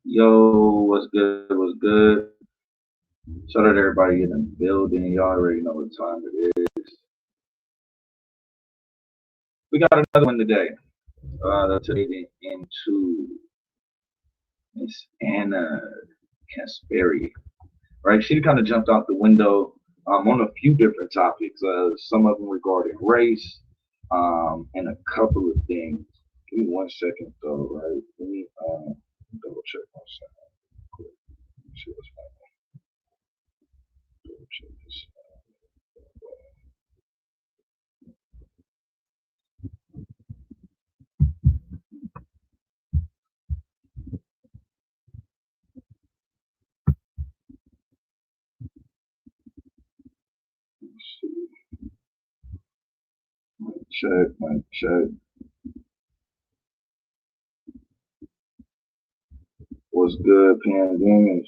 Yo, what's good? What's good? Shout out to everybody in the building. Y'all already know what time it is. We got another one today. Today into Miss Anna Kasparian. Right? She kind of jumped out the window on a few different topics. Some of them regarding race, and a couple of things. Give me 1 second though, right? Let me double check one second. Quick. Let me see what's happening. Double check this. Let's see. Mic check. What's good, pandemic?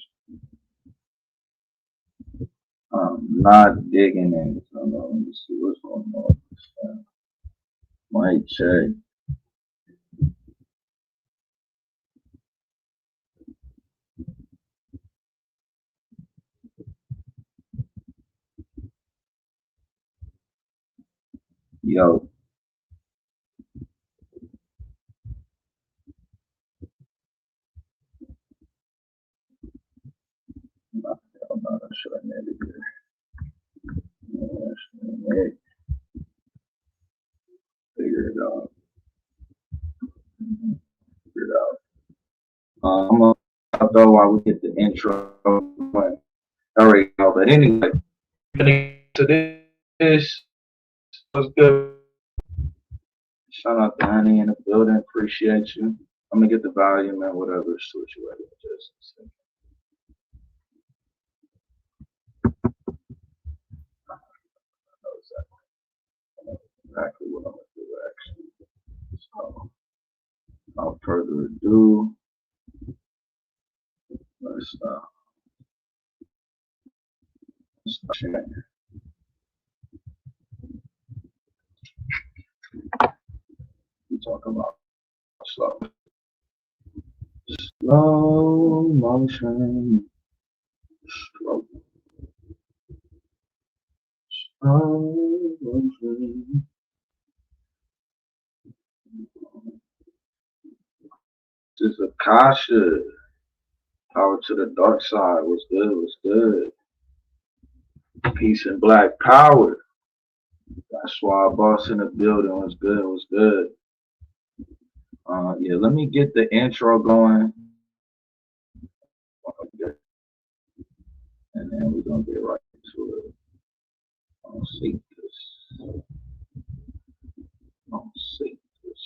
Not digging in. So let me see what's going on. Mic check. Yo. I'm not sure I made it here. Figure it out. Figure it out. I'm gonna though while we get the intro. Alright, but anyway, to this. What's good? Shout out to Honey in the building. Appreciate you. I'm gonna get the volume and whatever situation just a second. I know exactly what I'm gonna do actually. So without further ado, let's start sharing. We talk about slow motion, slow motion. This is Akasha. Power to the dark side. What's good? What's good? Peace and black power. That's why boss in the building. What's good? What's good? Yeah, let me get the intro going. And then we're gonna get right into it. I'll see this. I'll see this.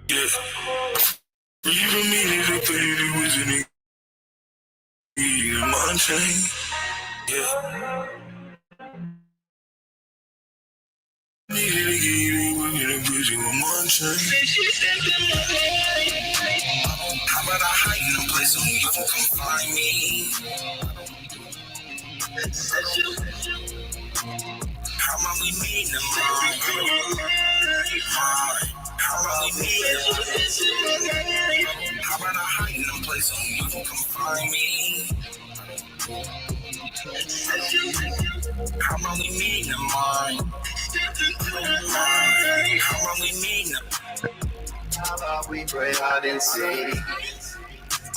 Yes. Even me, the baby was in my chain. Yeah. Needed to get you working a bridge with my chain. How about I hide in a place so you can come find me? How about we meet them? How about we meet them? How about I hide in a place so you can come find me? I'm only meeting the mind. I'm only meeting the. How about we pray hide and seek?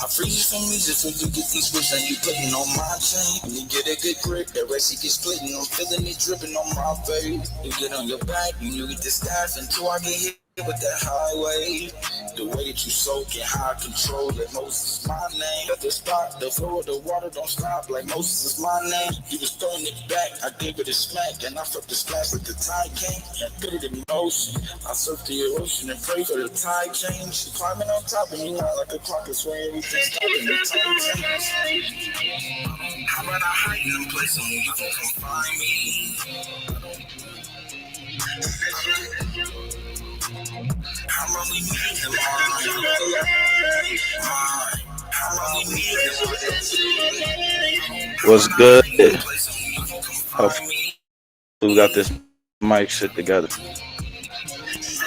I free you from me just when you get these whips and you putting on my chain. When you get a good grip, that rest you get splitting. I'm feeling it dripping on my face. You get on your back and you get the staff until I get hit with that highway. The way that you soak and how I control it. Moses is my name. At the spot, the flow of the water don't stop. Like Moses is my name. He was throwing it back, I gave it a smack, and I felt the splash like the tide came. And put it in motion. I surfed the ocean and pray for the tide change. Climbing on top of me now like a clock, I swear everything's stopping the time change. How about I hide in a place so you can come find me? I'm only meeting the mind. What's good? We got this mic shit together.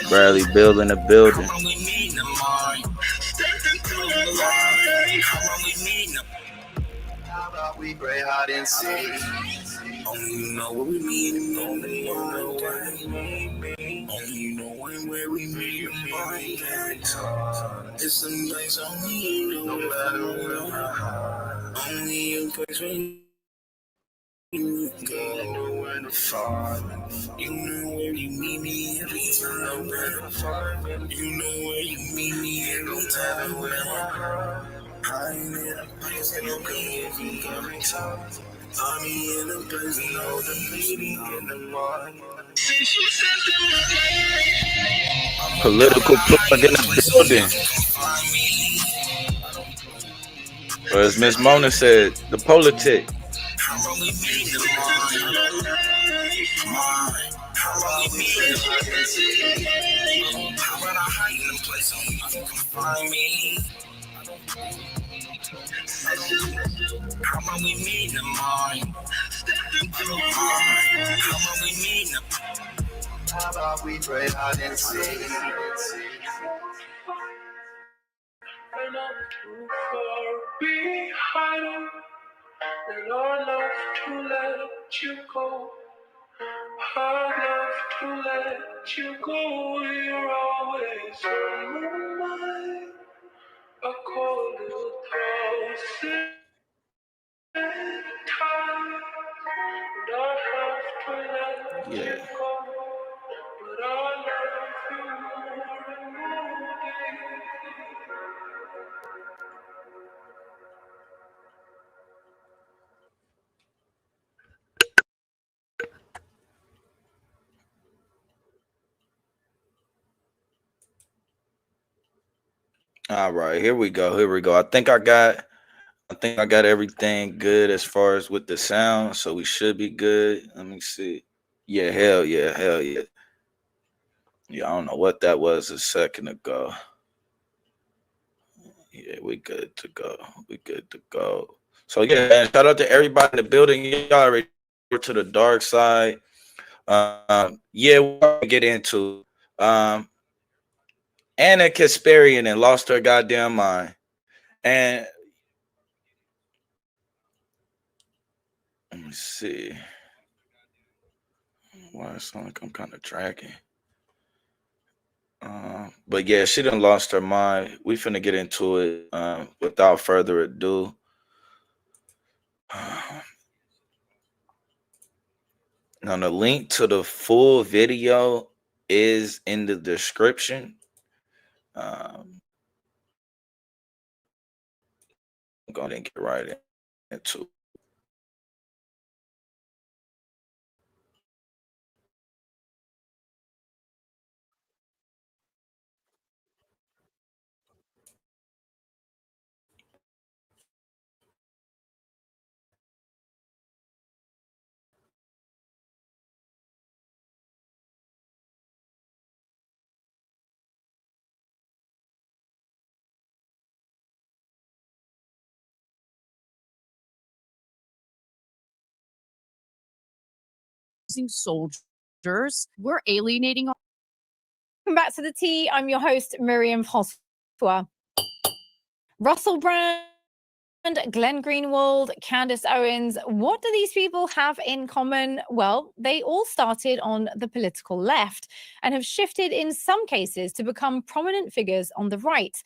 Bradley building a building. How about we pray hide and seek? Only you know what we mean, only you know what we mean. Only you know where we meet. It's some place only you know where. Only you place when you go where to find. You know where you meet me every time. You know where you meet me every time. I ain't in a place that don't be every time. I'm in a place that know the meeting in the morning. Political plug in the building. Or as Miss Mona said, the politic. How about we pray hide and seek? And I'm too far behind, and I love to let you go. I love to let you go. You're always on my mind. I call you thousand times, and I have to let you go. But I love you more and more day. All right, here we go. Here we go. I think I got everything good as far as with the sound, so we should be good. Let me see. Yeah, hell yeah, hell yeah. Yeah, I don't know what that was a second ago. Yeah, we good to go. We good to go. So yeah, man, shout out to everybody in the building. Y'all already to the dark side. Yeah, we're gonna get into Anna Kasparian and lost her goddamn mind. And let me see. Why it sound like I'm kind of dragging. But yeah, she done lost her mind. We finna get into it without further ado. Now, the link to the full video is in the description. I'm going to get right into it. Soldiers. We're alienating. Welcome back to the tea. I'm your host, Miriam Francois. Russell Brand Glenn Greenwald, Candace Owens, what do these people have in common? Well, they all started on the political left and have shifted in some cases to become prominent figures on the right.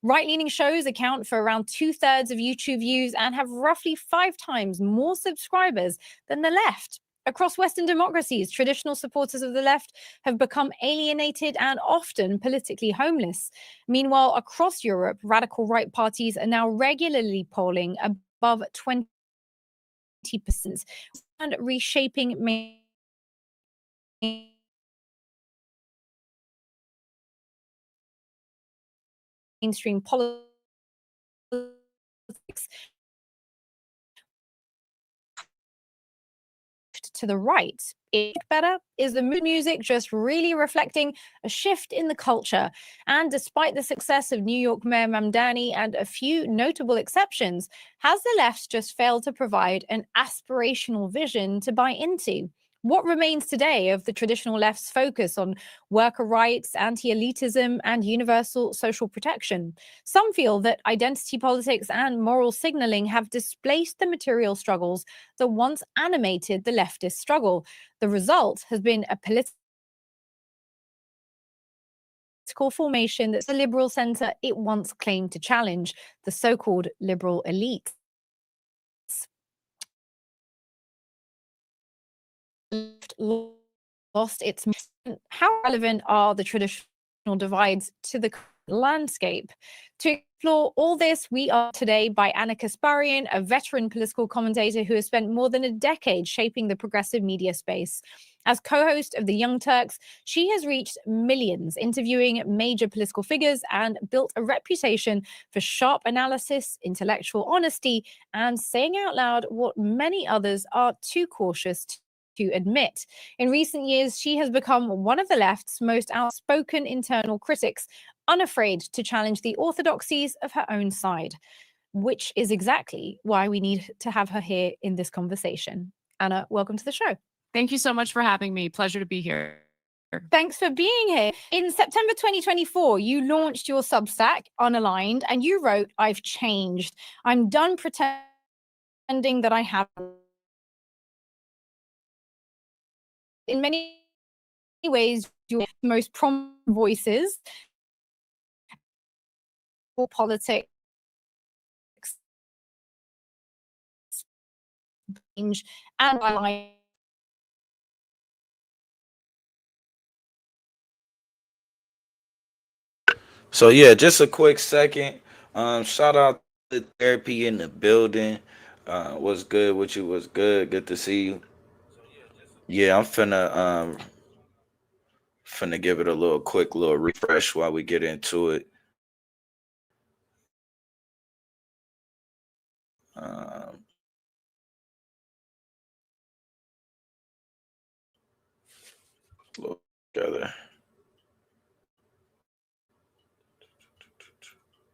Right-leaning shows account for around 2/3 of YouTube views and have roughly 5 times more subscribers than the left. Across Western democracies, traditional supporters of the left have become alienated and often politically homeless. Meanwhile, across Europe, radical right parties are now regularly polling above 20% and reshaping mainstream politics. To the right. It better is the mood music just really reflecting a shift in the culture. And despite the success of New York Mayor Mamdani and a few notable exceptions, has the left just failed to provide an aspirational vision to buy into? What remains today of the traditional left's focus on worker rights, anti-elitism, and universal social protection? Some feel that identity politics and moral signaling have displaced the material struggles that once animated the leftist struggle. The result has been a political formation that's the liberal center it once claimed to challenge, the so-called liberal elite. Lost its. How relevant are the traditional divides to the landscape? To explore all this, we are today by Anna Kasparian, a veteran political commentator who has spent more than a decade shaping the progressive media space. As co-host of The Young Turks, she has reached millions, interviewing major political figures and built a reputation for sharp analysis, intellectual honesty, and saying out loud what many others are too cautious to admit. In recent years, she has become one of the left's most outspoken internal critics, unafraid to challenge the orthodoxies of her own side, which is exactly why we need to have her here in this conversation. Anna, welcome to the show. Thank you so much for having me. Pleasure to be here. Thanks for being here. In September 2024, you launched your Substack, Unaligned, and you wrote, "I've changed. I'm done pretending that I have." In many ways, your most prominent voices for politics change and online. So yeah, just a quick second. Shout out to therapy in the building. What's good with you? What's good? Good to see you. Yeah, I'm finna give it a little quick little refresh while we get into it. Um, look together.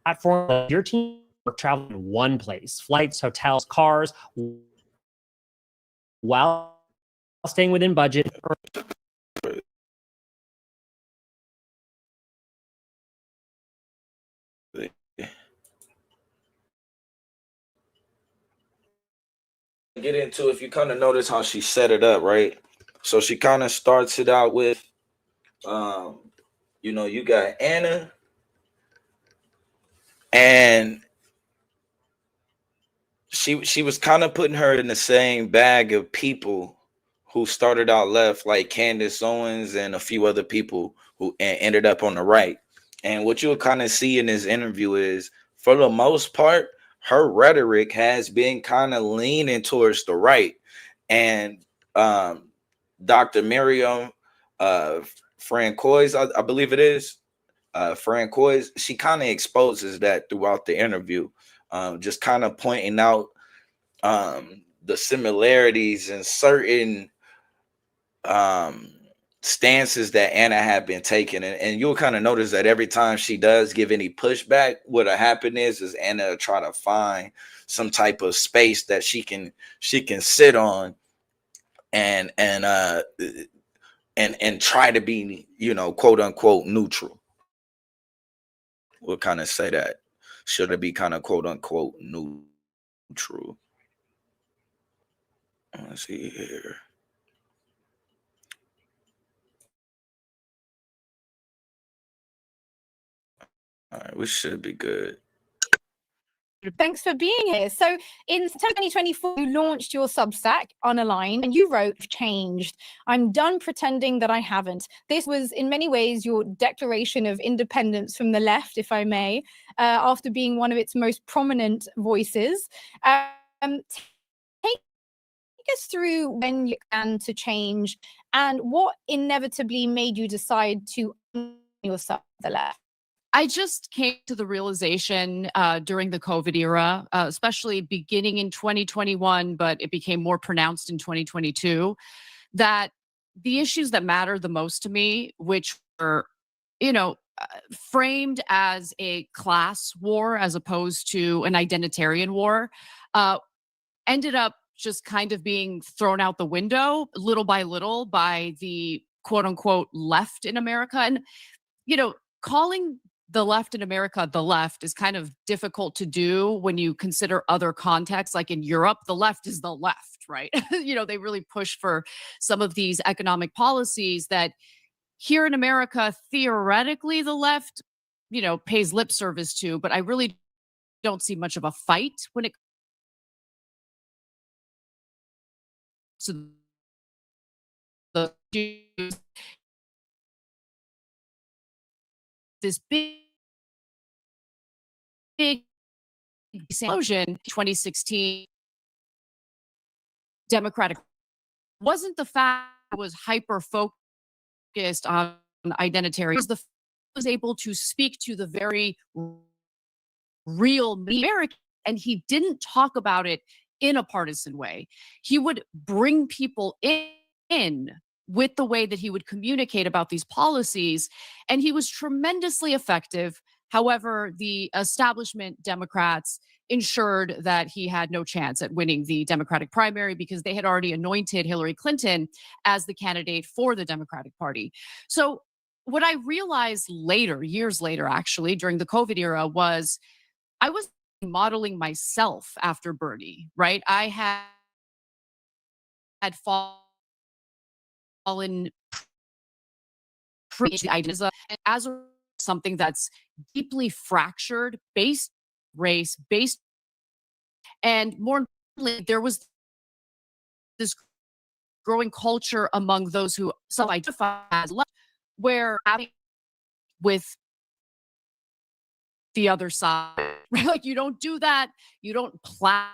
Platform, your team are traveling in one place, flights, hotels, cars, while staying within budget. Get into, if you kind of notice how she set it up, right? So she kind of starts it out with, you got Anna, and she was kind of putting her in the same bag of people who started out left, like Candace Owens and a few other people who ended up on the right. And what you'll kind of see in this interview is, for the most part, her rhetoric has been kind of leaning towards the right. And Dr. Miriam Francois, I believe it is, Francois, she kind of exposes that throughout the interview, just kind of pointing out the similarities in certain stances that Anna had been taking, and you'll kind of notice that every time she does give any pushback, what'll happen is Anna try to find some type of space that she can sit on and try to be, quote unquote neutral. We'll kind of say that. Should it be kind of quote unquote neutral? True. Let's see here. All right, we should be good. Thanks for being here. So in September 2024, you launched your Substack on a line and you wrote, "Changed. I'm done pretending that I haven't." This was in many ways your declaration of independence from the left, if I may, after being one of its most prominent voices. Take us through when you began to change and what inevitably made you decide to yourself the left. I just came to the realization during the COVID era, especially beginning in 2021, but it became more pronounced in 2022, that the issues that matter the most to me, which were, framed as a class war as opposed to an identitarian war, ended up just kind of being thrown out the window little by little by the quote unquote left in America. And, calling the left in America the left is kind of difficult to do when you consider other contexts. Like in Europe, the left is the left, right? They really push for some of these economic policies that here in America, theoretically, the left, pays lip service to, but I really don't see much of a fight when it comes to the this big explosion 2016 Democratic wasn't the fact it was hyper focused on identitarian. It was was able to speak to the very real American, and he didn't talk about it in a partisan way. He would bring people in with the way that he would communicate about these policies, and he was tremendously effective. However, the establishment Democrats ensured that he had no chance at winning the Democratic primary because they had already anointed Hillary Clinton as the candidate for the Democratic Party. So what I realized later, years later, actually, during the COVID era, was I was modeling myself after Bernie, right? I had fallen the ideas as something that's deeply fractured, based race, based, and more importantly, there was this growing culture among those who self-identify as left, where with the other side, right? Like you don't do that, you don't plan.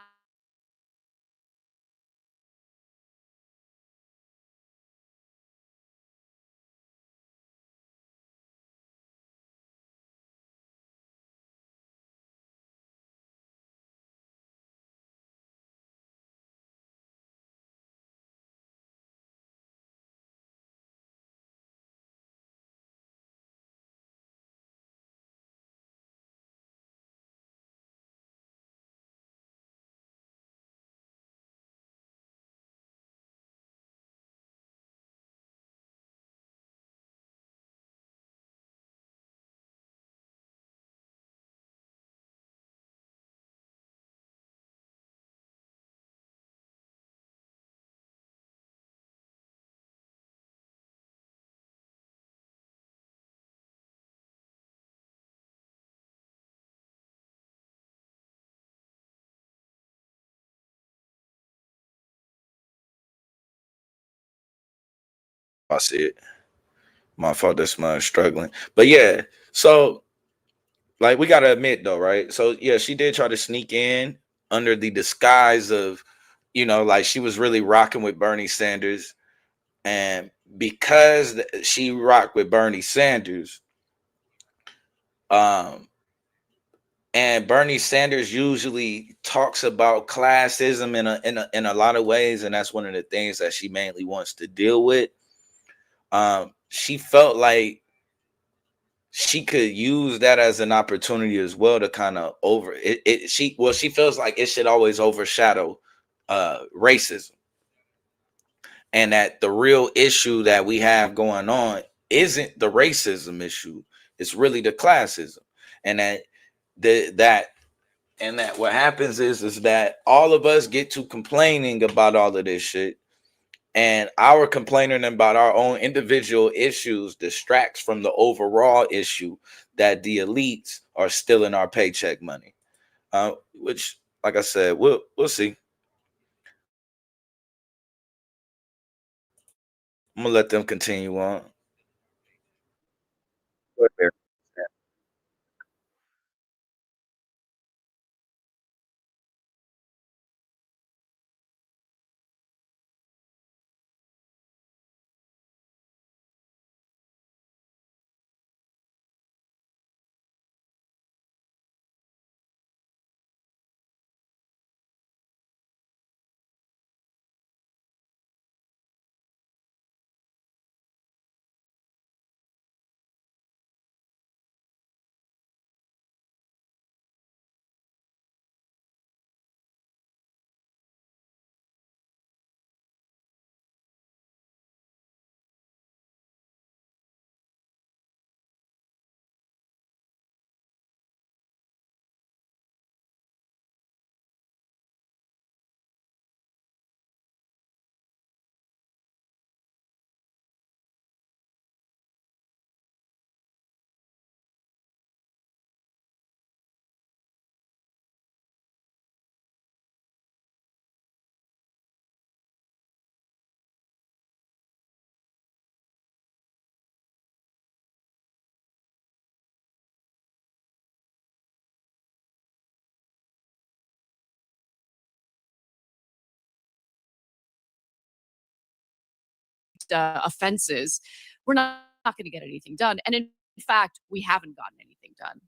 I see it. My fault. That's my struggling. But yeah, so like we gotta admit though, right? So yeah, she did try to sneak in under the disguise of, like she was really rocking with Bernie Sanders, and because she rocked with Bernie Sanders, and Bernie Sanders usually talks about classism in a lot of ways, and that's one of the things that she mainly wants to deal with. She felt like she could use that as an opportunity as well to kind of she feels like it should always overshadow racism, and that the real issue that we have going on isn't the racism issue, it's really the classism, and that And that what happens is that all of us get to complaining about all of this shit. And our complaining about our own individual issues distracts from the overall issue that the elites are stealing our paycheck money. Which, like I said, we'll see. I'm gonna let them continue on. Offenses, we're not going to get anything done. And in fact, we haven't gotten anything done.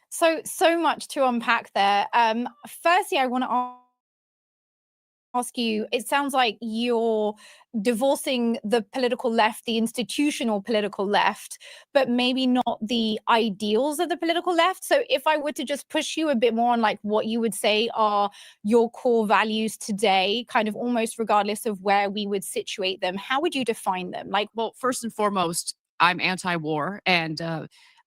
So much to unpack there. Firstly, I want to ask you, it sounds like you're divorcing the political left, the institutional political left, but maybe not the ideals of the political left. So if I were to just push you a bit more on like what you would say are your core values today, kind of almost regardless of where we would situate them, how would you define them? Like, well, first and foremost, I'm anti-war, and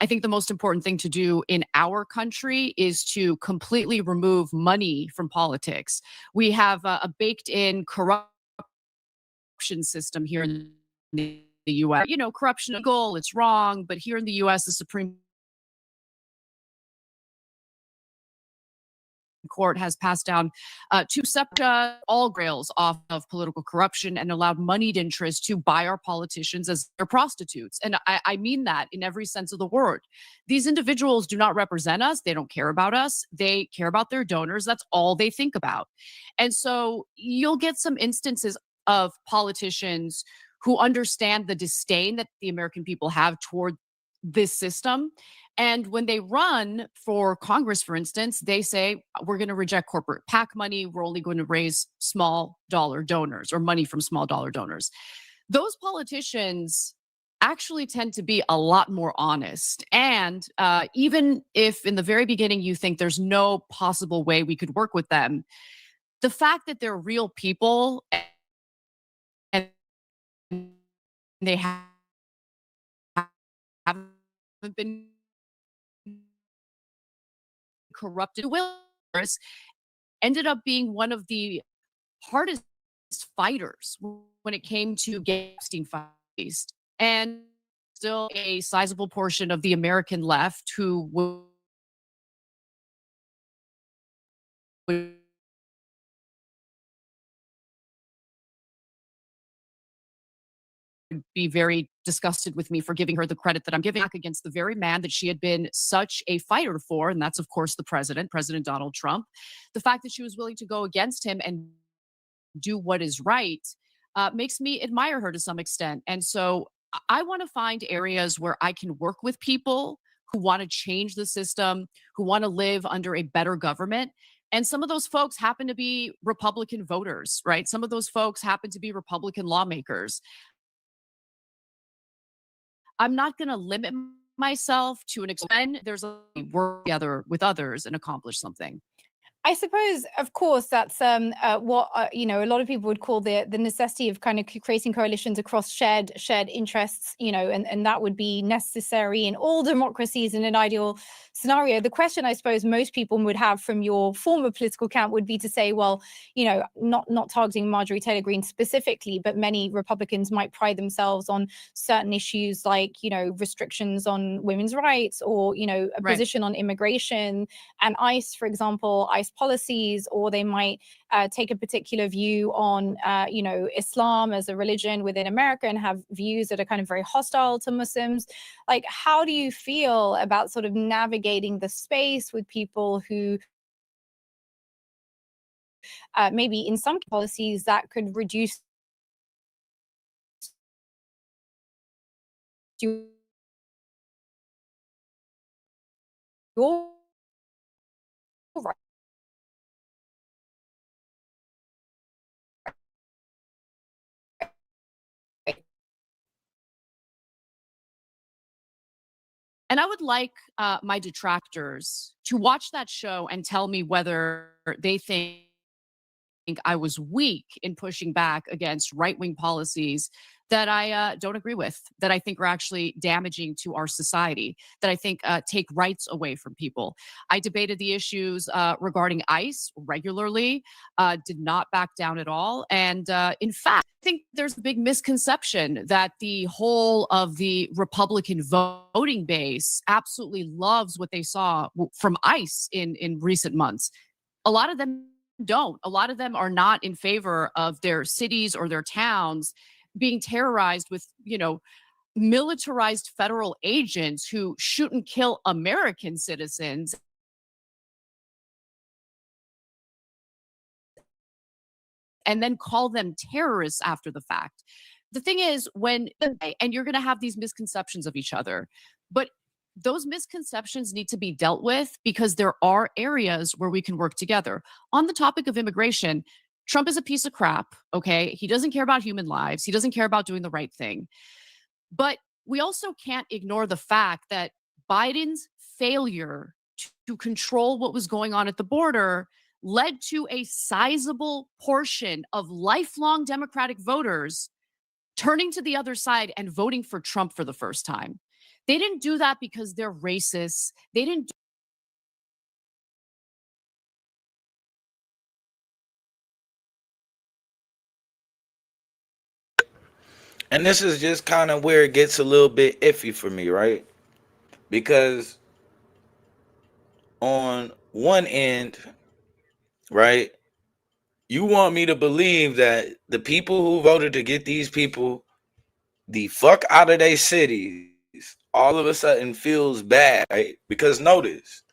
I think the most important thing to do in our country is to completely remove money from politics. We have a baked-in corruption system here in the U.S. You know, corruption is legal, it's wrong, but here in the U.S., the Supreme Court has passed down two separate all grails off of political corruption and allowed moneyed interests to buy our politicians as their prostitutes. And I mean that in every sense of the word. These individuals do not represent us. They don't care about us. They care about their donors. That's all they think about. And so you'll get some instances of politicians who understand the disdain that the American people have toward this system. And when they run for Congress, for instance, they say, we're going to reject corporate PAC money. We're only going to raise small dollar donors or money from small dollar donors. Those politicians actually tend to be a lot more honest. And even if in the very beginning you think there's no possible way we could work with them, the fact that they're real people and they haven't been corrupted willers ended up being one of the hardest fighters when it came to getting faced, and still a sizable portion of the American left who would be very disgusted with me for giving her the credit that I'm giving back against the very man that she had been such a fighter for. And that's, of course, the president, President Donald Trump. The fact that she was willing to go against him and do what is right makes me admire her to some extent. And so I want to find areas where I can work with people who want to change the system, who want to live under a better government. And some of those folks happen to be Republican voters, right? Some of those folks happen to be Republican lawmakers. I'm not going to limit myself to an extent. There's a work together with others and accomplish something. I suppose, of course, that's what a lot of people would call the necessity of kind of creating coalitions across shared interests, and that would be necessary in all democracies in an ideal scenario. The question I suppose most people would have from your former political camp would be to say, well, not targeting Marjorie Taylor Greene specifically, but many Republicans might pride themselves on certain issues like, restrictions on women's rights, or, a Right. position on immigration and ICE, for example, ICE policies, or they might take a particular view on, Islam as a religion within America and have views that are kind of very hostile to Muslims. Like, how do you feel about sort of navigating the space with people who maybe in some policies that could reduce your right? And I would like my detractors to watch that show and tell me whether they think I was weak in pushing back against right wing policies that I don't agree with, that I think are actually damaging to our society, that I think take rights away from people. I debated the issues regarding ICE regularly, did not back down at all. And in fact, I think there's a big misconception that the whole of the Republican voting base absolutely loves what they saw from ICE in recent months. A lot of them don't. A lot of them are not in favor of their cities or their towns being terrorized with, militarized federal agents who shoot and kill American citizens and then call them terrorists after the fact. The thing is, and you're going to have these misconceptions of each other, but those misconceptions need to be dealt with because there are areas where we can work together. On the topic of immigration, Trump is a piece of crap, okay? He doesn't care about human lives. He doesn't care about doing the right thing. But we also can't ignore the fact that Biden's failure to control what was going on at the border led to a sizable portion of lifelong Democratic voters turning to the other side and voting for Trump for the first time. They didn't do that because they're racist. They didn't. And this is just kind of where it gets a little bit iffy for me, right? Because on one end, right, you want me to believe that the people who voted to get these people the fuck out of their cities all of a sudden feels bad, right? Because notice,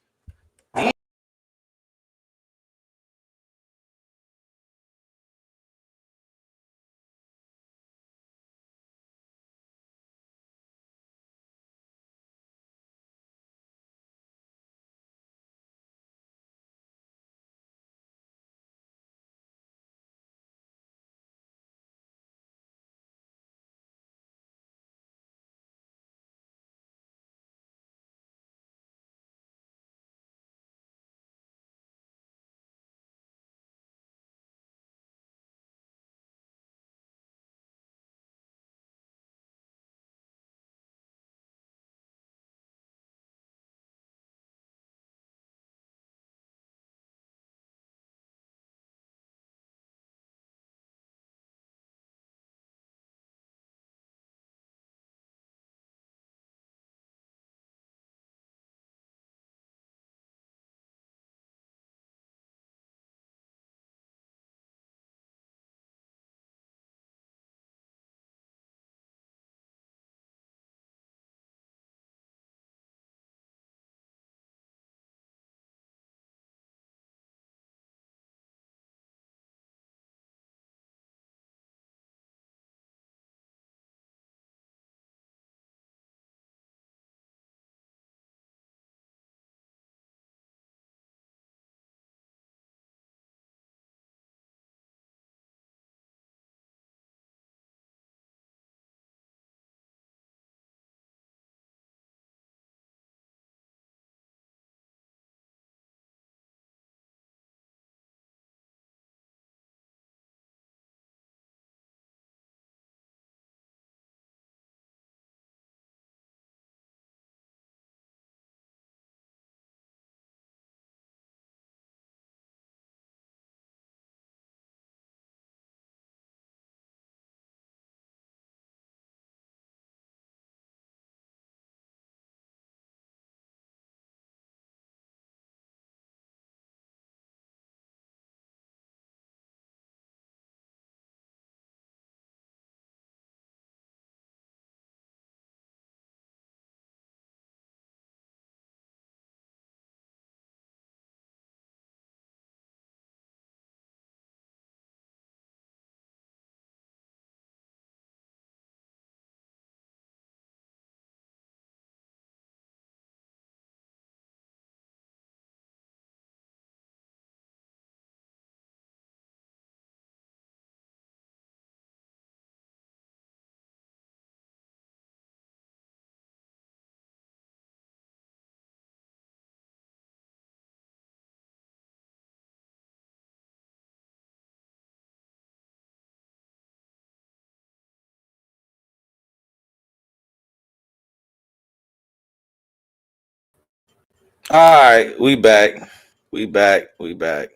All right, we back. We back. We back.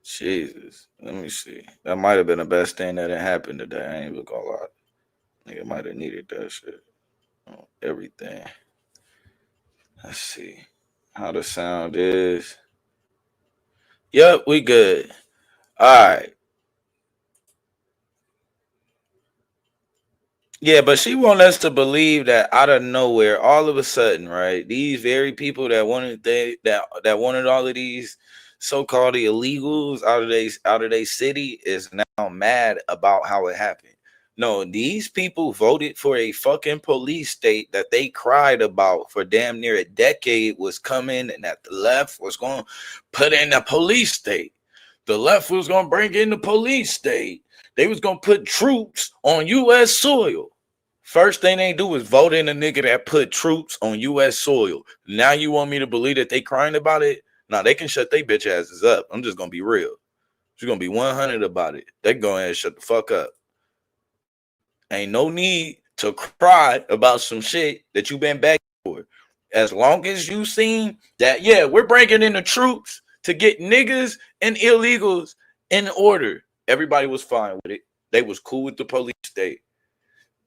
Jesus. Let me see. That might have been the best thing that had happened today. I ain't even gonna lie. Nigga might have needed that shit. Everything. Let's see how the sound is. Yep, we good. All right. Yeah, but she want us to believe that out of nowhere, all of a sudden, right? These very people that wanted that wanted all of these so-called illegals out of their city is now mad about how it happened. No, these people voted for a fucking police state that they cried about for damn near a decade was coming, and that the left was going to put in a police state. The left was going to bring in the police state. They was gonna put troops on U.S. soil. First thing they do is vote in a nigga that put troops on U.S. soil. Now you want me to believe that they crying about it? Nah, they can shut they bitch asses up. I'm just gonna be real. She's gonna be 100 about it. They go ahead and shut the fuck up. Ain't no need to cry about some shit that you been begging for. As long as you seen that, yeah, we're bringing in the troops to get niggas and illegals in order. Everybody was fine with it. They was cool with the police state.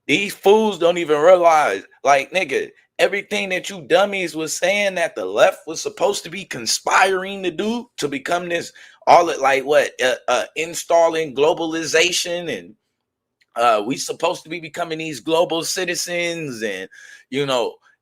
These fools don't even realize, like, nigga, everything that you dummies was saying that the left was supposed to be conspiring to do to become this, all it like what, installing globalization, and we supposed to be becoming these global citizens, and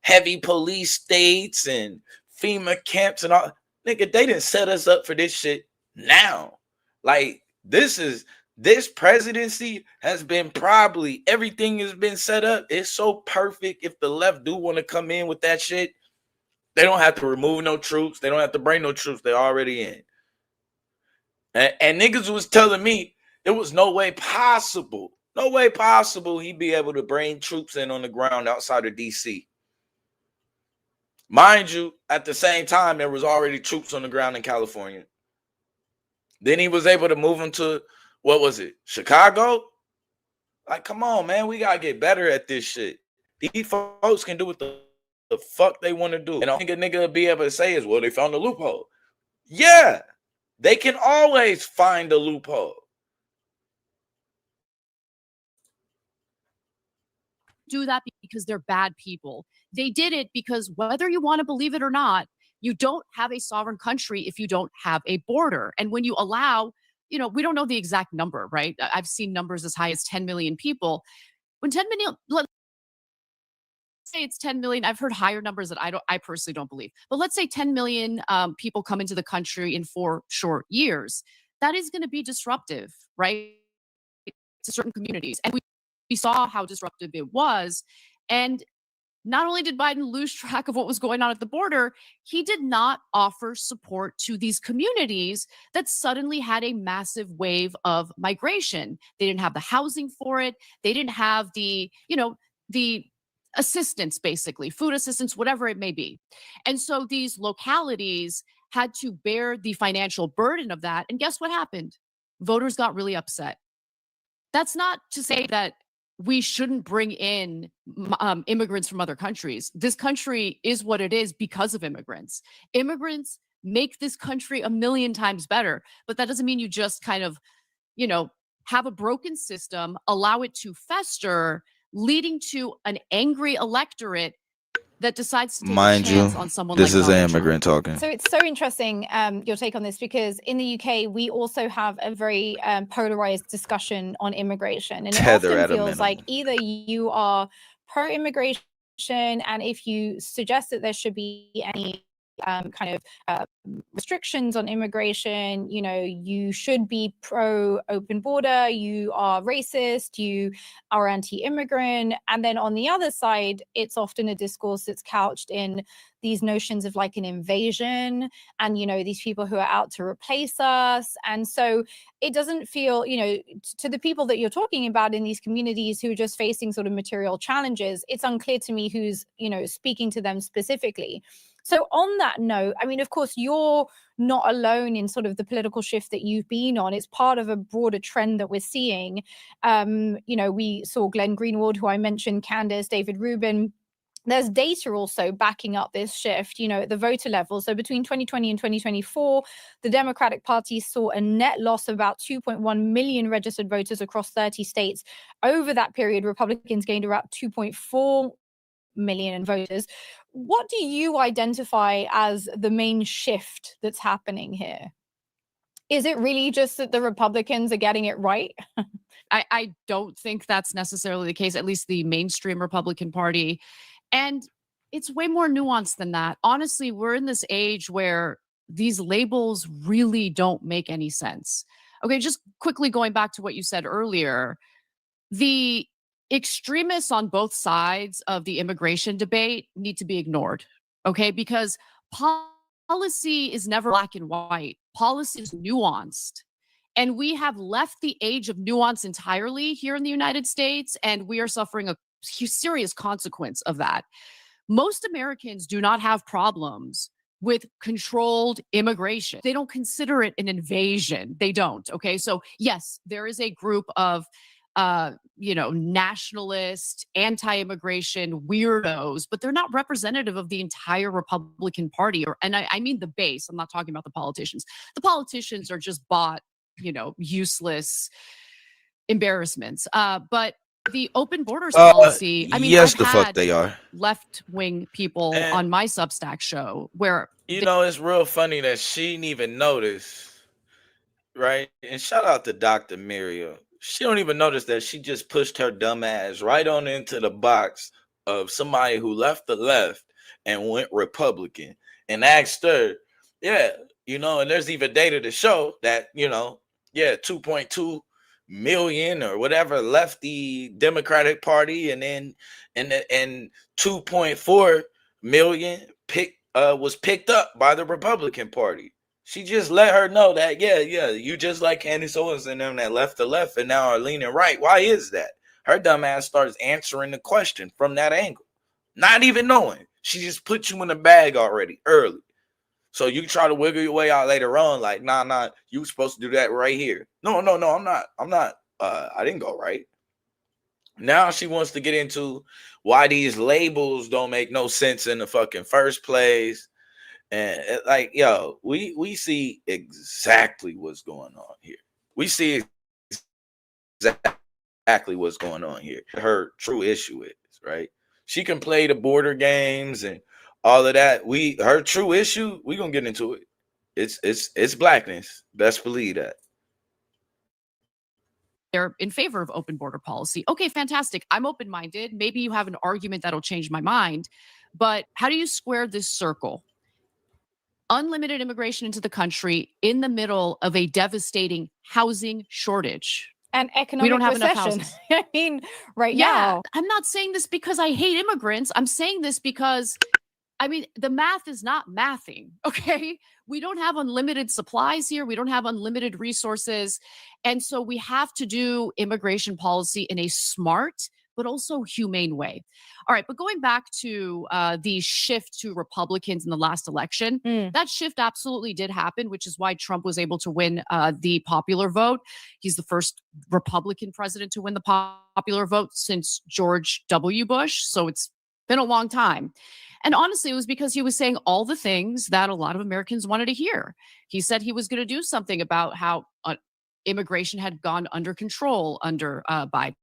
heavy police states and FEMA camps and all. Nigga, they didn't set us up for this shit now. Like, this presidency has been probably everything has been set up. It's so perfect. If the left do want to come in with that shit, they don't have to remove no troops. They don't have to bring no troops. They're already in. And niggas was telling me there was no way possible he'd be able to bring troops in on the ground outside of DC. Mind you, at the same time, there was already troops on the ground in California. Then he was able to move them to, what was it, Chicago? Like, come on, man. We got to get better at this shit. These folks can do what the fuck they want to do. And I think a nigga will be able to say is, well, they found a loophole. Yeah, they can always find a loophole. Do that because they're bad people. They did it because whether you want to believe it or not, you don't have a sovereign country if you don't have a border. And when you allow, we don't know the exact number, right? I've seen numbers as high as 10 million people. When 10 million, let's say it's 10 million. I've heard higher numbers that I personally don't believe. But let's say 10 million people come into the country in 4 short years. That is going to be disruptive, right? To certain communities. And we saw how disruptive it was. And not only did Biden lose track of what was going on at the border, he did not offer support to these communities that suddenly had a massive wave of migration. They didn't have the housing for it. They didn't have the assistance, basically, food assistance, whatever it may be. And so these localities had to bear the financial burden of that. And guess what happened? Voters got really upset. That's not to say that we shouldn't bring in immigrants from other countries. This country is what it is because of immigrants. Immigrants make this country a million times better, but that doesn't mean you just kind of, have a broken system, allow it to fester, leading to an angry electorate that decides to take a chance on someone like This is an immigrant Trump. talking. So it's so interesting, your take on this, because in the UK, we also have a very polarized discussion on immigration. And it often feels like either you are pro-immigration, and if you suggest that there should be any kind of restrictions on immigration, you should be pro-open border, you are racist, you are anti-immigrant. And then on the other side, it's often a discourse that's couched in these notions of like an invasion and, these people who are out to replace us. And so it doesn't feel, to the people that you're talking about in these communities who are just facing sort of material challenges, it's unclear to me who's, speaking to them specifically. So on that note, I mean, of course, you're not alone in sort of the political shift that you've been on. It's part of a broader trend that we're seeing. We saw Glenn Greenwald, who I mentioned, Candace, David Rubin. there's data also backing up this shift, you know, at the voter level. So between 2020 and 2024, the Democratic Party saw a net loss of about 2.1 million registered voters across 30 states. Over that period, Republicans gained about 2.4 million voters. What do you identify as the main shift that's happening here? Is it really just that the Republicans are getting it right? I don't think that's necessarily the case, at least the mainstream Republican Party. And it's way more nuanced than that. Honestly, we're in this age where these labels really don't make any sense. Okay, just quickly going back to what you said earlier, the extremists on both sides of the immigration debate need to be ignored, okay? Because policy is never black and white. Policy is nuanced. And we have left the age of nuance entirely here in the United States, and we are suffering a serious consequence of that. Most Americans do not have problems with controlled immigration. They don't consider it an invasion. They don't. Okay. So, yes, there is a group of nationalist, anti-immigration weirdos, but they're not representative of the entire Republican Party. And I mean the base. I'm not talking about the politicians. The politicians are just bought, useless embarrassments. But the open borders policy, I mean, yes, I've the fuck had they are. left-wing people And- on my Substack show where It's real funny that she didn't even notice, right? And shout out to Dr. Miriam. She don't even notice that she just pushed her dumb ass right on into the box of somebody who left the left and went Republican and asked her, and there's even data to show that, 2.2 million or whatever left the Democratic Party, and then and 2.4 million was picked up by the Republican Party. She just let her know that, you just like Candace Owens and them that left the left and now are leaning right. Why is that? Her dumb ass starts answering the question from that angle, not even knowing. She just put you in the bag already early. So you try to wiggle your way out later on, like, nah, you supposed to do that right here. No, I'm not. I didn't go right. Now she wants to get into why these labels don't make no sense in the fucking first place. And we see exactly what's going on here. We see exactly what's going on here. Her true issue is, right? She can play the border games and all of that. Her true issue, we gonna get into it. It's blackness. Best believe that. They're in favor of open border policy. Okay, fantastic. I'm open-minded. Maybe you have an argument that'll change my mind. But how do you square this circle? Unlimited immigration into the country in the middle of a devastating housing shortage. And economic we don't have recession. enough houses. I mean, now. I'm not saying this because I hate immigrants. I'm saying this because, the math is not mathing, okay? We don't have unlimited supplies here. We don't have unlimited resources. And so we have to do immigration policy in a smart but also humane way. All right, but going back to the shift to Republicans in the last election, that shift absolutely did happen, which is why Trump was able to win the popular vote. He's the first Republican president to win the popular vote since George W. Bush. So it's been a long time. And honestly, it was because he was saying all the things that a lot of Americans wanted to hear. He said he was going to do something about how immigration had gone under control under Biden.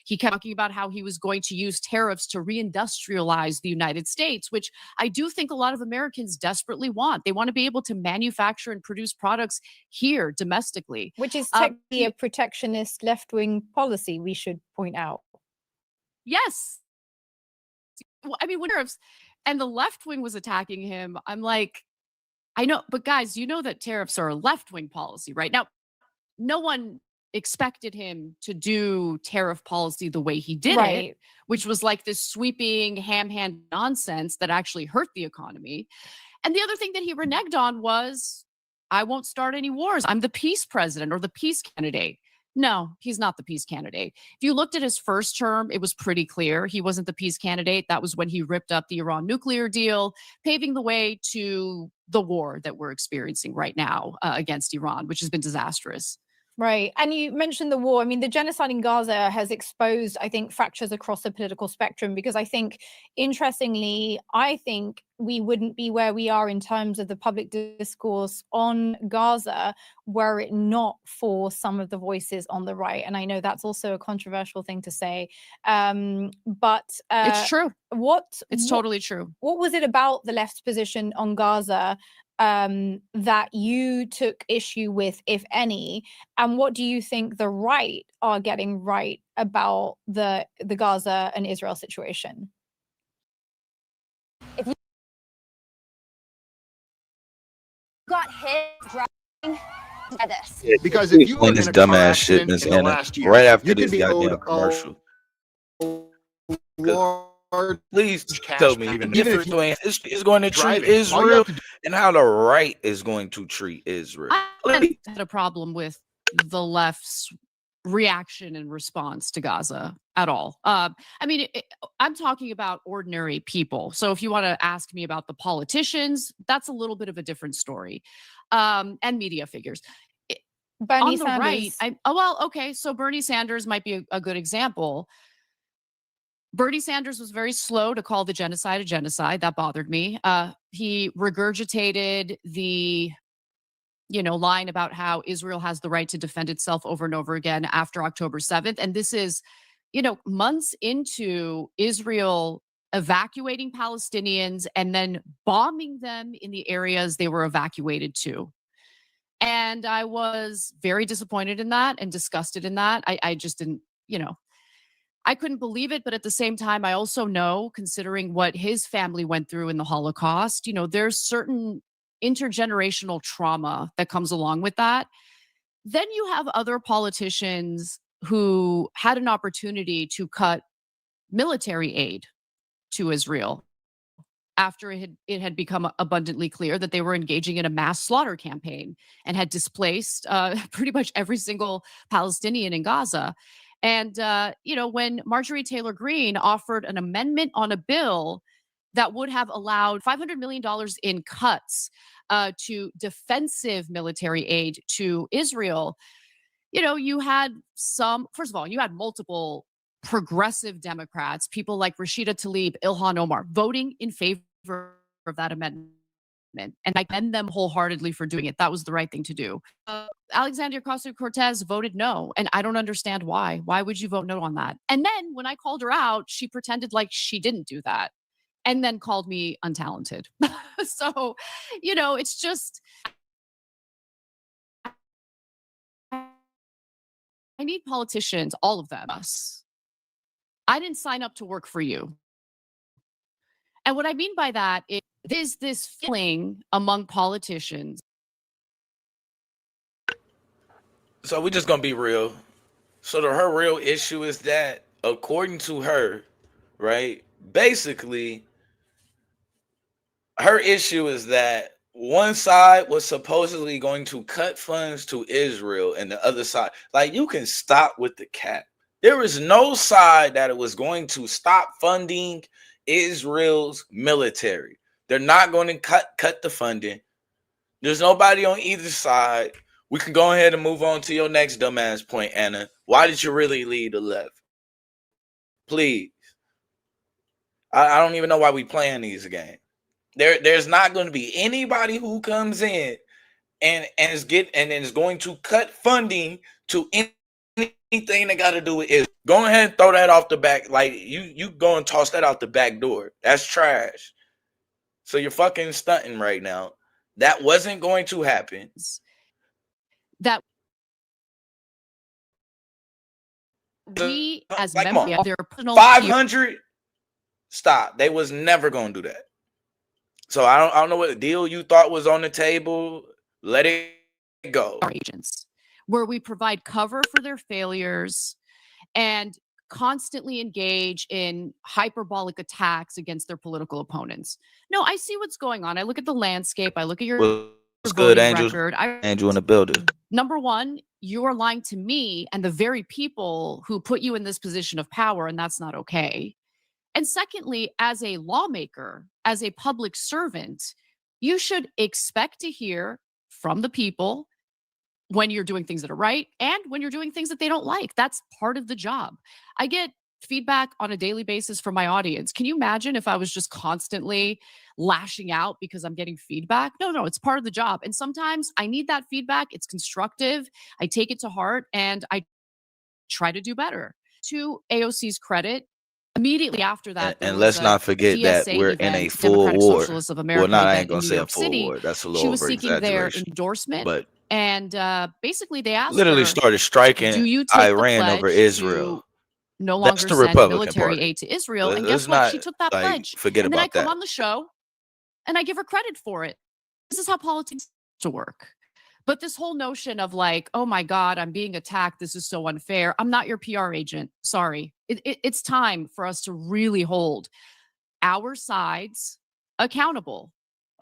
He kept talking about how he was going to use tariffs to reindustrialize the United States, which I do think a lot of Americans desperately want. They want to be able to manufacture and produce products here domestically. Which is technically a protectionist left-wing policy, we should point out. Yes. Well, when tariffs and the left wing was attacking him, I'm like, I know, but guys, you know that tariffs are a left-wing policy, right? Now, no one expected him to do tariff policy the way he did it, which was like this sweeping ham-hand nonsense that actually hurt the economy. And the other thing that he reneged on was, I won't start any wars. I'm the peace president or the peace candidate. No, he's not the peace candidate. If you looked at his first term, it was pretty clear he wasn't the peace candidate. That was when he ripped up the Iran nuclear deal, paving the way to the war that we're experiencing right now against Iran, which has been disastrous. Right. And you mentioned the war. I mean, the genocide in Gaza has exposed, I think, fractures across the political spectrum, because I think, interestingly, I think we wouldn't be where we are in terms of the public discourse on Gaza were it not for some of the voices on the right. And I know that's also a controversial thing to say. But it's true. It's totally true. What was it about the left's position on Gaza that you took issue with, if any, and what do you think the right are getting right about the Gaza and Israel situation? If you got hit driving by this, because if you were in this a car dumbass shit, accident Miss in the Anna, last year, right after you could this be owed goddamn commercial. large Please cash tell me back. the Even if difference between is going to treat driving, all you Israel have to do- and how the right is going to treat Israel. I Please. had a problem with the left's reaction and response to Gaza at all. I mean, I'm talking about ordinary people. So if you want to ask me about the politicians, that's a little bit of a different story. And media figures. Bernie On the Sanders. right, okay. So Bernie Sanders might be a good example. Bernie Sanders was very slow to call the genocide a genocide. That bothered me. He regurgitated the line about how Israel has the right to defend itself over and over again after October 7th. And this is, months into Israel evacuating Palestinians and then bombing them in the areas they were evacuated to. And I was very disappointed in that and disgusted in that. I just didn't, I couldn't believe it. But at the same time, I also know, considering what his family went through in the Holocaust, there's certain intergenerational trauma that comes along with that. Then you have other politicians who had an opportunity to cut military aid to Israel after it had become abundantly clear that they were engaging in a mass slaughter campaign and had displaced pretty much every single Palestinian in Gaza. And, when Marjorie Taylor Greene offered an amendment on a bill that would have allowed $500 million in cuts to defensive military aid to Israel, you had first of all, you had multiple progressive Democrats, people like Rashida Tlaib, Ilhan Omar, voting in favor of that amendment. And I commend them wholeheartedly for doing it. That was the right thing to do. Alexandria Ocasio-Cortez voted no, and I don't understand why. Why would you vote no on that? And then when I called her out, she pretended like she didn't do that and then called me untalented. So, it's just, I need politicians, all of them. I didn't sign up to work for you. And what I mean by that is this feeling among politicians. So we're just gonna be real. So her real issue is that, according to her, right? Basically, her issue is that one side was supposedly going to cut funds to Israel, and the other side, like, you can stop with the cap. There is no side that it was going to stop funding Israel's military. They're not going to cut the funding. There's nobody on either side. We can go ahead and move on to your next dumbass point, Anna. Why did you really lead the left? Please. I don't even know why we playing these games. There's not going to be anybody who comes in and is going to cut funding to anything that got to do with Israel. Go ahead and throw that off the back. Like, you go and toss that out the back door. That's trash. So you're fucking stunting right now. That wasn't going to happen. That we, as like, members of their personal 500, stop. They was never going to do that. So I don't know what deal you thought was on the table. Let it go. Our agents, where we provide cover for their failures and constantly engage in hyperbolic attacks against their political opponents. No, I see what's going on. I look at the landscape. I look at your good, Angel. record. Angel in the building. Number one, you are lying to me and the very people who put you in this position of power, and that's not okay. And secondly, as a lawmaker, as a public servant, you should expect to hear from the people when you're doing things that are right and when you're doing things that they don't like. That's part of the job. I get feedback on a daily basis from my audience. Can you imagine if I was just constantly lashing out because I'm getting feedback? No, it's part of the job. And sometimes I need that feedback. It's constructive. I take it to heart and I try to do better. To AOC's credit, immediately after that, and let's not forget that we're in a full Democratic war. Socialists of Well, America not I event ain't gonna in New say a York full City. war. That's a She little was over seeking their exaggeration. endorsement, But and basically they asked literally her, started "Do striking you take Iran the over pledge Israel. to no That's longer the send Republican military Party. aid to Israel?" And Let's guess what? She not took that like pledge. forget And then I about come that. on the show and I give her credit for it. This is how politics to work. But this whole notion of like, oh my God, I'm being attacked. This is so unfair. I'm not your PR agent. Sorry. It's time for us to really hold our sides accountable.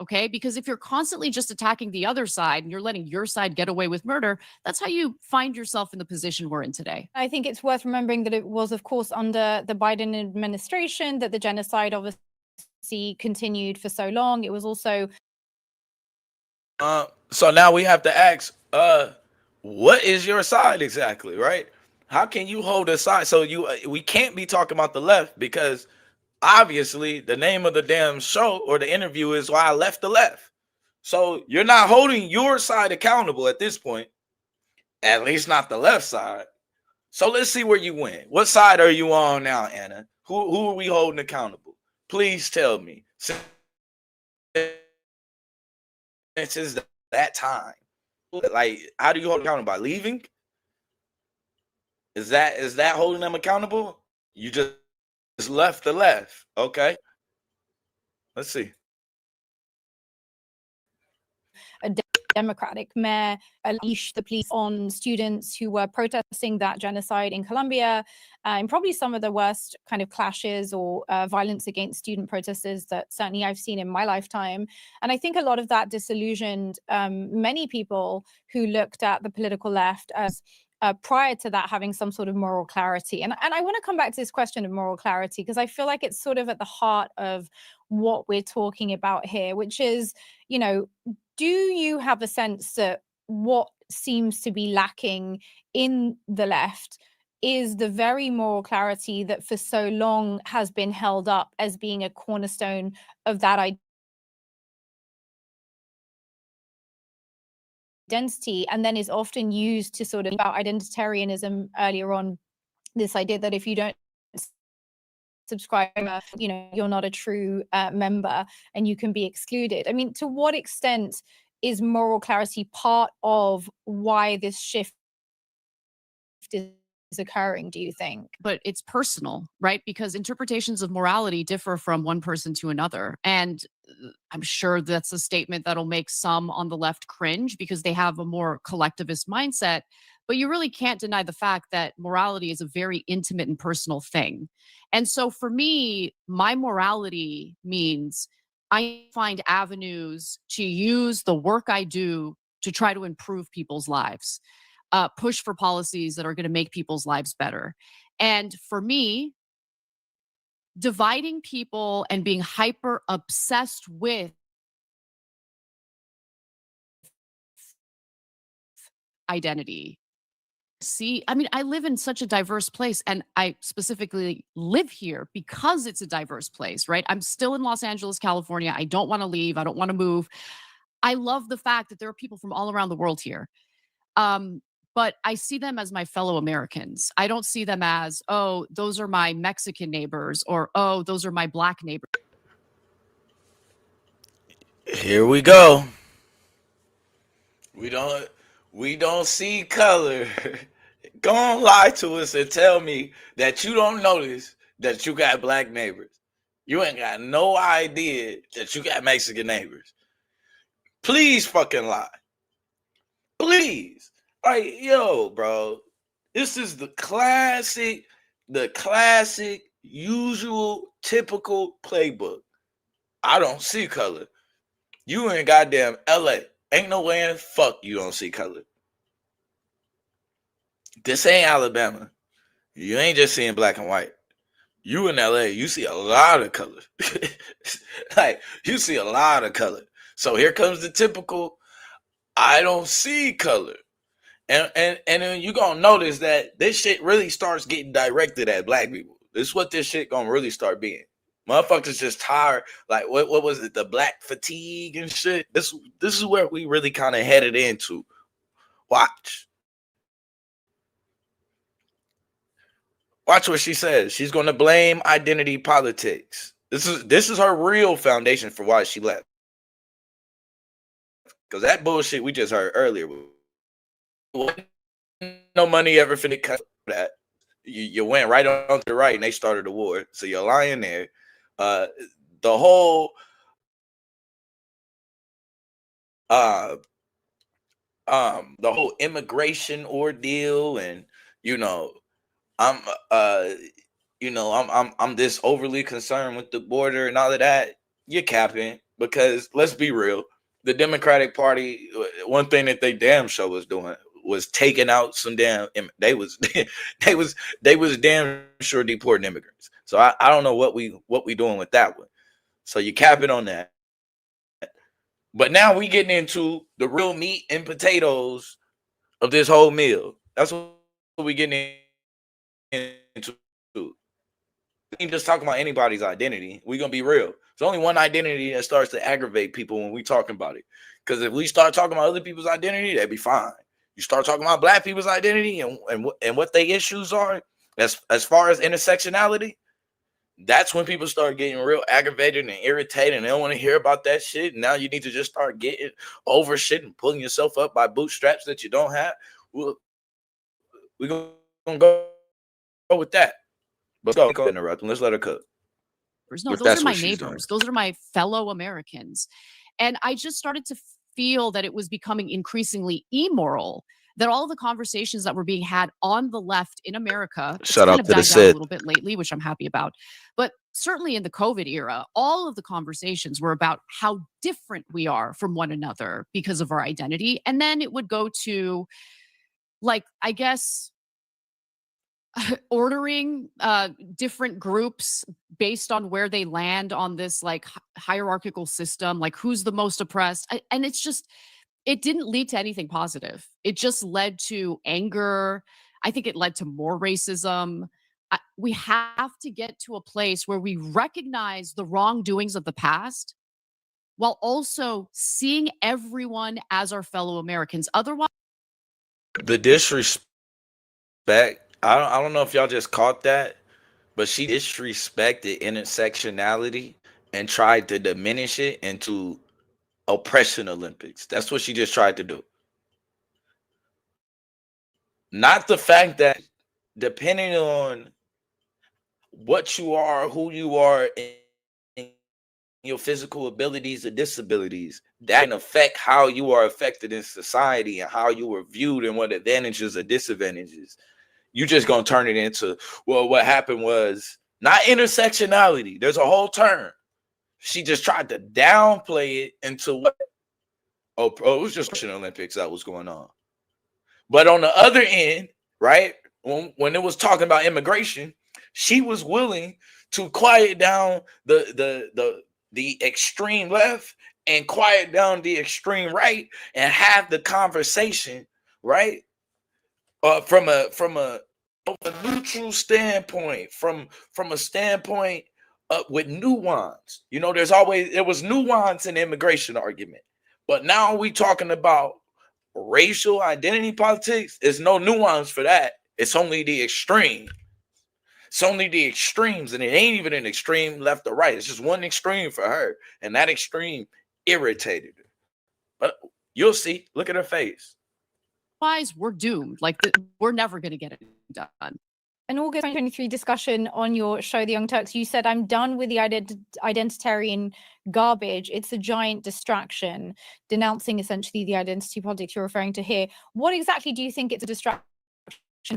Okay. Because if you're constantly just attacking the other side and you're letting your side get away with murder, that's how you find yourself in the position we're in today. I think it's worth remembering that it was, of course, under the Biden administration that the genocide obviously continued for so long. It was also So now we have to ask, what is your side exactly, right? How can you hold a side? So we can't be talking about the left because obviously the name of the damn show or the interview is why I left the left. So you're not holding your side accountable at this point, at least not the left side. So let's see where you went. What side are you on now, Anna? Who are we holding accountable? Please tell me. Since it's that time, like, how do you hold accountable? By leaving? Is that holding them accountable? You just left the left. Okay. Let's see. a Democratic mayor unleashed the police on students who were protesting that genocide in Colombia, and probably some of the worst kind of clashes or violence against student protesters that certainly I've seen in my lifetime. And I think a lot of that disillusioned many people who looked at the political left as prior to that having some sort of moral clarity. And I want to come back to this question of moral clarity because I feel like it's sort of at the heart of what we're talking about here, which is, you know, do you have a sense that what seems to be lacking in the left is the very moral clarity that for so long has been held up as being a cornerstone of that identity, and then is often used to sort of about identitarianism earlier on, this idea that if you don't subscribe, you know, you're not a true member and you can be excluded. I mean, to what extent is moral clarity part of why this shift is occurring, do you think? But it's personal, right? Because interpretations of morality differ from one person to another. And I'm sure that's a statement that'll make some on the left cringe because they have a more collectivist mindset. But you really can't deny the fact that morality is a very intimate and personal thing. And so for me, my morality means I find avenues to use the work I do to try to improve people's lives, push for policies that are going to make people's lives better. And for me, dividing people and being hyper obsessed with identity. See, I mean, I live in such a diverse place and I specifically live here because it's a diverse place, right? I'm still in Los Angeles, California. I don't want to leave. I don't want to move. I love the fact that there are people from all around the world here. But I see them as my fellow Americans. I don't see them as, oh, those are my Mexican neighbors or, oh, those are my Black neighbors. Here we go. We don't see color. Go on, lie to us and tell me that you don't notice that you got Black neighbors. You ain't got no idea that you got Mexican neighbors. Please fucking lie. Please. Like, yo, bro. This is the classic, usual, typical playbook. I don't see color. You in goddamn LA. Ain't no way in fuck you don't see color. This ain't Alabama. You ain't just seeing black and white. You in LA, you see a lot of color. Like, you see a lot of color. So here comes the typical, I don't see color. And then you gonna notice that this shit really starts getting directed at black people. This is what this shit gonna really start being. Motherfuckers just tired. Like what was it? The black fatigue and shit. This is where we really kind of headed into. Watch what she says. She's gonna blame identity politics. This is her real foundation for why she left. Because that bullshit we just heard earlier. No money ever finna cut that. You went right on to the right and they started the war. So you're lying there. The whole immigration ordeal, and I'm I'm this overly concerned with the border and all of that. You're capping, because let's be real. The Democratic Party, one thing that they damn sure was doing was taking out some damn. They was damn sure deporting immigrants. So I don't know what we doing with that one. So you cap it on that. But now we getting into the real meat and potatoes of this whole meal. That's what we getting into. We ain't just talking about anybody's identity. We're gonna be real. There's only one identity that starts to aggravate people when we talking about it. Because if we start talking about other people's identity, they'd be fine. You start talking about black people's identity and what their issues are, as far as intersectionality, that's when people start getting real aggravated and irritated, and they don't want to hear about that shit. And now you need to just start getting over shit and pulling yourself up by bootstraps that you don't have. We're gonna go with that. But let's go interrupt and let's let her cook. No, those are my neighbors. Those are my fellow Americans. And I just started to feel that it was becoming increasingly immoral, that all the conversations that were being had on the left in America, shout out to the down a little bit lately, which I'm happy about. But certainly in the COVID era, all of the conversations were about how different we are from one another because of our identity. And then it would go to, like, I guess, ordering different groups based on where they land on this like hierarchical system, like who's the most oppressed. And it's just, it didn't lead to anything positive. It just led to anger. I think it led to more racism. We have to get to a place where we recognize the wrongdoings of the past while also seeing everyone as our fellow Americans. Otherwise, the disrespect, I don't know if y'all just caught that, but she disrespected intersectionality and tried to diminish it into oppression Olympics. That's what she just tried to do. Not the fact that depending on what you are, who you are, and your physical abilities or disabilities, that can affect how you are affected in society and how you are viewed and what advantages or disadvantages. You just gonna turn it into, well, what happened was not intersectionality. There's a whole term. She just tried to downplay it into what? Oh, it was just the Olympics that was going on. But on the other end, right, when it was talking about immigration, she was willing to quiet down the extreme left and quiet down the extreme right and have the conversation, right? From a neutral standpoint, from a standpoint with nuance. You know, there was nuance in the immigration argument, but now we talking about racial identity politics. There's no nuance for that. It's only the extreme. It's only the extremes, and it ain't even an extreme left or right. It's just one extreme for her, and that extreme irritated her. But you'll see. Look at her face. We're doomed. Like, we're never going to get it done. An August 2023 discussion on your show, The Young Turks, you said, I'm done with the identitarian garbage. It's a giant distraction, denouncing essentially the identity politics you're referring to here. What exactly do you think it's a distraction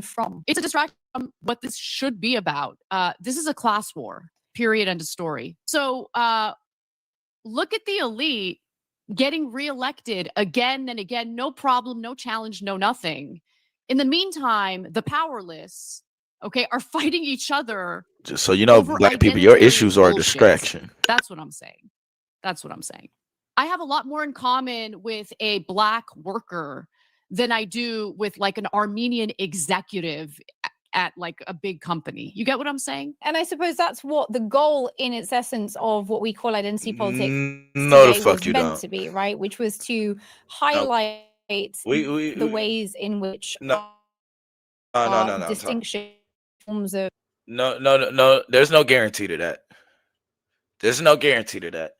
from? It's a distraction from what this should be about. This is a class war, period, end of story. So look at the elite getting reelected again and again, no problem, no challenge, no nothing. In the meantime, the powerless, okay, are fighting each other. Just so you know, black people, your issues are a distraction. That's what I'm saying. That's what I'm saying. I have a lot more in common with a black worker than I do with like an Armenian executive at like a big company. You get what I'm saying? And I suppose that's what the goal in its essence of what we call identity politics No, the today fuck was you meant don't. to be, right? Which was to No, highlight we the ways in which no no. distinction forms of No. There's no guarantee to that. There's no guarantee to that.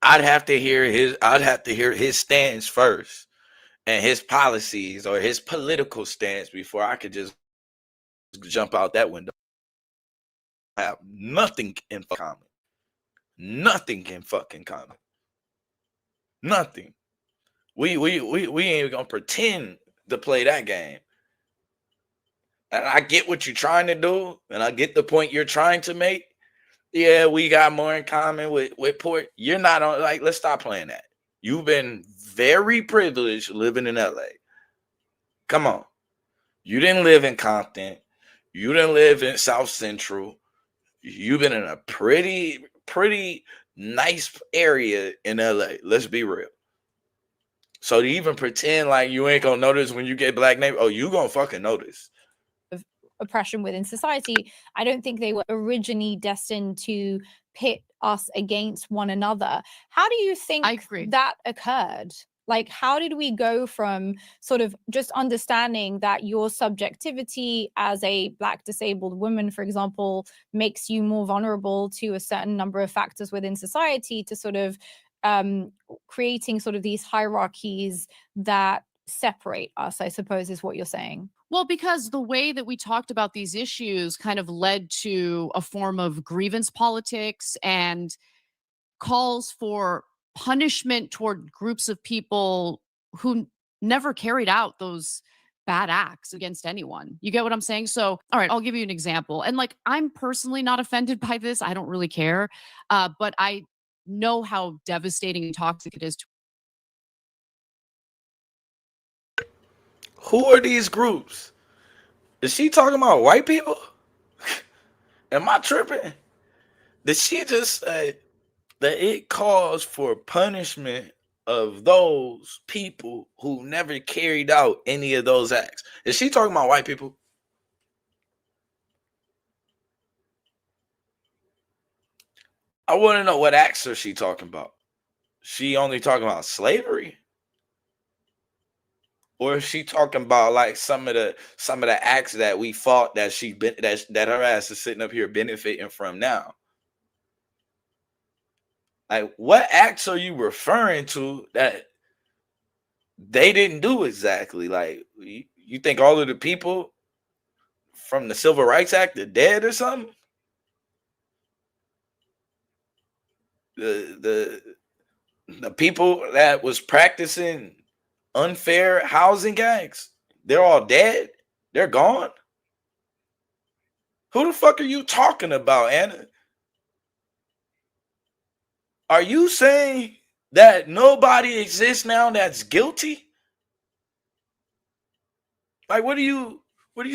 I'd have to hear his stance first and his policies or his political stance before I could just jump out that window. I have nothing in common. Nothing in fucking common. Nothing. We ain't gonna pretend to play that game. And I get what you're trying to do, and I get the point you're trying to make. Yeah, we got more in common with Port. You're not on, like, let's stop playing that. You've been very privileged living in LA. Come on. You didn't live in Compton. You didn't live in South Central. You've been in a pretty nice area in LA. Let's be real. So to even pretend like you ain't gonna notice when you get black neighbor, oh, you gonna fucking notice. Oppression within society. I don't think they were originally destined to pit us against one another. How do you think that occurred? Like, how did we go from sort of just understanding that your subjectivity as a Black disabled woman, for example, makes you more vulnerable to a certain number of factors within society to sort of creating sort of these hierarchies that separate us, I suppose, is what you're saying? Well, because the way that we talked about these issues kind of led to a form of grievance politics and calls for punishment toward groups of people who never carried out those bad acts against anyone. You get what I'm saying? So, all right, I'll give you an example. And like, I'm personally not offended by this. I don't really care. But I know how devastating and toxic it is to Who are these groups? Is she talking about white people? Am I tripping? Did she just say that it calls for punishment of those people who never carried out any of those acts? Is she talking about white people? I want to know what acts are she talking about. She only talking about slavery? Or is she talking about like some of the acts that we fought that that her ass is sitting up here benefiting from now? Like, what acts are you referring to that they didn't do exactly? Like, you think all of the people from the Civil Rights Act are dead or something? The people that was practicing unfair housing acts, they're all dead. They're gone. Who the fuck are you talking about, Anna? Are you saying that nobody exists now that's guilty? Like, what are you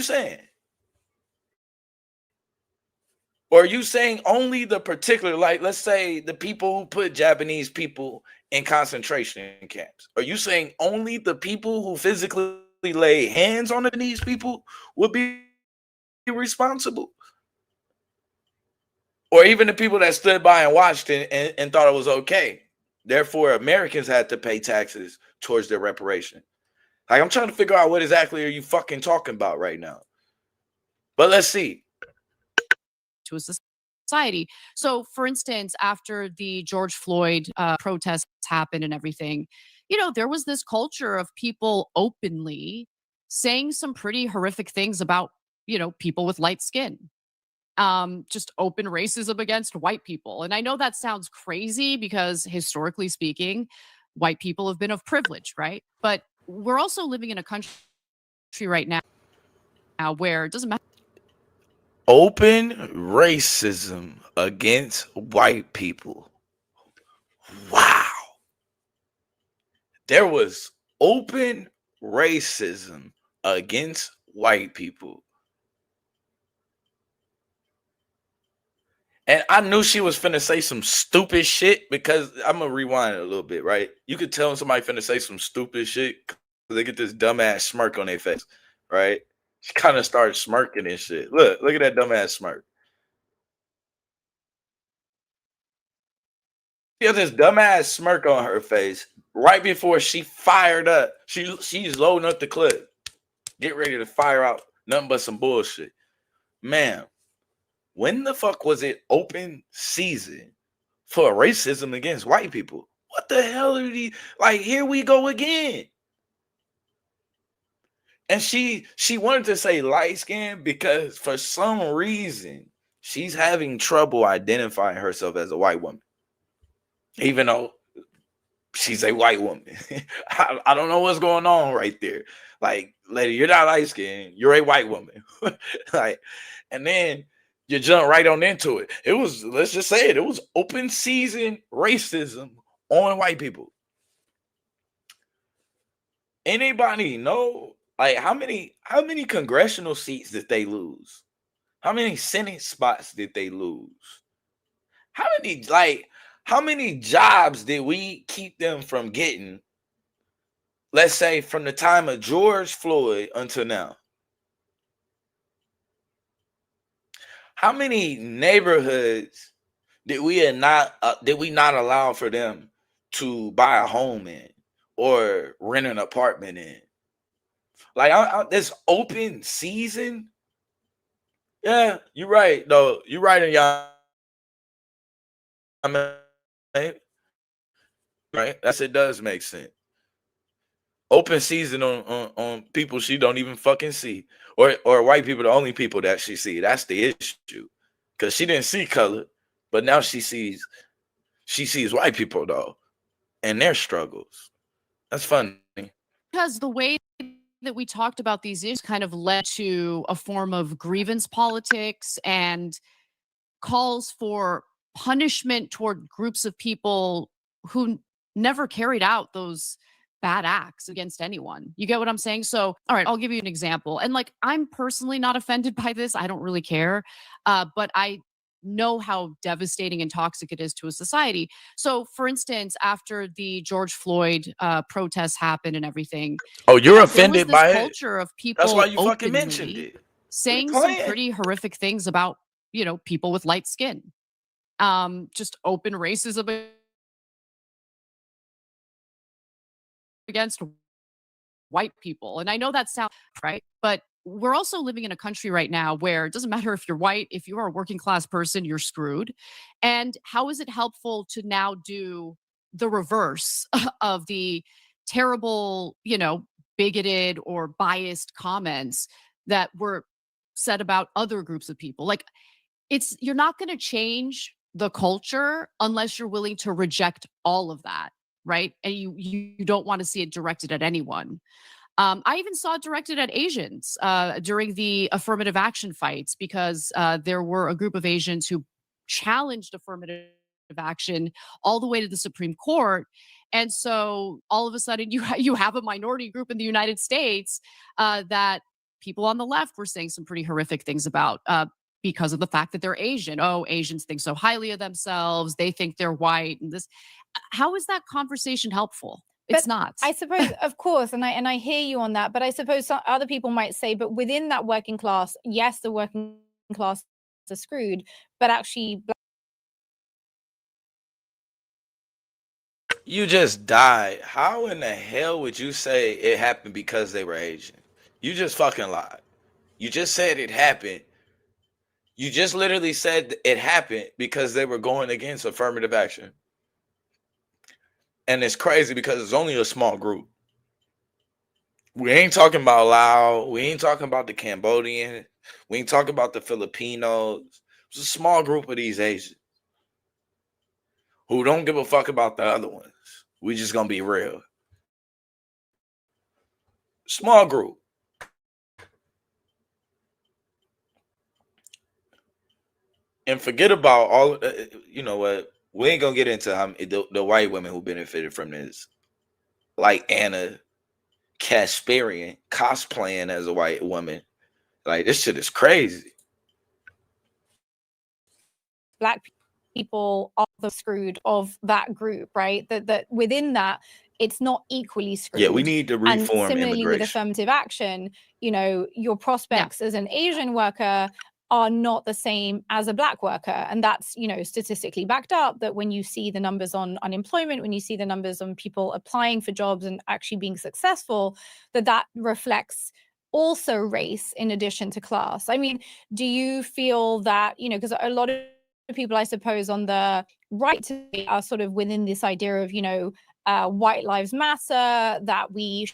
saying? Or are you saying only the particular, like, let's say the people who put Japanese people in concentration camps? Are you saying only the people who physically lay hands on these people would be responsible? Or even the people that stood by and watched and thought it was okay? Therefore, Americans had to pay taxes towards their reparation. Like, I'm trying to figure out what exactly are you fucking talking about right now. But let's see. To a society. So, for instance, after the George Floyd protests happened and everything, you know, there was this culture of people openly saying some pretty horrific things about, you know, people with light skin. Just open racism against white people. And I know that sounds crazy because historically speaking, white people have been of privilege, right? But we're also living in a country right now where it doesn't matter. Open racism against white people. Wow. There was open racism against white people. And I knew she was finna say some stupid shit because I'm gonna rewind it a little bit, right? You could tell when somebody finna say some stupid shit because they get this dumbass smirk on their face, right? She kind of started smirking and shit. Look at that dumbass smirk. She has this dumbass smirk on her face right before she fired up. She's loading up the clip, get ready to fire out nothing but some bullshit. Man, when the fuck was it open season for racism against white people? What the hell are these? Like, here we go again. And she wanted to say light skin because for some reason she's having trouble identifying herself as a white woman, even though she's a white woman. I don't know what's going on right there. Like, lady, you're not light skinned, you're a white woman. Like, and then you jump right on into it. It was, let's just say it was open season racism on white people. Anybody know like how many congressional seats did they lose? How many Senate spots did they lose? How many jobs did we keep them from getting? Let's say from the time of George Floyd until now. How many neighborhoods did we not allow for them to buy a home in or rent an apartment in? Like this open season. Yeah, you're right. Though you're right in y'all. Right, that's it. Does make sense. Open season on people she don't even fucking see, or white people the only people that she see. That's the issue, because she didn't see color, but now she sees white people though, and their struggles. That's funny. Because the way that we talked about these issues kind of led to a form of grievance politics and calls for punishment toward groups of people who never carried out those bad acts against anyone. You get what I'm saying? So, all right, I'll give you an example. And like, I'm personally not offended by this. I don't really care. But I know how devastating and toxic it is to a society. So, for instance, after the George Floyd protests happened and everything, Oh, you're there was offended this by it? culture of That's why people you fucking mentioned openly it. saying Quit some playing. pretty horrific things about, you know, people with light skin. Just open racism against white people. And I know that sounds right, but we're also living in a country right now where it doesn't matter if you're white, if you are a working class person, you're screwed. And how is it helpful to now do the reverse of the terrible, you know, bigoted or biased comments that were said about other groups of people? Like, it's, you're not going to change the culture unless you're willing to reject all of that, right? And you don't want to see it directed at anyone. I even saw it directed at Asians during the affirmative action fights, because there were a group of Asians who challenged affirmative action all the way to the Supreme Court. And so all of a sudden you have a minority group in the United States that people on the left were saying some pretty horrific things about, because of the fact that they're Asian. Oh, Asians think so highly of themselves. They think they're white. And this, how is that conversation helpful? It's not. I suppose, of course, and I hear you on that. But I suppose some other people might say, but within that working class, yes, the working class are screwed, but actually, You just died. How in the hell would you say it happened because they were Asian? You just fucking lied. You just said it happened. You just literally said it happened because they were going against affirmative action. And it's crazy because it's only a small group. We ain't talking about Lao. We ain't talking about the Cambodian. We ain't talking about the Filipinos. It's a small group of these Asians who don't give a fuck about the other ones. We just gonna be real. Small group. And forget about all. You know what? We ain't gonna get into the white women who benefited from this, like Anna Kasparian cosplaying as a white woman. Like, this shit is crazy. Black people are the screwed of that group, right? That within that, it's not equally screwed. Yeah, we need to And reform similarly with immigration. affirmative action, you know, your prospects as an Asian worker are not the same as a Black worker. And that's, you know, statistically backed up, that when you see the numbers on unemployment, when you see the numbers on people applying for jobs and actually being successful, that reflects also race in addition to class. I mean, do you feel that, you know, because a lot of people, I suppose, on the right today are sort of within this idea of, you know, white lives matter, that we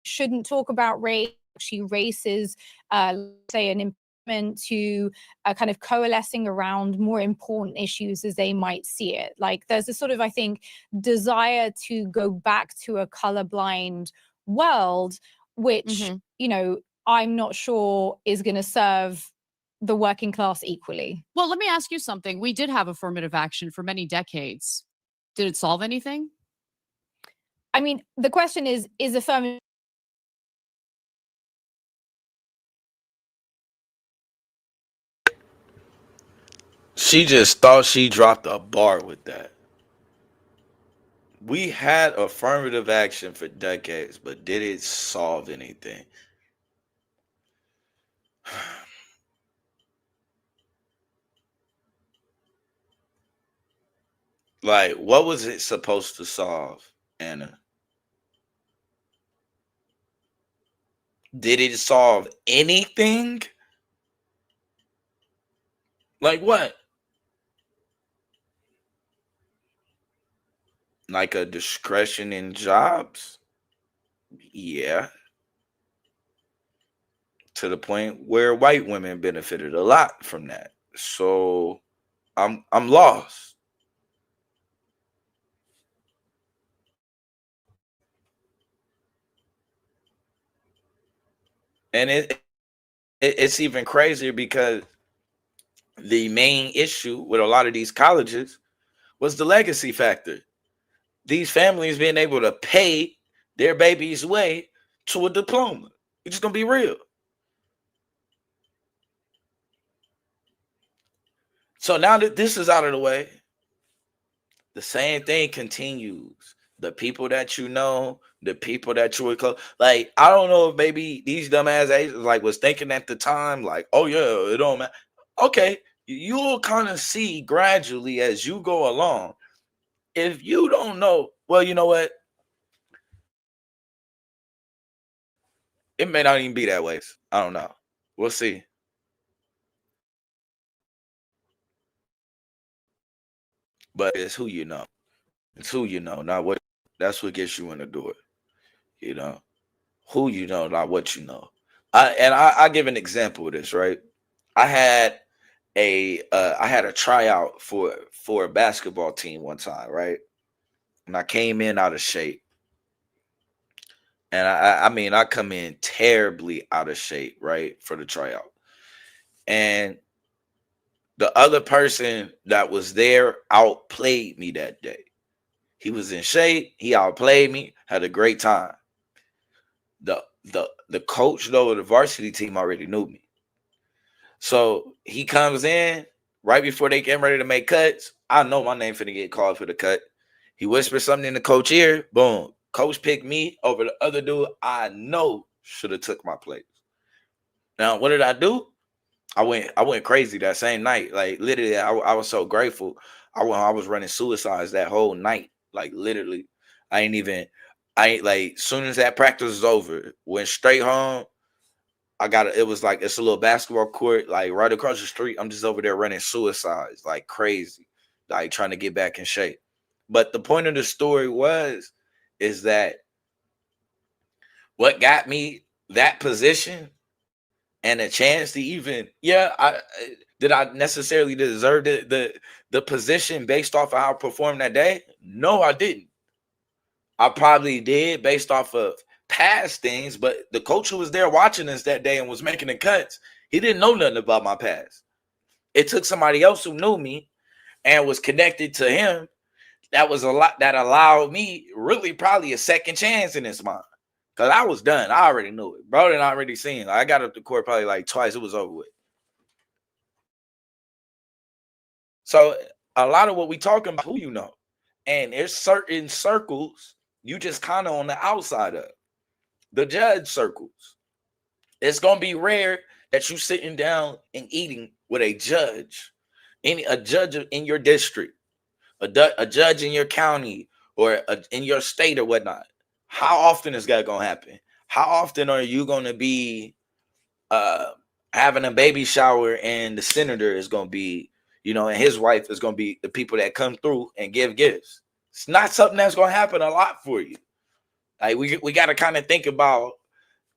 shouldn't talk about race. Actually, race is, say, an impediment to kind of coalescing around more important issues as they might see it. Like there's a sort of, I think, desire to go back to a colorblind world, which, you know, I'm not sure is going to serve the working class equally. Well, let me ask you something. We did have affirmative action for many decades. Did it solve anything? I mean, the question is affirmative She just thought she dropped a bar with that. We had affirmative action for decades, but did it solve anything? Like, what was it supposed to solve, Anna? Did it solve anything? Like what? Like a discretion in jobs? Yeah. To the point where white women benefited a lot from that. So I'm lost. And it's even crazier because the main issue with a lot of these colleges was the legacy factor. These families being able to pay their baby's way to a diploma. It's just gonna be real. So now that this is out of the way, the same thing continues. The people that you know, the people that you were close, like I don't know if maybe these dumbass Asians like was thinking at the time, like, oh yeah, it don't matter. Okay, you'll kind of see gradually as you go along. If you don't know, well, you know what? It may not even be that way. I don't know. We'll see. But it's who you know. It's who you know, not what. That's what gets you in the door. You know, who you know, not what you know. I give an example of this, right? I had a tryout for a basketball team one time, right? And I came in out of shape. And I mean, I come in terribly out of shape, right, for the tryout. And the other person that was there outplayed me that day. He was in shape. He outplayed me. Had a great time. The coach though of the varsity team already knew me. So he comes in right before they get ready to make cuts. I know my name finna get called for the cut. He whispers something in the coach ear. Boom. Coach picked me over the other dude I know should have took my place. Now, what did I do? I went crazy that same night. Like literally, I was so grateful. I was running suicides that whole night. Like literally, I ain't like soon as that practice was over, went straight home. It was like it's a little basketball court, like right across the street. I'm just over there running suicides like crazy, like trying to get back in shape. But the point of the story is that what got me that position and a chance to even, did I necessarily deserve the position based off of how I performed that day? No, I didn't. I probably did based off of past things, but the coach who was there watching us that day and was making the cuts, he didn't know nothing about my past. It took somebody else who knew me and was connected to him. That was a lot that allowed me really probably a second chance in this mind. Because I was done. I already knew it. Bro, didn't already seen. I got up the court probably like twice. It was over with. So a lot of what we talking about, who you know, and there's certain circles you just kind of on the outside of the judge circles. It's gonna be rare that you sitting down and eating with a judge, a judge in your district, a judge in your county or in your state or whatnot. How often is that gonna happen? How often are you gonna be having a baby shower and the senator is gonna be, and his wife is gonna be the people that come through and give gifts? It's not something that's gonna happen a lot for you. Like we got to kind of think about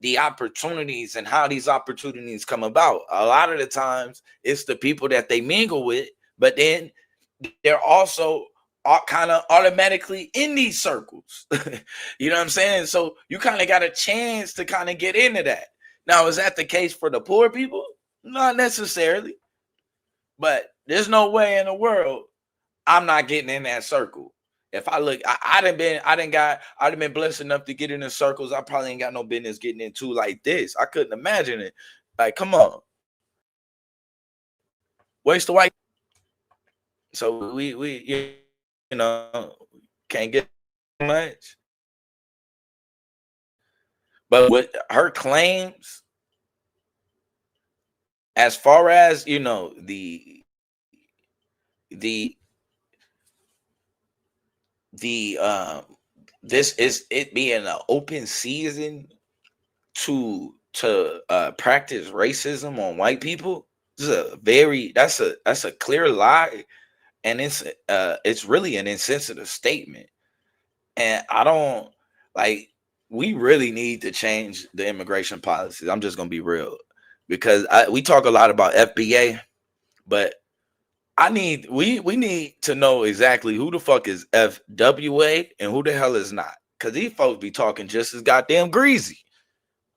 the opportunities and how these opportunities come about. A lot of the times it's the people that they mingle with, but then they're also kind of automatically in these circles. You know what I'm saying? So you kind of got a chance to kind of get into that. Now, is that the case for the poor people? Not necessarily. But there's no way in the world I'm not getting in that circle. If I look, I'd have been blessed enough to get in the circles I probably ain't got no business getting into like this. I couldn't imagine it. Like, come on. Waste the white. So we can't get much. But with her claims, as far as this is it being an open season to practice racism on white people. This is that's a clear lie, and it's really an insensitive statement. And I don't we really need to change the immigration policies. I'm just gonna be real, because we talk a lot about FBA, but we need to know exactly who the fuck is FWA and who the hell is not, because these folks be talking just as goddamn greasy.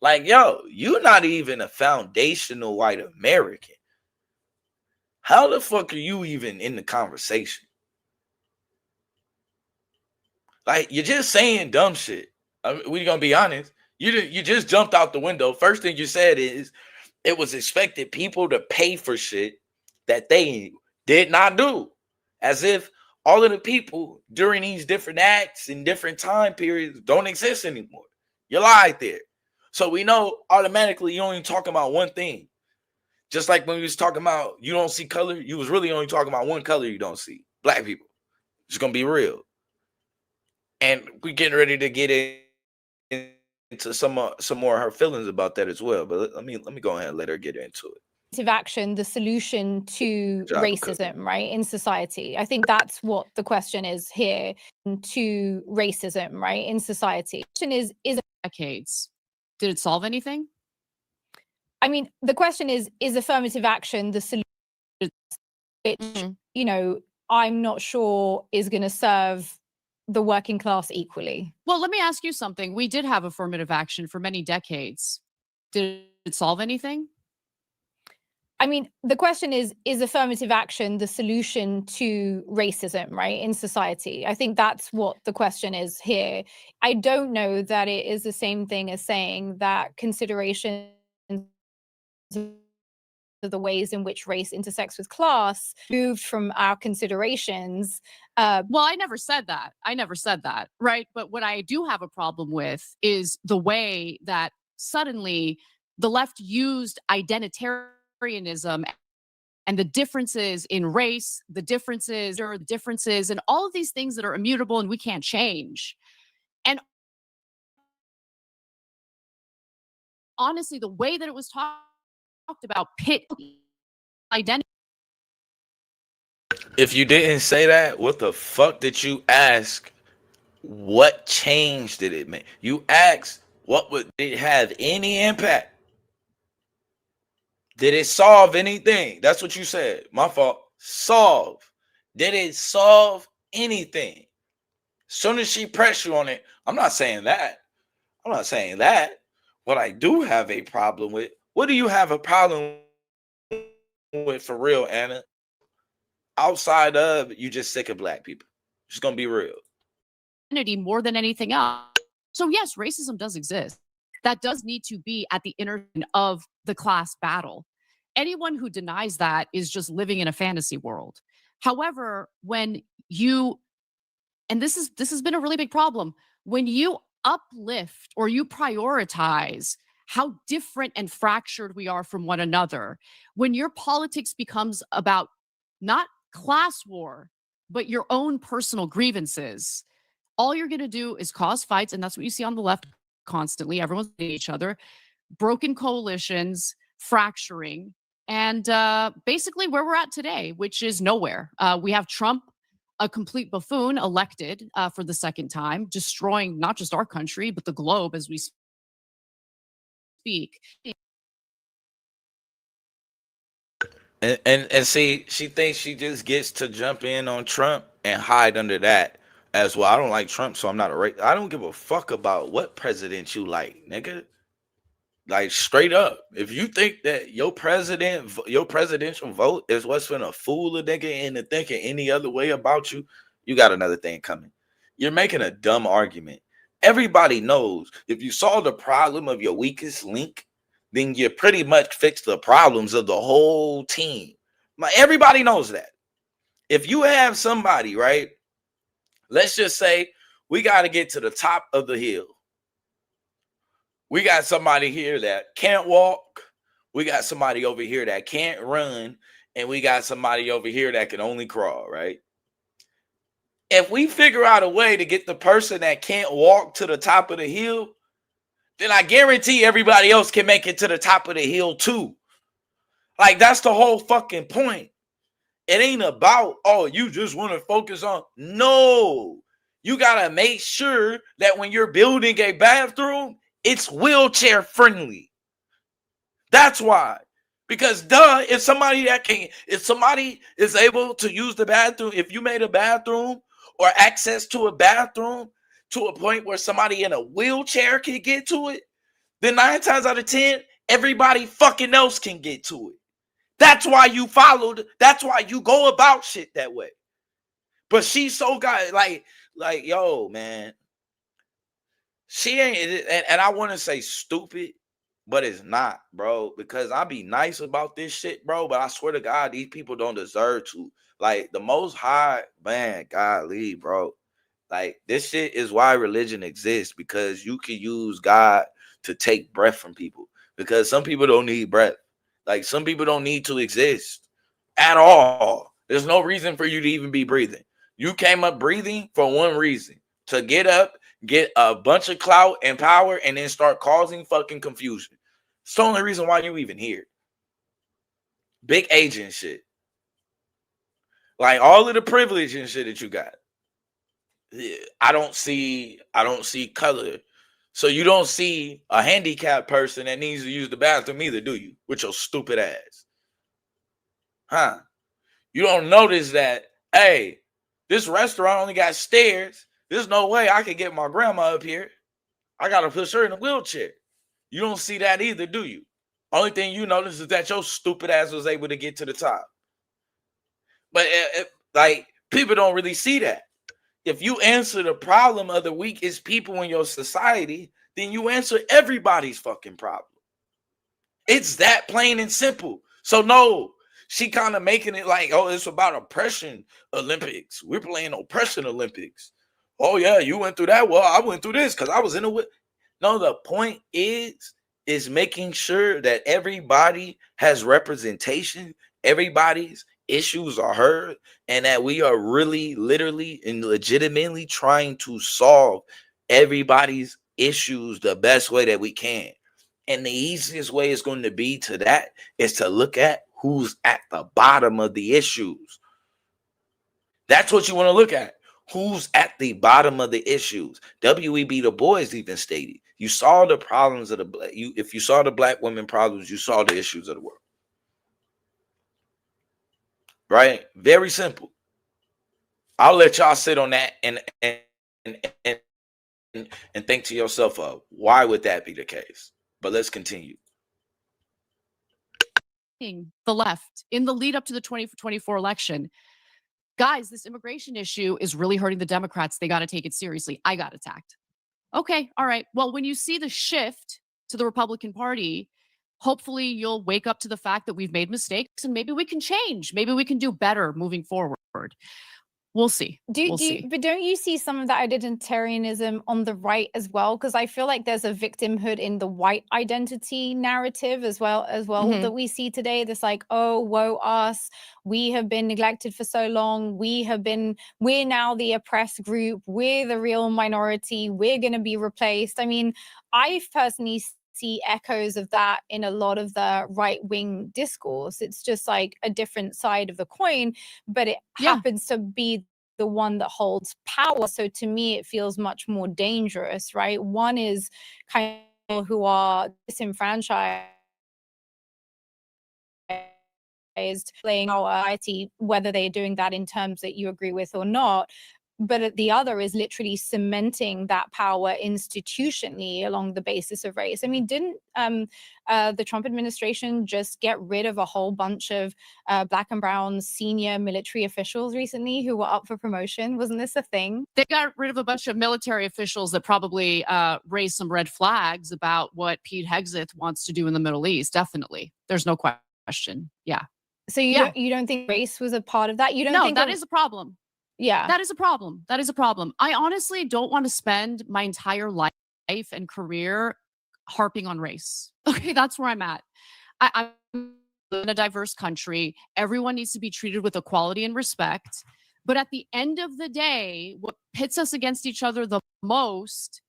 Like, yo, you're not even a foundational white American. How the fuck are you even in the conversation? Like, you're just saying dumb shit. We're gonna be honest. You just jumped out the window. First thing you said is it was expected people to pay for shit that they did not do, as if all of the people during these different acts in different time periods don't exist anymore. You lied there. So we know automatically you only talking about one thing. Just like when we was talking about you don't see color, you was really only talking about one color you don't see. Black people. It's gonna be real. And we getting ready to get into some more of her feelings about that as well. But let me go ahead and let her get into it. Action, the solution to racism, right, in society. I think that's what the question is here. To racism, right, in society. The question is decades. Did it solve anything? I mean, the question is affirmative action the solution? Which, I'm not sure is going to serve the working class equally. Well, let me ask you something. We did have affirmative action for many decades. Did it solve anything? I mean, the question is affirmative action the solution to racism, right, in society? I think that's what the question is here. I don't know that it is the same thing as saying that consideration of the ways in which race intersects with class moved from our considerations. Well, I never said that, right? But what I do have a problem with is the way that suddenly the left used identitarianism and the differences in race, the differences and all of these things that are immutable and we can't change. And honestly, the way that it was talked about pit identity. If you didn't say that, what the fuck did you ask? What change did it make? You asked, did it have any impact? Did it solve anything? That's what you said. My fault. Solve. Did it solve anything? Soon as she pressed you on it, I'm not saying that. What I do have a problem with, what do you have a problem with for real, Anna? Outside of you just sick of black people. Just gonna be real. More than anything else. So yes, racism does exist. That does need to be at the intersection of the class battle. Anyone who denies that is just living in a fantasy world. However, when you, and this has been a really big problem, when you uplift or you prioritize how different and fractured we are from one another, when your politics becomes about not class war, but your own personal grievances, all you're going to do is cause fights. And that's what you see on the left constantly. Everyone's hitting each other, broken coalitions, fracturing, and basically where we're at today, which is nowhere. We have Trump, a complete buffoon, elected for the second time, destroying not just our country, but the globe as we speak. And see, she thinks she just gets to jump in on Trump and hide under that as well. I don't like Trump, so I'm not a right. I don't give a fuck about what president you like, nigga. Like straight up, if you think that your presidential vote is what's gonna fool a nigga into thinking any other way about you, you got another thing coming. You're making a dumb argument. Everybody knows if you solve the problem of your weakest link, then you pretty much fix the problems of the whole team. Like everybody knows that. If you have somebody, right? Let's just say we got to get to the top of the hill. We got somebody here that can't walk. We got somebody over here that can't run. And we got somebody over here that can only crawl, right? If we figure out a way to get the person that can't walk to the top of the hill, then I guarantee everybody else can make it to the top of the hill too. Like, that's the whole fucking point. It ain't about, oh, you just want to focus on. No. You got to make sure that when you're building a bathroom, it's wheelchair friendly. That's why. Because if somebody is able to use the bathroom, if you made a bathroom or access to a bathroom to a point where somebody in a wheelchair can get to it, then 9 times out of 10, everybody fucking else can get to it. That's why you that's why you go about shit that way. But she's so got like, yo, man. She ain't, and I want to say stupid, but it's not, bro, because I be nice about this shit, bro, but I swear to God, these people don't deserve to. Like, the Most High, man, golly, bro. Like, this shit is why religion exists, because you can use God to take breath from people, because some people don't need breath. Like, some people don't need to exist at all. There's no reason for you to even be breathing. You came up breathing for one reason, to get up, get a bunch of clout and power, and then start causing fucking confusion. It's the only reason why you even here. Big agent shit. Like, all of the privilege and shit that you got. I don't see color. So you don't see a handicapped person that needs to use the bathroom either, do you? With your stupid ass. Huh? You don't notice that, hey, this restaurant only got stairs. There's no way I could get my grandma up here. I got to push her in a wheelchair. You don't see that either, do you? Only thing you notice is that your stupid ass was able to get to the top. But like, people don't really see that. If you answer the problem of the weakest people in your society, then you answer everybody's fucking problem. It's that plain and simple. So no, she kind of making it like, oh, it's about oppression Olympics. We're playing oppression Olympics. Oh yeah, you went through that. Well, I went through this because I was in it. No, the point is making sure that everybody has representation, everybody's issues are heard, and that we are really, literally, and legitimately trying to solve everybody's issues the best way that we can. And the easiest way is going to be to that is to look at who's at the bottom of the issues. That's what you want to look at. Who's at the bottom of the issues? W.E.B. Du Bois even stated, you saw the problems of the black. If you saw the black women problems, you saw the issues of the world. Right? Very simple. I'll let y'all sit on that and think to yourself, why would that be the case? But let's continue. The left in the lead up to the 2024 election. Guys, this immigration issue is really hurting the Democrats. They got to take it seriously. I got attacked. Okay, all right. Well, when you see the shift to the Republican Party, hopefully you'll wake up to the fact that we've made mistakes and maybe we can change. Maybe we can do better moving forward. We'll see. But don't you see some of that identitarianism on the right as well? Because I feel like there's a victimhood in the white identity narrative as well that we see today. This like, oh, woe us, we have been neglected for so long, we're now the oppressed group, we're the real minority, we're going to be replaced. I mean, I personally see echoes of that in a lot of the right-wing discourse. It's just like a different side of the coin, but it happens to be the one that holds power. So to me, it feels much more dangerous, right? One is kind of who are disenfranchised, playing our society, whether they're doing that in terms that you agree with or not. But the other is literally cementing that power institutionally along the basis of race. I mean, didn't the Trump administration just get rid of a whole bunch of Black and brown senior military officials recently who were up for promotion? Wasn't this a thing? They got rid of a bunch of military officials that probably raised some red flags about what Pete Hegseth wants to do in the Middle East. Definitely. There's no question. Yeah. So you don't think race was a part of that? You don't think that is a problem. Yeah. That is a problem. That is a problem. I honestly don't want to spend my entire life and career harping on race. Okay, that's where I'm at. I'm in a diverse country. Everyone needs to be treated with equality and respect. But at the end of the day, what pits us against each other the most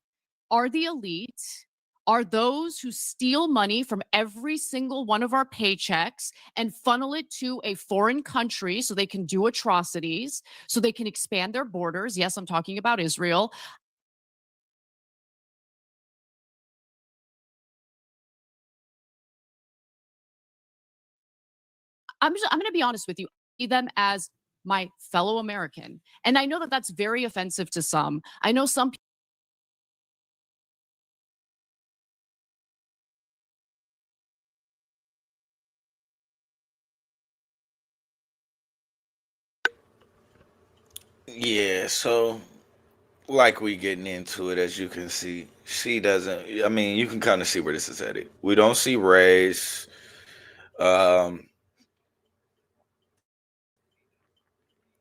are the elite, are those who steal money from every single one of our paychecks and funnel it to a foreign country so they can do atrocities, so they can expand their borders. Yes, I'm talking about Israel. I'm going to be honest with you. I see them as my fellow American. And I know that that's very offensive to some. I know some people. Yeah, so like we getting into it, as you can see, she doesn't. I mean, you can kind of see where this is headed. We don't see race.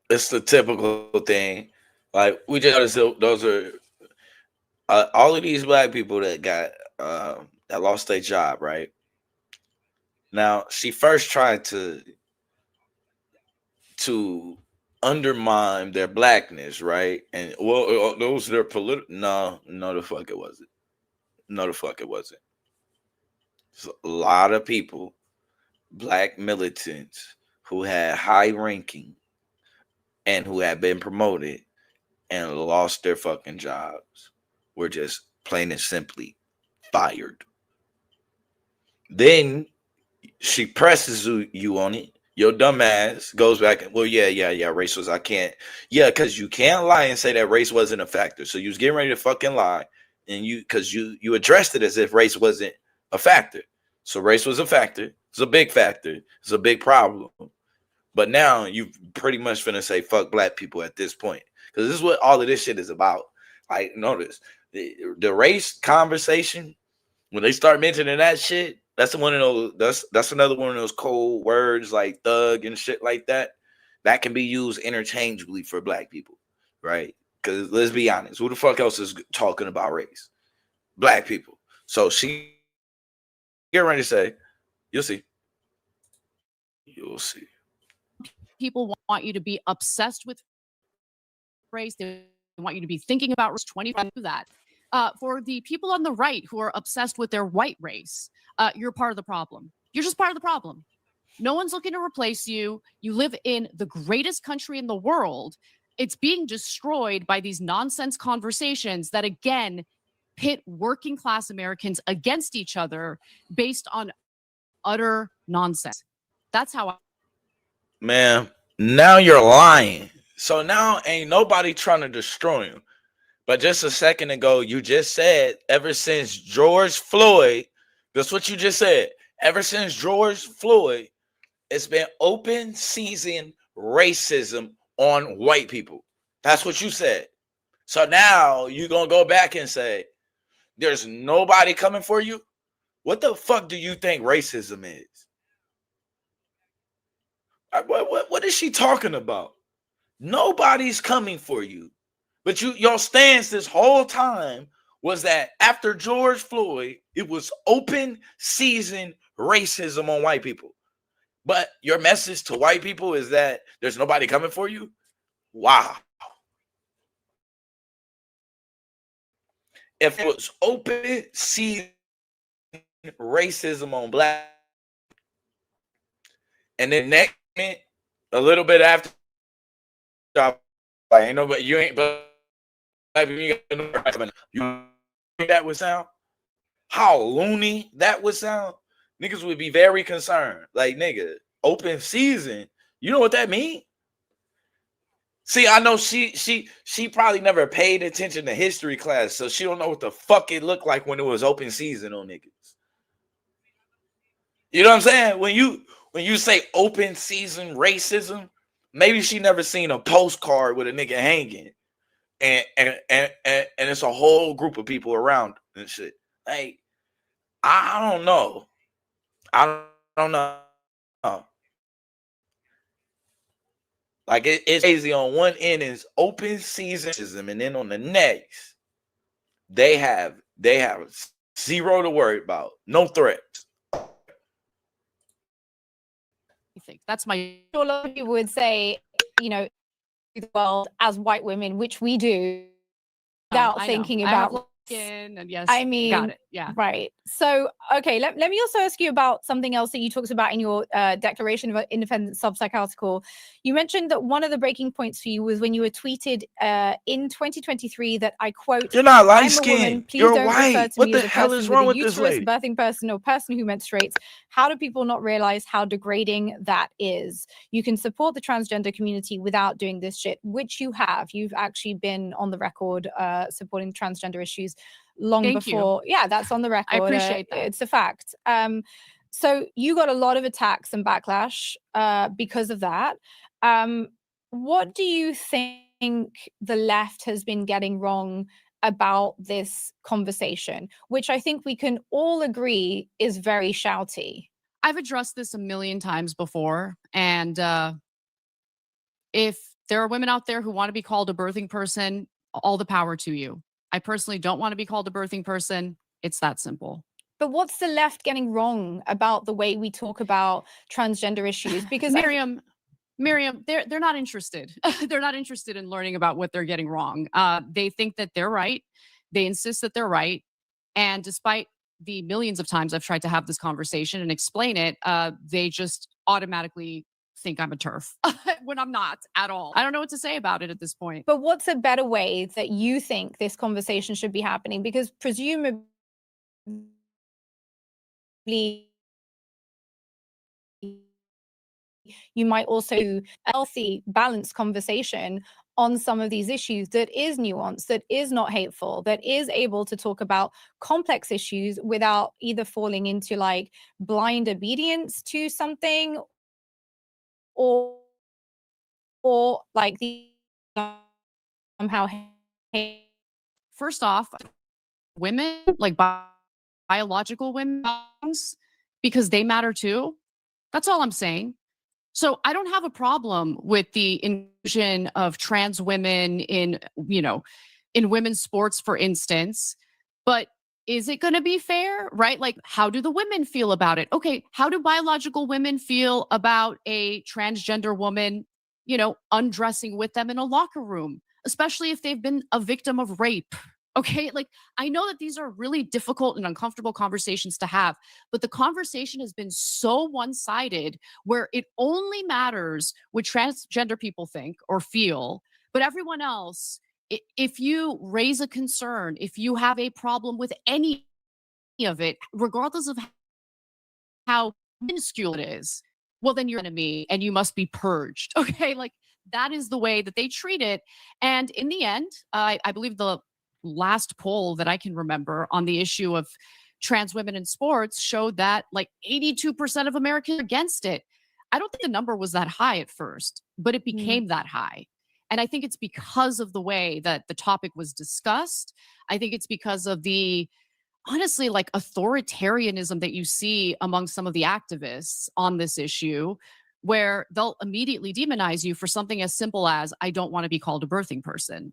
It's the typical thing. Like we just noticed those are all of these Black people that got that lost their job, right? Now she first tried to undermine their Blackness, right? And well, those are their political. No, the fuck it wasn't. No, the fuck it wasn't. So a lot of people, Black militants who had high ranking and who had been promoted and lost their fucking jobs were just plain and simply fired. Then she presses you on it. Your dumb ass goes back and, well, yeah, race was, I can't. Yeah, because you can't lie and say that race wasn't a factor. So you was getting ready to fucking lie. And because you addressed it as if race wasn't a factor. So race was a factor. It's a big factor. It's a big problem. But now you pretty much finna say fuck Black people at this point. Because this is what all of this shit is about. Like, notice the race conversation, when they start mentioning that shit, that's one of those. That's another one of those cold words like thug and shit like that. That can be used interchangeably for Black people, right? Because let's be honest, who the fuck else is talking about race? Black people. So she get ready to say, you'll see. You'll see. People want you to be obsessed with race. They want you to be thinking about race 25 to that. For the people on the right who are obsessed with their white race, you're part of the problem. You're just part of the problem. No one's looking to replace you. You live in the greatest country in the world. It's being destroyed by these nonsense conversations that, again, pit working class Americans against each other based on utter nonsense. That's how Man, now you're lying. So now ain't nobody trying to destroy him. But just a second ago, you just said ever since George Floyd, that's what you just said. Ever since George Floyd, it's been open season racism on white people. That's what you said. So now you're going to go back and say, there's nobody coming for you? What the fuck do you think racism is? What is she talking about? Nobody's coming for you. But your stance this whole time was that after George Floyd, it was open season racism on white people. But your message to white people is that there's nobody coming for you? Wow. If it was open season racism on black, and then next minute, a little bit after, like, ain't nobody, you ain't, but you think that would sound? How loony that would sound? Niggas would be very concerned. Like, nigga, open season. You know what that mean? See, I know she probably never paid attention to history class, so she don't know what the fuck it looked like when it was open season on niggas. You know what I'm saying? When you say open season racism, maybe she never seen a postcard with a nigga hanging, and it's a whole group of people around and shit. Like, I don't know. I don't know. Like, it's crazy. On one end is open season, and then on the next, they have zero to worry about, no threats. You think that's my? A lot of people would say, you know, the world as white women, which we do, without thinking about. And yes, I mean, got it. Yeah. Right. So, okay, let me also ask you about something else that you talked about in your Declaration of Independence Substack article. You mentioned that one of the breaking points for you was when you were tweeted in 2023 that, I quote, "You're not light I'm a woman. skinned. Please You're don't white. refer to What me the as a hell person is with wrong a with this uterus, lady?" birthing person, or person who menstruates. How do people not realize how degrading that is? You can support the transgender community without doing this shit, which you have. You've actually been on the record supporting transgender issues long Thank before. Yeah, that's on the record. I appreciate that. It's a fact. So you got a lot of attacks and backlash because of that. What do you think the left has been getting wrong about this conversation, which I think we can all agree is very shouty? I've addressed this a million times before, and if there are women out there who want to be called a birthing person, all the power to you. I personally don't want to be called a birthing person. It's that simple. But what's the left getting wrong about the way we talk about transgender issues? Because Miriam, they're not interested. They're not interested in learning about what they're getting wrong. They think that they're right. They insist that they're right. And despite the millions of times I've tried to have this conversation and explain it, they just automatically think I'm a TERF when I'm not at all. I don't know what to say about it at this point. But what's a better way that you think this conversation should be happening? Because presumably you might also a healthy, balanced conversation on some of these issues that is nuanced, that is not hateful, that is able to talk about complex issues without either falling into like blind obedience to something or like the somehow. First off, women, like biological women, because they matter too. That's all I'm saying. So I don't have a problem with the inclusion of trans women in, in women's sports, for instance. But is it going to be fair, right? Like, how do the women feel about it? Okay, how do biological women feel about a transgender woman, undressing with them in a locker room, especially if they've been a victim of rape? Okay, like, I know that these are really difficult and uncomfortable conversations to have, but the conversation has been so one-sided where it only matters what transgender people think or feel, but everyone else, if you raise a concern, if you have a problem with any of it, regardless of how minuscule it is, well, then you're an enemy and you must be purged. Okay, like, that is the way that they treat it. And in the end, I believe the last poll that I can remember on the issue of trans women in sports showed that like 82% of Americans are against it. I don't think the number was that high at first, but it became that high. And I think it's because of the way that the topic was discussed. I think it's because of the, honestly, like, authoritarianism that you see among some of the activists on this issue, where they'll immediately demonize you for something as simple as, I don't want to be called a birthing person.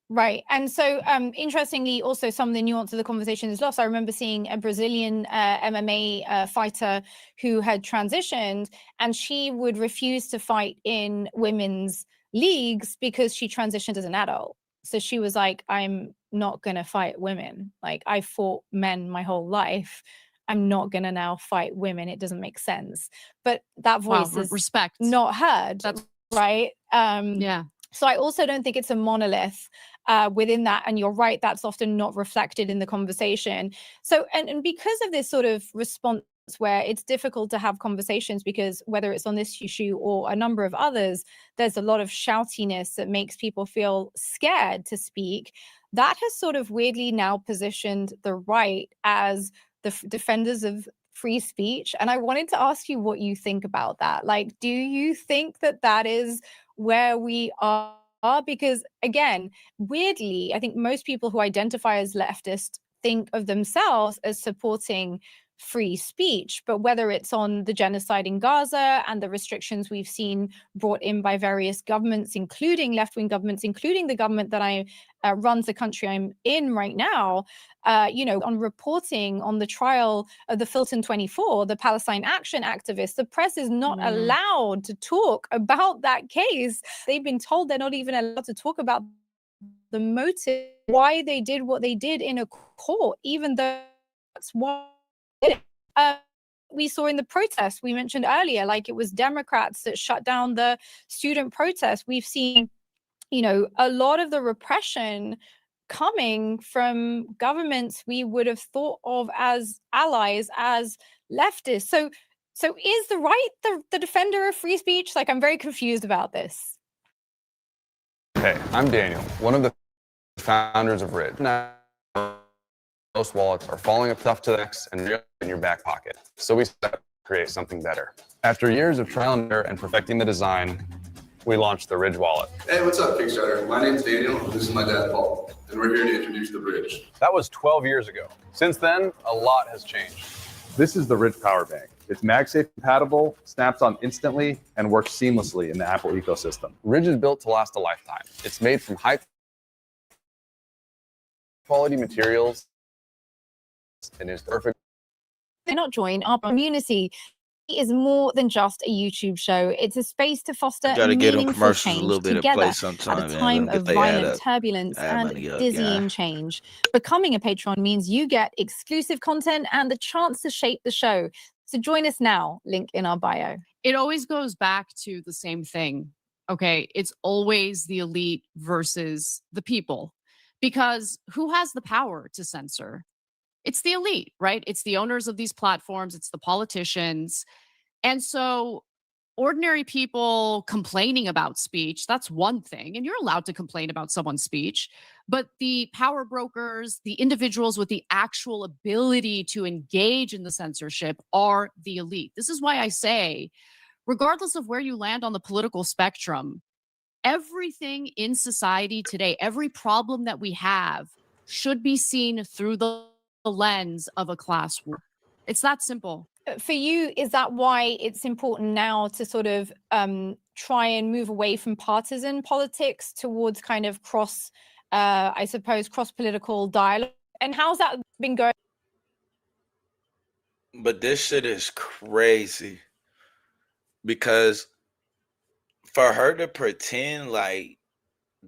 Right. And so, interestingly, also some of the nuance of the conversation is lost. I remember seeing a Brazilian MMA fighter who had transitioned, and she would refuse to fight in women's leagues because she transitioned as an adult. So she was like, I'm not going to fight women. Like, I fought men my whole life. I'm not going to now fight women. It doesn't make sense. But that voice is respect. not heard. That's right. Yeah. So I also don't think it's a monolith within that. And you're right, that's often not reflected in the conversation. So, and because of this sort of response where it's difficult to have conversations, because whether it's on this issue or a number of others, there's a lot of shoutiness that makes people feel scared to speak. That has sort of weirdly now positioned the right as the defenders of free speech. And I wanted to ask you what you think about that. Like, do you think that that is where we are? Because again, weirdly, I think most people who identify as leftist think of themselves as supporting free speech, but whether it's on the genocide in Gaza and the restrictions we've seen brought in by various governments, including left-wing governments, including the government that I runs the country I'm in right now, on reporting on the trial of the Fulton 24, the Palestine Action activists, the press is not allowed to talk about that case. They've been told they're not even allowed to talk about the motive, why they did what they did in a court, even though that's what we saw in the protests we mentioned earlier. Like, it was Democrats that shut down the student protests. We've seen, a lot of the repression coming from governments we would have thought of as allies, as leftists. So is the right the defender of free speech? Like, I'm very confused about this. Hey, I'm Daniel, one of the founders of Ridge. Now, most wallets are falling up tough to the necks and in your back pocket. So we set out to create something better. After years of trial and error and perfecting the design, we launched the Ridge wallet. Hey, what's up, Kickstarter? My name's Daniel. This is my dad, Paul, and we're here to introduce the Ridge. That was 12 years ago. Since then, a lot has changed. This is the Ridge Power Bank. It's MagSafe compatible, snaps on instantly, and works seamlessly in the Apple ecosystem. Ridge is built to last a lifetime. It's made from high quality materials and is perfect. They're not join our community. It is more than just a YouTube show. It's a space to foster meaningful change together at a time of violent turbulence and dizzying change. Becoming a patron means you get exclusive content and the chance to shape the show. So join us now, link in our bio. It always goes back to the same thing. Okay, it's always the elite versus the people. Because who has the power to censor? It's the elite, right? It's the owners of these platforms. It's the politicians. And so ordinary people complaining about speech, that's one thing. And you're allowed to complain about someone's speech. But the power brokers, the individuals with the actual ability to engage in the censorship are the elite. This is why I say, regardless of where you land on the political spectrum, everything in society today, every problem that we have should be seen through the lens of a class war. It's that simple. For you, is that why it's important now to sort of try and move away from partisan politics towards kind of cross-political dialogue? And how's that been going? But this shit is crazy. Because for her to pretend like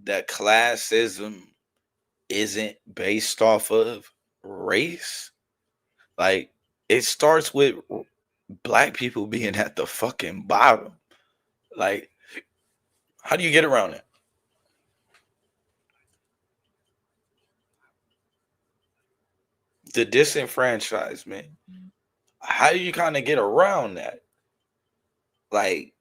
that classism isn't based off of race, like, it starts with black people being at the fucking bottom. Like, how do you get around it? The disenfranchisement. How do you kind of get around that? Like,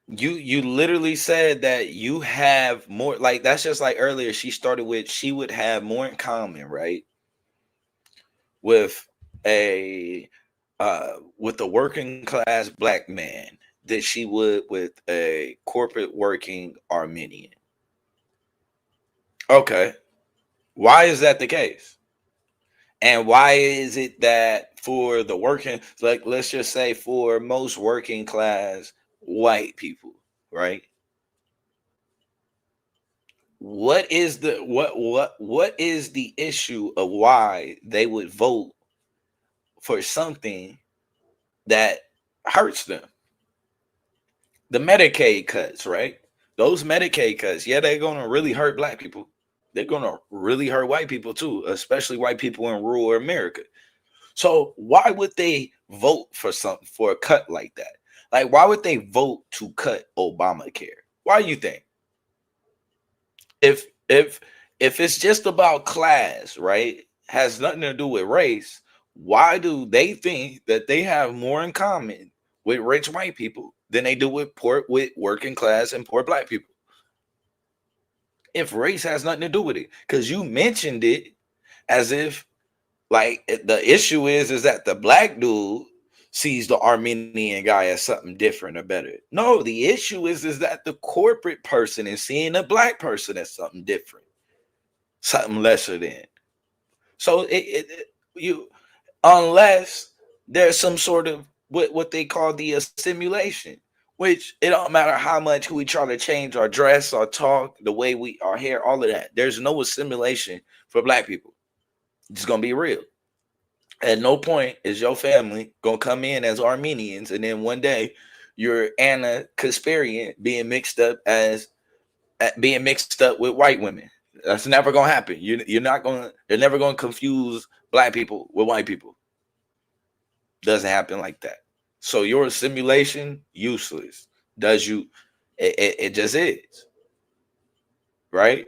you literally said that you have more, like, that's just like earlier she started with, she would have more in common, right, with a working class black man that she would with a corporate working Armenian. Okay, why is that the case? And why is it that for the working, like let's just say for most working class white people, right? What is the what is the issue of why they would vote for something that hurts them? The Medicaid cuts, right? Those Medicaid cuts, yeah, they're gonna really hurt black people. They're gonna really hurt white people too, especially white people in rural America. So why would they vote for something for a cut like that? Like, why would they vote to cut Obamacare? Why do you think? If if if it's just about class, right? Has nothing to do with race, why do they think that they have more in common with rich white people than they do with working class and poor black people? If race has nothing to do with it, because you mentioned it as if like the issue is that the black dude sees the Armenian guy as something different or better. No, the issue is that the corporate person is seeing the black person as something different, something lesser than. So you unless there's some sort of what they call the assimilation, which it don't matter how much we try to change our dress, our talk, the way our hair, all of that. There's no assimilation for black people. It's gonna be real. At no point is your family gonna come in as Armenians, and then one day you're Anna Kasparian being mixed up with white women. That's never gonna happen. You're not gonna. They're never gonna confuse black people with white people. Doesn't happen like that. So your assimilation useless. Does you? It just is, right?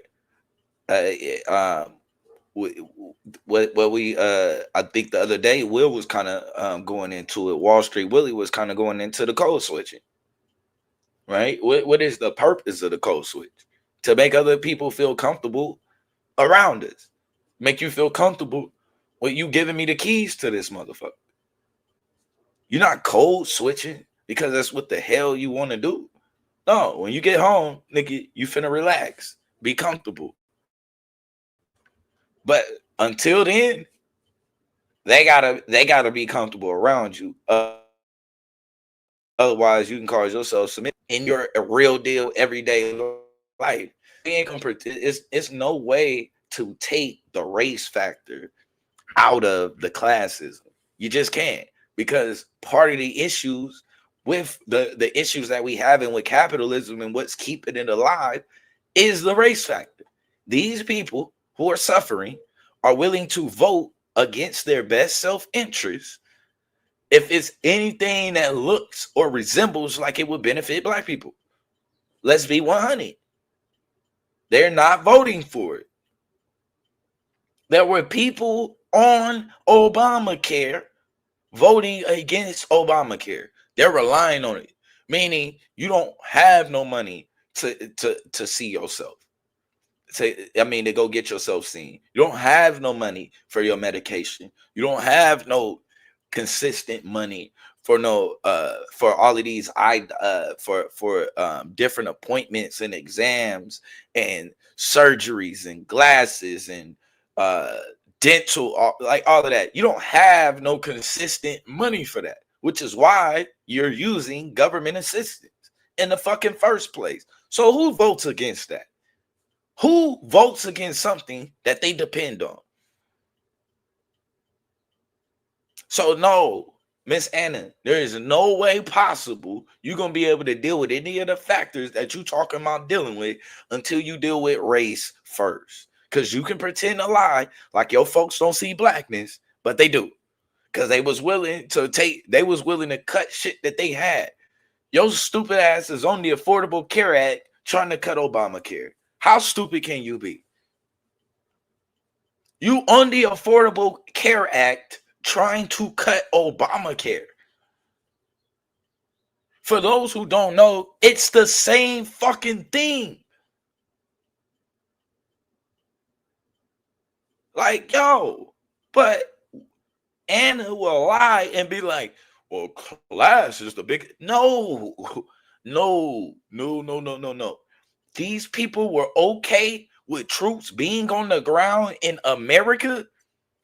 What we I think the other day Will was kind of going into it. Wall Street Willie was kind of going into the code switching, right? What is the purpose of the code switch? To make other people feel comfortable around us, make you feel comfortable with you giving me the keys to this motherfucker. You're not code switching because that's what the hell you want to do. No, when you get home, nigga, you finna relax, be comfortable. But until then, they gotta be comfortable around you. Otherwise, you can cause yourself submit in your real deal everyday life. It's no way to take the race factor out of the classism. You just can't, because part of the issues with the issues that we have and with capitalism and what's keeping it alive is the race factor. These people who are suffering are willing to vote against their best self-interest if it's anything that looks or resembles like it would benefit black people. Let's be 100. They're not voting for it. There were people on Obamacare voting against Obamacare. They're relying on it, meaning you don't have no money to see yourself. To go get yourself seen. You don't have no money for your medication. You don't have no consistent money for for all of these different appointments and exams and surgeries and glasses and dental, like all of that. You don't have no consistent money for that, which is why you're using government assistance in the fucking first place. So who votes against that? Who votes against something that they depend on? So no, Miss Anna, there is no way possible you're going to be able to deal with any of the factors that you talking about dealing with until you deal with race first. Because you can pretend to lie like your folks don't see blackness, but they do. Because they was willing to cut shit that they had. Your stupid ass is on the Affordable Care Act trying to cut Obamacare. How stupid can you be? You on the Affordable Care Act trying to cut Obamacare. For those who don't know, it's the same fucking thing. Like, yo, but Anna will lie and be like, well, class is the big. No. These people were okay with troops being on the ground in America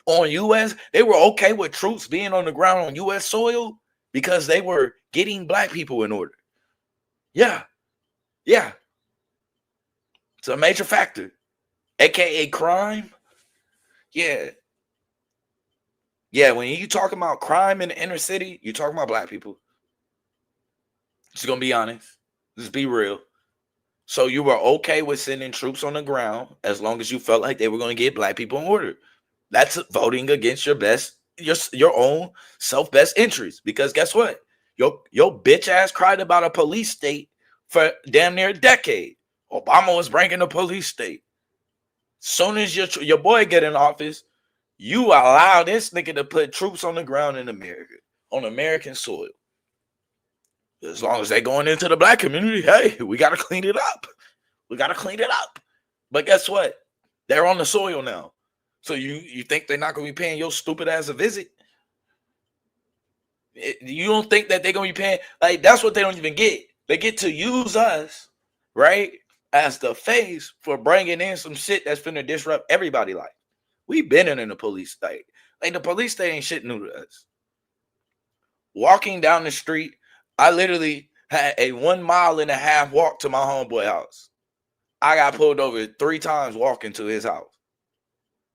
on U.S. They were okay with troops being on the ground on U.S. soil because they were getting black people in order. Yeah. Yeah. It's a major factor, aka crime. Yeah. Yeah, when you talking about crime in the inner city, you talking about black people. Just gonna be honest. Just be real. So you were okay with sending troops on the ground as long as you felt like they were going to get black people in order. That's voting against your own self best interest. Because guess what? Your bitch ass cried about a police state for damn near a decade. Obama was bringing a police state. Soon as your boy get in office, you allow this nigga to put troops on the ground in America, on American soil. As long as they going into the black community, hey, we got to clean it up. We got to clean it up. But guess what? They're on the soil now. So you think they're not going to be paying your stupid ass a visit? You don't think that they're going to be paying? Like, that's what they don't even get. They get to use us, right, as the face for bringing in some shit that's finna disrupt everybody's life. We've been in the police state. Like, the police state ain't shit new to us. Walking down the street, I literally had a 1.5 mile walk to my homeboy house. I got pulled over 3 times walking to his house.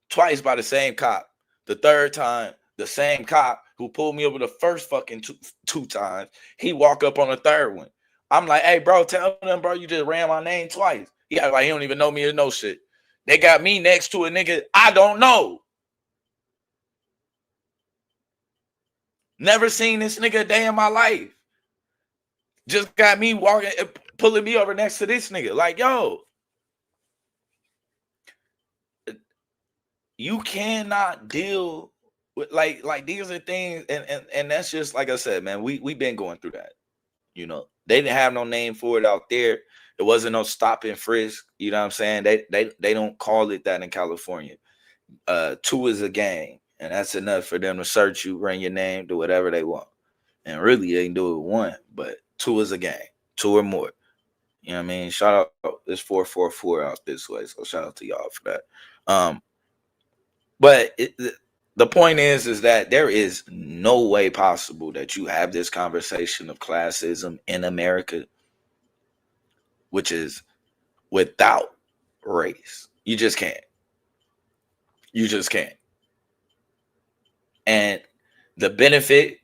Twice by the same cop. The third time, the same cop who pulled me over the first fucking two times, he walked up on the third one. I'm like, hey, bro, tell them, bro, you just ran my name twice. He got like, he don't even know me or no shit. They got me next to a nigga I don't know. Never seen this nigga a day in my life. Just got me walking, pulling me over next to this nigga. Like, yo, you cannot deal with like these are things, and that's just like I said, man. We've been going through that. You know, they didn't have no name for it out there. There wasn't no stop and frisk. You know what I'm saying? They don't call it that in California. 2 is a gang, and that's enough for them to search you, run your name, do whatever they want. And really, they can do it with 1, but 2 is a gang, 2 or more. You know what I mean? Shout out, it's 444 out this way, so shout out to y'all for that. But the point is that there is no way possible that you have this conversation of classism in America, which is without race. You just can't. You just can't. And the benefit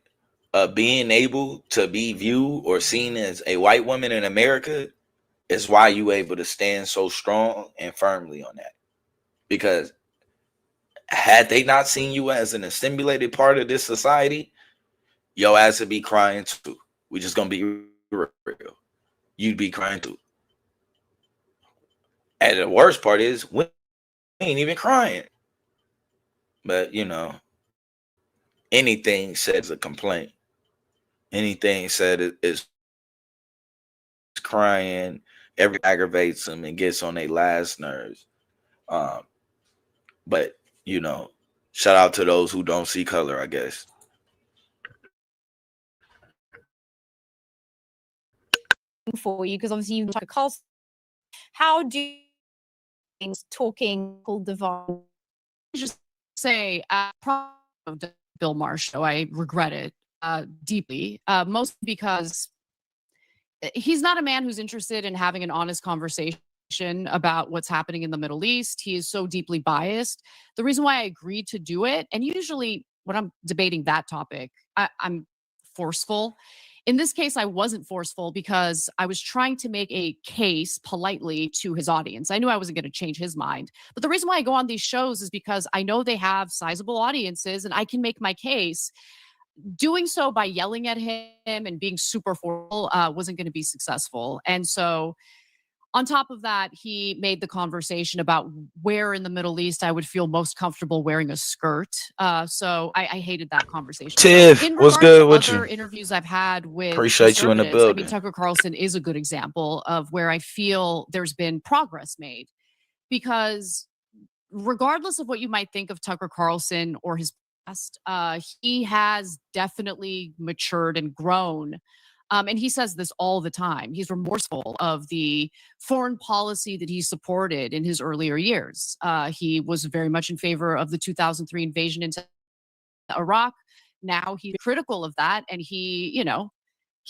of being able to be viewed or seen as a white woman in America is why you able to stand so strong and firmly on that. Because had they not seen you as an assimilated part of this society, your ass would be crying too. We just gonna be real. You'd be crying too. And the worst part is we ain't even crying. But you know, anything said is a complaint. Anything said is crying. Every aggravates them and gets on their last nerves. But you know, shout out to those who don't see color, I guess. For you, because obviously you've talked Carlson. How do you talking called divine? Just say of Bill Maher show, I regret it deeply, mostly because he's not a man who's interested in having an honest conversation about what's happening in the Middle East. He is so deeply biased. The reason why I agreed to do it, and usually when I'm debating that topic, I'm forceful. In this case, I wasn't forceful because I was trying to make a case politely to his audience. I knew I wasn't going to change his mind. But the reason why I go on these shows is because I know they have sizable audiences and I can make my case. Doing so by yelling at him and being super formal wasn't going to be successful. And so on top of that, he made the conversation about where in the Middle East I would feel most comfortable wearing a skirt. So I hated that conversation. Tiff, so what's good with other you? interviews I've had with Appreciate you in the building. I mean, Tucker Carlson is a good example of where I feel there's been progress made, because regardless of what you might think of Tucker Carlson or his past, he has definitely matured and grown And he says this all the time. He's remorseful of the foreign policy that he supported in his earlier years. He was very much in favor of the 2003 invasion into Iraq. Now he's critical of that, and he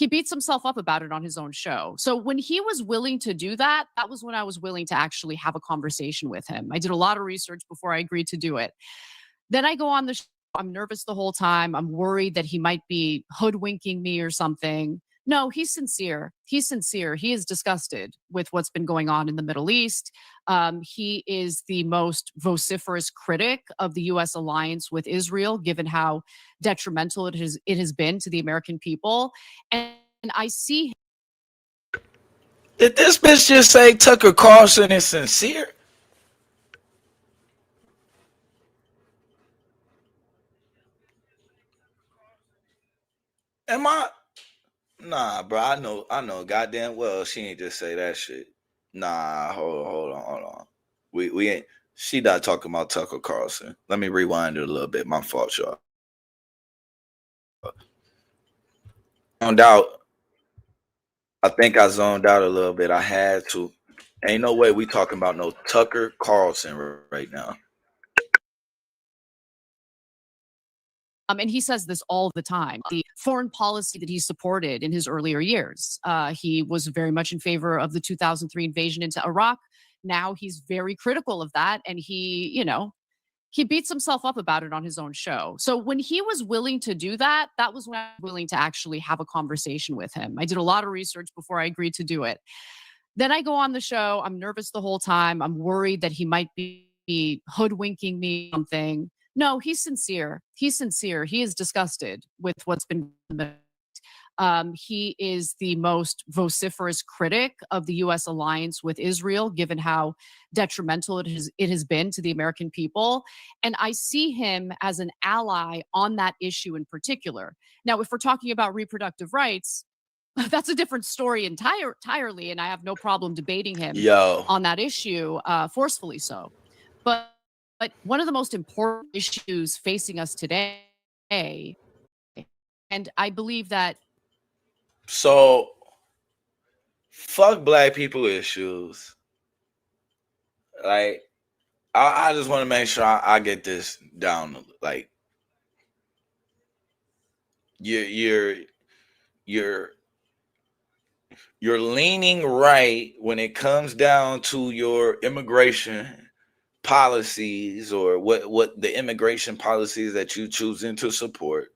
beats himself up about it on his own show. So when he was willing to do that, that was when I was willing to actually have a conversation with him. I did a lot of research before I agreed to do it. Then I go on the show. I'm nervous the whole time. I'm worried that he might be hoodwinking me or something. No, he's sincere. He's sincere. He is disgusted with what's been going on in the Middle East. He is the most vociferous critic of the U.S. alliance with Israel, given how detrimental it has been to the American people. And I see. Did this bitch just say Tucker Carlson is sincere? Am I? Nah, bro. I know goddamn well she ain't just say that shit. Nah, hold on. We ain't. She not talking about Tucker Carlson. Let me rewind it a little bit. My fault, y'all. Zoned out. I think I zoned out a little bit. I had to. Ain't no way we talking about no Tucker Carlson right now. And he says this all the time. The foreign policy that he supported in his earlier years. He was very much in favor of the 2003 invasion into Iraq. Now he's very critical of that, and he beats himself up about it on his own show. So when he was willing to do that, that was when I was willing to actually have a conversation with him. I did a lot of research before I agreed to do it. Then I go on the show. I'm nervous the whole time. I'm worried that he might be hoodwinking me or something. No, he's sincere. He's sincere. He is disgusted with what's been. He is the most vociferous critic of the U.S. alliance with Israel, given how detrimental it has been to the American people. And I see him as an ally on that issue in particular. Now, if we're talking about reproductive rights, that's a different story entirely, and I have no problem debating him on that issue, forcefully so. But one of the most important issues facing us today, and I believe that. So, fuck black people issues. Like, I just want to make sure I get this down. Like, you're leaning right when it comes down to your immigration policies, or what the immigration policies that you choosing to support.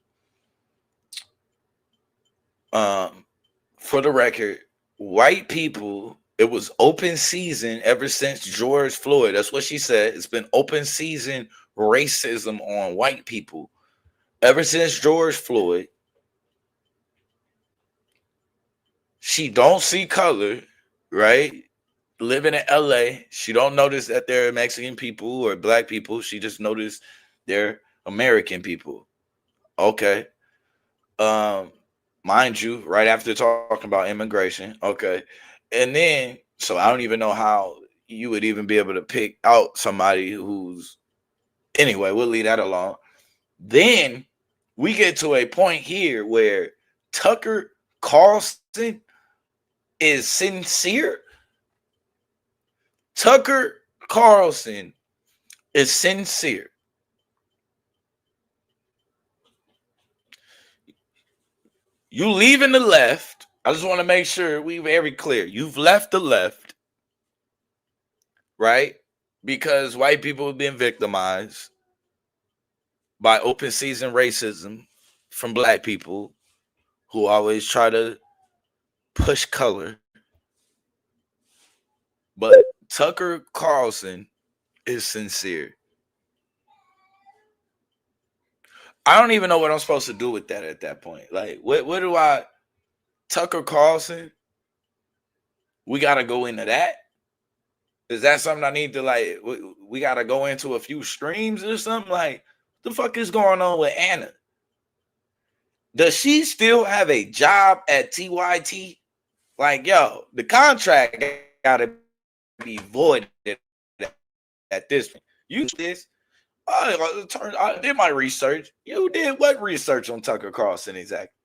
For the record, white people, it was open season ever since George Floyd. That's what she said. It's been open season racism on white people ever since George Floyd. She don't see color, right? Living in LA, she don't notice that they're Mexican people or black people. She just noticed they're American people. Okay. Mind you, right after talking about immigration. Okay. And then, so I don't even know how you would even be able to pick out somebody who's, anyway, we'll leave that alone. Then we get to a point here where Tucker Carlson is sincere. Tucker Carlson is sincere. You leaving the left. I just want to make sure we're very clear. You've left the left, right? Because white people have been victimized by open season racism from black people who always try to push color. But Tucker Carlson is sincere. I don't even know what I'm supposed to do with that at that point. Like, what do I, Tucker Carlson? We got to go into that? Is that something I need to, like, we got to go into a few streams or something? Like, the fuck is going on with Anna? Does she still have a job at TYT? Like, yo, the contract got to be voided at this point. You this. I did my research. You did what research on Tucker Carlson exactly?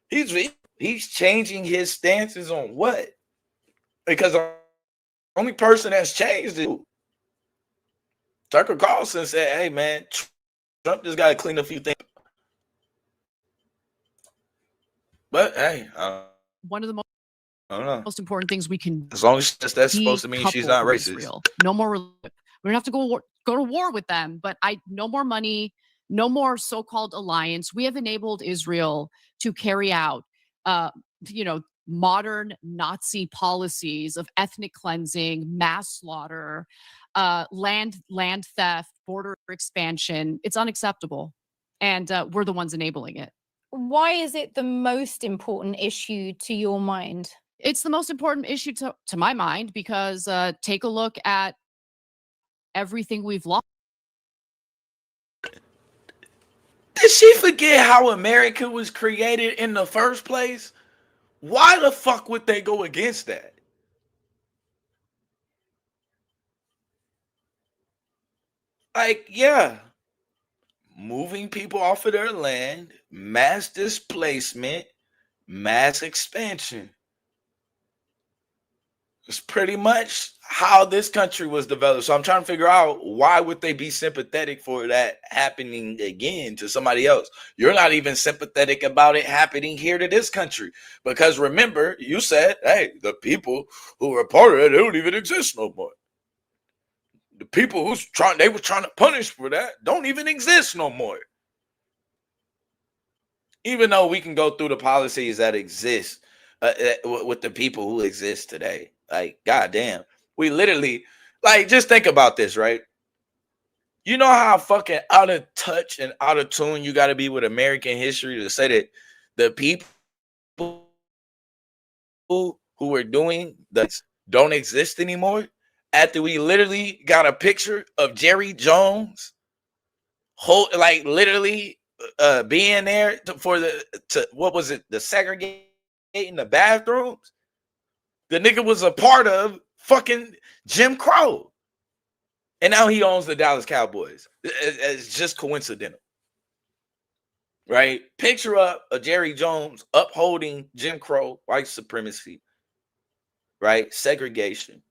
He's changing his stances on what? Because the only person that's changed is Tucker Carlson said, "Hey man, Trump just got to clean a few things." But hey, one of the I don't know. most important things we can, as long as that's supposed to mean she's not racist. Israel. No more. We don't have to go to war with them, but no more money, no more so-called alliance. We have enabled Israel to carry out, modern Nazi policies of ethnic cleansing, mass slaughter, land theft, border expansion. It's unacceptable, and we're the ones enabling it. Why is it the most important issue to your mind? It's the most important issue to my mind because take a look at everything we've lost. Did she forget how America was created in the first place? Why the fuck would they go against that? Like, yeah, moving people off of their land, mass displacement, mass expansion. It's pretty much how this country was developed. So I'm trying to figure out, why would they be sympathetic for that happening again to somebody else? You're not even sympathetic about it happening here to this country. Because remember, you said, hey, the people who were part of it, they don't even exist no more. The people they were trying to punish for that don't even exist no more. Even though we can go through the policies that exist with the people who exist today. Like, goddamn, we literally, like, just think about this, right? You know how fucking out of touch and out of tune you got to be with American history to say that the people who were doing this don't exist anymore? After we literally got a picture of Jerry Jones, literally being there what was it? The segregating the bathrooms. The nigga was a part of fucking Jim Crow. And now he owns the Dallas Cowboys. It's just coincidental. Right? Picture up a Jerry Jones upholding Jim Crow, white supremacy, right? Segregation.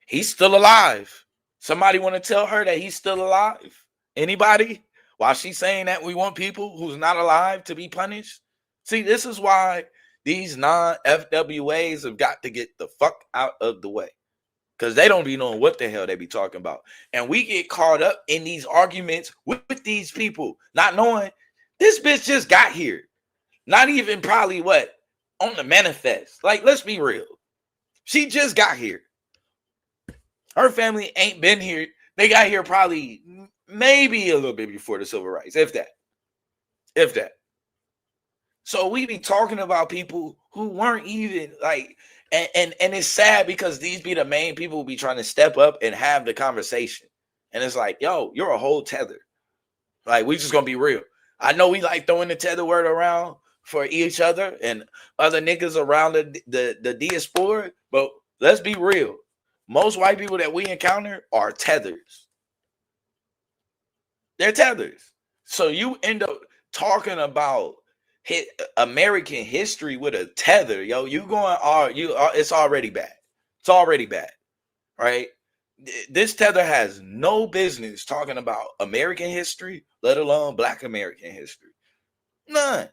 He's still alive. Somebody want to tell her that he's still alive? Anybody? While she's saying that we want people who's not alive to be punished? See, this is why these non-FWAs have got to get the fuck out of the way. Because they don't be knowing what the hell they be talking about. And we get caught up in these arguments with these people, not knowing this bitch just got here. Not even probably on the manifest. Like, let's be real. She just got here. Her family ain't been here. They got here probably maybe a little bit before the civil rights, if that. So we be talking about people who weren't even like, and it's sad because these be the main people who be trying to step up and have the conversation. And it's like, yo, you're a whole tether. Like, we just gonna be real. I know we like throwing the tether word around for each other and other niggas around the diaspora, but let's be real. Most white people that we encounter are tethers. They're tethers. So you end up talking about American history with a tether, yo. It's already bad. It's already bad, right? This tether has no business talking about American history, let alone Black American history. None.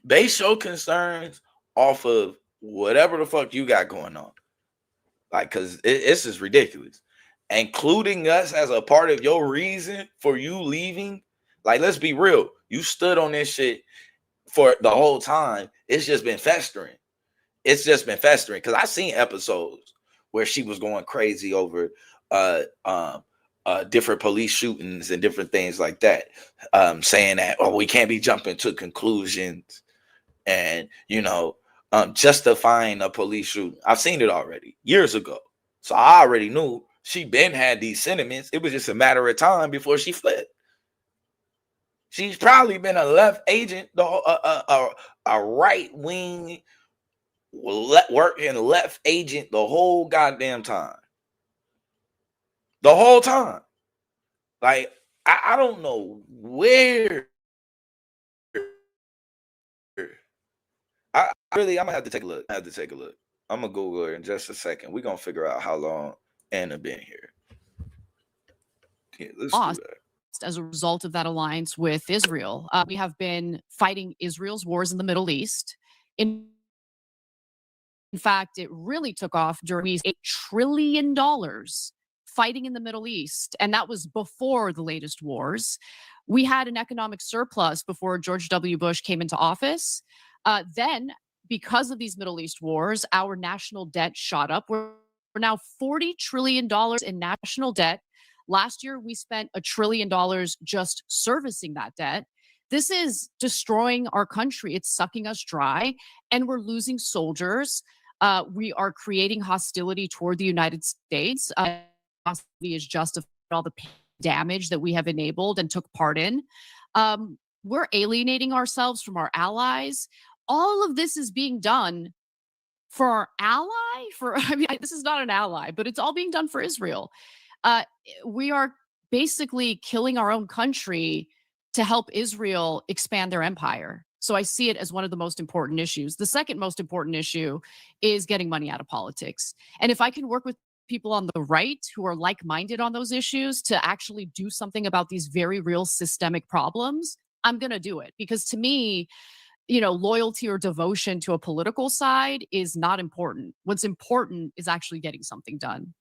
They show concerns off of whatever the fuck you got going on. Like, because it's just ridiculous. Including us as a part of your reason for you leaving. Like, let's be real. You stood on this shit for the whole time. It's just been festering. Because I've seen episodes where she was going crazy over different police shootings and different things like that. Saying that, we can't be jumping to conclusions and, justifying a police shooting. I've seen it already years ago. So I already knew she been had these sentiments. It was just a matter of time before she fled. She's probably been a left agent, a right wing working left agent the whole goddamn time. The whole time. Like, I don't know where I'm gonna have to take a look. I'm gonna Google her in just a second. We're gonna figure out how long Anna been here. Yeah, let's do lost that. as a result of that alliance with Israel. We have been fighting Israel's wars in the Middle East. In fact, it really took off during $8 trillion fighting in the Middle East. And that was before the latest wars. We had an economic surplus before George W. Bush came into office. Then, because of these Middle East wars, our national debt shot up. We're now $40 trillion in national debt. Last year, we spent $1 trillion just servicing that debt. This is destroying our country. It's sucking us dry, and we're losing soldiers. We are creating hostility toward the United States. Hostility is justified all the damage that we have enabled and took part in. We're alienating ourselves from our allies. All of this is being done for our ally. This is not an ally, but it's all being done for Israel. We are basically killing our own country to help Israel expand their empire. So I see it as one of the most important issues. The second most important issue is getting money out of politics. And if I can work with people on the right who are like-minded on those issues to actually do something about these very real systemic problems, I'm going to do it. Because to me, loyalty or devotion to a political side is not important. What's important is actually getting something done.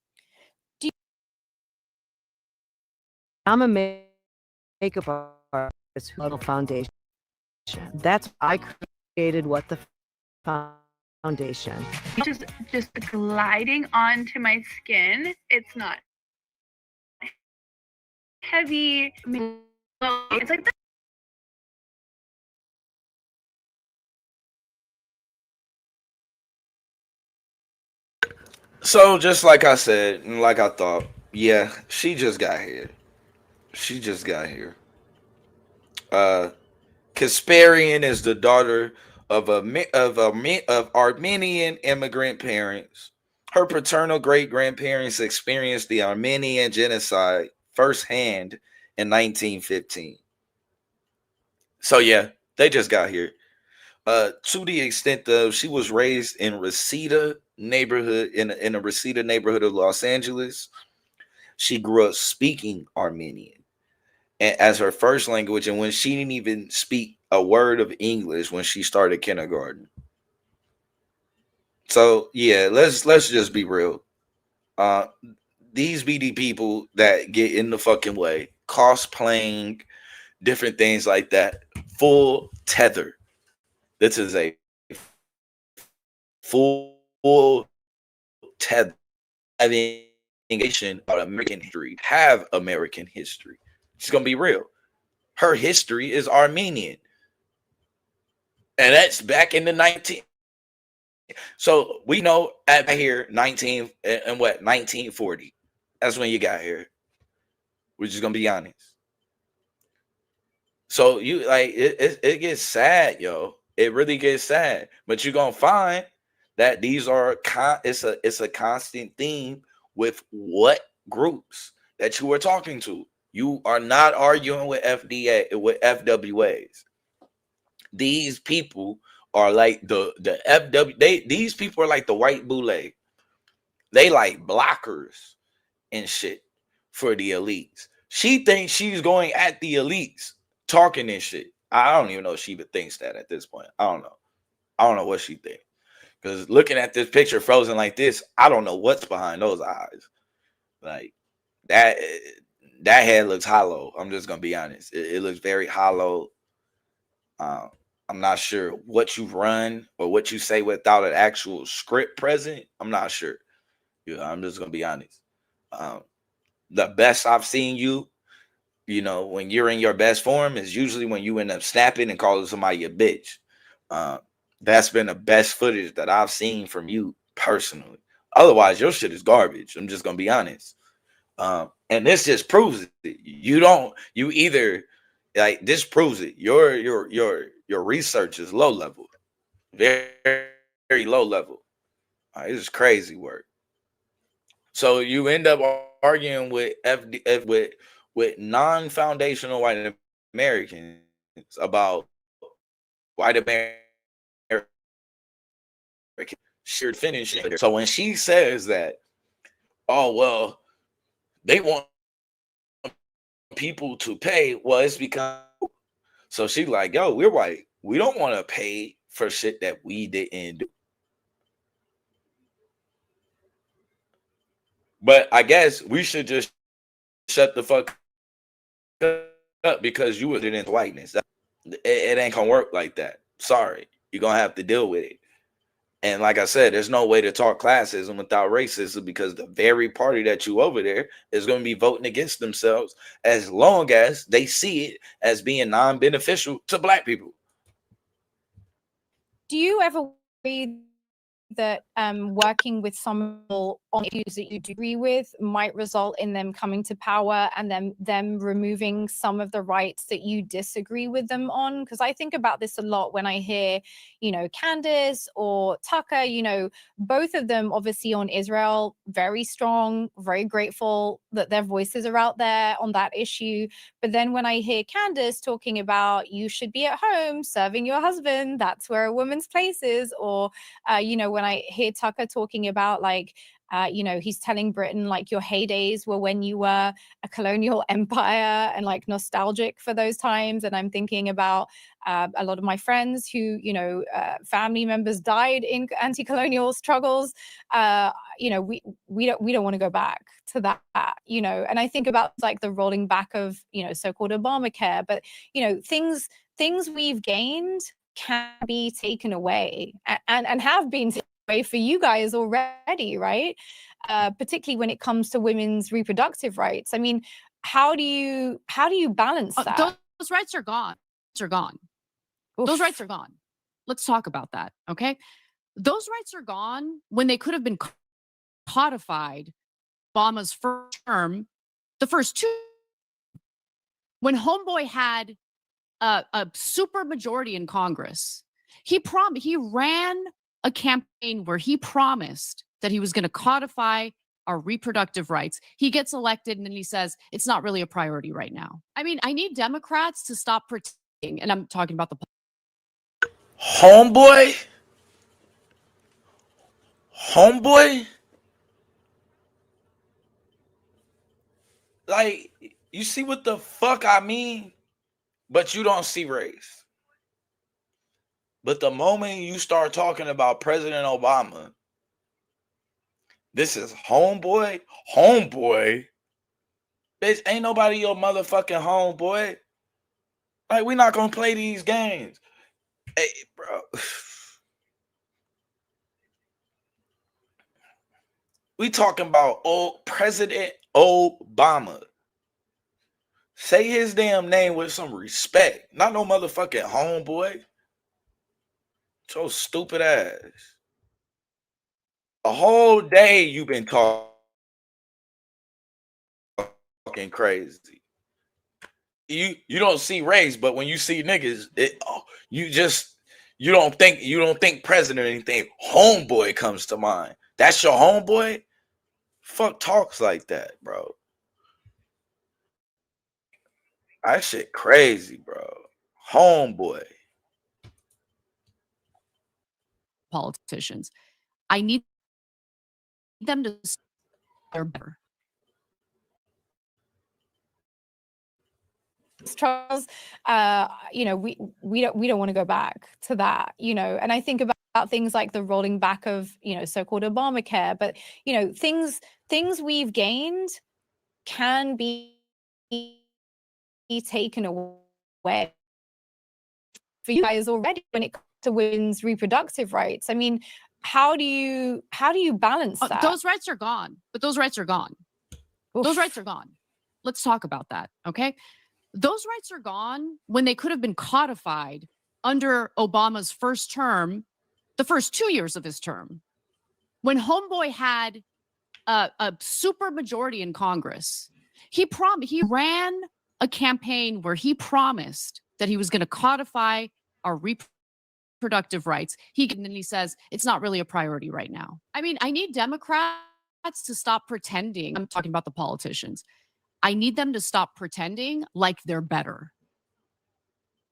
I'm a makeup artist who level foundation. That's I created what the foundation. Just gliding onto my skin. It's not heavy. It's like So just like I said, and like I thought, yeah, she just got here. Kasparian is the daughter of Armenian immigrant parents. Her paternal great-grandparents experienced the Armenian genocide firsthand in 1915. So yeah, they just got here. To the extent of she was raised in Reseda neighborhood in a Reseda neighborhood of Los Angeles. She grew up speaking Armenian as her first language, and when she didn't even speak a word of English when she started kindergarten. So yeah, let's just be real. These BD people that get in the fucking way, cosplaying, different things like that, full tether. This is a full tether about American history. Have American history. It's gonna be real. Her history is Armenian, and that's back in the 19. So we know at here 1940. That's when you got here. We're just gonna be honest. So you like it gets sad, yo. It really gets sad. But you're gonna find that these are it's a constant theme with what groups that you are talking to. You are not arguing with FWAs. These people are like the FW. These people are like the white boule. They like blockers and shit for the elites. She thinks she's going at the elites, talking and shit. I don't even know if she even thinks that at this point. I don't know what she thinks. Because looking at this picture frozen like this, I don't know what's behind those eyes. Like that head looks hollow. I'm just gonna be honest. It looks very hollow. I'm not sure what you run or what you say without an actual script present. I'm not sure. I'm just gonna be honest. The best I've seen you, when you're in your best form is usually when you end up snapping and calling somebody a bitch. That's been the best footage that I've seen from you personally. Otherwise, your shit is garbage. I'm just gonna be honest. And this just proves it. You either like this proves it. Your research is low level, very, very low level. This is crazy work. So you end up arguing with with non-foundational white Americans about white America should finish it. So when she says that, oh well, they want people to pay, well, it's because so she like, yo, we're white. We don't want to pay for shit that we didn't do. But I guess we should just shut the fuck up because you were into whiteness. It ain't gonna work like that. Sorry, you're gonna have to deal with it. And like I said, there's no way to talk classism without racism, because the very party that you over there is going to be voting against themselves as long as they see it as being non-beneficial to black people. Do you ever read that working with some people on issues that you agree with might result in them coming to power and then them removing some of the rights that you disagree with them on? Because I think about this a lot when I hear, you know, Candace or Tucker, you know, both of them obviously on Israel, very strong, very grateful that their voices are out there on that issue. But then when I hear Candace talking about you should be at home serving your husband, that's where a woman's place is, or, you know, when I hear Tucker talking about like, you know, he's telling Britain like your heydays were when you were a colonial empire and like nostalgic for those times. And I'm thinking about a lot of my friends who, you know, family members died in anti-colonial struggles. You know, we don't want to go back to that, you know. And I think about like the rolling back of, you know, so-called Obamacare, but, you know, things we've gained can be taken away and have been taken away for you guys already, right? Particularly when it comes to women's reproductive rights. I mean, how do you balance that? Those rights are gone. They're gone. Oof. Those rights are gone. Let's talk about that, okay? Those rights are gone when they could have been codified. Obama's first term, the first two, when Homeboy had a super majority in Congress. He ran a campaign where he promised that he was going to codify our reproductive rights. He gets elected and then he says, it's not really a priority right now. I mean, I need Democrats to stop pretending, and I'm talking about the Homeboy? Like, you see what the fuck I mean? But you don't see race. But the moment you start talking about President Obama, this is homeboy. Bitch, ain't nobody your motherfucking homeboy. Like, we're not gonna play these games. Hey, bro. We talking about President Obama. Say his damn name with some respect. Not no motherfucking homeboy. So stupid ass. A whole day you been talking crazy. You don't see race, but when you see niggas, you don't think president or anything. Homeboy comes to mind. That's your homeboy? Fuck talks like that, bro. That shit crazy, bro. Homeboy. Politicians. I need them to serve better. Charles, you know, we don't want to go back to that, you know. And I think about things like the rolling back of, you know, so-called Obamacare, but, you know, things we've gained can be taken away for you guys already when it comes to women's reproductive rights. I mean, how do you balance that? Those rights are gone, but those rights are gone. Oof. Those rights are gone. Let's talk about that, okay? Those rights are gone when they could have been codified under Obama's first term, the first 2 years of his term, when Homeboy had a super majority in Congress. He ran a campaign where he promised that he was going to codify our reproductive rights. And then he says, it's not really a priority right now. I mean, I need Democrats to stop pretending. I'm talking about the politicians. I need them to stop pretending like they're better.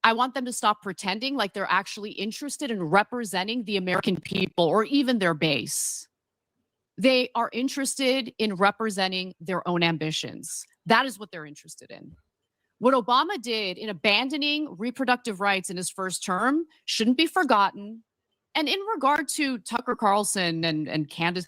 I want them to stop pretending like they're actually interested in representing the American people or even their base. They are interested in representing their own ambitions. That is what they're interested in. What Obama did in abandoning reproductive rights in his first term shouldn't be forgotten. And in regard to Tucker Carlson and Candace,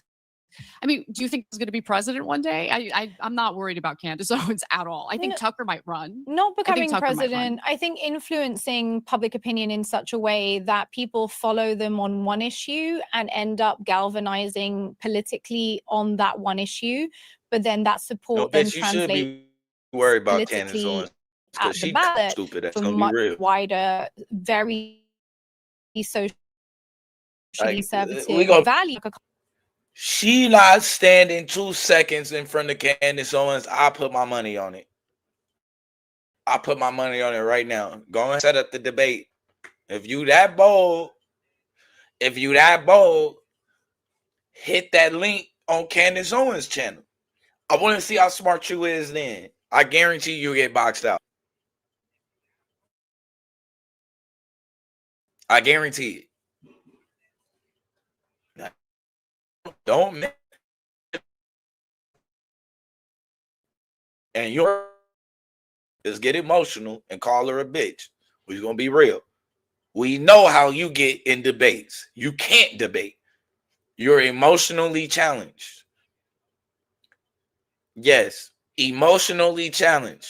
I mean, do you think he's going to be president one day? I'm not worried about Candace Owens at all. I think Tucker might run. Not becoming president. I think influencing public opinion in such a way that people follow them on one issue and end up galvanizing politically on that one issue, but then that support then translates. You should be worried about Candace Owens because she's stupid. That's gonna be real. Wider, very socially conservative value. She not standing 2 seconds in front of Candace Owens. I put my money on it. I put my money on it right now. Go and set up the debate. If you that bold, hit that link on Candace Owens' channel. I want to see how smart you is then. I guarantee you get boxed out. I guarantee it. Don't and your is get emotional and call her a bitch. We're gonna be real. We know how you get in debates. You can't debate. You're emotionally challenged. Yes, emotionally challenged.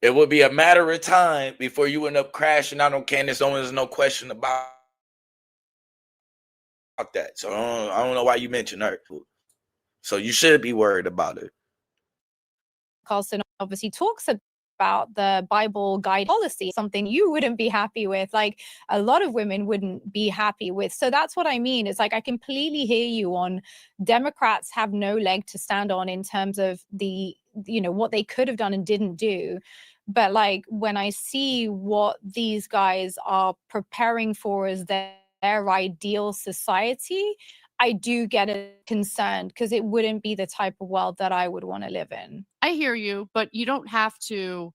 It would be a matter of time before you end up crashing out on Candace Owens. No question about that. So I don't know why you mentioned her. So you should be worried about it. Carlson obviously talks about the Bible guide policy, something you wouldn't be happy with, like a lot of women wouldn't be happy with. So that's what I mean. It's like I completely hear you on Democrats have no leg to stand on in terms of the, you know, what they could have done and didn't do. But like when I see what these guys are preparing for as their ideal society, I do get concerned because it wouldn't be the type of world that I would want to live in. I hear you, but you don't have to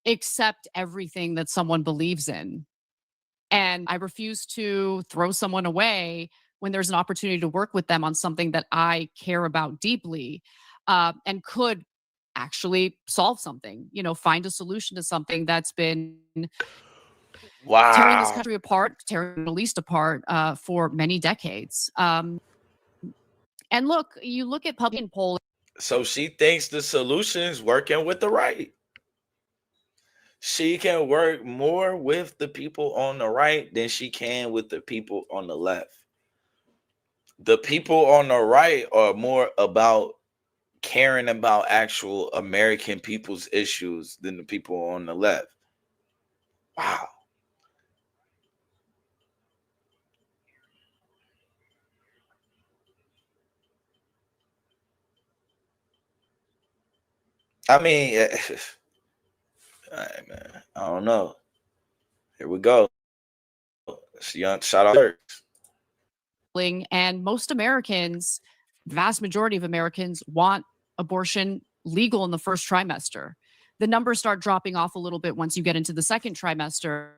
accept everything that someone believes in. And I refuse to throw someone away when there's an opportunity to work with them on something that I care about deeply, and could actually solve something, you know, find a solution to something that's been tearing this country apart, tearing the Middle East apart for many decades. And look, you look at public polling. So she thinks the solution is working with the right. She can work more with the people on the right than she can with the people on the left. The people on the right are more about caring about actual American people's issues than the people on the left. Wow. I mean, all right, man. I don't know. Here we go. Shout out. And most Americans, vast majority of Americans, want abortion legal in the first trimester. The numbers start dropping off a little bit once you get into the second trimester.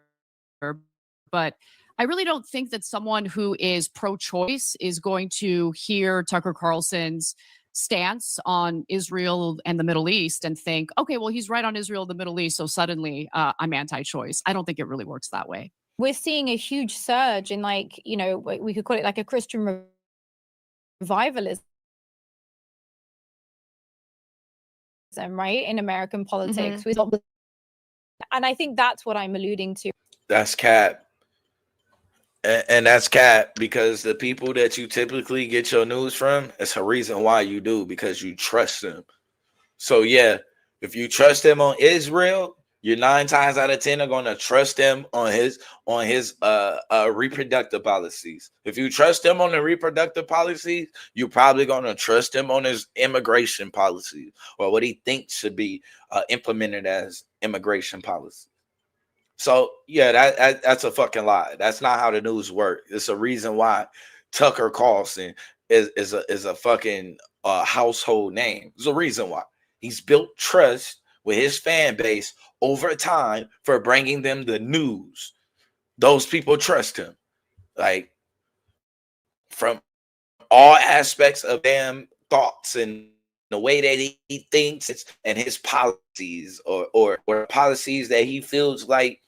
But I really don't think that someone who is pro-choice is going to hear Tucker Carlson's stance on Israel and the Middle East and think, okay, well, he's right on Israel and the Middle East, so suddenly I'm anti-choice. I don't think it really works that way. We're seeing a huge surge in, like, you know, we could call it like a Christian revivalism, right, in American politics. And I think that's what I'm alluding to. That's cap. And that's cap because the people that you typically get your news from, it's a reason why you do, because you trust them. So yeah, if you trust them on Israel, you're 9 times out of 10 are going to trust them on his reproductive policies. If you trust him on the reproductive policies, you're probably going to trust him on his immigration policy or what he thinks should be implemented as immigration policy. So yeah, that's a fucking lie. That's not how the news works. It's a reason why Tucker Carlson is a fucking household name. There's a reason why. He's built trust with his fan base over time for bringing them the news. Those people trust him, like, from all aspects of them thoughts and the way that he thinks and his policies or policies that he feels like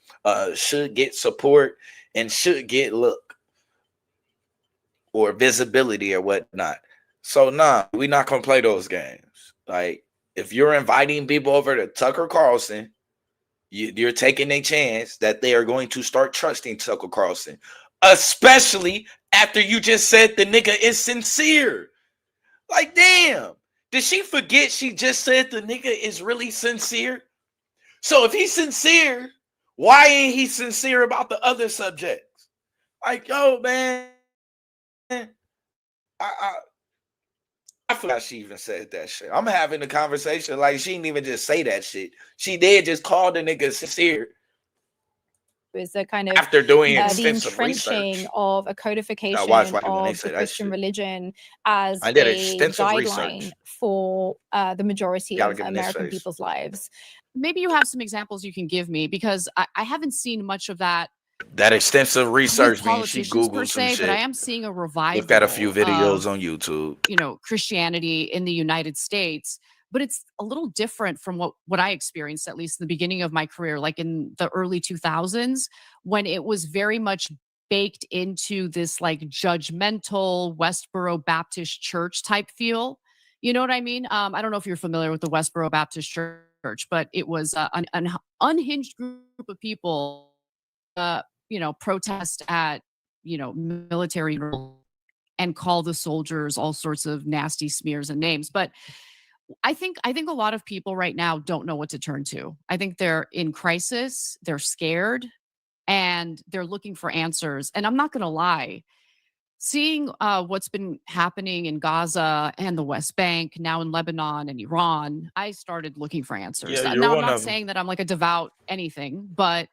should get support and should get look or visibility or whatnot. So nah, we're not gonna play those games. Like, if you're inviting people over to Tucker Carlson, you're taking a chance that they are going to start trusting Tucker Carlson, especially after you just said the nigga is sincere. Like, damn, did she forget she just said the nigga is really sincere? So if he's sincere, why ain't he sincere about the other subjects? Like, yo, man, I forgot she even said that shit. I'm having a conversation like she didn't even just say that shit. She did just call the nigga sincere. Is a kind of after doing the extensive entrenching research. of a I codification watch when they of say the that Christian shit. religion as I did a extensive guideline research. for the majority Gotta of get in this American face. people's lives. Maybe you have some examples you can give me, because I haven't seen much of that That extensive research with means she politicians per Googled some se, but I shit. am seeing a Looked at a few revival videos of, on YouTube. you know, Christianity in the United States. But it's a little different from what I experienced, at least in the beginning of my career, like in the early 2000s, when it was very much baked into this like judgmental Westboro Baptist Church type feel. You know what I mean? I don't know if you're familiar with the Westboro Baptist Church, but it was an unhinged group of people, you know, protest at, you know, military and call the soldiers all sorts of nasty smears and names. But I think a lot of people right now don't know what to turn to. I think they're in crisis, they're scared, and they're looking for answers. And I'm not going to lie, seeing what's been happening in Gaza and the West Bank, now in Lebanon and Iran, I started looking for answers. Yeah, you're Now, I'm one not of them. saying that I'm like a devout anything, but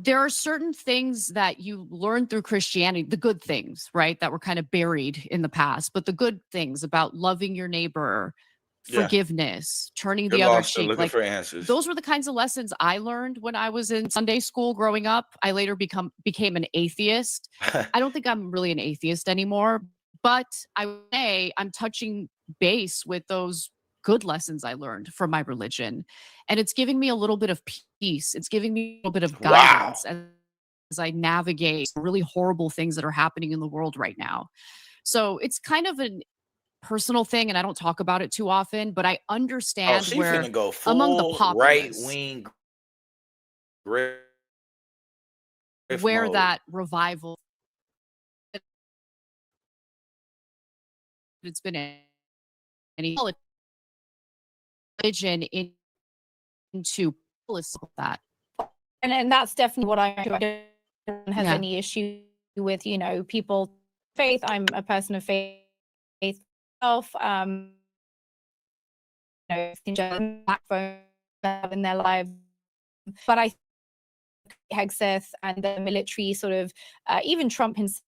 there are certain things that you learn through Christianity, the good things, right, that were kind of buried in the past, but the good things about loving your neighbor, Yeah. forgiveness, turning You're the other lost and cheek. looking Like, for answers. those were the kinds of lessons I learned when I was in Sunday school growing up. I later became an atheist. I don't think I'm really an atheist anymore, but I would say I'm touching base with those good lessons I learned from my religion. And it's giving me a little bit of peace. It's giving me a little bit of guidance as I navigate really horrible things that are happening in the world right now. So it's kind of a personal thing, and I don't talk about it too often, but I Oh, understand she where finna go among the full right populace, wing griff where mode. that revival, it's been any religion into policy that. And that's definitely what I don't have Yeah. any issue with, you know, people faith. I'm a person of faith myself. You know, backbone in their lives, but I Hegseth and the military sort of even Trump himself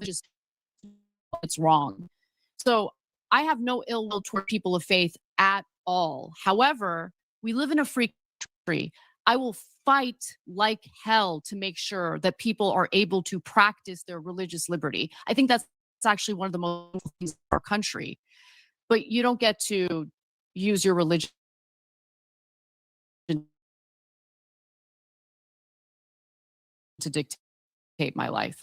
just it's wrong. So I have no ill will toward people of faith at all. However, we live in a free country. I will fight like hell to make sure that people are able to practice their religious liberty. I think that's actually one of the most things in our country. But you don't get to use your religion to dictate my life.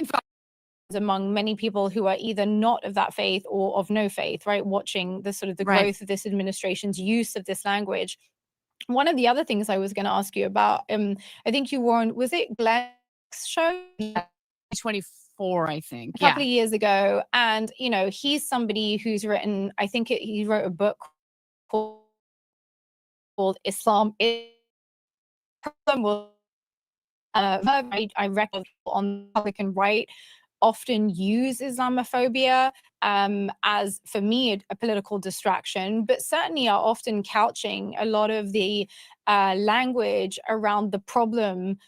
Among many people who are either not of that faith or of no faith, right? Watching the sort of the Right. growth of this administration's use of this language. One of the other things I was going to ask you about, I think you were on, was it Glenn's show? 24, I think. A couple of years ago. And, you know, he's somebody who's written, I think he wrote a book called Islam. I reckon on the Republican right often use Islamophobia as, for me, a political distraction, but certainly are often couching a lot of the language around the problem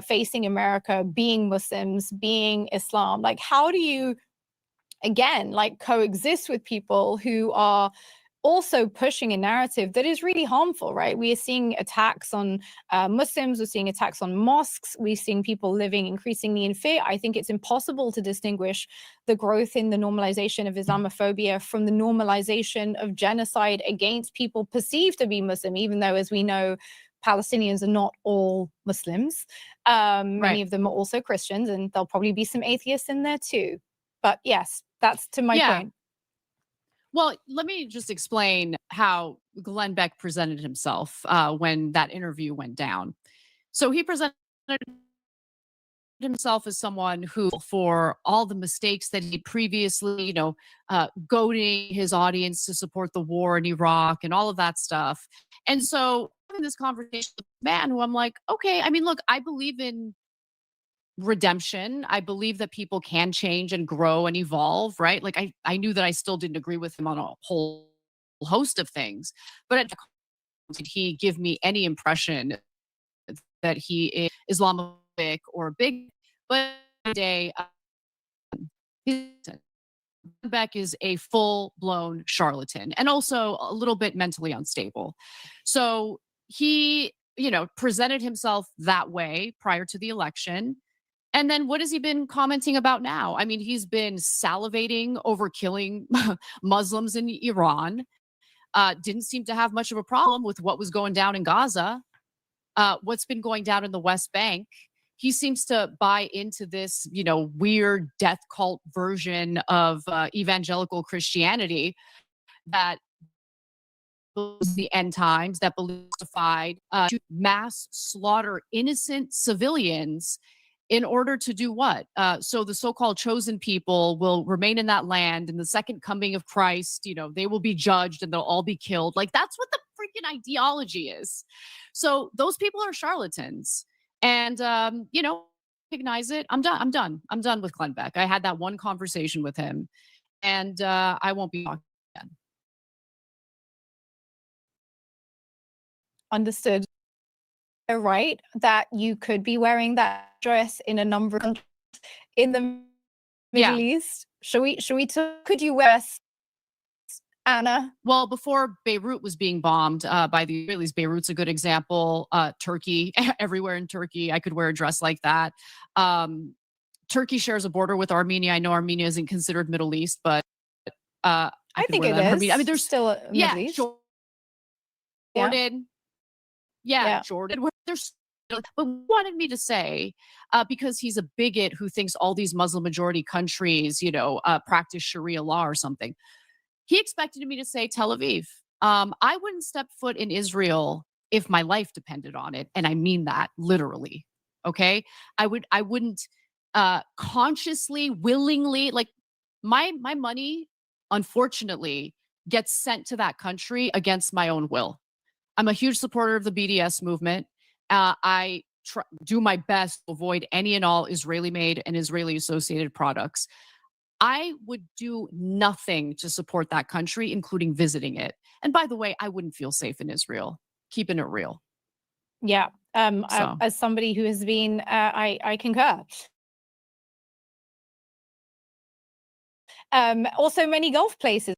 facing America being Muslims, being Islam. Like, how do you, again, like coexist with people who are also pushing a narrative that is really harmful, right? We are seeing attacks on Muslims, we're seeing attacks on mosques, we're seeing people living increasingly in fear. I think it's impossible to distinguish the growth in the normalization of Islamophobia from the normalization of genocide against people perceived to be Muslim, even though, as we know, Palestinians are not all Muslims. Many of them are also Christians, and there'll probably be some atheists in there too. But yes, that's to my point. Well, let me just explain how Glenn Beck presented himself when that interview went down. So he presented himself as someone who, for all the mistakes that he previously, goading his audience to support the war in Iraq and all of that stuff. And so having this conversation with a man who I'm like, okay, I mean, look, I believe in redemption. I believe that people can change and grow and evolve, right? Like I knew that I still didn't agree with him on a whole host of things, but did he give me any impression that he is Islamophobic or big? But today, Beck is a full-blown charlatan and also a little bit mentally unstable. So he, presented himself that way prior to the election. And then what has he been commenting about now? I mean, he's been salivating over killing Muslims in Iran. Didn't seem to have much of a problem with what was going down in Gaza. What's been going down in the West Bank. He seems to buy into this, weird death cult version of evangelical Christianity that the end times, that believes to mass slaughter innocent civilians in order to do what? So the so-called chosen people will remain in that land, and the second coming of Christ, they will be judged and they'll all be killed. Like, that's what the freaking ideology is. So those people are charlatans. And, recognize it. I'm done. I'm done with Glenn Beck. I had that one conversation with him, and I won't be talking again. Understood. Right, that you could be wearing that dress in a number of countries in the Middle East. Could you wear, Anna? Well, before Beirut was being bombed by the Israelis, Beirut's a good example. Turkey, everywhere in Turkey, I could wear a dress like that. Turkey shares a border with Armenia. I know Armenia isn't considered Middle East, but I think it is. I mean, there's still a Middle East. Jordan. Jordan. Where there's, but wanted me to say, because he's a bigot who thinks all these Muslim majority countries, practice Sharia law or something. He expected me to say Tel Aviv. I wouldn't step foot in Israel if my life depended on it, and I mean that literally. Okay, I wouldn't consciously, willingly, like my money, unfortunately, gets sent to that country against my own will. I'm a huge supporter of the BDS movement. I do my best to avoid any and all Israeli-made and Israeli-associated products. I would do nothing to support that country, including visiting it. And by the way, I wouldn't feel safe in Israel. Keeping it real. Yeah. As somebody who has been, I concur. Also, many golf places.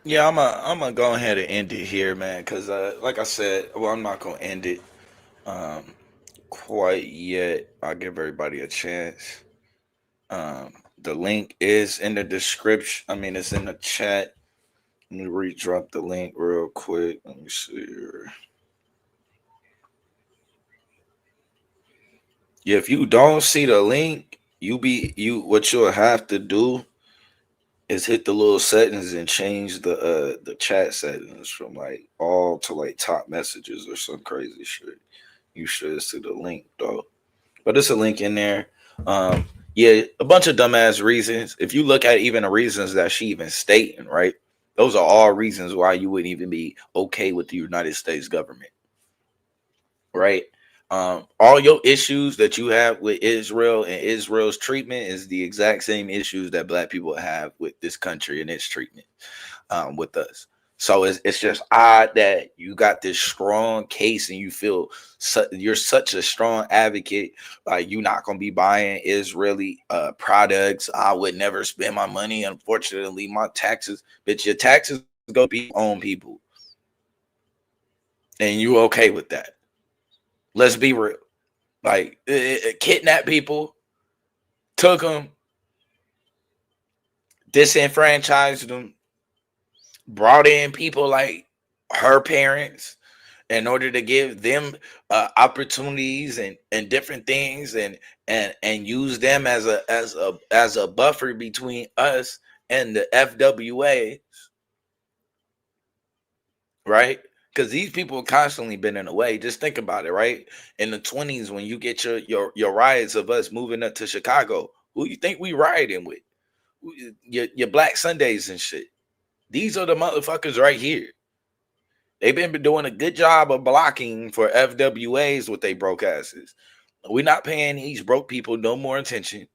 Yeah, I'm gonna go ahead and end it here, man, because like I said, well, I'm not gonna end it um quite yet. I'll give everybody a chance. The link is in the description. I mean, it's in the chat. Let me redrop the link real quick. Let me see here. Yeah, if you don't see the link, what you'll have to do is hit the little settings and change the chat settings from like all to like top messages or some crazy shit. You should see the link though. But there's a link in there. Yeah, a bunch of dumbass reasons. If you look at even the reasons that she even stating, right? Those are all reasons why you wouldn't even be okay with the United States government. Right? All your issues that you have with Israel and Israel's treatment is the exact same issues that black people have with this country and its treatment with us. So it's just odd that you got this strong case and you feel you're such a strong advocate. Like you're not gonna be buying Israeli products. I would never spend my money. Unfortunately, my taxes, bitch, your taxes go be on people, and you okay with that? Let's be real. Like kidnap people, took them, disenfranchised them, brought in people like her parents in order to give them opportunities and different things and use them as a buffer between us and the FWA, right? Because these people have constantly been in the way. Just think about it, right? In the 20s, when you get your riots of us moving up to Chicago, who you think we rioting with? Your Black Sundays and shit. These are the motherfuckers right here. They've been doing a good job of blocking for FWAs with they broke asses. We're not paying these broke people no more attention.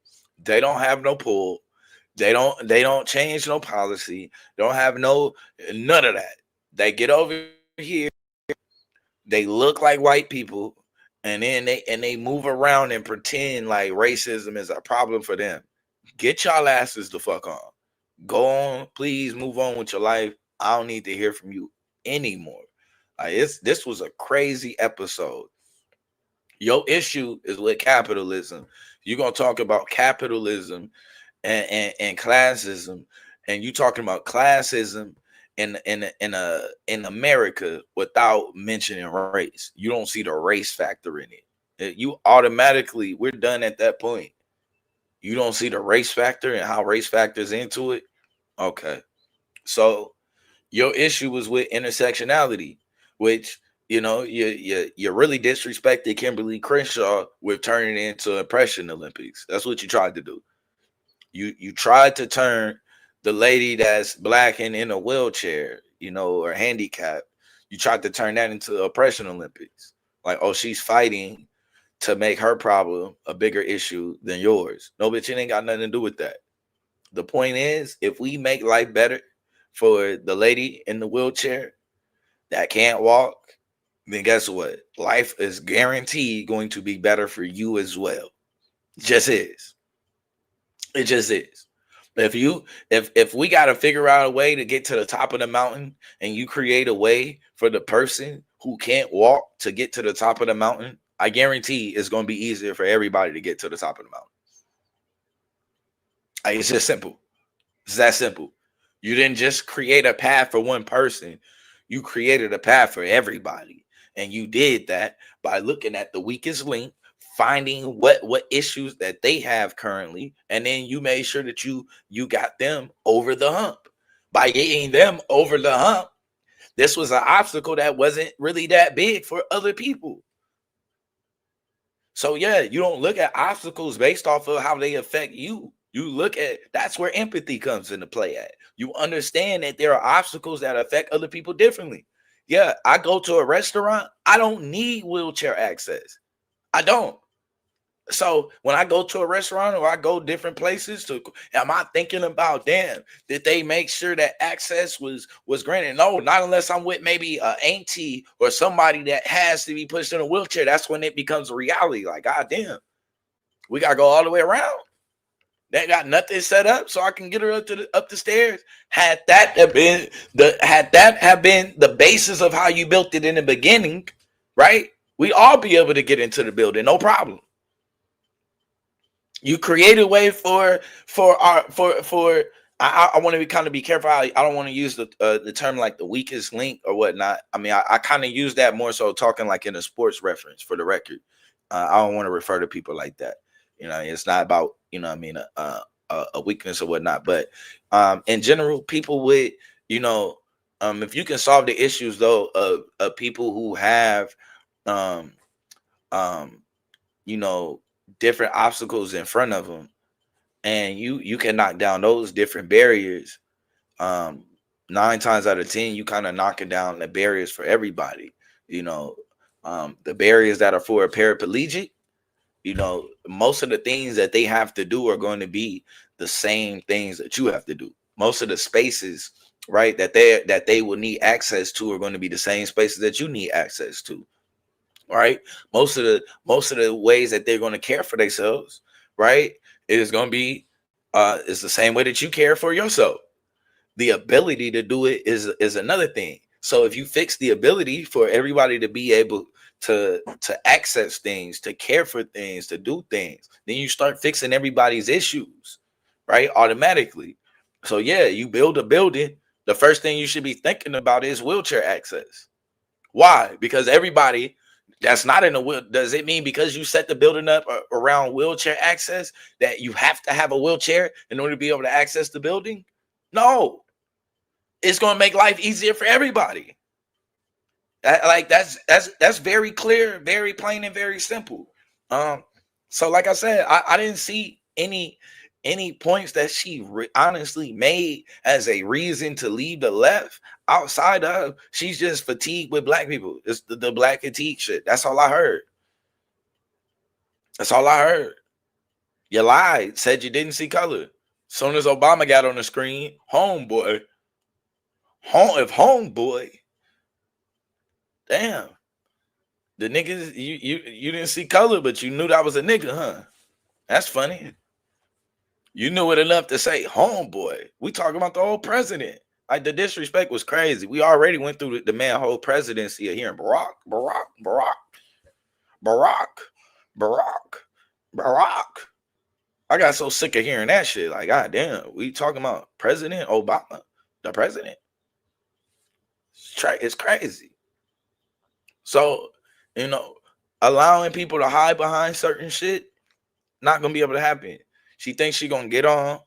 They don't have no pull. They don't change no policy. They don't have none of that. They get over here. They look like white people, and then they move around and pretend like racism is a problem for them. Get y'all asses the fuck on. Go on, please move on with your life. I don't need to hear from you anymore. This was a crazy episode. Your issue is with capitalism. You're gonna talk about capitalism and classism, and you talking about classism in America without mentioning race. You don't see the race factor in it. You automatically, we're done at that point. You don't see the race factor and how race factors into it. Okay, so your issue was with intersectionality, which you really disrespected Kimberly Crenshaw with turning it into Oppression Olympics. That's what you tried to do. You tried to turn the lady that's black and in a wheelchair, or handicapped. You tried to turn that into Oppression Olympics. Like, oh, she's fighting to make her problem a bigger issue than yours. No, bitch, it ain't got nothing to do with that. The point is, if we make life better for the lady in the wheelchair that can't walk, then guess what? Life is guaranteed going to be better for you as well. It just is. It just is. If we got to figure out a way to get to the top of the mountain, and you create a way for the person who can't walk to get to the top of the mountain, I guarantee it's going to be easier for everybody to get to the top of the mountain. It's just simple. It's that simple. You didn't just create a path for one person. You created a path for everybody. And you did that by looking at the weakest link, finding what issues that they have currently, and then you made sure that you got them over the hump. By getting them over the hump, this was an obstacle that wasn't really that big for other people. So yeah, you don't look at obstacles based off of how they affect you. You look at, that's where empathy comes into play at. You understand that there are obstacles that affect other people differently. Yeah, I go to a restaurant, I don't need wheelchair access. I don't. So when I go to a restaurant or I go different places, am I thinking about, damn, did they make sure that access was granted? No, not unless I'm with maybe an auntie or somebody that has to be pushed in a wheelchair. That's when it becomes a reality. Like, God damn, we got to go all the way around. They got nothing set up so I can get her up the stairs. Had that have been the basis of how you built it in the beginning, right? We all be able to get into the building, no problem. You create a way for I want to kind of be careful. I don't want to use the term like the weakest link or whatnot. I mean, I kind of use that more so talking like in a sports reference for the record. I don't want to refer to people like that. You know, it's not about, you know what I mean, a weakness or whatnot. But in general, people with, you know, if you can solve the issues though of people who have you know, different obstacles in front of them, and you can knock down those different barriers, 9 times out of 10 you kind of knocking down the barriers for everybody. You know, the barriers that are for a paraplegic, you know, most of the things that they have to do are going to be the same things that you have to do. Most of the spaces, right, that they will need access to are going to be the same spaces that you need access to. Right, most of the ways that they're going to care for themselves, right, it is going to be it's the same way that you care for yourself. The ability to do it is another thing. So if you fix the ability for everybody to be able to access things, to care for things, to do things, then you start fixing everybody's issues, right, automatically. So yeah, you build a building, the first thing you should be thinking about is wheelchair access. Why? Because everybody that's not in a wheel, does it mean because you set the building up around wheelchair access that you have to have a wheelchair in order to be able to access the building? No, it's going to make life easier for everybody. That's very clear, very plain, and very simple. So like I said, I didn't see any points that she honestly made as a reason to leave the left, outside of she's just fatigued with black people. It's the black fatigue shit. That's all I heard. That's all I heard. You lied, said you didn't see color. Soon as Obama got on the screen, homeboy, damn, the niggas, you didn't see color, but you knew that was a nigga, huh? That's funny. You knew it enough to say homeboy. We talking about the whole president. Like, the disrespect was crazy. We already went through the man whole presidency of hearing Barack. I got so sick of hearing that shit. Like, god damn, we talking about President Obama, the president. It's crazy. So, you know, allowing people to hide behind certain shit, not gonna be able to happen. She thinks she gonna get on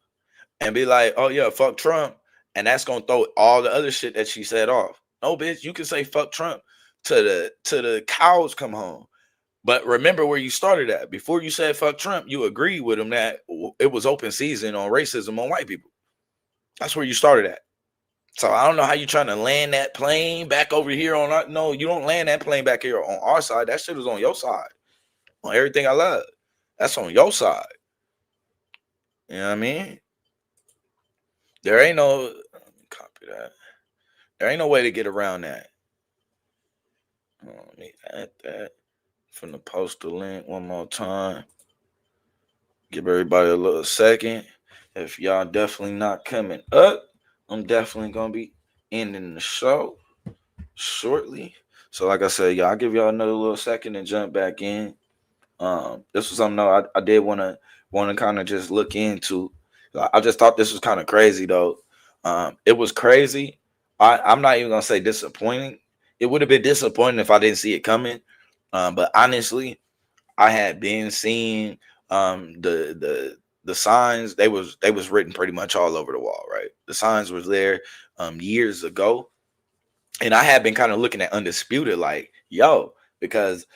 and be like, oh yeah, fuck Trump, and that's gonna throw all the other shit that she said off. No, bitch, you can say fuck Trump to the cows come home. But remember where you started at. Before you said fuck Trump, you agreed with him that it was open season on racism on white people. That's where you started at. So I don't know how you trying to land that plane back over here on our, no, you don't land that plane back here on our side. That shit is on your side. On everything I love. That's on your side. You know what I mean? There ain't no, let me copy that. There ain't no way to get around that. Let me add that from the postal link one more time. Give everybody a little second. If y'all definitely not coming up, I'm definitely gonna be ending the show shortly. So like I said, y'all, I'll give y'all another little second and jump back in. This was something I did want to kind of just look into. I just thought this was kind of crazy though. It was crazy. I'm not even gonna say disappointing. It would have been disappointing if I didn't see it coming. But honestly, I had been seeing the signs. They was written pretty much all over the wall, right? The signs was there years ago, and I had been kind of looking at Undisputed like, yo, because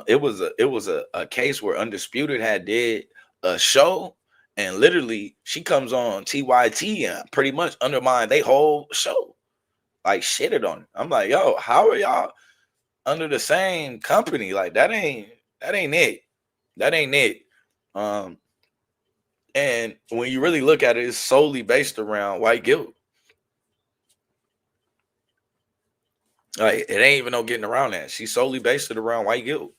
it was a case where Undisputed had did a show, and literally she comes on TYT and pretty much undermined they whole show, like shitted on it. I'm like, yo, how are y'all under the same company? Like that ain't it. That ain't it. And when you really look at it, it's solely based around white guilt. Like, it ain't even no getting around that. She's solely based it around white guilt.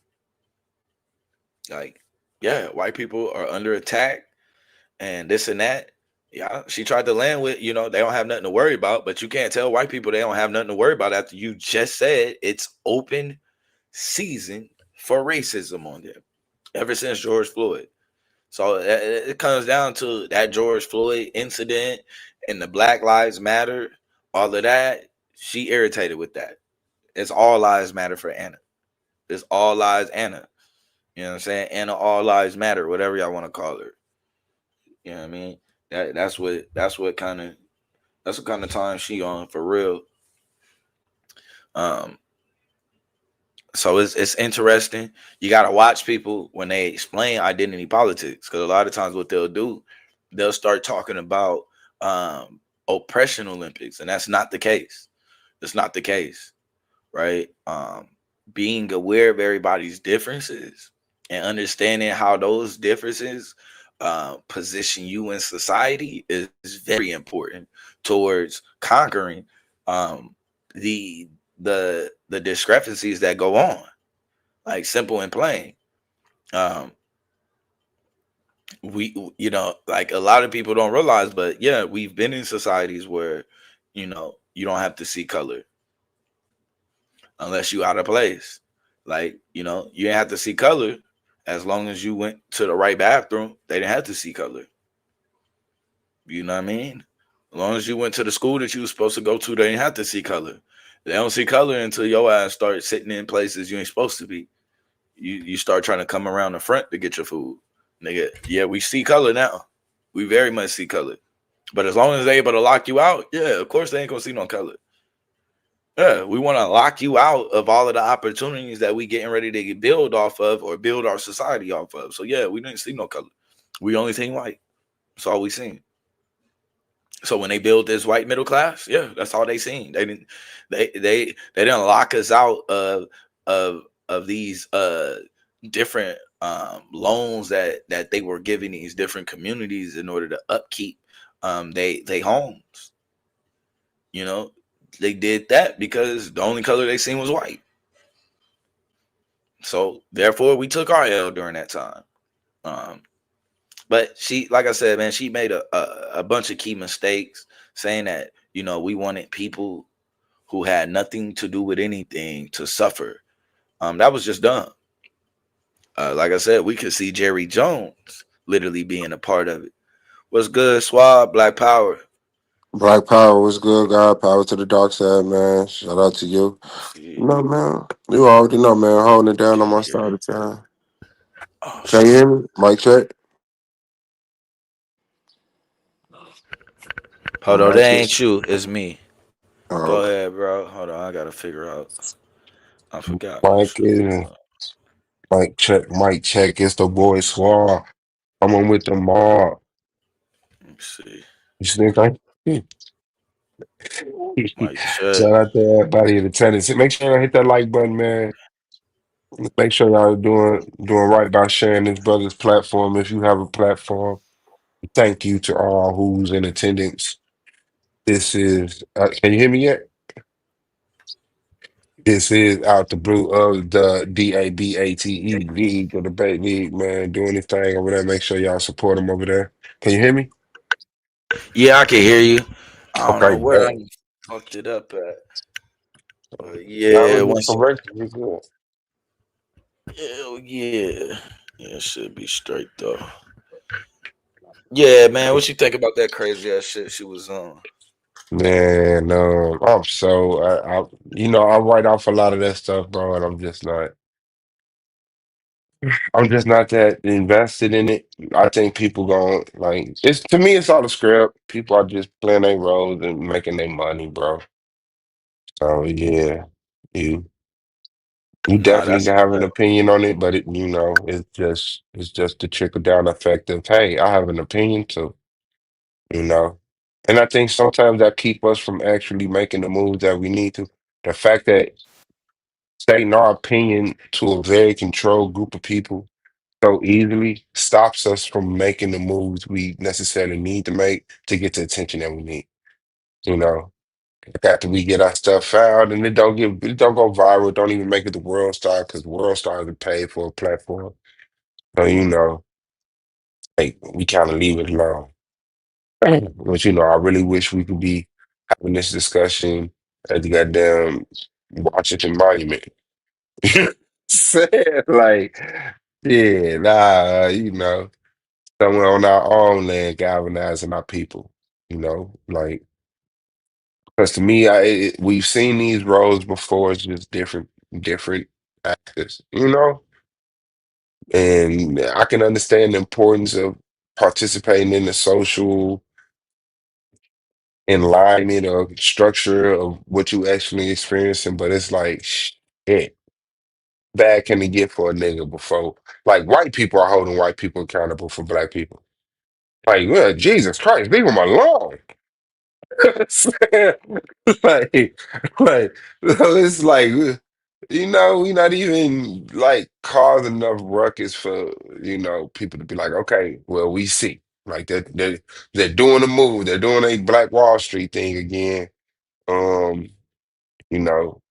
Like, yeah, white people are under attack. and this and that. Yeah, she tried to land with, they don't have nothing to worry about, but you can't tell white people they don't have nothing to worry about after you just said it's open season for racism on them ever since George Floyd. So it comes down to that George Floyd incident and the Black Lives Matter, all of that. She irritated with that. It's all lives matter for Anna. It's all lives Anna. You know what I'm saying? Anna, all lives matter, whatever y'all want to call her. You know what I mean? That's what kind of time she on for real. Um, so it's interesting. You gotta watch people when they explain identity politics, because a lot of times what they'll do, they'll start talking about oppression Olympics, and that's not the case. It's not the case, right? Being aware of everybody's differences and understanding how those differences position you in society is very important towards conquering the the discrepancies that go on, like simple and plain. um we like a lot of people don't realize, but yeah, we've been in societies where you don't have to see color unless you out of place. Like, you didn't have to see color as long as you went to the right bathroom. They didn't have to see color. You know what I mean? As long as you went to the school that you were supposed to go to, they didn't have to see color. They don't see color until your ass start sitting in places you ain't supposed to be. You start trying to come around the front to get your food. Nigga, yeah, we see color now. We very much see color. But as long as they able to lock you out, yeah, of course they ain't gonna see no color. Yeah, we want to lock you out of all of the opportunities that we getting ready to build off of or build our society off of. So yeah, we didn't see no color. We only seen white. That's all we seen. So when they built this white middle class, yeah, that's all they seen. They didn't lock us out of these different loans that they were giving these different communities in order to upkeep they homes. They did that because the only color they seen was white. So therefore we took our L during that time. But she, like I said, man, she made a bunch of key mistakes, saying that, we wanted people who had nothing to do with anything to suffer. That was just dumb. Like I said, we could see Jerry Jones literally being a part of it. What's good, Swab? Black Power. Black Power was good, God. Power to the dark side, man. Shout out to you. No, man. You already know, man. Holding it down on my side of town. Oh, Can you hear me? Mic check. Hold on, Mic that check. ain't you. It's me. Oh, Go okay. ahead, bro. Hold on, I gotta figure out. I forgot my Mic shit. is mic check. Mic check. It's the boy Swab. I'm on with the mob. Let me see. You think I? Mic check. Shout out to everybody in attendance. Make sure y'all hit that like button, man. Make sure y'all doing right by sharing this brother's platform. If you have a platform, thank you to all who's in attendance. This is. Can you hear me yet? This is out the blue of the DABATE League or the Debate League, man. Doing his thing over there. Make sure y'all support him over there. Can you hear me? Yeah, I can hear you. I don't Okay, know where I bet. fucked it up at. But Now yeah, we get once corrected. We good. hell yeah. Yeah, it should be straight though. Yeah, man. What you think about that crazy ass shit she was on? Man, I'm so I write off a lot of that stuff, bro, and I'm just not that invested in it. I think people going like it's to me it's all a script. People are just playing their roles and making their money, bro. So yeah, you you Nah, definitely that's can a have an fact. opinion on it, but it's just the trickle down effect of hey, I have an opinion too, you know. And I think sometimes that keep us from actually making the moves that we need to. The fact that stating our opinion to a very controlled group of people so easily stops us from making the moves we necessarily need to make to get the attention that we need. You know, like after we get our stuff out and it don't go viral, don't even make it the world star because world stars are paid for a platform. So like we kind of leave it alone. But I really wish we could be having this discussion at the goddamn Washington Monument. Saying like, yeah, nah, somewhere on our own land, galvanizing our people. Like, because to me, we've seen these roles before. It's just different actors. And I can understand the importance of participating in the social alignment or structure of what you actually experiencing, but it's like shit. Bad can it get for a nigga before? Like white people are holding white people accountable for black people. Like, well, Jesus Christ, leave them alone. like, so it's like, we not even like causing enough ruckus for people to be like, okay, well, we see, like they're doing a move, they're doing a Black Wall Street thing again. Um, you know,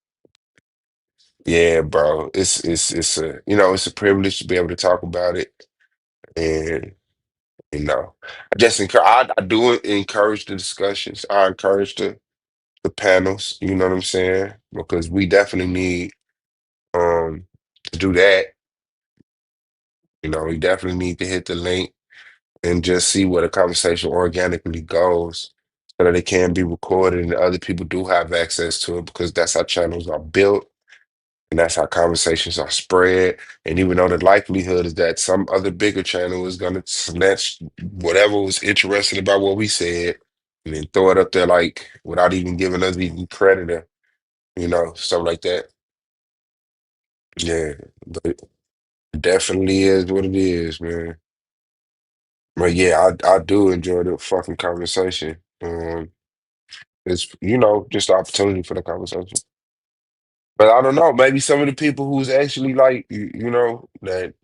yeah, bro, it's a privilege to be able to talk about it, and I just I do encourage the discussions. I encourage the panels, you know what I'm saying? Because we definitely need to do that. We definitely need to hit the link and just see where the conversation organically goes so that it can be recorded and other people do have access to it because that's how channels are built and that's how conversations are spread. And even though the likelihood is that some other bigger channel is gonna snatch whatever was interesting about what we said and then throw it up there like without even giving us even credit or stuff like that. Yeah, but it definitely is what it is, man. But yeah, I do enjoy the fucking conversation. It's just the opportunity for the conversation. But I don't know, maybe some of the people who's actually like that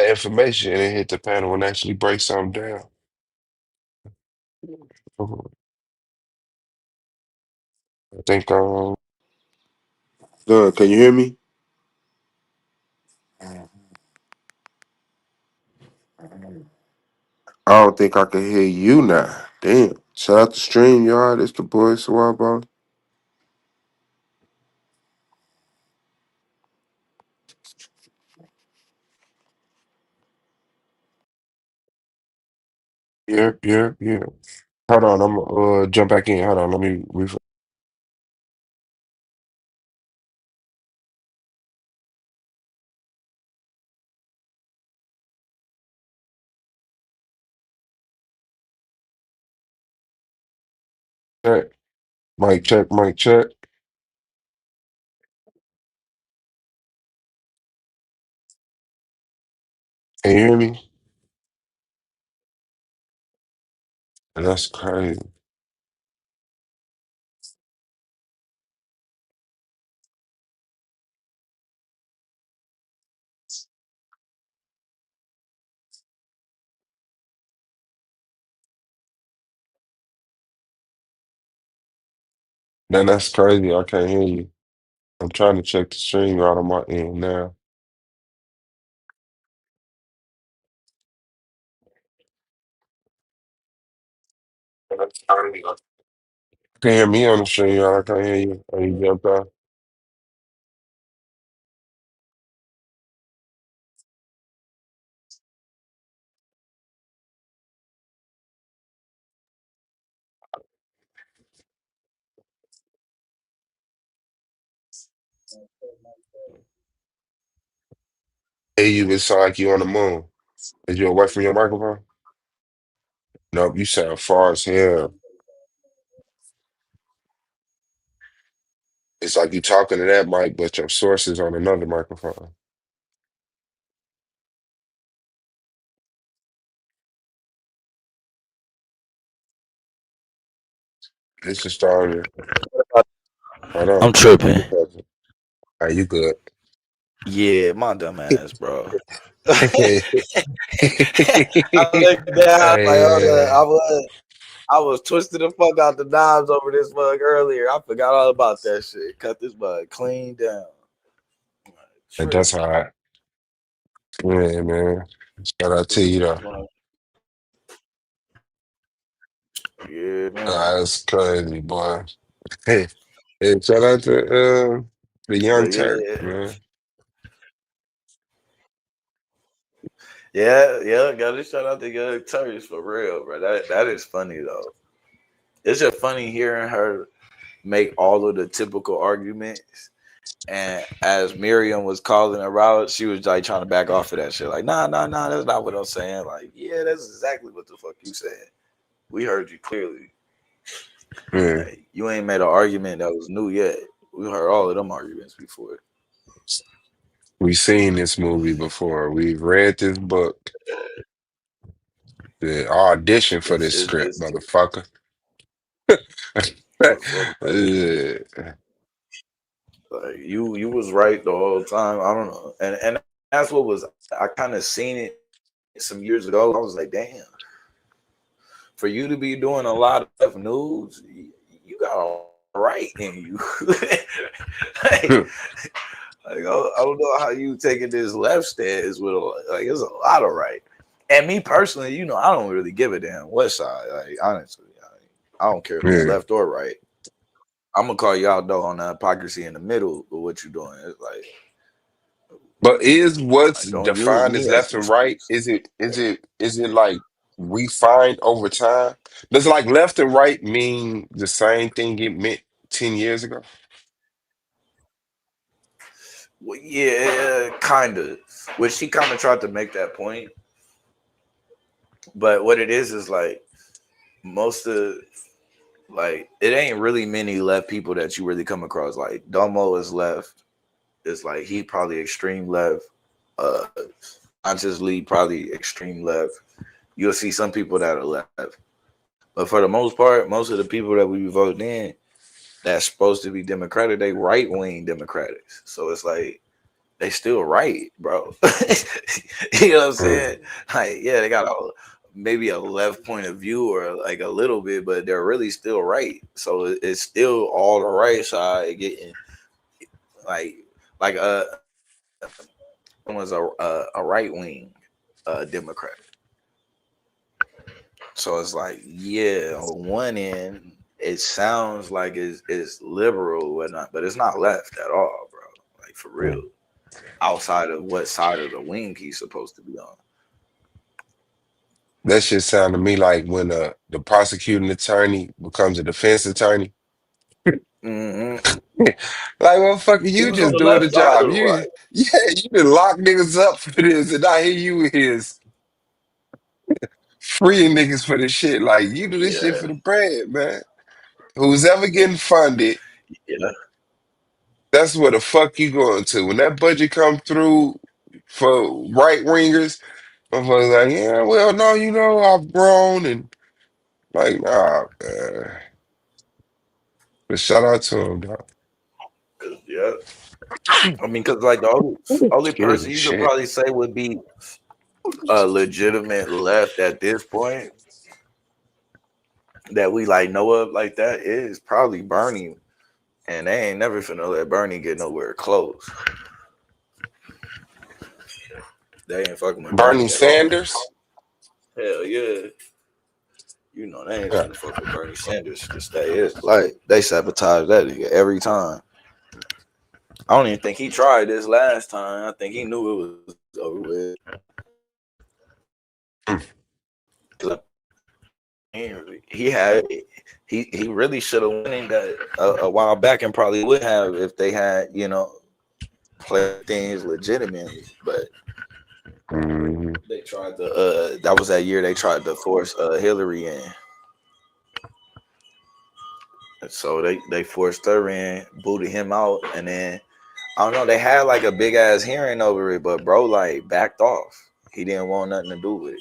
information and hit the panel and actually break something down. Mhm. I think can you hear me? I don't think I can hear you now. Damn. Shout out to stream, y'all. It's the boy Swabo. Yeah, yeah, yeah. Hold on, I'm gonna jump back in. Hold on, let me refresh. Check. Mic check, mic check. Can you hear me? That's crazy. That's crazy. I can't hear you. I'm trying to check the stream out on my end now. That's crazy. You can hear me on the stream, y'all. I can't hear you. Are you jumped out? Hey, you, it sound like you on the moon. Is you away from your microphone? Nope, you sound far as hell. It's like you talking to that mic, but your source is on another microphone. This is starting. Hold on. I'm tripping. Are you good? Yeah, my dumb ass, bro. Hey, I looked down like, hold up. yeah. I was twisting the fuck out the knobs over this mug earlier. I forgot all about that shit. Cut this mug clean down. And that's Tripping. all right. Yeah, man. Shout out to you though. Yeah, man. That's crazy, boy. Hey, hey, shout out to the Young But Turk, yeah, man. yeah. Gotta shout out to Young Turks for real, bro. That is funny though. It's just funny hearing her make all of the typical arguments. And as Miriam was calling her out, she was like trying to back off of that shit. Like, nah, that's not what I'm saying. Like, yeah, that's exactly what the fuck you said. We heard you clearly. Yeah. Like, you ain't made an argument that was new yet. We heard all of them arguments before. We've seen this movie before. We've read this book. The audition for It's, this it's, script, it's motherfucker. the fuck, like, Yeah. like you was right the whole time. I don't know, and that's what was. I kind of seen it some years ago. I was like, damn. For you to be doing a lot of news, you got a right in you. like, I don't know how you taking this left stance with like it's a lot of right. And me personally, I don't really give a damn what side. Like honestly, I don't care if it's Yeah. left or right. I'm gonna call you out though on the hypocrisy in the middle of what you're doing. It's But is what's like don't use defined me as as left an and right? excuse. Is it like refined over time? Does like left and right mean the same thing it meant 10 years ago? Well, yeah, kind of. Which she kind of tried to make that point, but what it is like most of like it ain't really many left people that you really come across. Like Domo is left. It's like he probably extreme left. Uh, consciously probably extreme left. You'll see some people that are left, but for the most part, most of the people that we vote in that's supposed to be Democratic, they right wing Democrats. So it's like they still right, bro. You know what I'm saying? Like, yeah, they got maybe a left point of view or like a little bit, but they're really still right. So it's still all the right side getting like like was a right wing Democrat. So it's like, yeah, on one end, it sounds like it's liberal or whatnot, but it's not left at all, bro. Like for real. Outside of what side of the wing he's supposed to be on. That shit sound to me like when the prosecuting attorney becomes a defense attorney. Mm-hmm. Like, motherfucker, He you was on just the doing left the side job. of the right. You been lock niggas up for this, and I hear you is freeing niggas for this shit. Like, you do this shit Yeah, for the bread, man. Who's ever getting funded, yeah, that's where the fuck you going to. When that budget come through for right wingers, motherfuckers like, yeah, well, no, I've grown and like, nah, man. But shout out to him, dog. yeah. I mean, because like the only Excuse person me, you could shit. probably say would be a legitimate left at this point that we like know of like that is probably Bernie, and they ain't never finna let Bernie get nowhere close. They ain't fucking with Bernie Bernie at all. Sanders. Hell yeah. They ain't Yeah. finna fuck with Bernie Sanders to stay. It's like they sabotage that nigga every time. I don't even think he tried this last time. I think he knew it was over with. He had he really should have won that a while back and probably would have if they had played things legitimately. But they tried to that was that year they tried to force Hillary in. So they forced her in, booted him out, and then I don't know. They had like a big ass hearing over it, but bro like backed off. He didn't want nothing to do with it.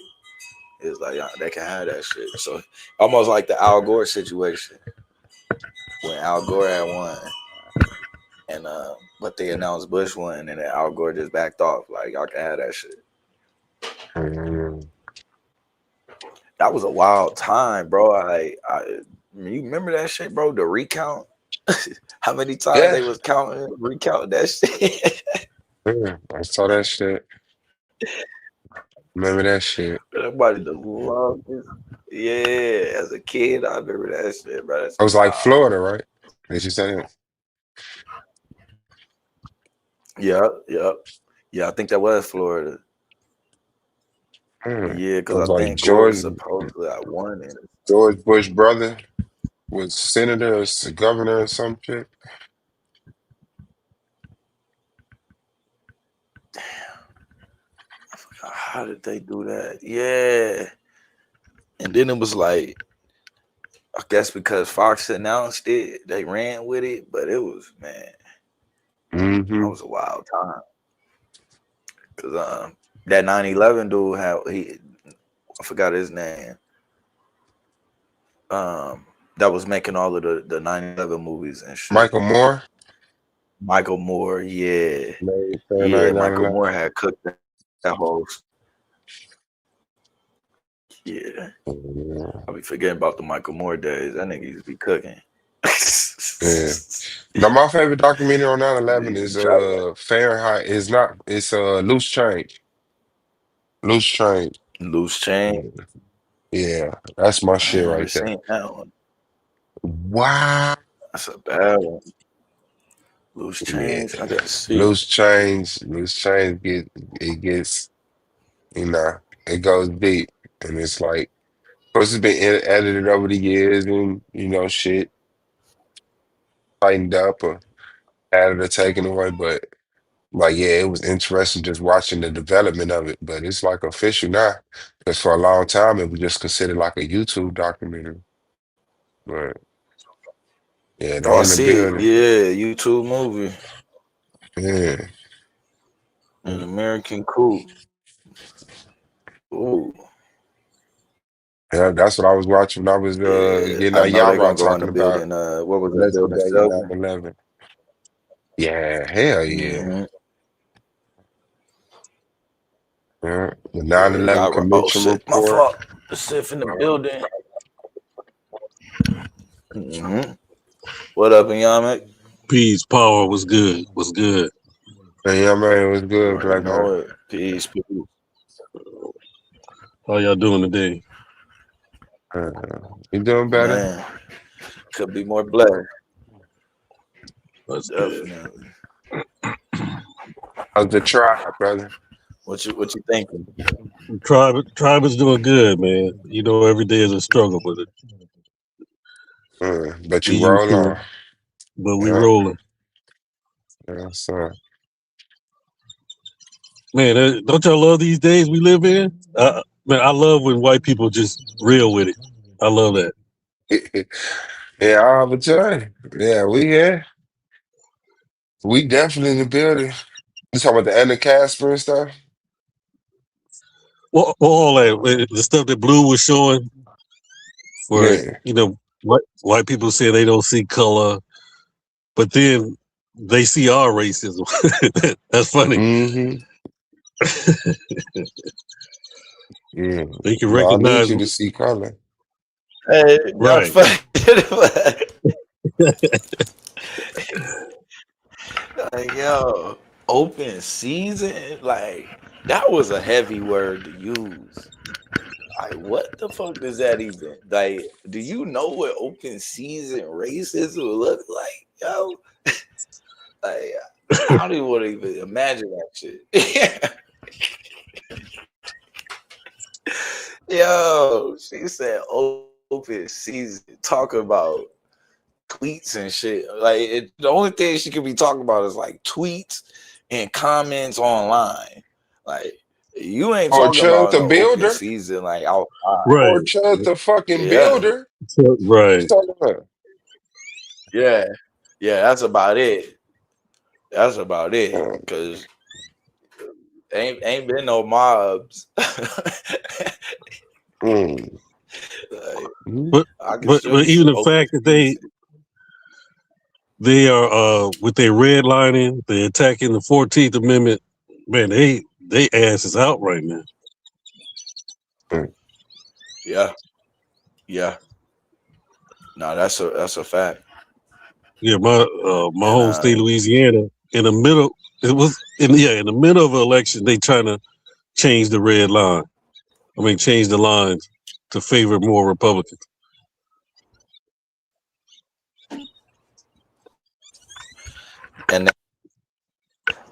It's like they can have that shit. So almost like the Al Gore situation when Al Gore had won, and but they announced Bush won, and then Al Gore just backed off. Like y'all can have that shit. That was a wild time, bro. You remember that shit, bro? The recount. How many times Yeah. they was recounting that shit? Yeah, I saw that shit. Remember that shit? Everybody just loved this. Yeah, as a kid, I remember that shit, bro. That's I was like wild. Florida, right? Did you say that? Yeah, yeah, yeah. I think that was Florida. Yeah, It because was I like think Gore supposedly I won it. George Bush brother was senator or governor or some shit. How did they do that? Yeah, and then it was like, I guess because Fox announced it, they ran with it, but it was, man, that was a wild time. Cause that 9/11 dude I forgot his name. That was making all of the 9/11 movies and shit. Michael Moore. Michael Moore, yeah, Yeah, Michael Moore had cooked that whole. Yeah, I be forgetting about the Michael Moore days. That nigga used to be cooking. Yeah. Now my favorite documentary on 9/11 is Fahrenheit. It's Loose Change. Loose Change. Loose Change. Yeah, that's my I shit ain't never right there. seen that one. Wow. That's a bad one. Loose Yeah. Change. I gotta see. Loose Change gets, it goes deep. And it's like, of course, it's been edited over the years and, shit tightened up or added or taken away. But, like, yeah, it was interesting just watching the development of it. But it's like official now. Because for a long time, it was just considered like a YouTube documentary. But, yeah, Oh, they're I in the see it. building. Yeah, YouTube movie. Yeah. An American Coup. Ooh. Yeah, that's what I was watching when I was Yeah, getting I out know they're Yara gonna go in talking the about building. What was it? Building legendary 7? 9/11. Yeah, hell yeah. Mm-hmm. Yeah. The Yeah, 9/11 y'all. Oh Commission shit, my report. fault. The Sif in the building. Mm-hmm. What up, Yamek? Peace, power was good. Was good. Hey, yeah, man, it was You good, already black man. know it. Peace, peace. How y'all doing today? You doing better? Man, could be more blessed. That's Definitely. How's the tribe, brother? What you thinking? Tribe is doing good, man. Every day is a struggle with it. But We you used roll to on. it, but we Yeah. rolling. Yeah, sir. Man, don't y'all love these days we live in? Man, I love when white people just real with it. I love that. Yeah, I'll have a time. Yeah, we here. We definitely in the building. You talking about the Anna Casper and stuff? Well, all that the stuff that Blue was showing, where Yeah. white people say they don't see color, but then they see our racism. That's funny. Mm-hmm. Yeah. They can No, I need recognize. you to see color. Hey, that's Right. funny. Like, yo, open season, like that was a heavy word to use. Like, what the fuck does that even? Like, do you know what open season racism would look like, yo? Like, I don't even want to even imagine that shit. Yo, she said open season, talk about tweets and shit. Like, the only thing she could be talking about is like tweets and comments online. Like, you ain't Or talking Chud about the no open Builder. season like outside. Right. Or Chud the fucking Yeah. Builder. Right. What you talking about? Yeah, that's about it. That's about it. Cause ain't been no mobs. Mm. But even the fact that they are with their redlining, they attacking the 14th Amendment, man, they ass is out right now. Yeah. No, that's a fact. Yeah, my home state, Louisiana, in the middle, it was in the middle of an election, they trying to change the red line. I mean, change the lines to favor more Republicans.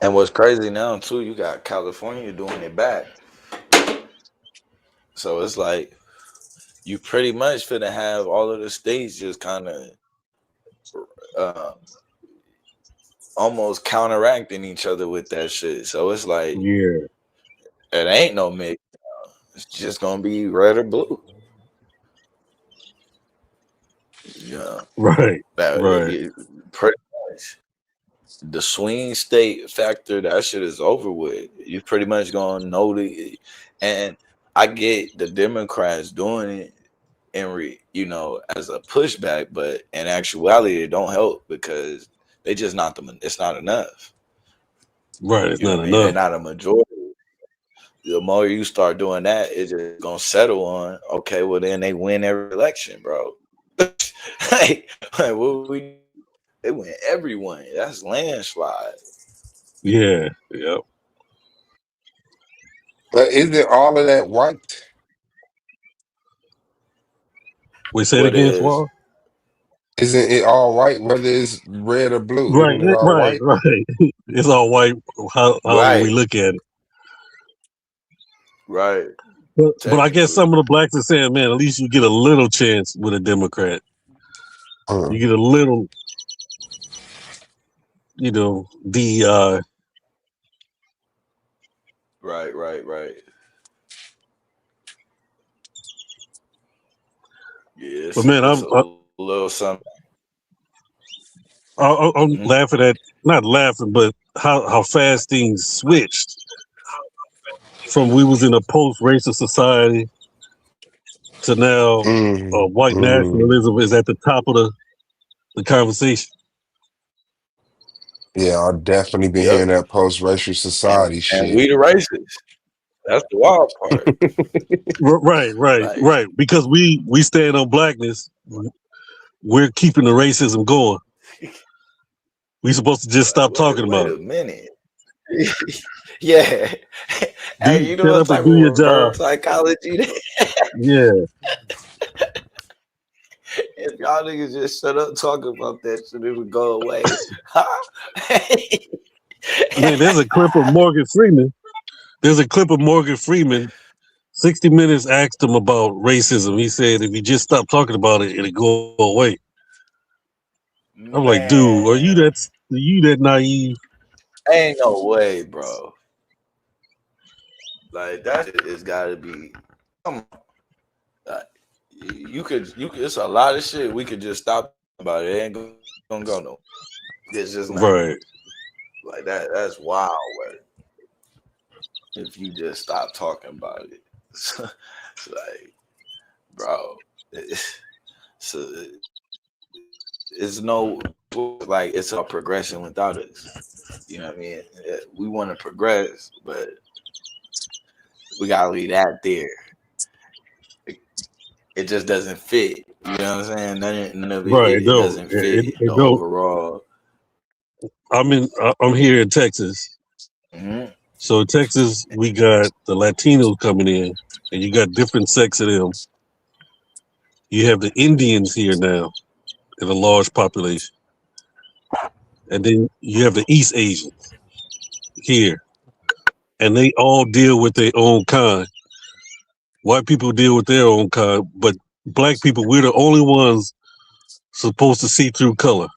And what's crazy now too, you got California doing it back. So it's like you pretty much finna have all of the states just kind of almost counteracting each other with that shit. So it's like, yeah, it ain't no mix. It's just gonna be red or blue. Yeah, right, pretty much. The swing state factor, that shit is over with. You pretty much gonna know and I get the Democrats doing it as a pushback, but in actuality, it don't help because they just it's not enough. Right, it's not They're enough. not a majority. The more you start doing that, it's just gonna settle on, okay, well then they win every election, bro. They win everyone. That's landslide. Yeah, yep. But isn't all of that white? We say it What again, is? Swallow? Isn't it all white, whether it's red or blue? Right, Isn't it all right, white? right. It's all white. How Right. we look at it. Right. But I guess some of the blacks are saying, man, at least you get a little chance with a Democrat. You get a little, DEI. Right. Yeah, But man, it's I'm a little something. I'm laughing at, not laughing, but how fast things switched from we was in a post-racist society to now white nationalism is at the top of the conversation. Yeah, I've definitely been hearing that post-racial society shit. And we the racists. That's the wild part. Right. Because we stand on blackness, we're keeping the racism going. We supposed to just stop talking about Wait a it. minute. Yeah. Hey, you know shut what up type and do of your job. reverse psychology that? Yeah. If y'all niggas just shut up talking about that shit, it would go away. Huh? Man, there's a clip of Morgan Freeman. 60 Minutes asked him about racism. He said if you just stop talking about it, it'll go away. I'm like, dude, are you that naive? Ain't no way, bro. Like that shit has gotta be. Come on. You could. It's a lot of shit we could just stop about. It ain't gonna go no. It's just not. Right. Like that. That's wild. Work. If you just stop talking about it, it's like, bro, it's no like it's a progression without us. You know what I mean? We want to progress, but we gotta leave that there. It just doesn't fit. You know what I'm saying? None of it, Right, it doesn't fit it the don't. overall. I'm here in Texas. Mm-hmm. So in Texas, we got the Latinos coming in, and you got different sects of them. You have the Indians here now in a large population. And then you have the East Asians here. And they all deal with their own kind. White people deal with their own kind, but black people, we're the only ones supposed to see through color.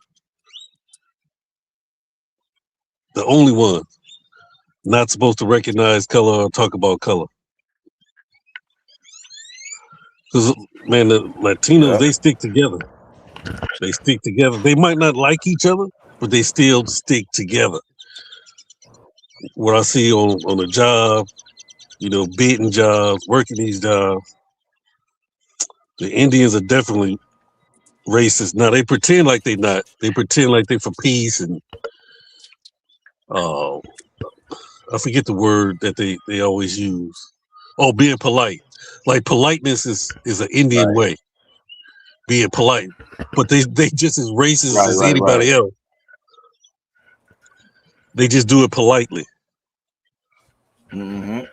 The only one not supposed to recognize color or talk about color. Because, man, the Latinos, they stick together. They stick together. They might not like each other, but they still stick together. What I see on a job, bidding jobs, working these jobs, the Indians are definitely racist. Now, they pretend like they're not. They pretend like they're for peace and I forget the word that they always use. Oh, being polite. Like politeness is an Indian way. Being polite. But they just as racist as anybody else. They just do it politely. Mm-hmm.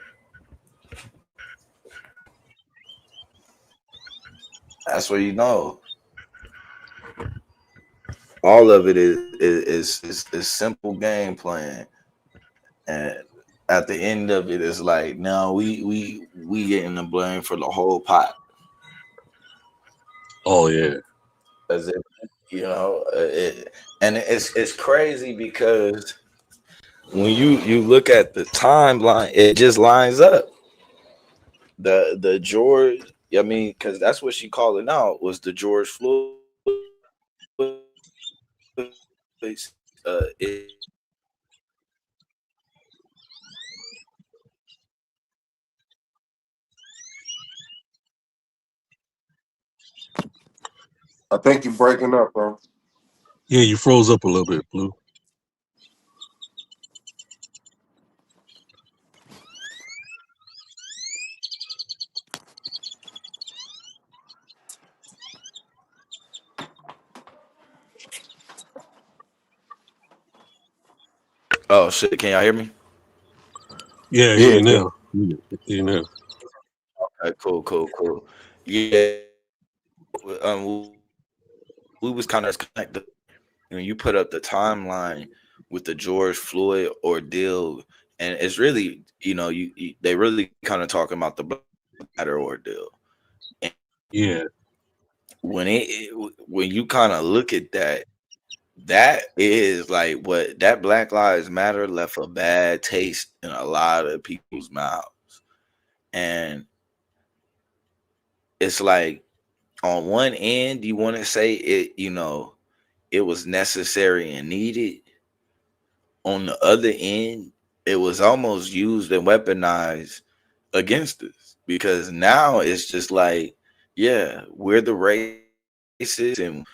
That's where you know all of it is simple game plan, and at the end of it, it's like no, we getting the blame for the whole pot. Oh yeah. As if and it's crazy because when you look at the timeline, it just lines up. The George, I mean, because that's what she called it out was the George Floyd. It, I think you're breaking up, bro. Yeah, you froze up a little bit, Blue. oh shit! Can y'all hear me? Yeah, I hear Yeah, you yeah. now. You know. Okay, cool. Yeah, um, we was kind of connected. You put up the timeline with the George Floyd ordeal, and it's really, they really kind of talking about the Black Matter ordeal. And Yeah. when you kind of look at that, that is like what that Black Lives Matter left a bad taste in a lot of people's mouths, and it's like on one end you want to say it, it was necessary and needed. On the other end, it was almost used and weaponized against us because now it's just like, yeah, we're the racists and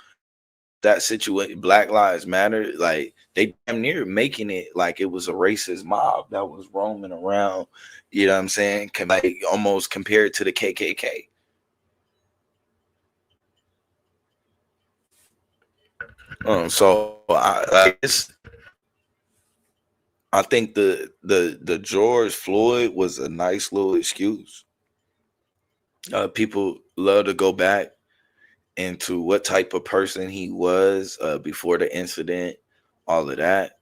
that situation, Black Lives Matter, like they damn near making it like it was a racist mob that was roaming around, you know what I'm saying? Like almost compared to the KKK. So I think the George Floyd was a nice little excuse. People love to go back into what type of person he was before the incident, all of that.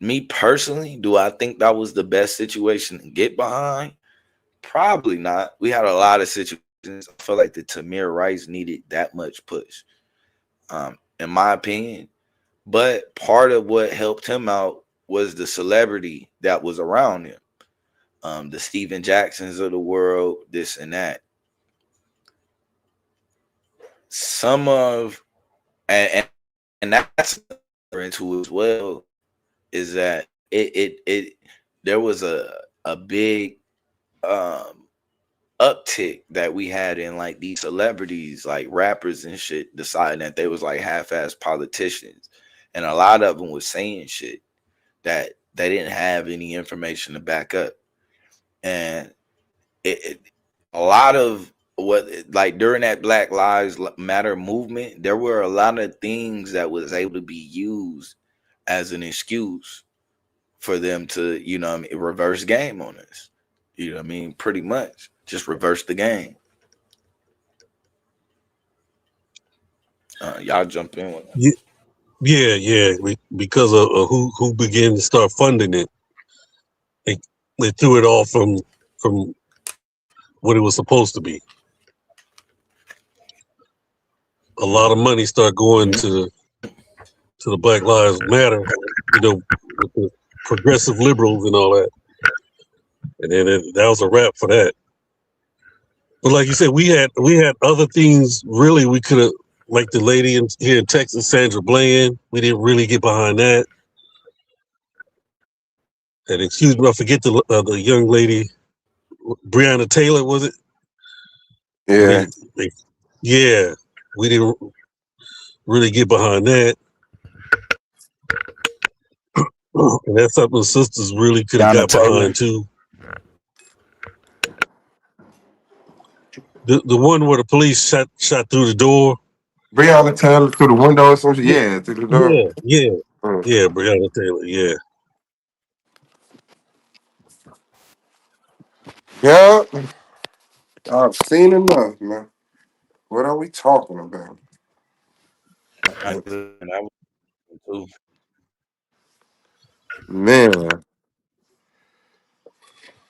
Me personally, do I think that was the best situation to get behind? Probably not. We had a lot of situations. I feel like the Tamir Rice needed that much push, in my opinion. But part of what helped him out was the celebrity that was around him. The Steven Jacksons of the world, this and that. Some of and that's into as well is that it there was a big uptick that we had in like these celebrities like rappers and shit deciding that they was like half-ass politicians, and a lot of them was saying shit that they didn't have any information to back up. And a lot of what, like during that Black Lives Matter movement, there were a lot of things that was able to be used as an excuse for them to, reverse game on us. You know what I mean? Pretty much just reverse the game. Y'all jump in with that. Yeah. Because of who began to start funding it, they threw it off from what it was supposed to be. A lot of money started going to the Black Lives Matter, with the progressive liberals and all that, and then that was a wrap for that. But like you said, we had other things. Really, we could have, like the lady here in Texas, Sandra Bland. We didn't really get behind that. And excuse me, I forget the young lady, Breonna Taylor, was it? Yeah. Yeah, we didn't really get behind that. And that's something the sisters really could have got behind too. The one where the police shot through the door. Breonna Taylor through the window or something. Yeah, through the door. Yeah, Breonna Taylor. Yeah. Yeah. I've seen enough, man. What are we talking about? Man,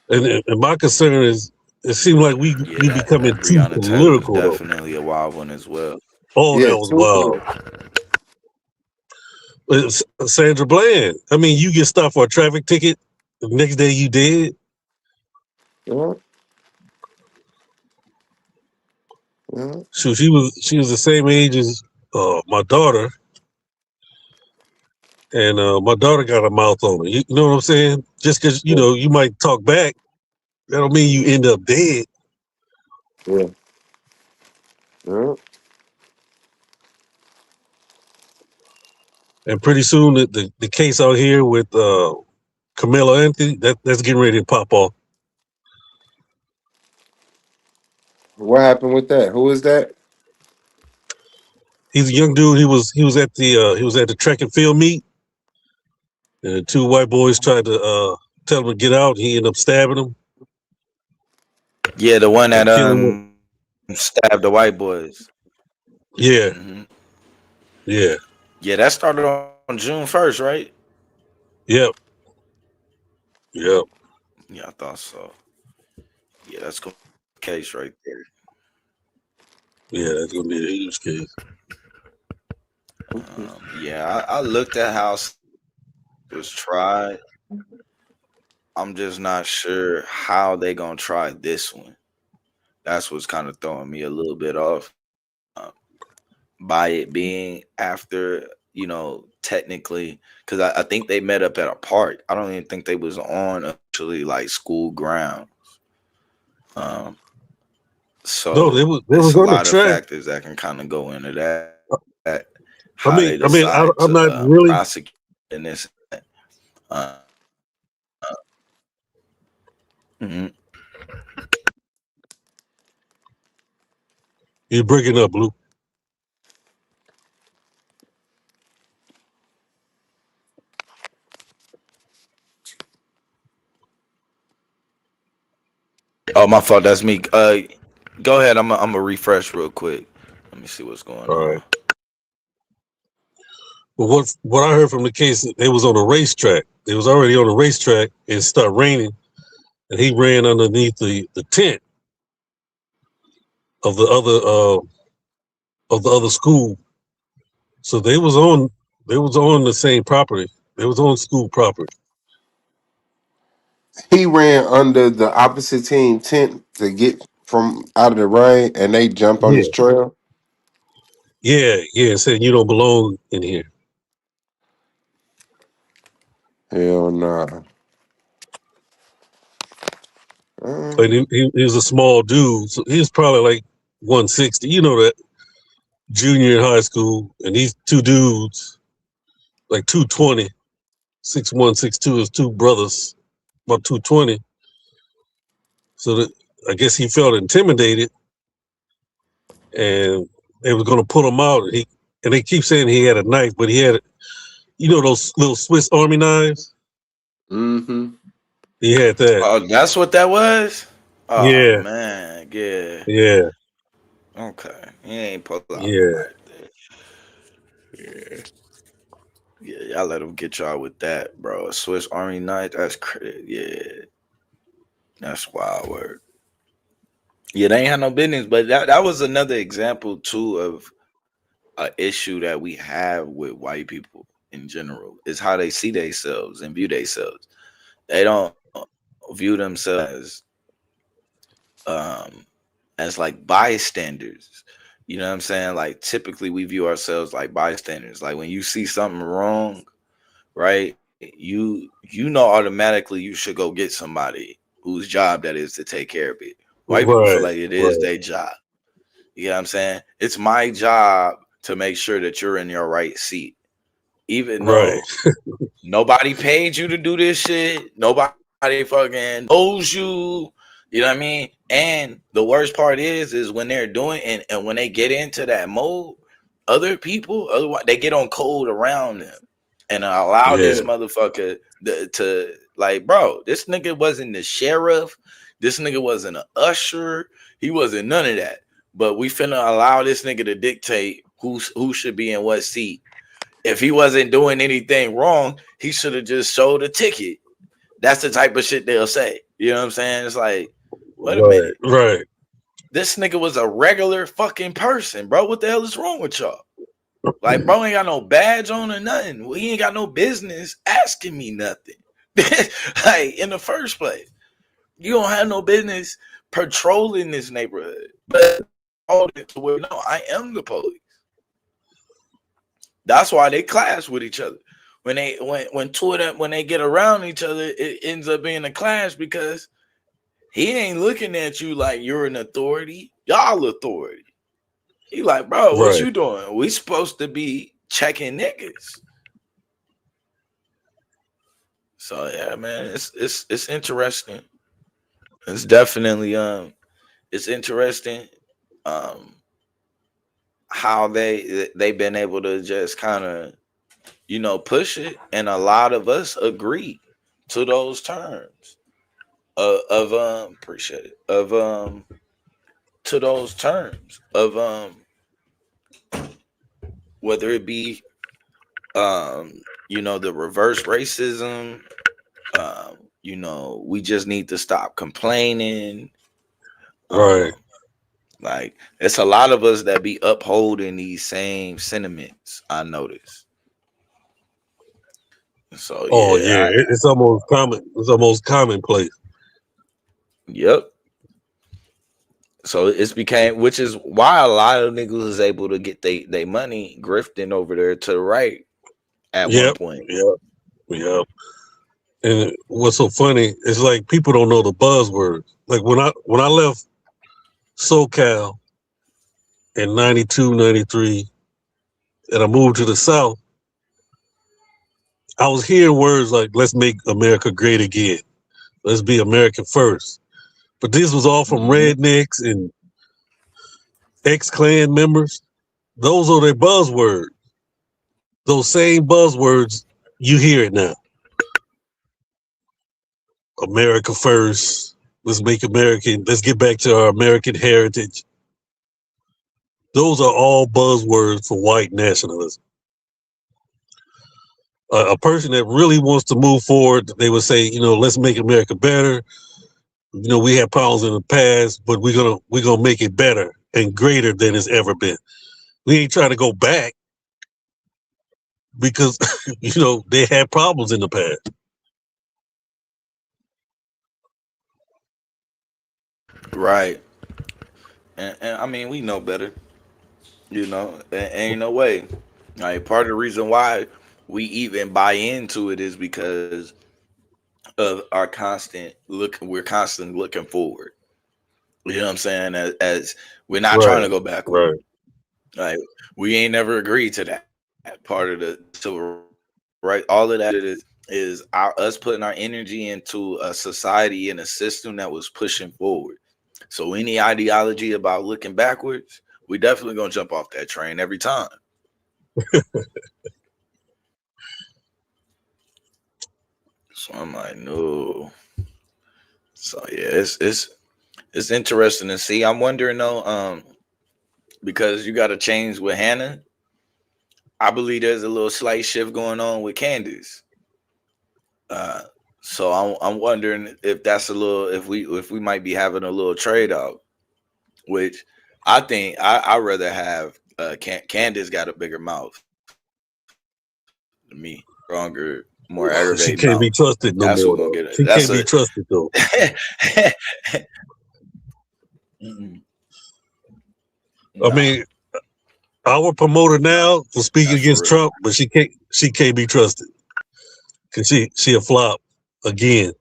And my concern is, it seems like we Yeah, becoming that too Breonna Taylor was political though. definitely a wild one as well. Oh, yeah, that was wild. It's Sandra Bland. I mean, you get stopped for a traffic ticket. The next day you dead. yeah, yeah. So she was the same age as my daughter, and my daughter got a mouth on her. You know what I'm saying? Just because you might talk back, that don't mean you end up dead. Yeah. Yeah. And pretty soon the case out here with Carmelo Anthony, that's getting ready to pop off. What happened with that? Who is that? He's a young dude. He was at the track and field meet, and the two white boys tried to tell him to get out. He ended up stabbing him. Yeah, the one that Killing him. stabbed the white boys. Yeah. Mm-hmm. Yeah. Yeah, that started on June 1st, right? Yep. Yep. Yeah, I thought so. Yeah, that's the case right there. Yeah, that's gonna be a huge case. Yeah, I looked at how it was tried. I'm just not sure how they gonna try this one. That's what's kind of throwing me a little bit off. By it being after, technically, because I think they met up at a park. I don't even think they was on actually like school grounds. So No, they was there's a on the lot of track. factors that can kind of go into that. I How they decide I'm not to really. prosecute in this. Mhm. You're breaking up, Blue. Oh, my fault. That's me. Go ahead. I'm gonna refresh real quick. Let me see what's going All on. right. But what I heard from the case, they was on a racetrack. They was already on a racetrack, and it started raining, and he ran underneath the tent of the other school. So they was on the same property. They was on school property. He ran under the opposite team tent to get from out of the rain, and they jumped on his Yeah. trail. Yeah. Saying you don't belong in here. Hell nah. And he was a small dude, so he was probably like 160. You know that, junior in high school, and these two dudes, like 220, 6'1", 6'2", is two brothers, about 220. So that I guess he felt intimidated, and they were going to pull him out. And they keep saying he had a knife, but he had, those little Swiss Army knives. Mm-hmm. He had that. Oh, that's what that was. Oh Yeah. man, yeah. Yeah. Okay, he ain't pull out. Yeah. Yeah. Yeah, y'all let him get y'all with that, bro. A Swiss Army knife. That's crazy. Yeah, that's wild word. Yeah, they ain't had no business, but that was another example too of an issue that we have with white people in general. Is how they see themselves and view themselves. They don't view themselves as like bystanders. You know what I'm saying? Like typically we view ourselves like bystanders. Like when you see something wrong, right? You know automatically you should go get somebody whose job that is to take care of it. White people feel like it is their job. You know what I'm saying? It's my job to make sure that you're in your right seat. Even though nobody paid you to do this shit, nobody fucking owes you. You know what I mean? And the worst part is when they're doing and when they get into that mode, other people, otherwise they get on code around them and allow this motherfucker to like, bro, this nigga wasn't the sheriff. This nigga wasn't an usher. He wasn't none of that. but we finna allow this nigga to dictate who should be in what seat. If he wasn't doing anything wrong, he should have just showed a ticket. That's the type of shit they'll say. You know what I'm saying? It's like, wait a minute. Right. This nigga was a regular fucking person, bro. What the hell is wrong with y'all? Like, bro ain't got no badge on or nothing. Well, he ain't got no business asking me nothing. Like, in the first place, you don't have no business patrolling this neighborhood. But all it to where, no, I am the police. That's why they clash with each other. When two of them, when they get around each other, it ends up being a clash because he ain't looking at you like you're an authority. Y'all authority. He like, bro, what you doing? We supposed to be checking niggas. So yeah, man, it's interesting. It's definitely it's interesting how they've been able to just kind of, you know, push it, and a lot of us agree to those terms of appreciate it, of to those terms of whether it be you know, the reverse racism, you know, we just need to stop complaining. Right. Like, it's a lot of us that be upholding these same sentiments, I notice. So yeah, it's almost common. It's almost commonplace. Yep. So it's became, which is why a lot of niggas is able to get they money grifting over there to the right at one point. Yep. And what's so funny is like people don't know the buzzwords. Like when I left SoCal in 92, 93, and I moved to the South, I was hearing words like, let's make America great again. Let's be American first. But this was all from rednecks and ex-Klan members. Those are their buzzwords. Those same buzzwords, you hear it now. America first. Let's make American. Let's get back to our American heritage. Those are all buzzwords for white nationalism. A person that really wants to move forward, they would say, you know, let's make America better. You know, we had problems in the past, but we're gonna make it better and greater than it's ever been. We ain't trying to go back because you know they had problems in the past. Right. And I mean, we know better. You know, ain't no way. Like, part of the reason why we even buy into it is because of our constant look. We're constantly looking forward. You know what I'm saying? As we're not trying to go backward. Like, we ain't never agreed to that part of the civil right. All of that is us putting our energy into a society and a system that was pushing forward. So any ideology about looking backwards, we definitely gonna jump off that train every time. So I'm like, no. So yeah, it's interesting to see. I'm wondering though, because you got to change with Hannah. I believe there's a little slight shift going on with Candace. So I'm wondering if that's a little, if we might be having a little trade off, which I think I'd rather have Candace got a bigger mouth than me, stronger, more aggravating. She can't be trusted no more. Gonna get it. She can't be trusted though. I mean, our promoter now for speaking against Trump, but she can't be trusted because she a flop again.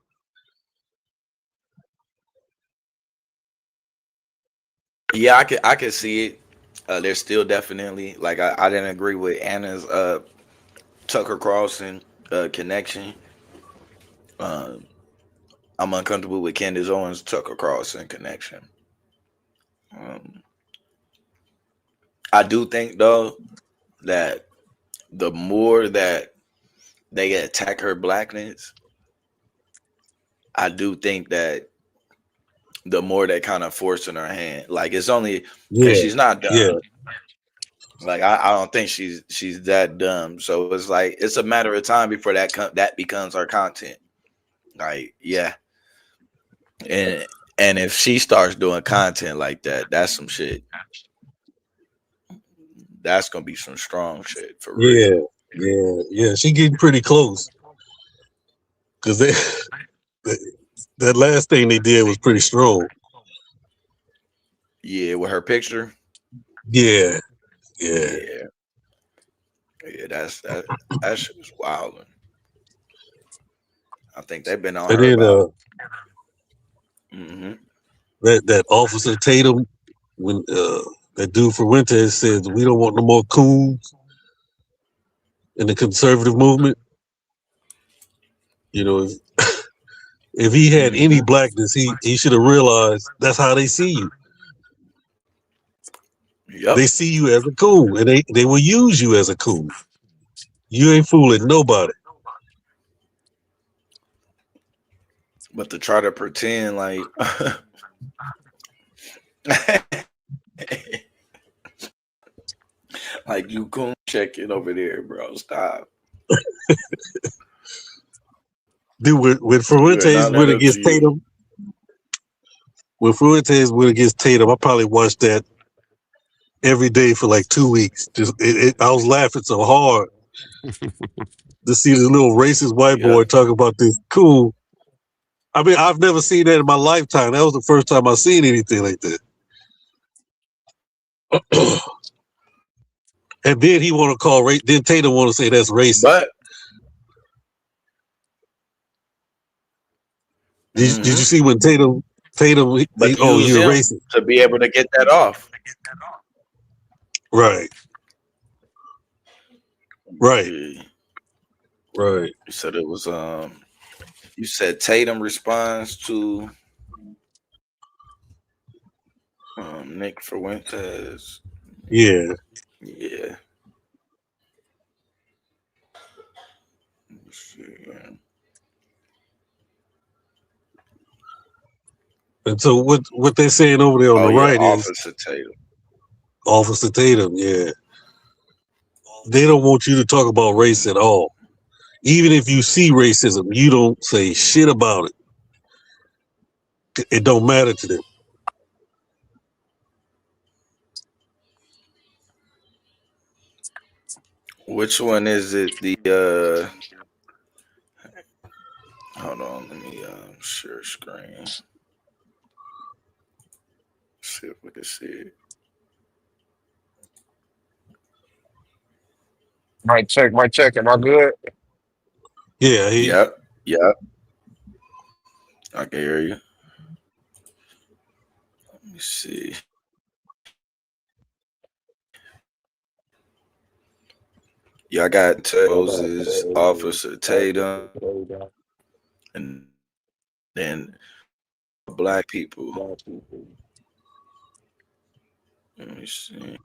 Yeah, I could see it. There's still definitely, like, I didn't agree with Anna's Tucker Carlson connection. I'm uncomfortable with Candace Owens' Tucker Carlson connection. I do think though that the more that they attack her blackness, I do think that the more they kind of force in her hand. Like it's only because Yeah, she's not yeah, dumb. Like I don't think she's that dumb. So it's like it's a matter of time before that becomes her content. Like yeah, and if she starts doing content like that, that's some shit. That's gonna be some strong shit for real. yeah, yeah. She getting pretty close because that last thing they did was pretty strong. Yeah, with her picture. Yeah, yeah. Yeah, yeah. That shit was wild. I think they've been on And her then about. Mm-hmm. that Officer Tatum, when that dude Fuentes said we don't want no more coons in the conservative movement. You know, if he had any blackness, he should have realized that's how they see you. Yep. They see you as a coon, and they will use you as a coon. You ain't fooling nobody. But to try to pretend like like you coon checking over there, bro. Stop. Dude, when You are Fuentes not that went up to against you. Tatum, I probably watched that every day for like 2 weeks. I was laughing so hard to see this little racist white boy talk about this coon. I mean, I've never seen that in my lifetime. That was the first time I seen anything like that. And then he want to call race. Then Tatum want to say that's racist. But did you see when Tatum? But Oh, use you're him racist, to be able to get that off. right? Right. Yeah. Right. You said it was you said Tatum responds to Nick Fuentes. Yeah. Yeah. Let's see, yeah. And so what they're saying over there on Oh the yeah, right is Officer Tatum. Officer Tatum. Yeah. They don't want you to talk about race at all. Even if you see racism, you don't say shit about it. It don't matter to them. Which one is it? The hold on, let me share screen. See if we can see it. Mic check, mic check. Am I good? Yeah. Yep. Yep. I can hear you. Let me see. Yeah, I got Moses, Officer Tatum, and then black people. Let me see.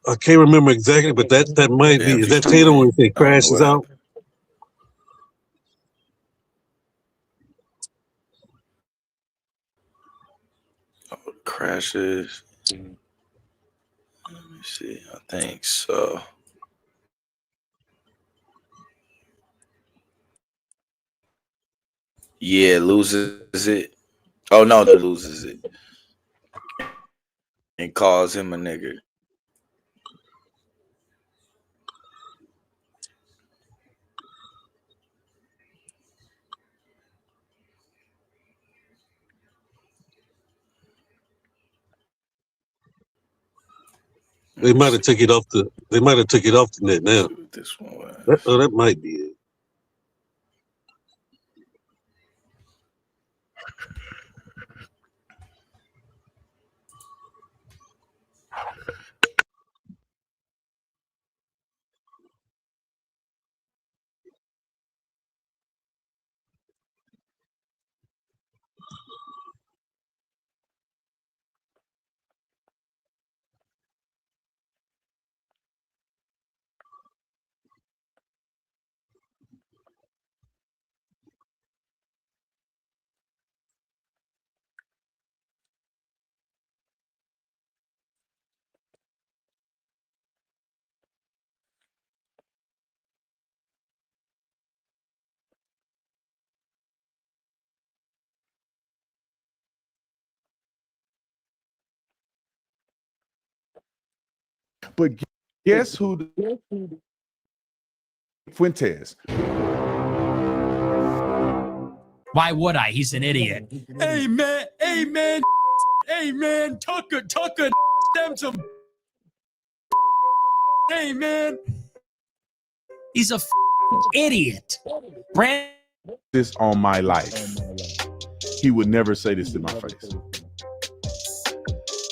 I can't remember exactly, but that might be. Damn, Is you that too Tatum when late. it I don't know crashes what out? happened. Oh, crashes. Let me see. I think so. Yeah, loses it. Oh no, that loses it and calls him a nigger. They might have took it off the. They might have took it off the net now. See what this one was. That might be it. But guess who? Fuentes. Why would I? He's an idiot. Hey man, hey man, hey man, Tucker, them some. Hey man, he's a idiot. Brand this on my life. He would never say this to my face.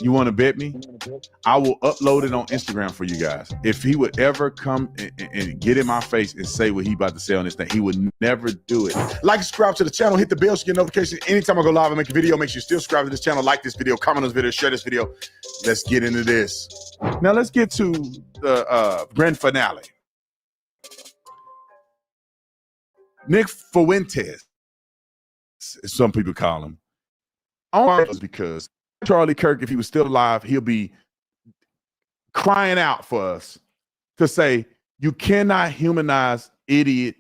You want to bet me? I will upload it on Instagram for you guys. If he would ever come and get in my face and say what he about to say on this thing, he would never do it. Like, subscribe to the channel, hit the bell so you get notifications. Anytime I go live and make a video, make sure you still subscribe to this channel, like this video, comment on this video, share this video. Let's get into this. Now let's get to the grand finale. Nick Fuentes, as some people call him, because Charlie Kirk, if he was still alive, he'll be crying out for us to say, you cannot humanize idiot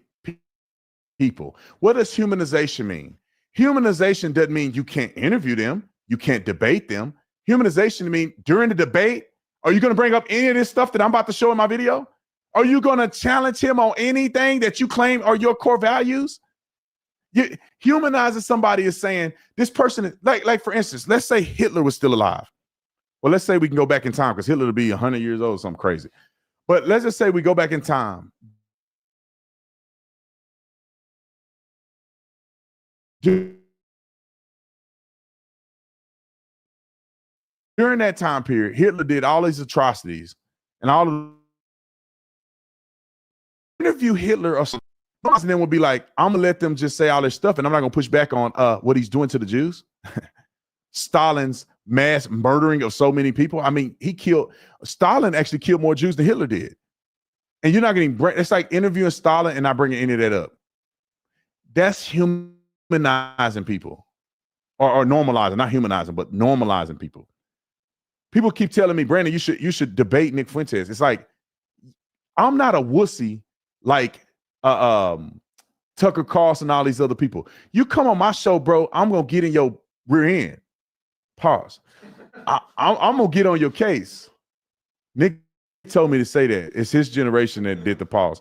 people. What does humanization mean? Humanization doesn't mean you can't interview them, you can't debate them. Humanization means during the debate, are you going to bring up any of this stuff that I'm about to show in my video? Are you going to challenge him on anything that you claim are your core values? Humanizing somebody is saying this person is like for instance, let's say Hitler was still alive. Well, let's say we can go back in time because Hitler would be 100 years old, something crazy. But let's just say we go back in time. During that time period, Hitler did all these atrocities and all of interview Hitler or something. And then would be like, I'm gonna let them just say all this stuff, and I'm not gonna push back on what he's doing to the Jews. Stalin's mass murdering of so many people. I mean, Stalin actually killed more Jews than Hitler did. And you're not getting, it's like interviewing Stalin and not bringing any of that up. That's humanizing people, or normalizing, not humanizing, but normalizing people. People keep telling me, Brandon, you should debate Nick Fuentes. It's like, I'm not a wussy like Tucker Carlson, all these other people. You come on my show, bro, I'm gonna get in your rear end. Pause. I'm gonna get on your case. Nick told me to say that. It's his generation that did the pause.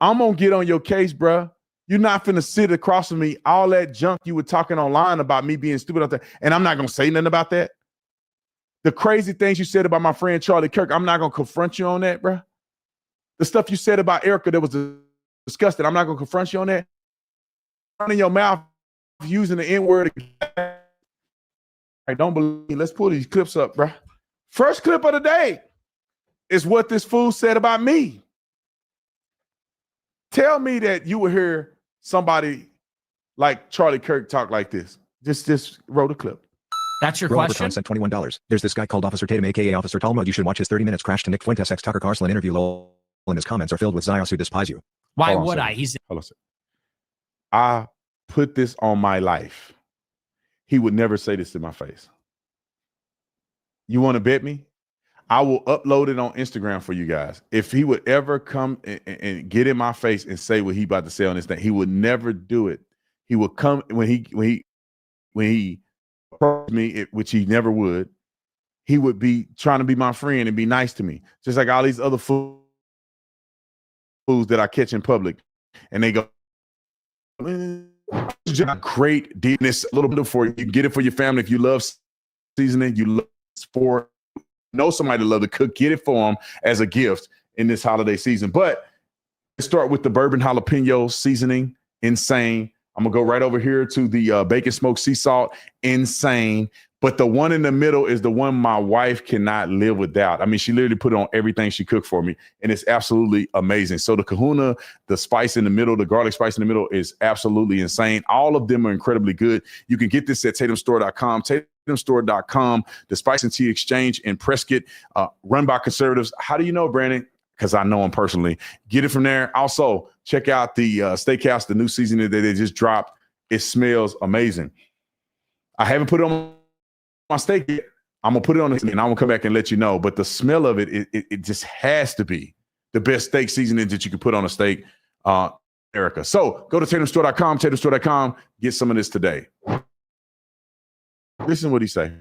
I'm gonna get on your case, bro. You're not finna sit across from me, all that junk you were talking online about me being stupid out there, and I'm not gonna say nothing about that. The crazy things you said about my friend Charlie Kirk, I'm not gonna confront you on that, bro. The stuff you said about Erica that was disgusting, I'm not going to confront you on that. Running your mouth using the N-word. I don't believe. Let's pull these clips up, bro. First clip of the day is what this fool said about me. Tell me that you will hear somebody like Charlie Kirk talk like this. Just roll the clip. That's your Robert question? sent $21. There's this guy called Officer Tatum, a.k.a. Officer Talmud. You should watch his 30 minutes crash to Nick Fuentes ex Tucker Carlson interview. Lol, and his comments are filled with Zios who despise you. Why would I? Hold on a second. I put this on my life. He would never say this to my face. You want to bet me? I will upload it on Instagram for you guys. If he would ever come and get in my face and say what he about to say on this thing, he would never do it. He would come when he approached me, which he never would. He would be trying to be my friend and be nice to me, just like all these other fools that I catch in public, and they go, "Great deepness, a little bit for you. You can get it for your family if you love seasoning. You love sport." Know somebody to love to cook, get it for them as a gift in this holiday season. But let's start with the bourbon jalapeno seasoning, insane. I'm gonna go right over here to the bacon smoked sea salt, insane. But the one in the middle is the one my wife cannot live without. I mean, she literally put it on everything she cooked for me, and it's absolutely amazing. So the kahuna, the spice in the middle, the garlic spice in the middle is absolutely insane. All of them are incredibly good. You can get this at TatumStore.com. TatumStore.com, the Spice and Tea Exchange in Prescott, run by conservatives. How do you know, Brandon? Because I know him personally. Get it from there. Also, check out the Steakhouse, the new seasoning that they just dropped. It smells amazing. I haven't put it on my steak yet. I'm gonna put it on this, and I'm gonna come back and let you know. But the smell of it just has to be the best steak seasoning that you can put on a steak, Erica. So go to TatumStore.com, TatumStore.com. Get some of this today. Listen what he say.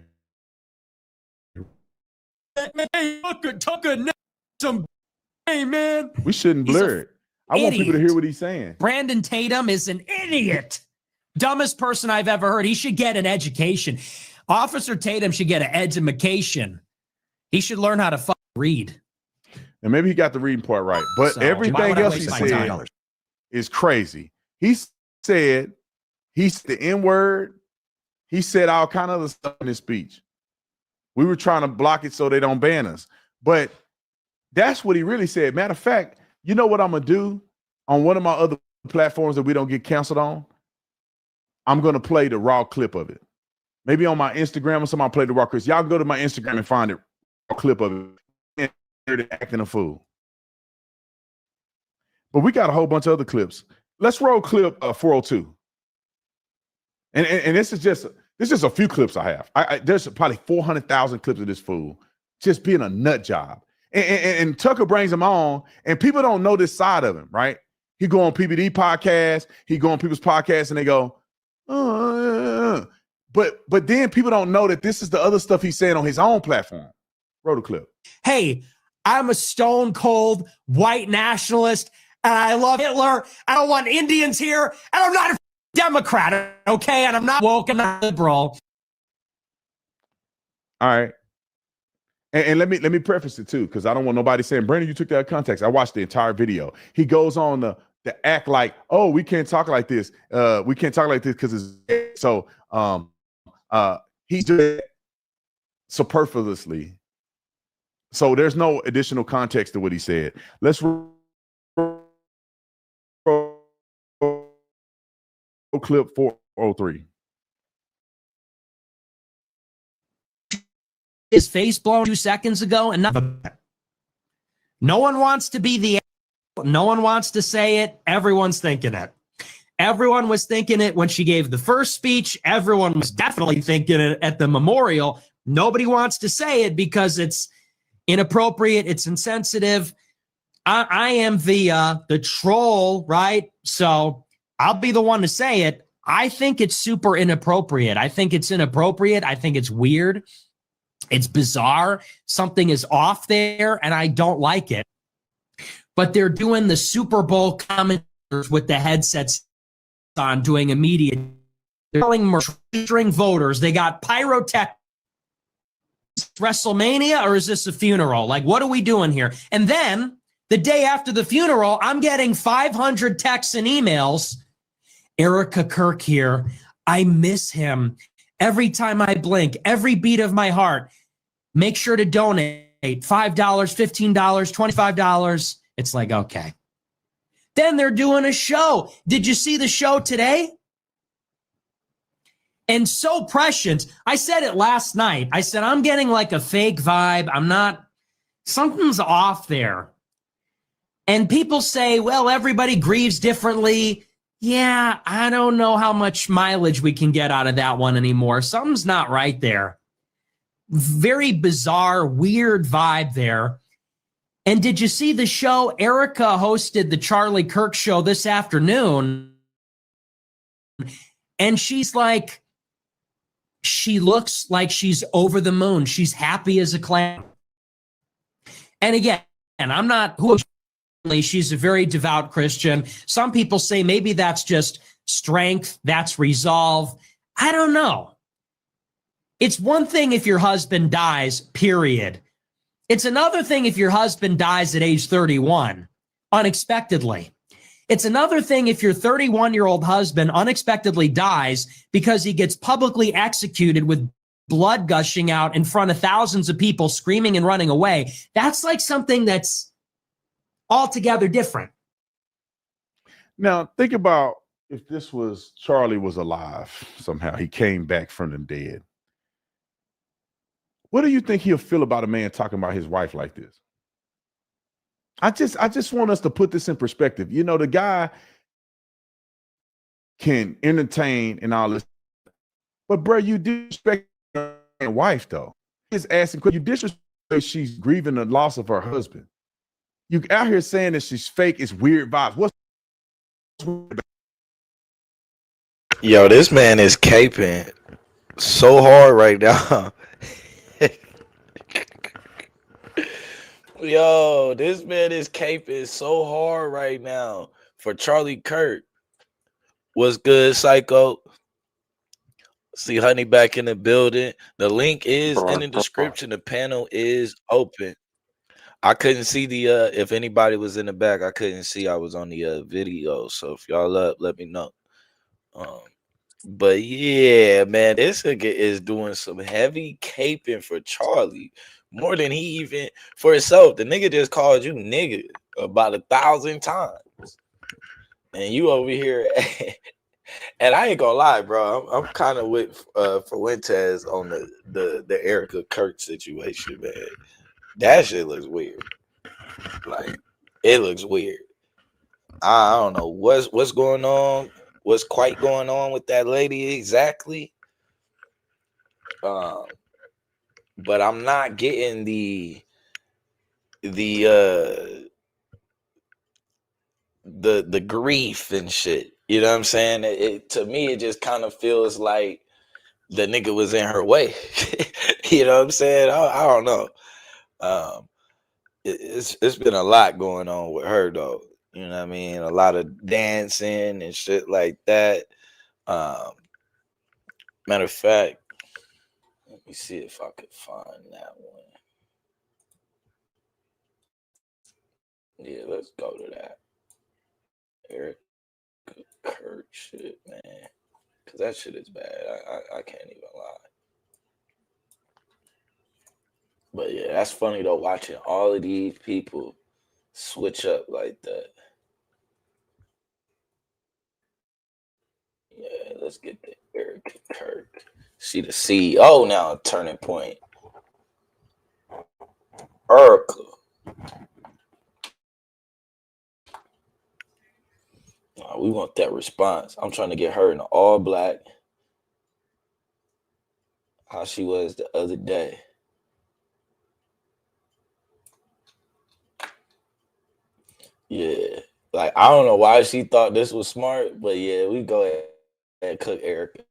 Hey, Tucker, some. Hey, man. We shouldn't blur it. I want people to hear what he's saying. Brandon Tatum is an idiot. Dumbest person I've ever heard. He should get an education. Officer Tatum should get an education. He should learn how to fucking read. And maybe he got the reading part right. But So, everything else he said is crazy. He said he's the N-word. He said all kind of other stuff in his speech. We were trying to block it so they don't ban us. But that's what he really said. Matter of fact, you know what I'm going to do on one of my other platforms that we don't get canceled on? I'm going to play the raw clip of it. Maybe on my Instagram or something, I'll play the raw clip. Y'all go to my Instagram and find it, a clip of it. And they're acting a fool. But we got a whole bunch of other clips. Let's roll clip 402. And this is just a few clips I have. There's probably 400,000 clips of this fool just being a nut job. And Tucker brings him on, and people don't know this side of him, right? He go on PBD podcast, he go on people's podcasts, and they go, but then people don't know that this is the other stuff he's saying on his own platform. Roll the clip. Hey, I'm a stone cold white nationalist, and I love Hitler. I don't want Indians here, and I'm not a Democrat, okay? And I'm not woke and not liberal. All right. And let me preface it too, because I don't want nobody saying, Brandon, you took that out of context. I watched the entire video. He goes on to act like, oh, we can't talk like this. We can't talk like this because it's so he's doing it superfluously. So there's no additional context to what he said. Let's roll clip 403. His face blown 2 seconds ago, and no one wants to be the. No one wants to say it. Everyone's thinking it. Everyone was thinking it when she gave the first speech. Everyone was definitely thinking it at the memorial. Nobody wants to say it because it's inappropriate. It's insensitive. I am the troll, right? So I'll be the one to say it. I think it's super inappropriate. I think it's inappropriate. I think it's weird. It's bizarre. Something is off there, and I don't like it. But they're doing the Super Bowl commentators with the headsets on, doing immediate. They're registering voters. They got pyrotech. WrestleMania, or is this a funeral? Like, what are we doing here? And then the day after the funeral, I'm getting 500 texts and emails. Erica Kirk here. I miss him. Every time I blink, every beat of my heart, make sure to donate $5, $15, $25. It's like, okay. Then they're doing a show. Did you see the show today? And so prescient. I said it last night. I said, I'm getting like a fake vibe. Something's off there. And people say, well, everybody grieves differently. Yeah, I don't know how much mileage we can get out of that one anymore. Something's not right there. Very bizarre, weird vibe there. And did you see the show? Erica hosted the Charlie Kirk show this afternoon. And she's like, she looks like she's over the moon. She's happy as a clam. And again, I'm not, she's a very devout Christian. Some people say maybe that's just strength, that's resolve. I don't know. It's one thing if your husband dies, period. It's another thing if your husband dies at age 31, unexpectedly. It's another thing if your 31-year-old husband unexpectedly dies because he gets publicly executed with blood gushing out in front of thousands of people screaming and running away. That's like something that's altogether different. Now, think about if this was Charlie was alive somehow. He came back from the dead. What do you think he'll feel about a man talking about his wife like this? I just want us to put this in perspective. You know, the guy can entertain and all this, but bro, you disrespect your wife though. He's asking, you disrespect her, she's grieving the loss of her husband. You out here saying that she's fake, it's weird vibes. What's weird? Yo, this man is caping so hard right now. Yo, this man is caping so hard right now for Charlie Kirk. What's good, Psycho? See Honey back in the building. The link is in the description. The panel is open. I couldn't see the if anybody was in the back. I couldn't see. I was on the video. So if y'all up, let me know. But yeah, man, this nigga is doing some heavy caping for Charlie. More than he even for himself. The nigga just called you nigga about 1,000 times. And you over here. And I ain't gonna lie, bro. I'm kind of with Fuentes on the Erica Kirk situation, man. That shit looks weird. Like it looks weird. I don't know what's going on. What's quite going on with that lady exactly? But I'm not getting the grief and shit. You know what I'm saying? To me, it just kind of feels like the nigga was in her way. You know what I'm saying? I don't know. It's been a lot going on with her though. You know what I mean? A lot of dancing and shit like that. Matter of fact, let me see if I could find that one. Yeah, let's go to that. Eric Kurt shit, man. Cause that shit is bad. I can't even lie. But yeah, that's funny though, watching all of these people switch up like that. Yeah, let's get the Eric Kurt. See the CEO now, Turning Point. Erica. We want that response. I'm trying to get her in all black. How she was the other day. Yeah. Like, I don't know why she thought this was smart, but yeah, we go ahead and cook Erica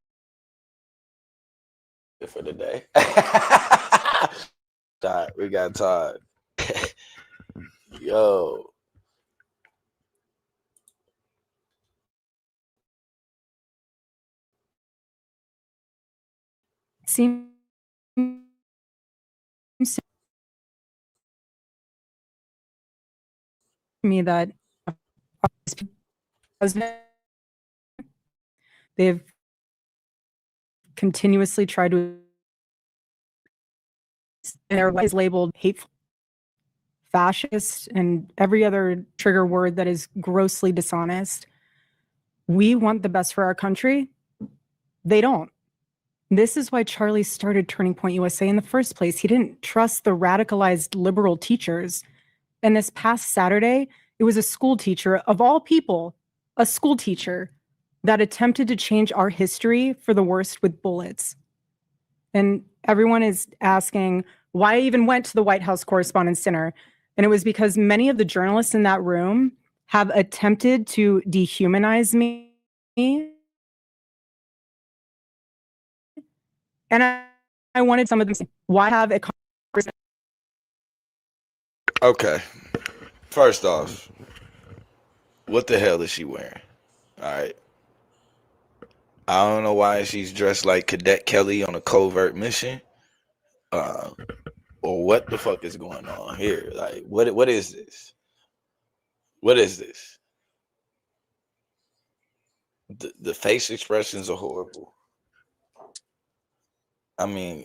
for the day. We got time. Yo. Seems to me that they've continuously tried to their is labeled hateful, fascist, and every other trigger word that is grossly dishonest. We want the best for our country. They don't. This is why Charlie started Turning Point USA in the first place. He didn't trust the radicalized liberal teachers. And this past Saturday, it was a school teacher, of all people, a school teacher that attempted to change our history for the worst with bullets. And everyone is asking why I even went to the White House Correspondents' Dinner. And it was because many of the journalists in that room have attempted to dehumanize me. And I wanted some of them to say, why have a conversation? Okay. First off, what the hell is she wearing? All right. I don't know why she's dressed like Cadet Kelly on a covert mission. Or what the fuck is going on here? Like, what is this? What is this? The face expressions are horrible. I mean,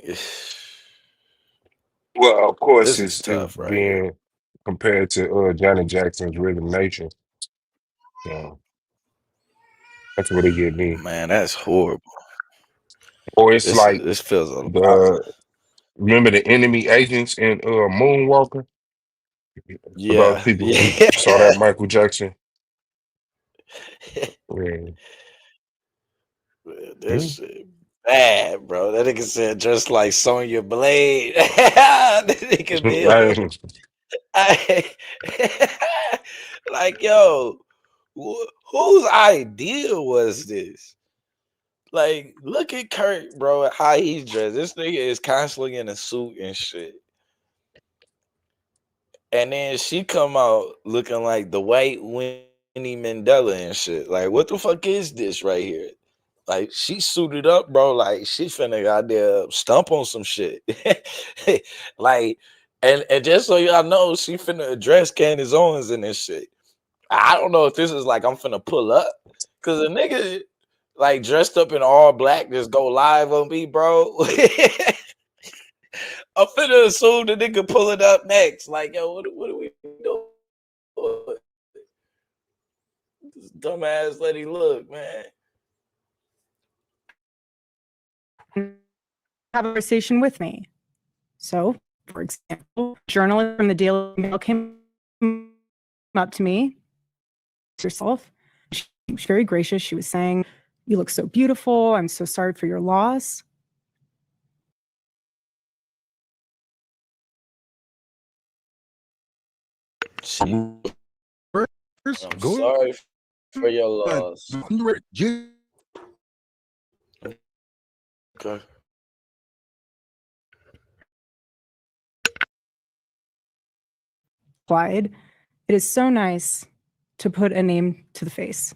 Well, of course, this is it's tough right here. being compared to Janet Jackson's Rhythm Nation. So that's what it get me. Man, that's horrible. Or it's like This feels a lot. the remember the enemy agents in Moonwalker? For those Yeah, people who saw yeah. that Michael Jackson. Yeah. This shit bad, bro. That nigga said just like Sonya Blade. That nigga be like, yo, whose idea was this? Like, look at Kurt, bro, how he's dressed. This nigga is constantly in a suit and shit. And then she come out looking like the white Winnie Mandela and shit. Like, what the fuck is this right here? Like, she suited up, bro. Like, she finna out there stump on some shit. Like, and just so y'all know, she finna address Candace Owens and this shit. I don't know if this is like I'm finna pull up, cause a nigga like dressed up in all black just go live on me, bro. I'm finna assume the nigga pull it up next. Like, yo, what are we doing? This dumbass lady look, man. Have a conversation with me. So, for example, journalist from the Daily Mail came up to me, herself. She was very gracious. She was saying, "You look so beautiful. I'm so sorry for your loss." I'm sorry for your loss. Okay. It is so nice to put a name to the face,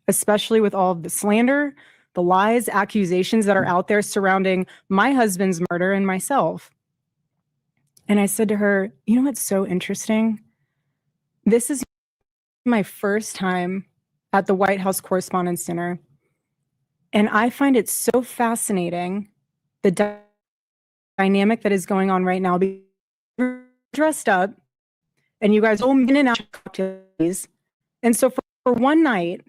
especially with all of the slander, the lies, accusations that are out there surrounding my husband's murder and myself. And I said to her, you know what's so interesting? This is my first time at the White House Correspondents' Dinner. And I find it so fascinating, the dynamic that is going on right now. Because you're dressed up and you guys all in and out of cocktails. And so for one night,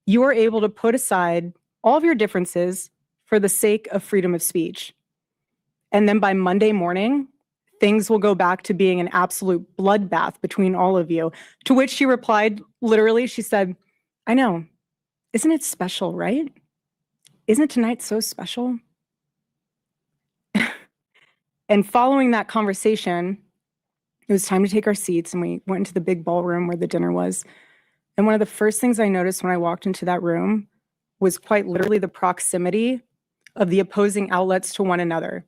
you are able to put aside all of your differences for the sake of freedom of speech. And then by Monday morning, things will go back to being an absolute bloodbath between all of you. To which she replied, literally, she said, I know. Isn't it special, right? Isn't tonight so special? And following that conversation, it was time to take our seats, and we went into the big ballroom where the dinner was. And one of the first things I noticed when I walked into that room was quite literally the proximity of the opposing outlets to one another.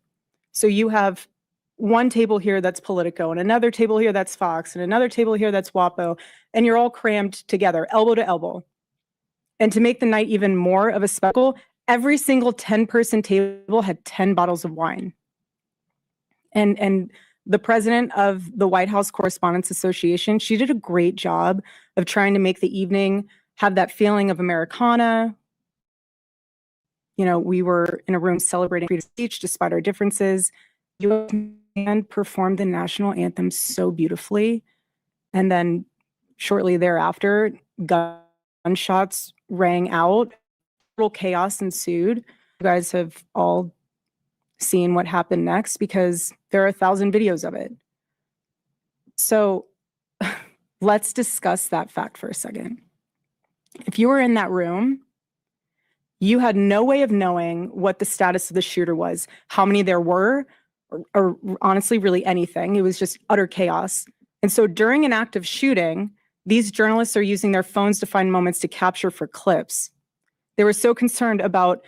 So you have one table here that's Politico, and another table here that's Fox, and another table here that's WAPO, and you're all crammed together, elbow to elbow. And to make the night even more of a spectacle, every single 10-person table had 10 bottles of wine. And the president of the White House Correspondents Association, she did a great job of trying to make the evening have that feeling of Americana. You know, we were in a room celebrating freedom of speech despite our differences. U.S. band performed the national anthem so beautifully. And then shortly thereafter, gunshots rang out. Total chaos ensued. You guys have all seen what happened next because there are 1,000 videos of it. So let's discuss that fact for a second. If you were in that room, you had no way of knowing what the status of the shooter was, how many there were, or honestly, really anything. It was just utter chaos. And so during an active shooting, these journalists are using their phones to find moments to capture for clips. They were so concerned about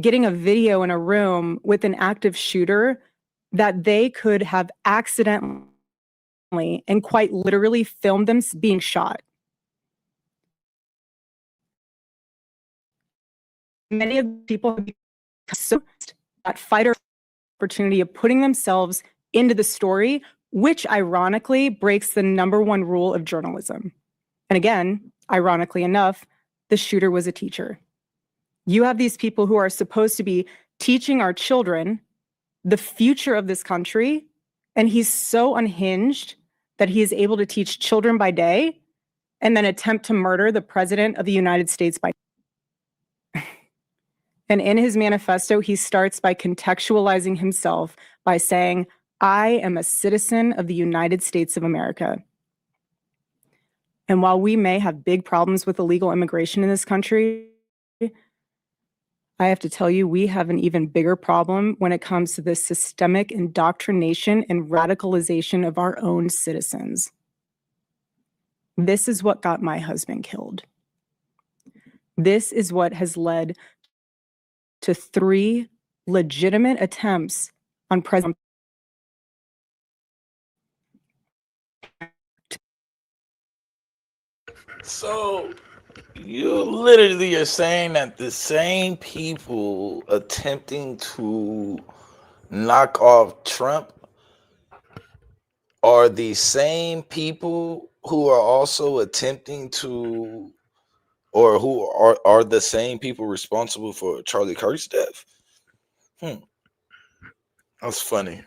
getting a video in a room with an active shooter that they could have accidentally and quite literally filmed them being shot. Many of the people have become so that fighter opportunity of putting themselves into the story, which ironically breaks the #1 rule of journalism. And again, ironically enough, the shooter was a teacher. You have these people who are supposed to be teaching our children the future of this country, and he's so unhinged that he is able to teach children by day and then attempt to murder the president of the United States by day. And in his manifesto, he starts by contextualizing himself by saying, I am a citizen of the United States of America. And while we may have big problems with illegal immigration in this country, I have to tell you, we have an even bigger problem when it comes to the systemic indoctrination and radicalization of our own citizens. This is what got my husband killed. This is what has led to 3 legitimate attempts on President So you literally are saying that the same people attempting to knock off Trump are the same people who are also attempting to, or who are the same people responsible for Charlie Kirk's death. That's funny.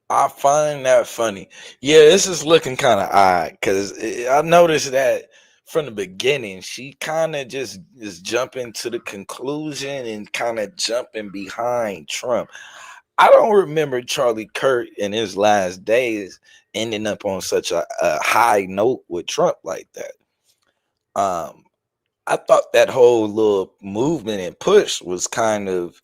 I find that funny. Yeah, this is looking kind of odd because I noticed that from the beginning, she kind of just is jumping to the conclusion and kind of jumping behind Trump. I don't remember Charlie Kirk in his last days ending up on such a high note with Trump like that. I thought that whole little movement and push was kind of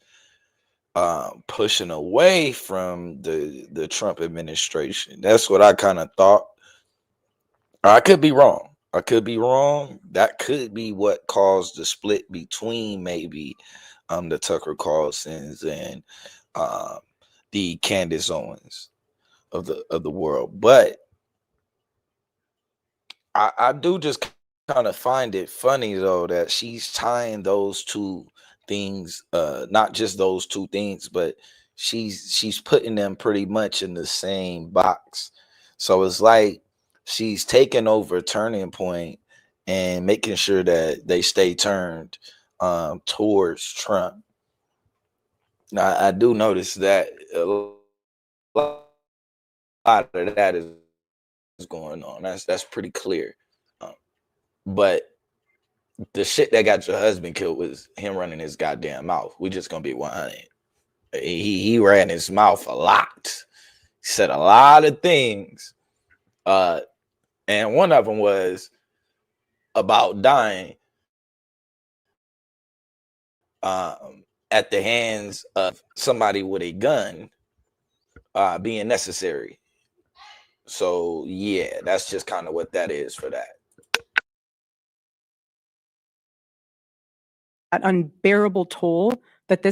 pushing away from the Trump administration. That's what I kind of thought. I could be wrong. I could be wrong. That could be what caused the split between maybe the Tucker Carlsons and the Candace Owens of the world. But I do just kind of find it funny though that she's tying those two things, not just those two things, but she's putting them pretty much in the same box. So it's like she's taking over Turning Point and making sure that they stay turned towards Trump. Now I do notice that a lot of that is going on. That's pretty clear. But the shit that got your husband killed was him running his goddamn mouth. We just gonna be 100. He ran his mouth a lot. He said a lot of things. And one of them was about dying at the hands of somebody with a gun being necessary. So yeah, that's just kind of what that is for that. That unbearable toll that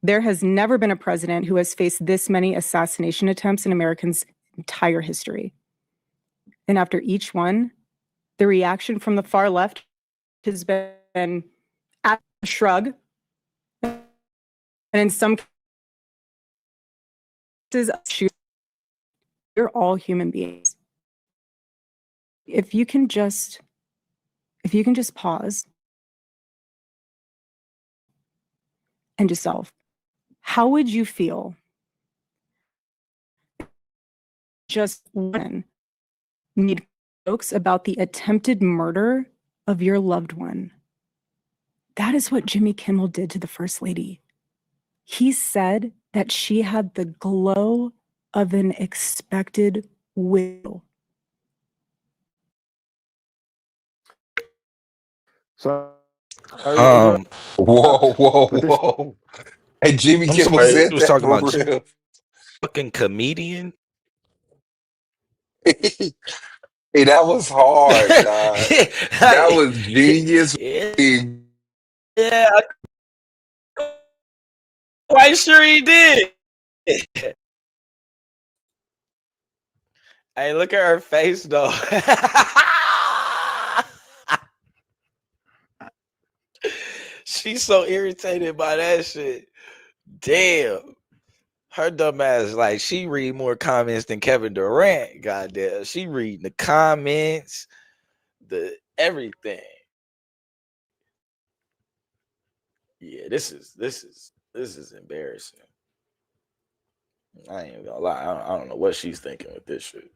there has never been a president who has faced this many assassination attempts in Americans' entire history. And after each one, the reaction from the far left has been a shrug. And in some cases, you're all human beings. If you can just pause and yourself, how would you feel just one made jokes about the attempted murder of your loved one? That is what Jimmy Kimmel did to the First Lady. He said that she had the glow of an expected widow. So, whoa. Hey, Jimmy I'm Kimmel sorry, said he was that talking for about real. fucking comedian. Hey, that was hard, dog. That was genius. Yeah, I'm quite sure he did. Hey, look at her face though. She's so irritated by that shit. Damn. Her dumb ass, like, she read more comments than Kevin Durant. Goddamn. She reading the comments, the everything. Yeah, this is embarrassing. I ain't even gonna lie. I don't know what she's thinking with this shit.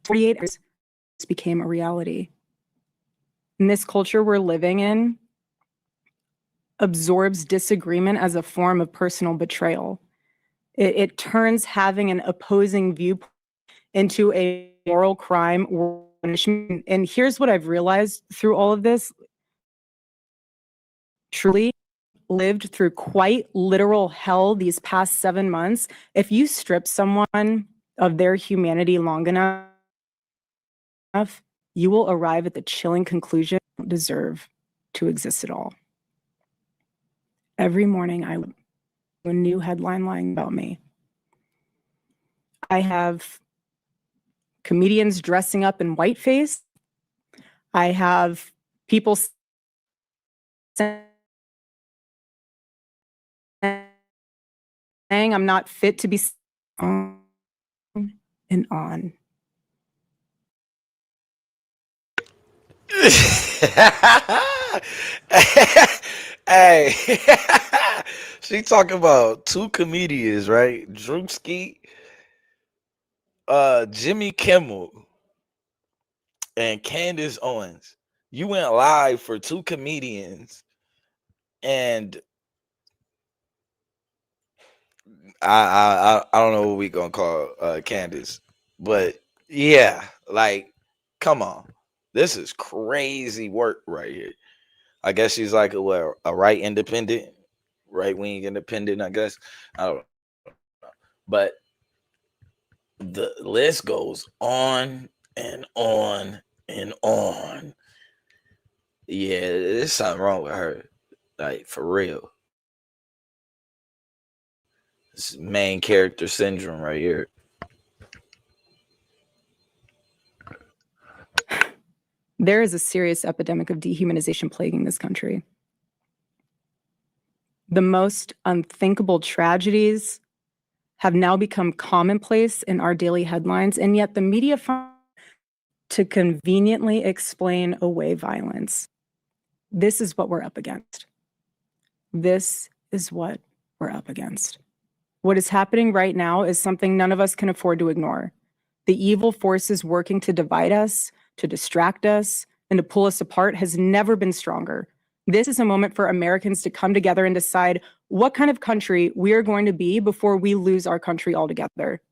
48 hours became a reality. And this culture we're living in absorbs disagreement as a form of personal betrayal. It turns having an opposing viewpoint into a moral crime or punishment. And here's what I've realized through all of this. Truly lived through quite literal hell these past 7 months. If you strip someone of their humanity long enough, you will arrive at the chilling conclusion you don't deserve to exist at all. Every morning a new headline lying about me. I have comedians dressing up in whiteface. I have people saying I'm not fit to be on and on. Hey, she talking about two comedians, right? Drewski, Jimmy Kimmel, and Candace Owens. You went live for two comedians, and I don't know what we gonna call Candace, but yeah, like, come on, this is crazy work right here. I guess she's like a right independent, right wing independent. I guess I don't know, but the list goes on and on and on. Yeah, there's something wrong with her, like for real. This is main character syndrome right here. There is a serious epidemic of dehumanization plaguing this country. The most unthinkable tragedies have now become commonplace in our daily headlines, and yet the media find to conveniently explain away violence. This is what we're up against. This is what we're up against. What is happening right now is something none of us can afford to ignore. The evil forces working to divide us, to distract us, and to pull us apart has never been stronger. This is a moment for Americans to come together and decide what kind of country we are going to be before we lose our country altogether.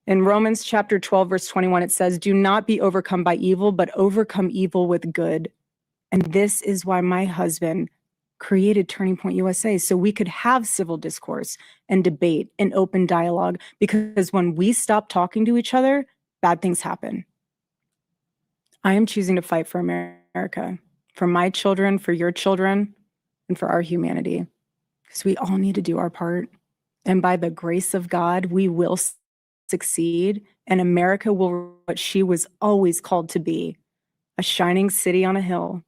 In Romans chapter 12, verse 21, it says, "Do not be overcome by evil, but overcome evil with good." And this is why my husband created Turning Point USA, so we could have civil discourse and debate and open dialogue, because when we stop talking to each other, bad things happen. I am choosing to fight for America, for my children, for your children, and for our humanity, because we all need to do our part. And by the grace of God, we will succeed, and America will be what she was always called to be, a shining city on a hill,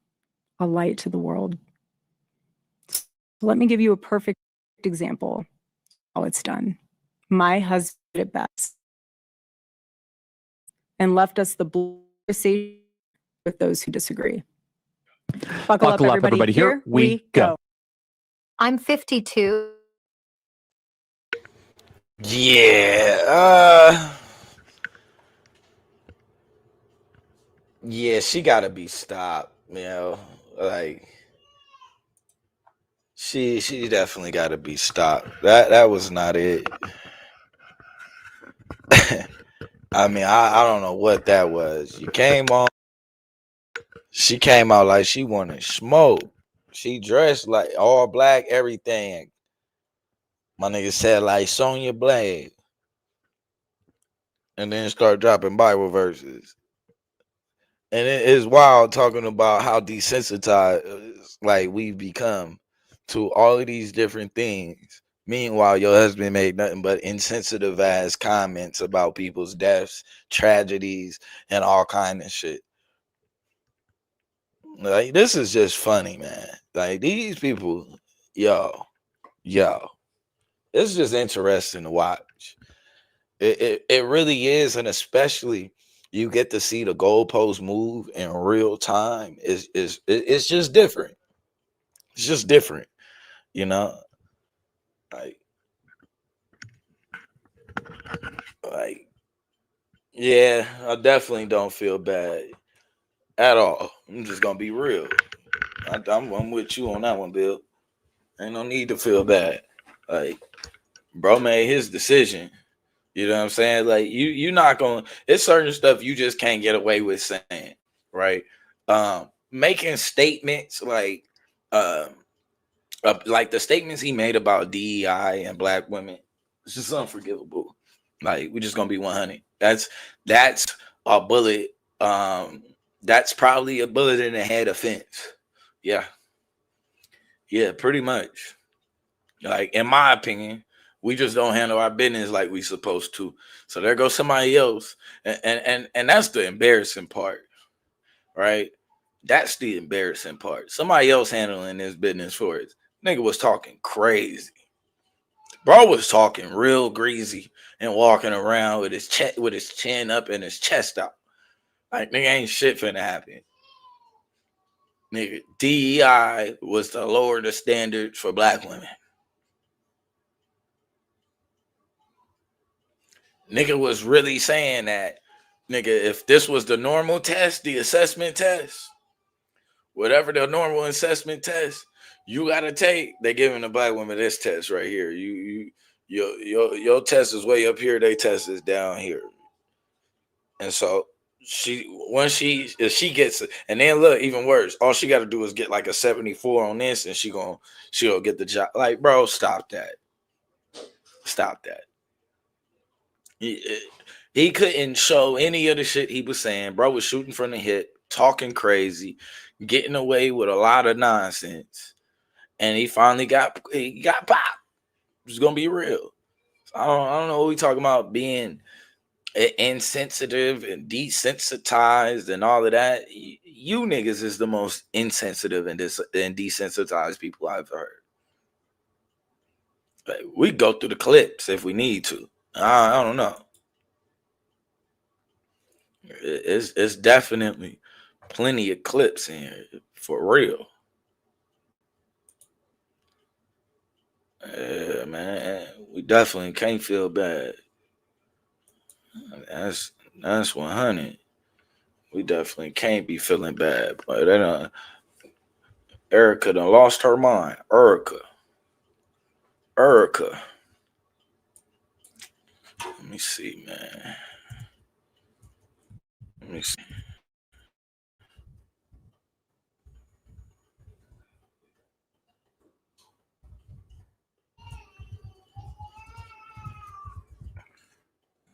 a light to the world. Let me give you a perfect example of how it's done. My husband at best, and left us the conversation with those who disagree. Buckle up, everybody. Here we go. I'm 52. Yeah, yeah, she gotta be stopped. You know, like she definitely gotta be stopped. That was not it. I mean, I don't know what that was. You came on. She came out like she wanted smoke. She dressed like all black, everything. My nigga said like Sonya Blade, and then start dropping Bible verses. And it is wild talking about how desensitized like we've become to all of these different things. Meanwhile, your husband made nothing but insensitive ass comments about people's deaths, tragedies, and all kind of shit. Like, this is just funny, man. Like, these people, yo, it's just interesting to watch. It really is, and especially you get to see the goalpost move in real time. It's just different. It's just different, you know. Like, yeah, I definitely don't feel bad at all. I'm just gonna be real. I'm with you on that one, Bill. Ain't no need to feel bad. Like, bro made his decision. You know what I'm saying? Like, you're not gonna. It's certain stuff you just can't get away with saying, right? Making statements like the statements he made about DEI and black women. It's just unforgivable. Like, we're just gonna be 100. That's a bullet. That's probably a bullet in the head offense. Yeah, pretty much. Like, in my opinion, we just don't handle our business like we supposed to. So there goes somebody else. And that's the embarrassing part, right? That's the embarrassing part. Somebody else handling this business for us. Nigga was talking crazy. Bro was talking real greasy and walking around with his chin up and his chest out. Like, nigga, ain't shit finna happen. Nigga, DEI was to lower the standards for black women. Nigga was really saying that, nigga, if this was the normal test, the assessment test, whatever the normal assessment test you gotta take, they giving the black women this test right here. Your test is way up here, they test is down here. And so if she gets it, and then look, even worse, all she gotta do is get like a 74 on this, and she'll get the job. Like, bro, stop that. Stop that. He couldn't show any of the shit he was saying. Bro was shooting from the hip, talking crazy, getting away with a lot of nonsense. And he finally got popped. It's gonna be real. I don't know what we talking about being insensitive and desensitized and all of that. You niggas is the most insensitive and desensitized people I've heard. Like, we go through the clips if we need to. I don't know. It's definitely plenty of clips in here for real. Yeah, man, we definitely can't feel bad. That's 100. We definitely can't be feeling bad. But Erica done lost her mind. Erica. Let me see, man. Let me see.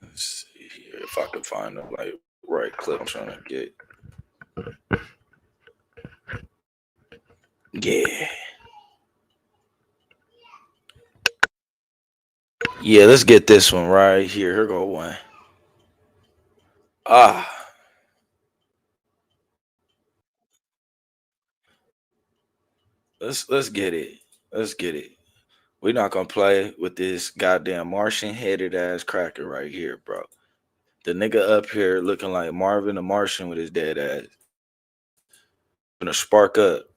Let's see here if I can find the right clip I'm trying to get. Yeah. Yeah, let's get this one right here. Here go one. Let's get it. Let's get it. We're not gonna play with this goddamn Martian headed ass cracker right here, bro. The nigga up here looking like Marvin the Martian with his dead ass. Gonna spark up.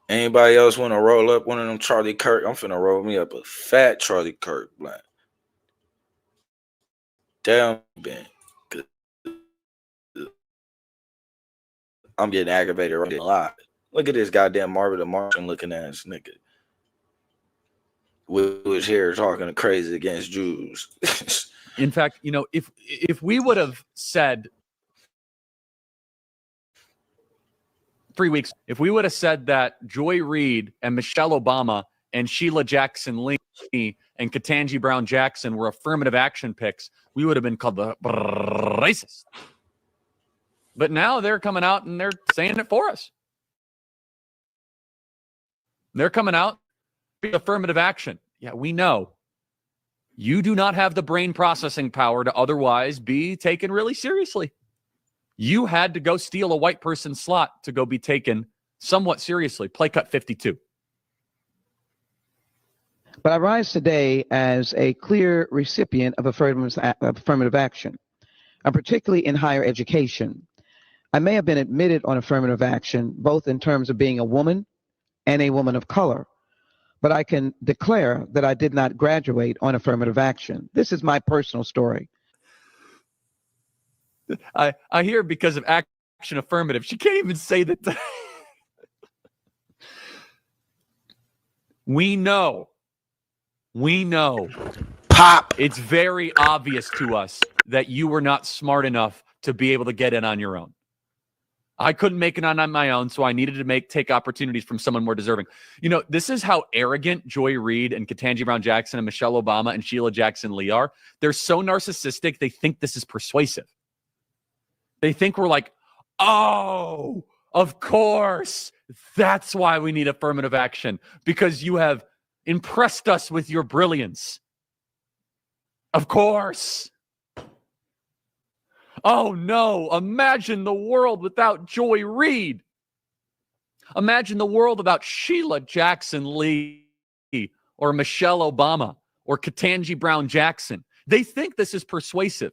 Anybody else want to roll up one of them Charlie Kirk? I'm finna roll me up a fat Charlie Kirk blunt. Damn, Ben. I'm getting aggravated right a lot. Look at this goddamn Marvin the Martian looking ass nigga with his hair talking crazy against Jews. In fact, if we would have said 3 weeks, if we would have said that Joy Reid and Michelle Obama and Sheila Jackson Lee and Ketanji Brown Jackson were affirmative action picks, we would have been called the racist. But now they're coming out and they're saying it for us. They're coming out, affirmative action. Yeah, we know. You do not have the brain processing power to otherwise be taken really seriously. You had to go steal a white person's slot to go be taken somewhat seriously. Play cut 52. But I rise today as a clear recipient of affirmative action, and particularly in higher education. I may have been admitted on affirmative action, both in terms of being a woman and a woman of color, but I can declare that I did not graduate on affirmative action. This is my personal story. I hear because of action affirmative. She can't even say that. We know. Pop. It's very obvious to us that you were not smart enough to be able to get in on your own. I couldn't make it on my own, so I needed to take opportunities from someone more deserving. This is how arrogant Joy Reid and Ketanji Brown Jackson and Michelle Obama and Sheila Jackson Lee are. They're so narcissistic, they think this is persuasive. They think we're like, oh, of course, that's why we need affirmative action, because you have impressed us with your brilliance. Of course. Oh no, imagine the world without Joy Reid. Imagine the world without Sheila Jackson Lee or Michelle Obama or Ketanji Brown Jackson. They think this is persuasive.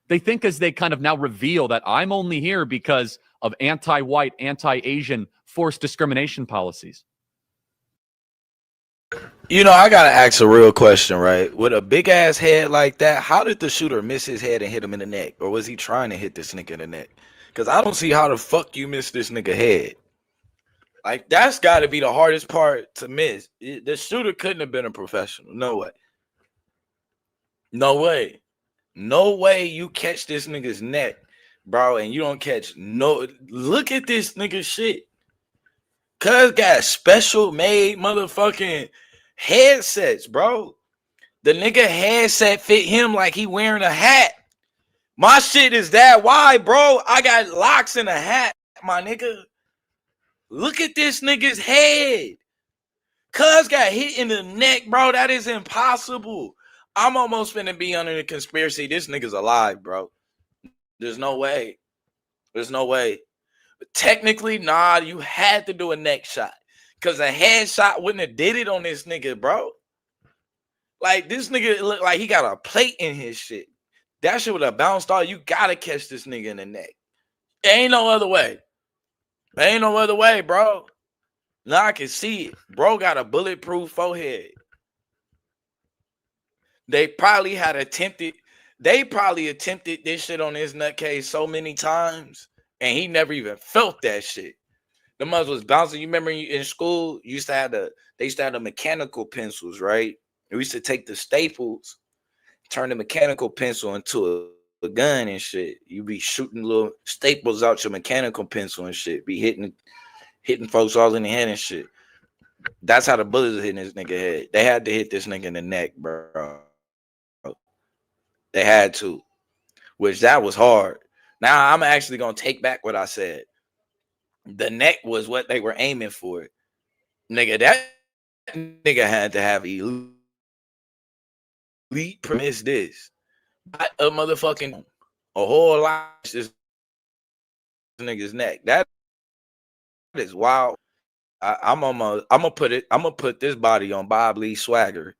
They think as they kind of now reveal that I'm only here because of anti-white, anti-Asian forced discrimination policies. You know, I gotta ask a real question, right? With a big ass head like that, how did the shooter miss his head and hit him in the neck? Or was he trying to hit this nigga in the neck? Because I don't see how the fuck you missed this nigga head. Like, that's gotta be the hardest part to miss. The shooter couldn't have been a professional. No way. No way. No way you catch this nigga's neck, bro, and you don't catch no. Look at this nigga shit. Cuz got special made motherfucking headsets, bro. The nigga headset fit him like he wearing a hat. My shit is that wide, bro. I got locks in a hat, my nigga. Look at this nigga's head. Cuz got hit in the neck, bro. That is impossible. I'm almost finna be under the conspiracy. This nigga's alive, bro. There's no way. There's no way. But technically, nah, you had to do a neck shot. Because a headshot wouldn't have did it on this nigga, bro. Like, this nigga look like he got a plate in his shit. That shit would have bounced off. You gotta catch this nigga in the neck. Ain't no other way. Ain't no other way, bro. Now I can see it. Bro got a bulletproof forehead. They probably attempted this shit on his nutcase so many times, and he never even felt that shit. The mother was bouncing. You remember in school, they used to have the mechanical pencils, right? We used to take the staples, turn the mechanical pencil into a gun and shit. You be shooting little staples out your mechanical pencil and shit. Be hitting folks all in the head and shit. That's how the bullets hitting this nigga head. They had to hit this nigga in the neck, bro. They had to, which that was hard. Now I'm actually gonna take back what I said. The neck was what they were aiming for. Nigga, that nigga had to have elite premise this. Not a motherfucking a whole lot this nigga's neck. That is wild. I'm gonna put this body on Bob Lee Swagger.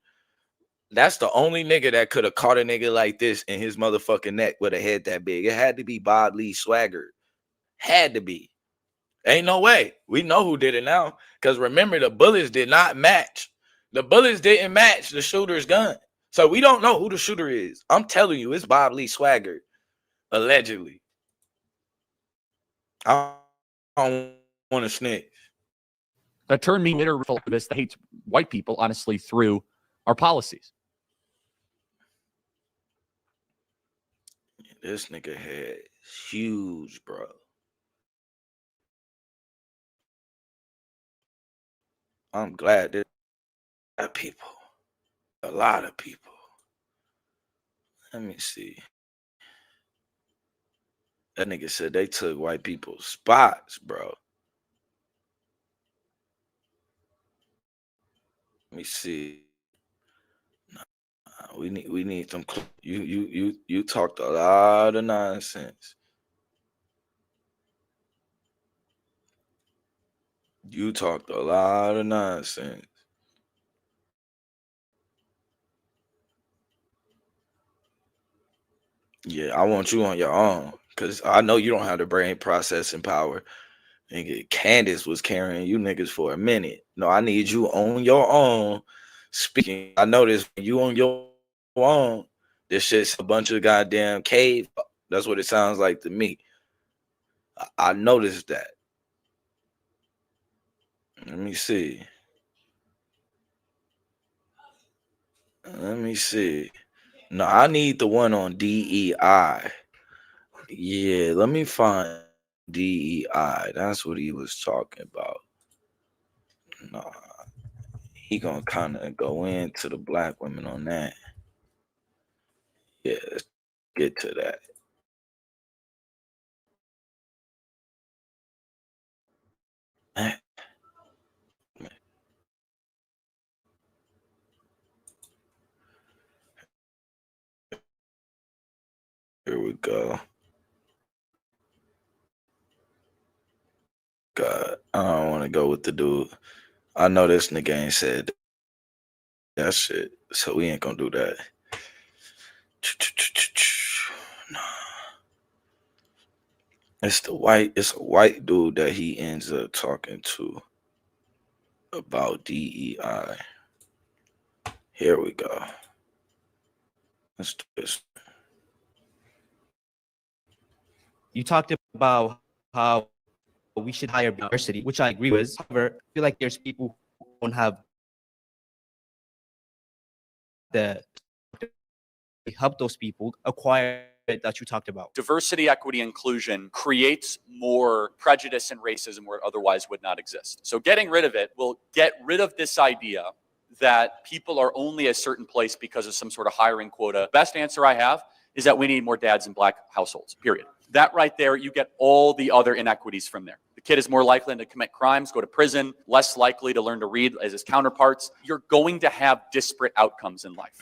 That's the only nigga that could have caught a nigga like this in his motherfucking neck with a head that big. It had to be Bob Lee Swagger. Had to be. Ain't no way. We know who did it now. Because remember, the bullets did not match. The bullets didn't match the shooter's gun. So we don't know who the shooter is. I'm telling you, it's Bob Lee Swagger. Allegedly. I don't want to snitch. That turned me into a relativist that hates white people, honestly, through our policies. This nigga head huge, bro. I'm glad there's a lot of people. Let me see. That nigga said they took white people's spots, bro. Let me see. We need some. You talked a lot of nonsense. You talked a lot of nonsense. Yeah, I want you on your own because I know you don't have the brain processing power. Nigga, Candace was carrying you niggas for a minute. No, I need you on your own speaking. I noticed you on your own. This shit's a bunch of goddamn cave. That's what it sounds like to me. I noticed that. Let me see. Let me see. No, I need the one on DEI. Yeah, let me find DEI. That's what he was talking about. No, he gonna kind of go into the black women on that. Yeah, let's get to that. Here we go. God, I don't want to go with the dude. I know this nigga ain't said that shit, so we ain't gonna do that. It's a white dude that he ends up talking to about DEI. Here we go. Let's do this. You talked about how we should hire diversity, which I agree with. However, I feel like there's people who don't have the help those people acquire it that you talked about. Diversity, equity, inclusion creates more prejudice and racism where it otherwise would not exist. So getting rid of it will get rid of this idea that people are only a certain place because of some sort of hiring quota. Best answer I have is that we need more dads in Black households, period. That right there, you get all the other inequities from there. The kid is more likely to commit crimes, go to prison, less likely to learn to read as his counterparts. You're going to have disparate outcomes in life.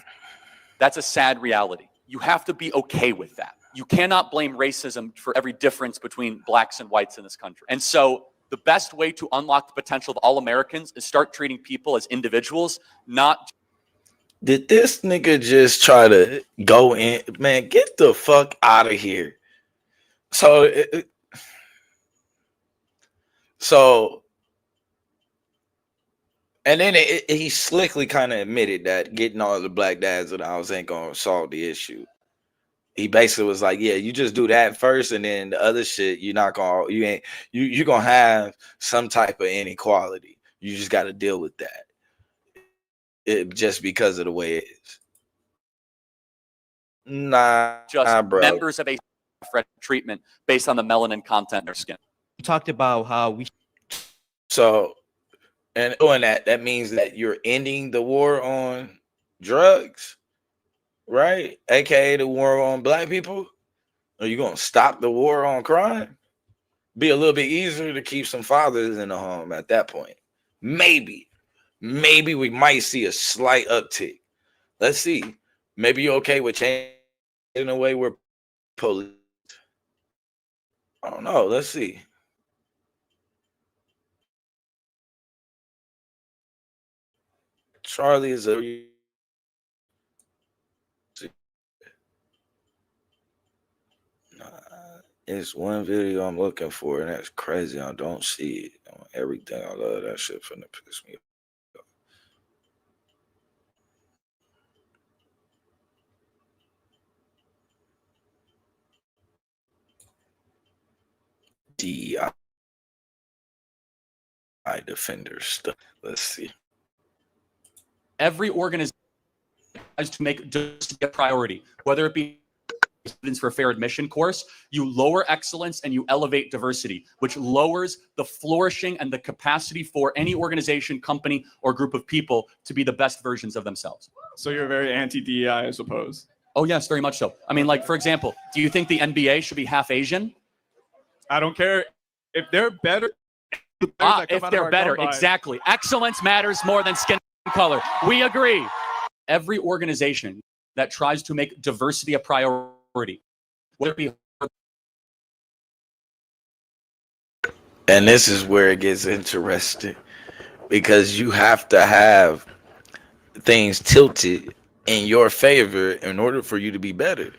That's a sad reality. You have to be okay with that. You cannot blame racism for every difference between Blacks and whites in this country. And so the best way to unlock the potential of all Americans is start treating people as individuals, not. Did this nigga just try to go in? Man, get the fuck out of here. And then he slickly kind of admitted that getting all the Black dads in the house ain't gonna solve the issue. He basically was like, yeah, you just do that first, and then the other shit, you're gonna have some type of inequality. You just got to deal with that. Just because of the way it is. Just bro. members of a treatment based on the melanin content in their skin. You talked about how we. So, and doing that means that you're ending the war on drugs, right? AKA the war on Black people. Are you gonna stop the war on crime? Be a little bit easier to keep some fathers in the home at that point. Maybe we might see a slight uptick. Let's see. Maybe you're okay with changing the way we're police. I don't know. Let's see. Charlie is a. It's one video I'm looking for, and that's crazy. I don't see it on everything. I love that shit finna piss me off. DEI defenders stuff. Let's see. Every organization has to make just a priority, whether it be students for a fair admission course, you lower excellence and you elevate diversity, which lowers the flourishing and the capacity for any organization, company, or group of people to be the best versions of themselves. So you're very anti-DEI, I suppose. Oh, yes, very much so. I mean, like, for example, do you think the NBA should be half Asian? I don't care if they're better. If they're better, exactly. Excellence matters more than skin color. We agree. Every organization that tries to make diversity a priority, whether it be. And this is where it gets interesting, because you have to have things tilted in your favor in order for you to be better.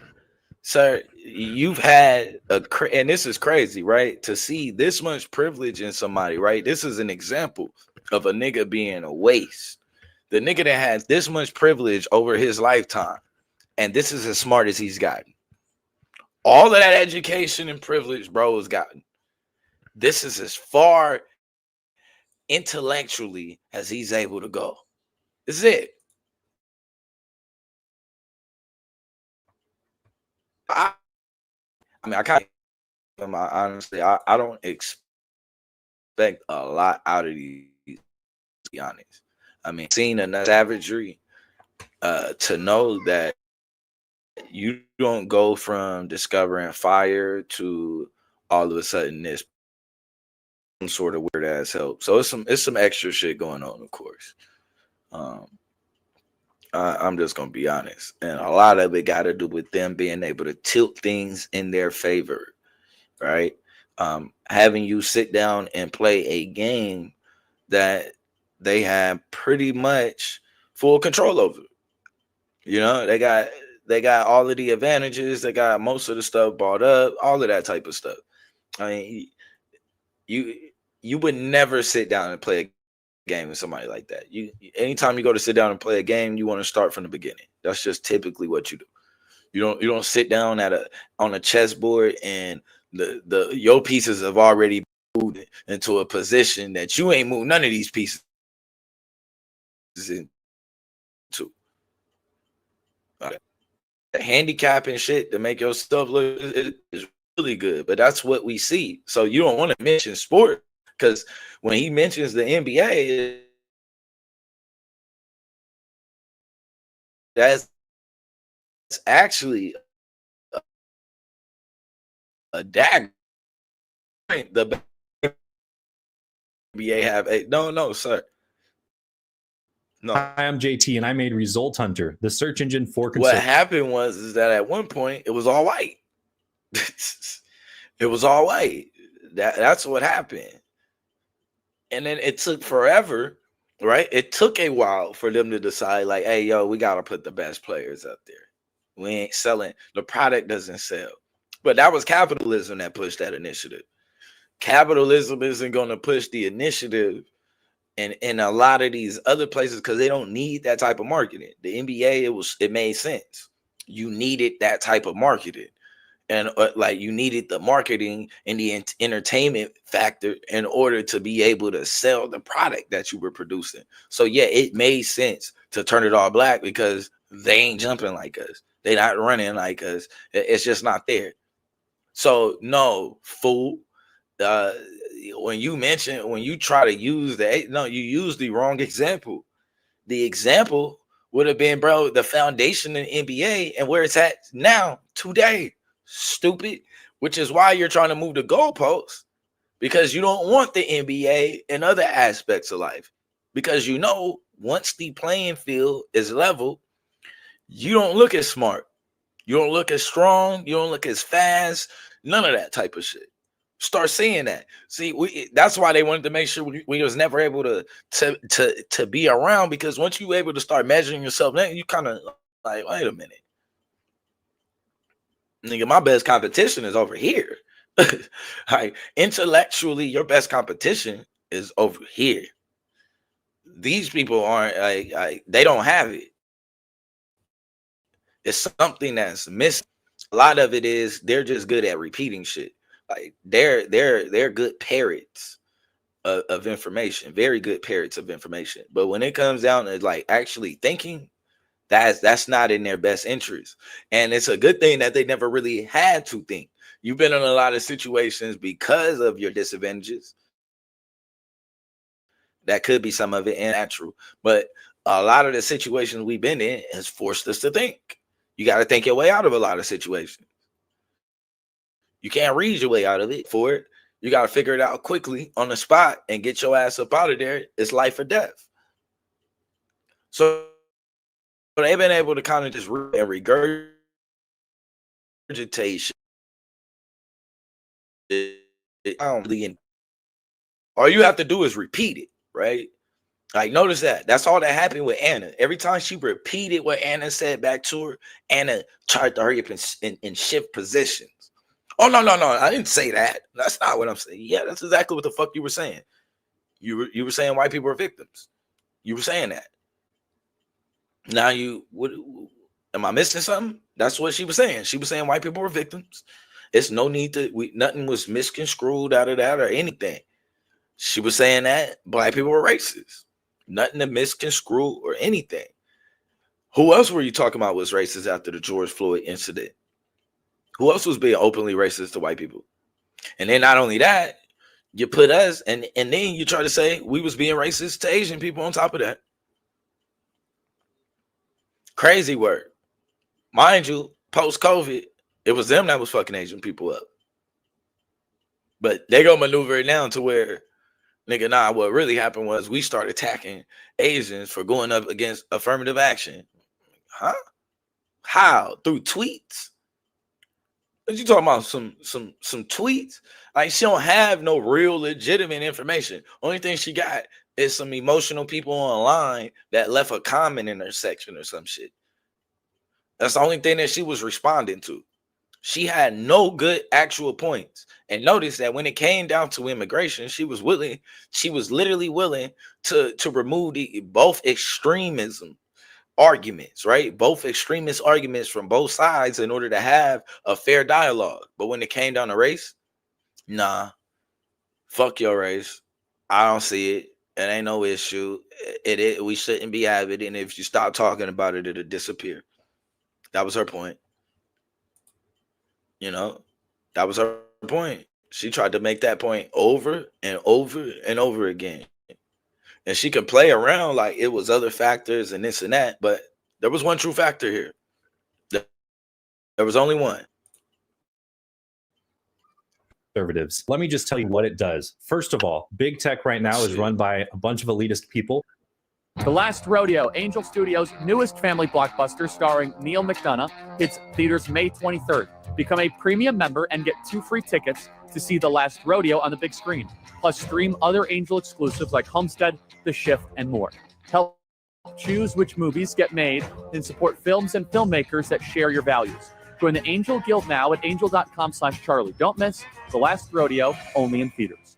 Sir, you've had and this is crazy, right? To see this much privilege in somebody, right? This is an example of a nigga being a waste. The nigga that has this much privilege over his lifetime, and this is as smart as he's gotten. All of that education and privilege bro has gotten. This is as far intellectually as he's able to go. This is it. I mean, honestly, I don't expect a lot out of these, to be honest. I mean, seeing enough savagery to know that you don't go from discovering fire to all of a sudden this some sort of weird ass help. So it's some extra shit going on, of course. I'm just gonna be honest, and a lot of it got to do with them being able to tilt things in their favor, right? Having you sit down and play a game that they have pretty much full control over. You know, they got all of the advantages, they got most of the stuff bought up, all of that type of stuff. I mean, you you would never sit down and play a game with somebody like that. You anytime you go to sit down and play a game, you want to start from the beginning. That's just typically what you do. You don't sit down on a chessboard and the your pieces have already moved into a position that you ain't moved none of these pieces into. The handicap and shit to make your stuff look is really good, but that's what we see. So you don't want to mention sport because when he mentions the NBA, that's actually a dagger. The NBA have a no, sir. No. Hi, I'm JT, and I made Result Hunter, the search engine for What happened is that at one point it was all white. It was all white. That's what happened. And then it took forever, right? It took a while for them to decide, like, hey, yo, we got to put the best players up there. We ain't selling. The product doesn't sell. But that was capitalism that pushed that initiative. Capitalism isn't going to push the initiative in a lot of these other places because they don't need that type of marketing. The NBA, it made sense. You needed that type of marketing. And like you needed the marketing and the entertainment factor in order to be able to sell the product that you were producing. So yeah, it made sense to turn it all black because they ain't jumping like us. They not running like us. It's just not there. So no, fool. When you try to use you use the wrong example. The example would have been, bro, the foundation in NBA and where it's at now today. Stupid, which is why you're trying to move the goalposts because you don't want the NBA and other aspects of life. Because once the playing field is level, you don't look as smart, you don't look as strong, you don't look as fast, none of that type of shit. Start seeing that. See, that's why they wanted to make sure we was never able to be around because once you able to start measuring yourself, then you kind of like, wait a minute. Nigga, my best competition is over here. Like intellectually, your best competition is over here. These people aren't like they don't have it. It's something that's missing. A lot of it is they're just good at repeating shit. Like they're good parrots of information, very good parrots of information. But when it comes down to like actually thinking, that's not in their best interest. And it's a good thing that they never really had to think. You've been in a lot of situations because of your disadvantages. That could be some of it and natural. But a lot of the situations we've been in has forced us to think. You got to think your way out of a lot of situations. You can't read your way out of it for it. You got to figure it out quickly on the spot and get your ass up out of there. It's life or death. So they've been able to kind of just regurgitate shit. All you have to do is repeat it, right? Like, notice that. That's all that happened with Anna. Every time she repeated what Anna said back to her, Anna tried to hurry up and shift positions. Oh, no. I didn't say that. That's not what I'm saying. Yeah, that's exactly what the fuck you were saying. You were saying white people are victims. You were saying that. Now am I missing something? That's what she was saying. She was saying white people were victims. It's no need nothing was misconstrued out of that or anything. She was saying that black people were racist. Nothing to misconstrue or anything. Who else were you talking about was racist after the George Floyd incident? Who else was being openly racist to white people? And then not only that, you put us and then you try to say we was being racist to Asian people on top of that. Crazy word. Mind you, post-COVID, it was them that was fucking Asian people up. But they go maneuver it now to where, nigga, nah, what really happened was we started attacking Asians for going up against affirmative action. Huh? How? Through tweets? What you talking about? Some tweets? Like, she don't have no real legitimate information. Only thing she got is some emotional people online that left a comment in her section or some shit. That's the only thing that she was responding to. She had no good actual points. And notice that when it came down to immigration, she was literally willing to remove both extremism arguments, right? Both extremist arguments from both sides in order to have a fair dialogue. But when it came down to race, nah, fuck your race. I don't see it. It ain't no issue. We shouldn't be having it. And if you stop talking about it, it'll disappear. That was her point. You know, that was her point. She tried to make that point over and over and over again. And she could play around like it was other factors and this and that, but there was one true factor here. There was only one. Conservatives. Let me just tell you what it does. First of all, big tech right now is run by a bunch of elitist people. The Last Rodeo, Angel Studios' newest family blockbuster starring Neil McDonough, hits theaters May 23rd. Become a premium member and get 2 free tickets to see The Last Rodeo on the big screen. Plus, stream other Angel exclusives like Homestead, The Shift, and more. Help choose which movies get made and support films and filmmakers that share your values. Join the Angel Guild now at angel.com/Charlie. Don't miss The Last Rodeo, only in theaters.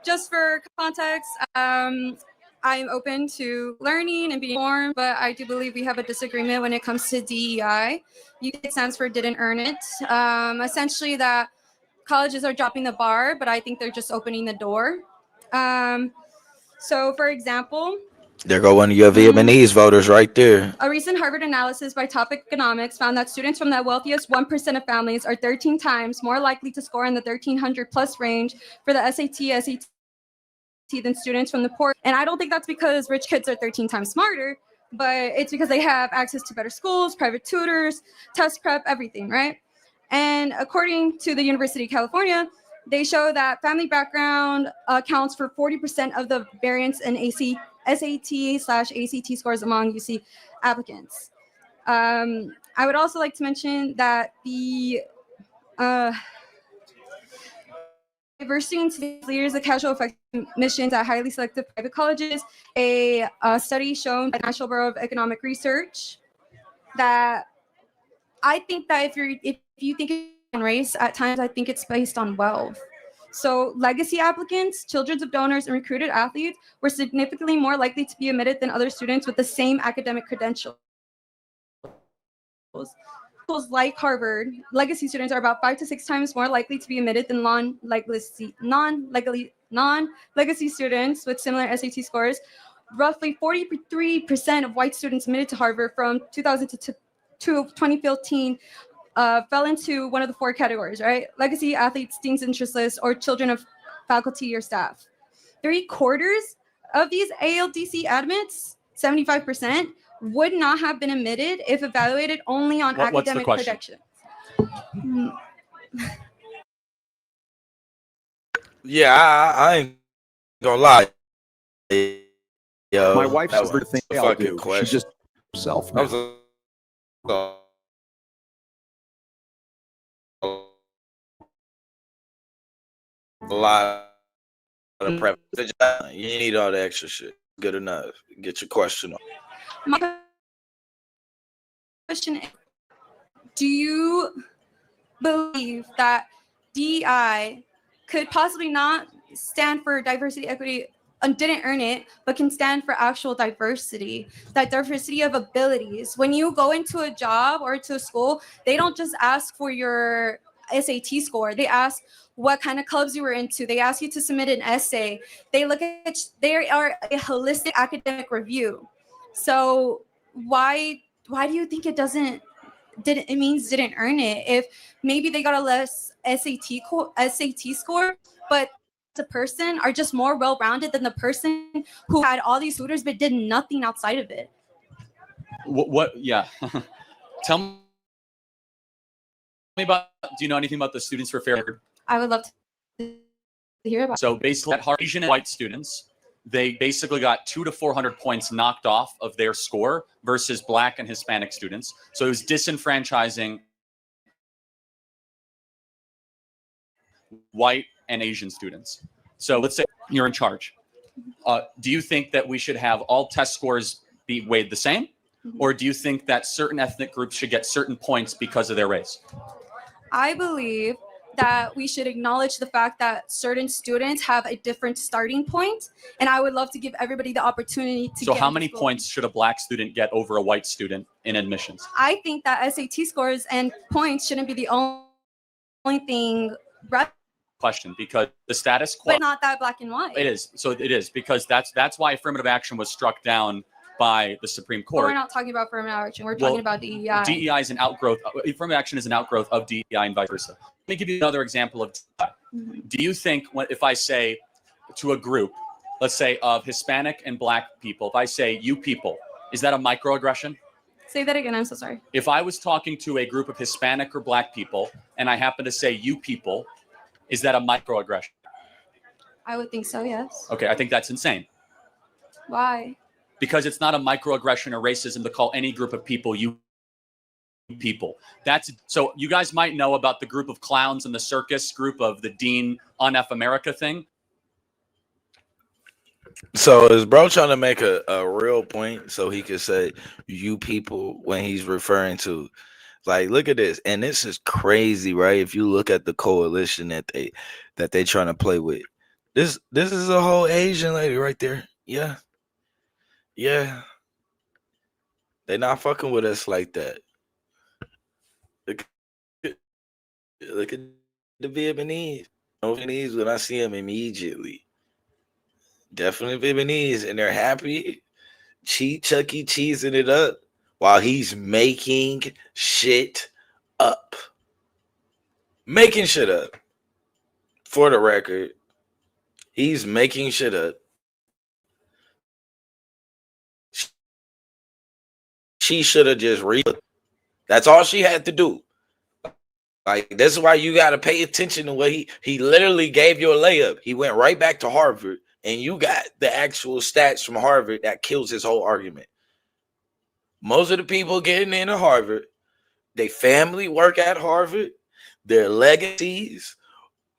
Just for context, I'm open to learning and being informed, but I do believe we have a disagreement when it comes to DEI. It stands for didn't earn it. Essentially that colleges are dropping the bar, but I think they're just opening the door. So for example, There go one of your Vietnamese voters right there. a recent Harvard analysis by Top Economics found that students from the wealthiest 1% of families are 13 times more likely to score in the 1300 plus range for the SAT than students from the poor. And I don't think that's because rich kids are 13 times smarter, but it's because they have access to better schools, private tutors, test prep, everything, right? And according to the University of California, they show that family background accounts for 40% of the variance in SAT/ACT scores among UC applicants. I would also like to mention that the diversity into leaders of casual effect missions at highly selective private colleges. A study shown by the National Bureau of Economic Research that I think that if you think in race, at times I think it's based on wealth. So legacy applicants, children of donors, and recruited athletes were significantly more likely to be admitted than other students with the same academic credentials. Schools like Harvard, legacy students are about 5 to 6 times more likely to be admitted than non-legacy students with similar SAT scores. Roughly 43% of white students admitted to Harvard from 2000 to 2015 fell into one of the 4 categories, right? Legacy athletes, deemed interestless, or children of faculty or staff. 3/4 of these ALDC admits, 75%, would not have been admitted if evaluated only on academic credentials. Yeah, I ain't gonna lie. Yo, My wife's that was favorite thing a I'll fucking do. question. She just herself. That was a lot of prep. You need all the extra shit. Good enough. Get your question on. My question is, do you believe that DEI could possibly not stand for diversity, equity, and didn't earn it, but can stand for actual diversity, that diversity of abilities? When you go into a job or to a school, they don't just ask for your SAT score. They ask what kind of clubs you were into. They ask you to submit an essay. They are a holistic academic review. So why do you think it didn't earn it? If maybe they got a less SAT score, but the person are just more well-rounded than the person who had all these tutors but did nothing outside of it. What yeah. Tell me about, do you know anything about the Students for Fair Record? I would love to hear about. So basically, at Asian and white students, they basically got 200 to 400 points knocked off of their score versus Black and Hispanic students. So it was disenfranchising white and Asian students. So let's say you're in charge. Do you think that we should have all test scores be weighed the same? Or do you think that certain ethnic groups should get certain points because of their race? I believe that we should acknowledge the fact that certain students have a different starting point, and I would love to give everybody the opportunity to So get how into many school. points should a Black student get over a white student in admissions? I think that SAT scores and points shouldn't be the only thing, Question, because the status quo. but not that black and white. It is. So it is, because that's why affirmative action was struck down by the Supreme But we're Court. not talking about affirmative action. We're Well, talking about DEI. DEI is an outgrowth. Affirmative action is an outgrowth of DEI and vice versa. Let me give you another example of DEI. Do you think if I say to a group, let's say of Hispanic and Black people, if I say you people, is that a microaggression? Say that again. I'm so sorry. If I was talking to a group of Hispanic or Black people and I happen to say you people, is that a microaggression? I would think so, yes. Okay, I think that's insane. Why? Because it's not a microaggression or racism to call any group of people you people. That's so you guys might know about the group of clowns in the circus group of the Dean on F America thing. So is bro trying to make a real point so he could say you people when he's referring to, like, look at this, and this is crazy, right? If you look at the coalition that they trying to play with, this is a whole Asian lady right there. Yeah, they not fucking with us like that. Look at the Vietnamese. Vietnamese when I see them immediately. Definitely Vietnamese, and they're happy. Chuck E. Cheesing it up while he's making shit up. Making shit up. For the record, he's making shit up. She should have just read. That's all she had to do. Like, this is why you got to pay attention to what he literally gave you a layup. He went right back to Harvard, and you got the actual stats from Harvard that kills his whole argument. Most of the people getting into Harvard, they family work at Harvard, their legacies,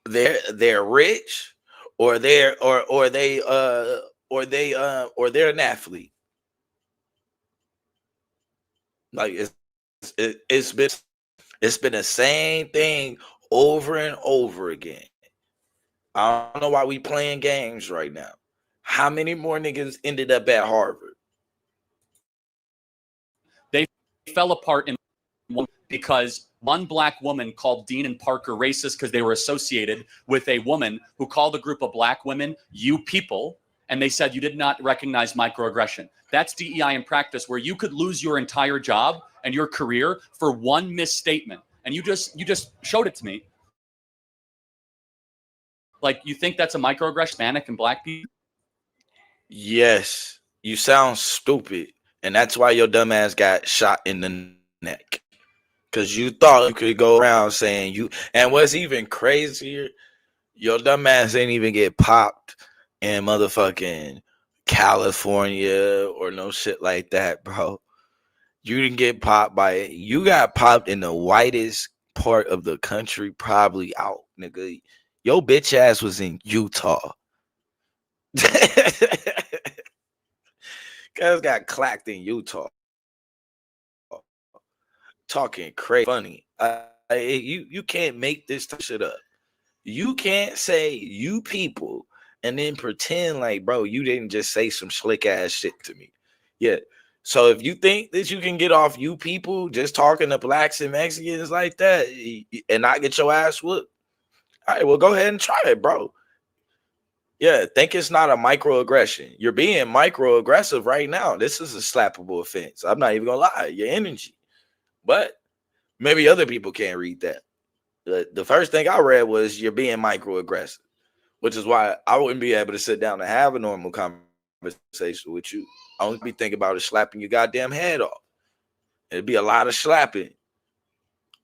they're rich, or they're an athlete. Like it's been the same thing over and over again. I don't know why we playing games right now. How many more niggas ended up at Harvard? They fell apart in because one Black woman called Dean and Parker racist because they were associated with a woman who called a group of Black women you people, and they said you did not recognize microaggression. That's DEI in practice, where you could lose your entire job and your career for one misstatement. And you just showed it to me. Like, you think that's a microaggression, Hispanic and Black people? Yes, you sound stupid, and that's why your dumb ass got shot in the neck. Because you thought you could go around saying you. And what's even crazier, your dumb ass ain't even get popped in motherfucking California or no shit like that, bro. You didn't get popped by it. You got popped in the whitest part of the country, probably out, nigga. Your bitch ass was in Utah. Guys got clacked in Utah. Talking crazy funny. You can't make this shit up. You can't say you people and then pretend like, bro, you didn't just say some slick ass shit to me. Yeah. So if you think that you can get off you people just talking to Blacks and Mexicans like that and not get your ass whooped, all right, well, go ahead and try it, bro. Yeah, think it's not a microaggression. You're being microaggressive right now. This is a slappable offense. I'm not even gonna lie. Your energy. But maybe other people can't read that. The first thing I read was you're being microaggressive, which is why I wouldn't be able to sit down and have a normal conversation with you. I only be thinking about is slapping your goddamn head off. It'd be a lot of slapping.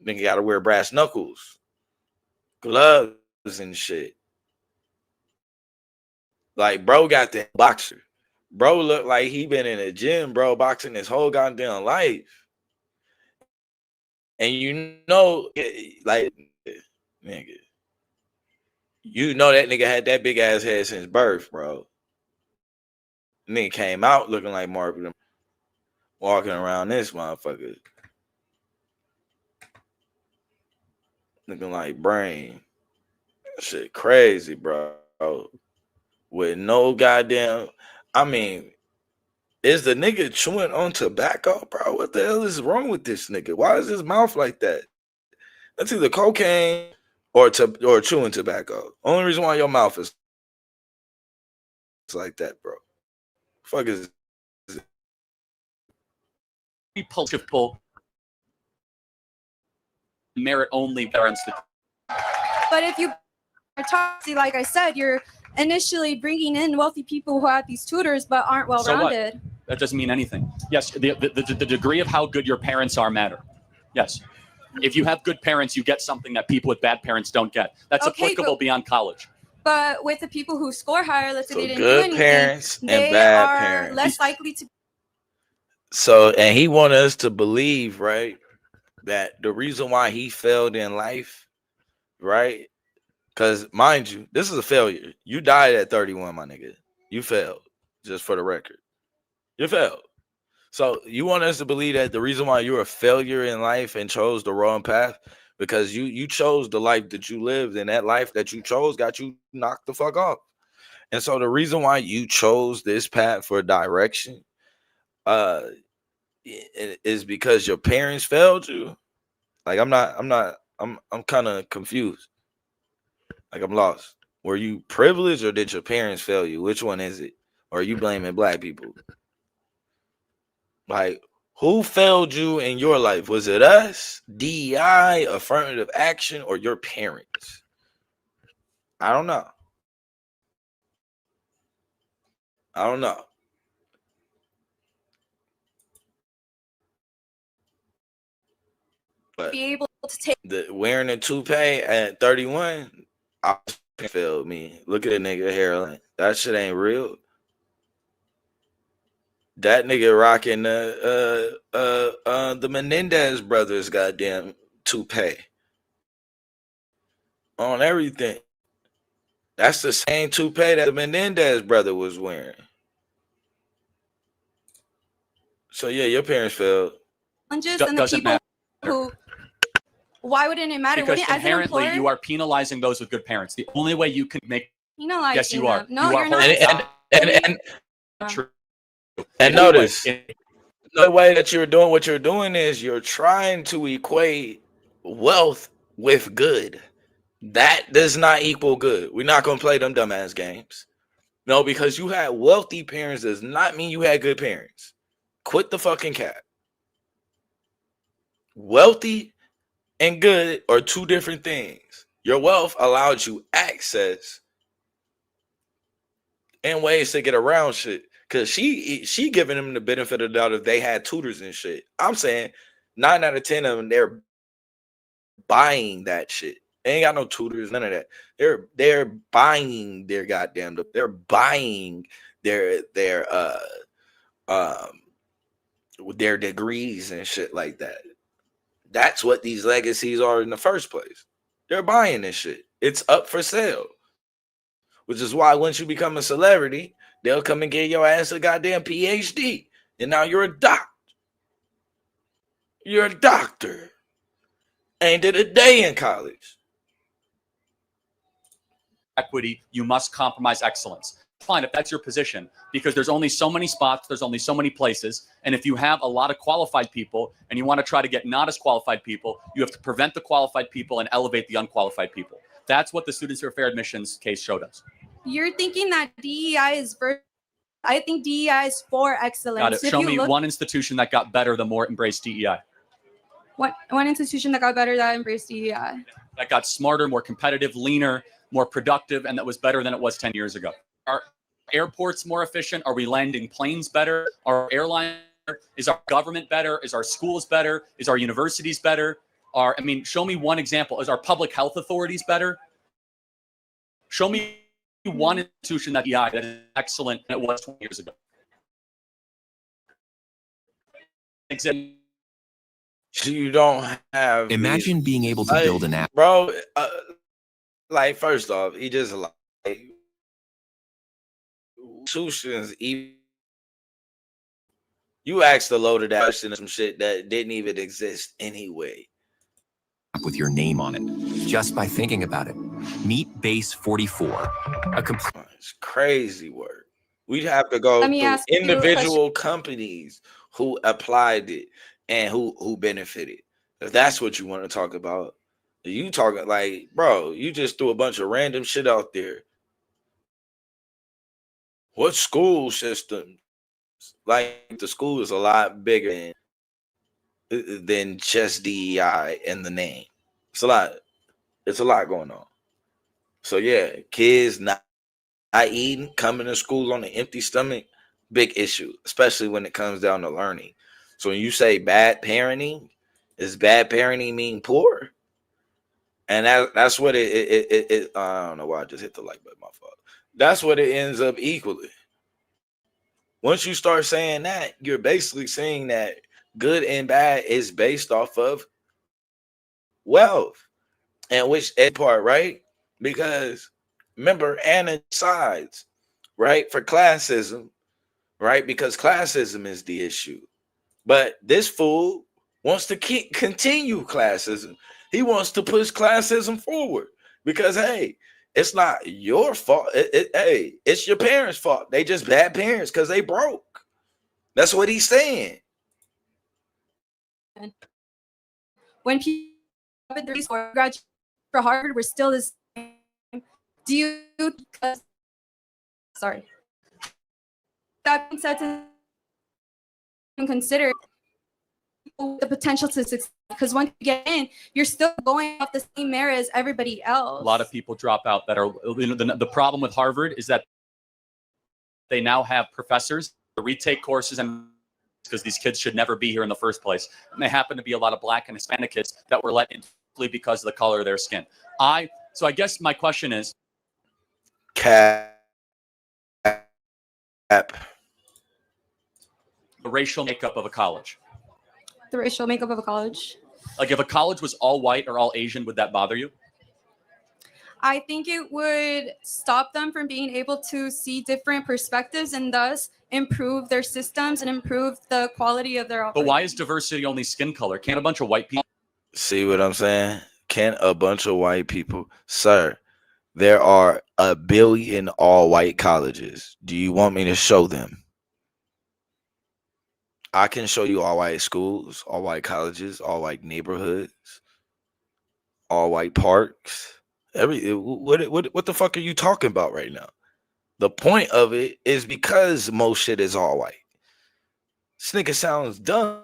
Then you got to wear brass knuckles, gloves, and shit. Like, bro got the boxer. Bro looked like he been in a gym, bro, boxing his whole goddamn life. And you know, like, nigga, you know that nigga had that big ass head since birth, bro. Nigga came out looking like Marvin, walking around this motherfucker, looking like Brain. Shit crazy, bro. With no goddamn, I mean, is the nigga chewing on tobacco, bro? What the hell is wrong with this nigga? Why is his mouth like that? That's either cocaine or chewing tobacco. Only reason why your mouth is like that, bro. Fuck is Pull merit only parents. But if you are talking, like I said, you're initially bringing in wealthy people who have these tutors but aren't So what? well-rounded. That doesn't mean anything. Yes, the degree of how good your parents are matter. Yes. If you have good parents, you get something that people with bad parents don't get. That's Okay, applicable beyond college. But with the people who score higher, let's say So they didn't good do anything, parents and they bad are parents. less likely to. So, and he wanted us to believe, right, that the reason why he failed in life, right? Because mind you, this is a failure. You died at 31, my nigga. You failed, just for the record. You failed. So you want us to believe that the reason why you're a failure in life and chose the wrong path because you chose the life that you lived, and that life that you chose got you knocked the fuck off. And so the reason why you chose this path for direction is because your parents failed you. Like I'm kind of confused. Like I'm lost. Were you privileged or did your parents fail you? Which one is it? Or are you blaming black people? Like, who failed you in your life? Was it us, DEI, affirmative action, or your parents? I don't know. I don't know. But be able to take wearing a toupee at 31, I failed me. Look at a nigga hairline. That shit ain't real. That nigga rocking the Menendez brothers goddamn toupee on everything. That's the same toupee that the Menendez brother was wearing. So yeah, your parents failed. challenges and the Doesn't people matter. who. Why wouldn't it matter? Because Wouldn't, as an inherently employer, you are penalizing those with good parents. The only way you can make penalizing yes, you are. them. No, you are you're not. true. And notice the way that you're doing what you're doing is you're trying to equate wealth with good. That does not equal good. We're not gonna play them dumbass games. No, because you had wealthy parents does not mean you had good parents. Quit the fucking cap. Wealthy and good are two different things. Your wealth allowed you access and ways to get around shit. Cause she giving them the benefit of the doubt if they had tutors and shit. I'm saying 9 out of 10 of them, they're buying that shit. They ain't got no tutors, none of that. They're buying their goddamn. They're buying their degrees and shit like that. That's what these legacies are in the first place. They're buying this shit. It's up for sale. Which is why once you become a celebrity, they'll come and get your ass a goddamn PhD. And now you're a doctor. You're a doctor. Ain't did a day in college. equity, you must compromise excellence. Fine, if that's your position, because there's only so many spots, there's only so many places. And if you have a lot of qualified people and you want to try to get not as qualified people, you have to prevent the qualified people and elevate the unqualified people. That's what the Students for Fair Admissions case showed us. You're thinking that DEI is I think DEI is for excellence. Got it. If Show you me look- one institution that got better the more it embraced DEI. one institution that got better that embraced DEI. That got smarter, more competitive, leaner, more productive, and that was better than it was 10 years ago. Are airports more efficient? Are we landing planes better? Are our airlines better? Is our government better? Is our schools better? Is our universities better? Show me one example. Is our public health authorities better? Show me one institution that EI that is excellent than it was 20 years ago. You don't have. Imagine being able to build an app. Bro, like, first off, he just like institutions. You asked a load of that question of some shit that didn't even exist anyway. With your name on it, just by thinking about it. Meet Base 44. It's crazy work. We'd have to go Let me through ask you a individual companies who applied it and who benefited. If that's what you want to talk about, you talking like, bro, you just threw a bunch of random shit out there. What school system? Like, the school is a lot bigger than just DEI and the name. It's a lot. It's a lot going on. So yeah, kids not eating, coming to school on an empty stomach, big issue, especially when it comes down to learning. So when you say bad parenting, does bad parenting mean poor? And that's what it I don't know why I just hit the like button, my fault. That's what it ends up equally. Once you start saying that, you're basically saying that good and bad is based off of wealth. And which part, right? Because remember, Anna sides, right, for classism, right? Because classism is the issue. But this fool wants to continue classism. He wants to push classism forward because, hey, it's not your fault. Hey, it's your parents' fault. They just bad parents because they broke. That's what he's saying. When people have the score graduate for Harvard, we're still the same. Do you? Sorry. That being said, to consider the potential to succeed, because once you get in, you're still going off the same merit as everybody else. A lot of people drop out that are, you know, the problem with Harvard is that they now have professors to retake courses, and because these kids should never be here in the first place. And they happen to be a lot of Black and Hispanic kids that were let in because of the color of their skin. So I guess my question is, Cap. the racial makeup of a college. The racial makeup of a college. Like, if a college was all white or all Asian, would that bother you? I think it would stop them from being able to see different perspectives and thus improve their systems and improve the quality of their But operation. why is diversity only skin color? Can't a bunch of white people? See what I'm saying? Can a bunch of white people, sir? There are 1 billion all white colleges. Do you want me to show them? I can show you all white schools, all white colleges, all white neighborhoods, all white parks. What the fuck are you talking about right now? The point of it is because most shit is all white. This nigga sounds dumb.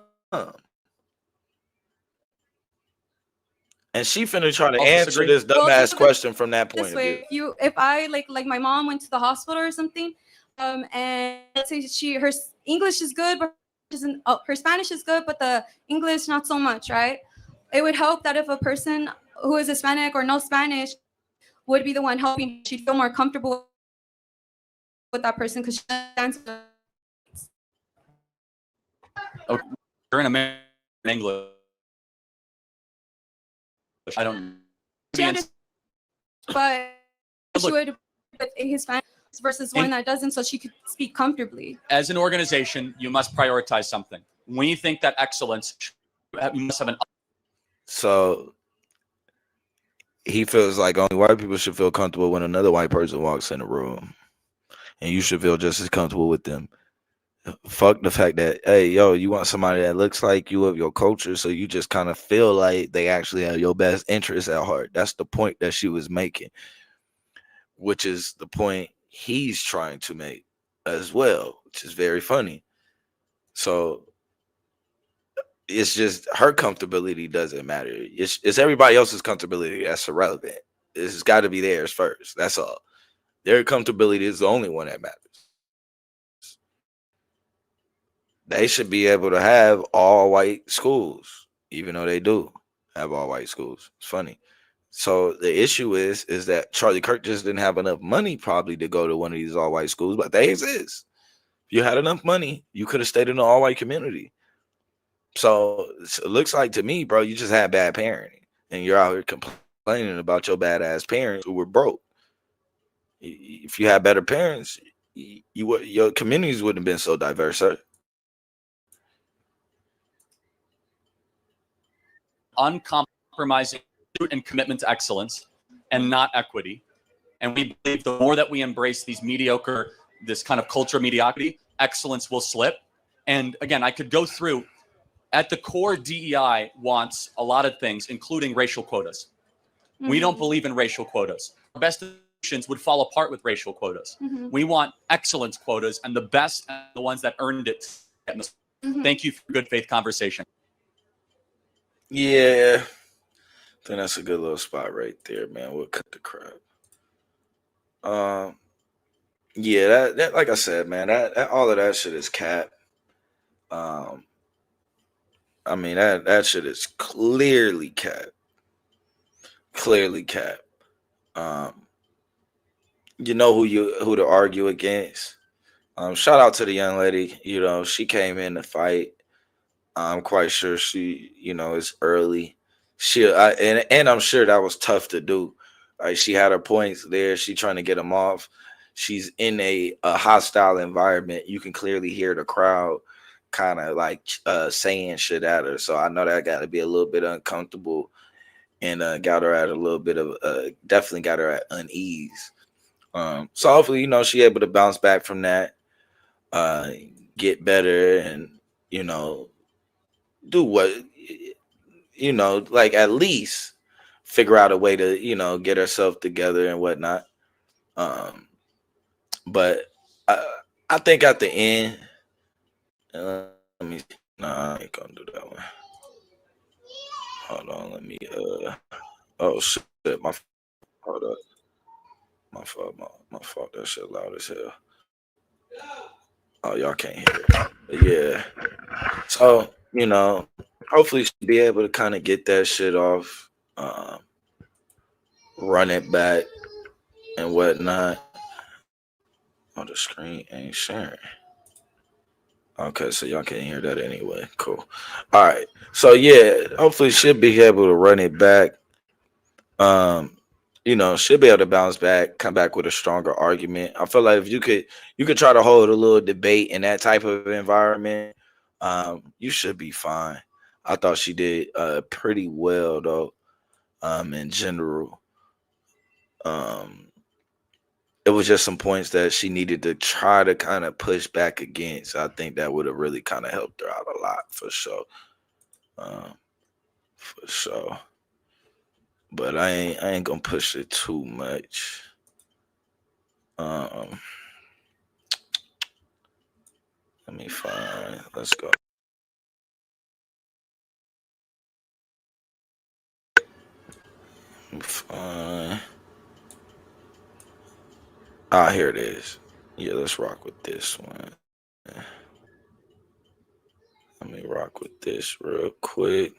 And she finna try to I'll answer disagree. this Well, dumbass think of it question from that point this of way: view. if I like my mom went to the hospital or something, and let's say her English is good, but her Spanish is good, but the English not so much, right? It would help that if a person who is Hispanic or no Spanish would be the one helping, she'd feel more comfortable with that person because she understands. Okay, you're in American English. I don't. But she Look, would with a Hispanic versus one that doesn't, so she could speak comfortably. as an organization, you must prioritize something. We think that excellence, you must have an. So he feels like only white people should feel comfortable when another white person walks in the room, and you should feel just as comfortable with them. Fuck the fact that, hey, yo, you want somebody that looks like you of your culture, so you just kind of feel like they actually have your best interests at heart. That's the point that she was making, which is the point he's trying to make as well, which is very funny. So it's just her comfortability doesn't matter. It's everybody else's comfortability that's irrelevant. It's got to be theirs first. That's all. Their comfortability is the only one that matters. They should be able to have all white schools, even though they do have all white schools. It's funny. So the issue is that Charlie Kirk just didn't have enough money probably to go to one of these all white schools, but they exist. If you had enough money, you could have stayed in an all white community. So it looks like to me, bro, you just had bad parenting, and you're out here complaining about your badass parents who were broke. If you had better parents, your communities wouldn't have been so diverse, sir. Uncompromising pursuit and commitment to excellence and not equity. And we believe the more that we embrace these mediocre, this kind of culture of mediocrity, excellence will slip. And again, I could go through. At the core, DEI wants a lot of things, including racial quotas. We don't believe in racial quotas. Our best institutions would fall apart with racial quotas. We want excellence quotas, and the best and the ones that earned it. Thank you for good faith conversation. Yeah, I think that's a good little spot right there, man. We'll cut the crap. Yeah, that like I said, man, that all of that shit is cap. I mean that shit is clearly cap. Clearly cap. You know who to argue against. Shout out to the young lady. You know, she came in to fight. I'm quite sure she, is early. And I'm sure that was tough to do. Like, she had her points there. She trying to get them off. She's in a hostile environment. You can clearly hear the crowd kind of like saying shit at her. So I know that got to be a little bit uncomfortable, and got her at a little bit of definitely got her at unease. So hopefully, she able to bounce back from that, get better, and do what like at least figure out a way to get herself together and whatnot. But I think at the end, let me. Nah, I ain't gonna do that one. Hold on, let me. Oh shit, hold up. My fault. My fault. That shit loud as hell. Oh, y'all can't hear it. But yeah. So, hopefully she'll be able to kind of get that shit off, run it back and whatnot. Oh, the screen ain't sharing. Okay, so y'all can't hear that anyway. Cool. All right. So yeah, hopefully she'll be able to run it back. She'll be able to bounce back, come back with a stronger argument. I feel like if you could try to hold a little debate in that type of environment, you should be fine. I thought she did pretty well though, in general. It was just some points that she needed to try to kind of push back against. I think that would have really kind of helped her out a lot for sure. For sure. But I ain't gonna push it too much. Let me find. Let's go. Let me find. Ah, here it is. Yeah, let's rock with this one. Let me rock with this real quick.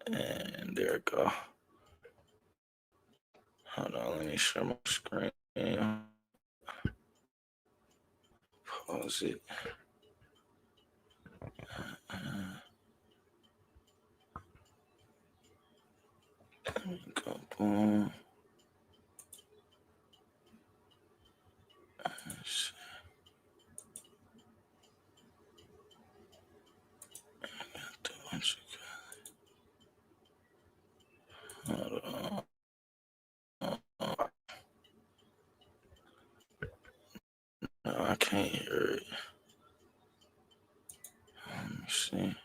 And there we go. Hold on, let me share my screen. Pause it. Let me go. Boom. Hold on. No, I can't hear it. Let me see.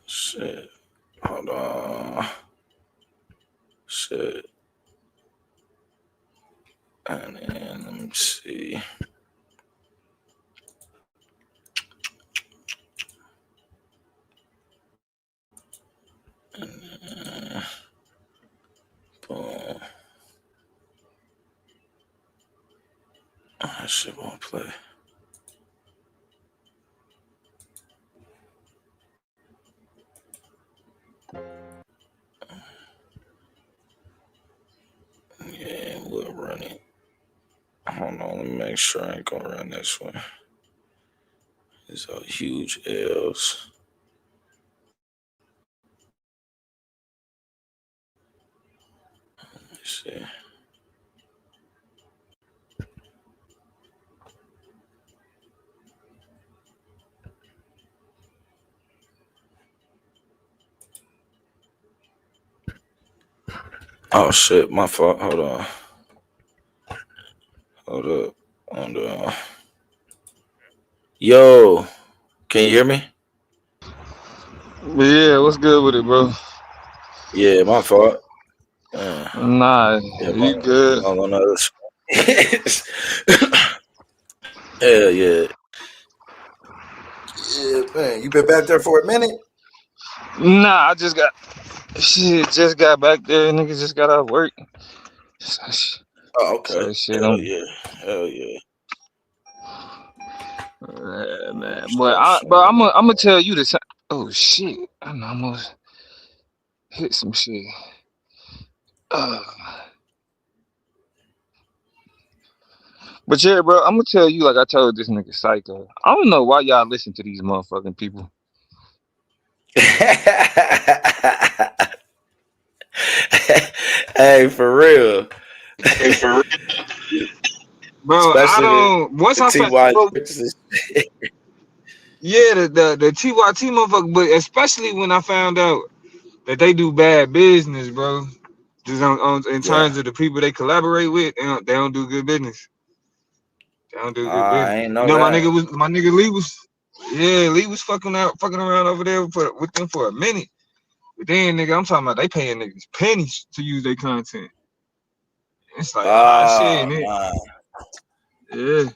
Shit. Hold on. Shit. And then let me see. And then, boom. That shit won't play. Yeah, we'll run it. Hold on, let me make sure I ain't gonna run this one. These are huge L's. Let's see. Oh shit, my fault. Hold on. Hold up. Hold on. Yo, can you hear me? Yeah, what's good with it, bro? Yeah, my fault. Nah, Yeah, you good. I'm on the other Hell yeah. Yeah, man. You been back there for a minute? Nah, I just got back there. Niggas just got out work. Oh, okay. So shit, Hell I'm yeah. Hell yeah. man. But I'm gonna tell you this. Oh shit, I almost hit some shit. But yeah, bro, I'm gonna tell you like I told this nigga Psycho. I don't know why y'all listen to these motherfucking people. Hey, for real. Bro, I Especially don't. Once the I found, TY. bro, yeah, the TYT motherfucker, but especially when I found out that they do bad business, bro. Just in terms of the people they collaborate with, they don't do good business. They don't do good I business. ain't You know know, that. my nigga Lee was fucking around over there with them for a minute. But then, nigga, I'm talking about they paying niggas pennies to use their content. It's like, shit, nigga. Nah. Yeah.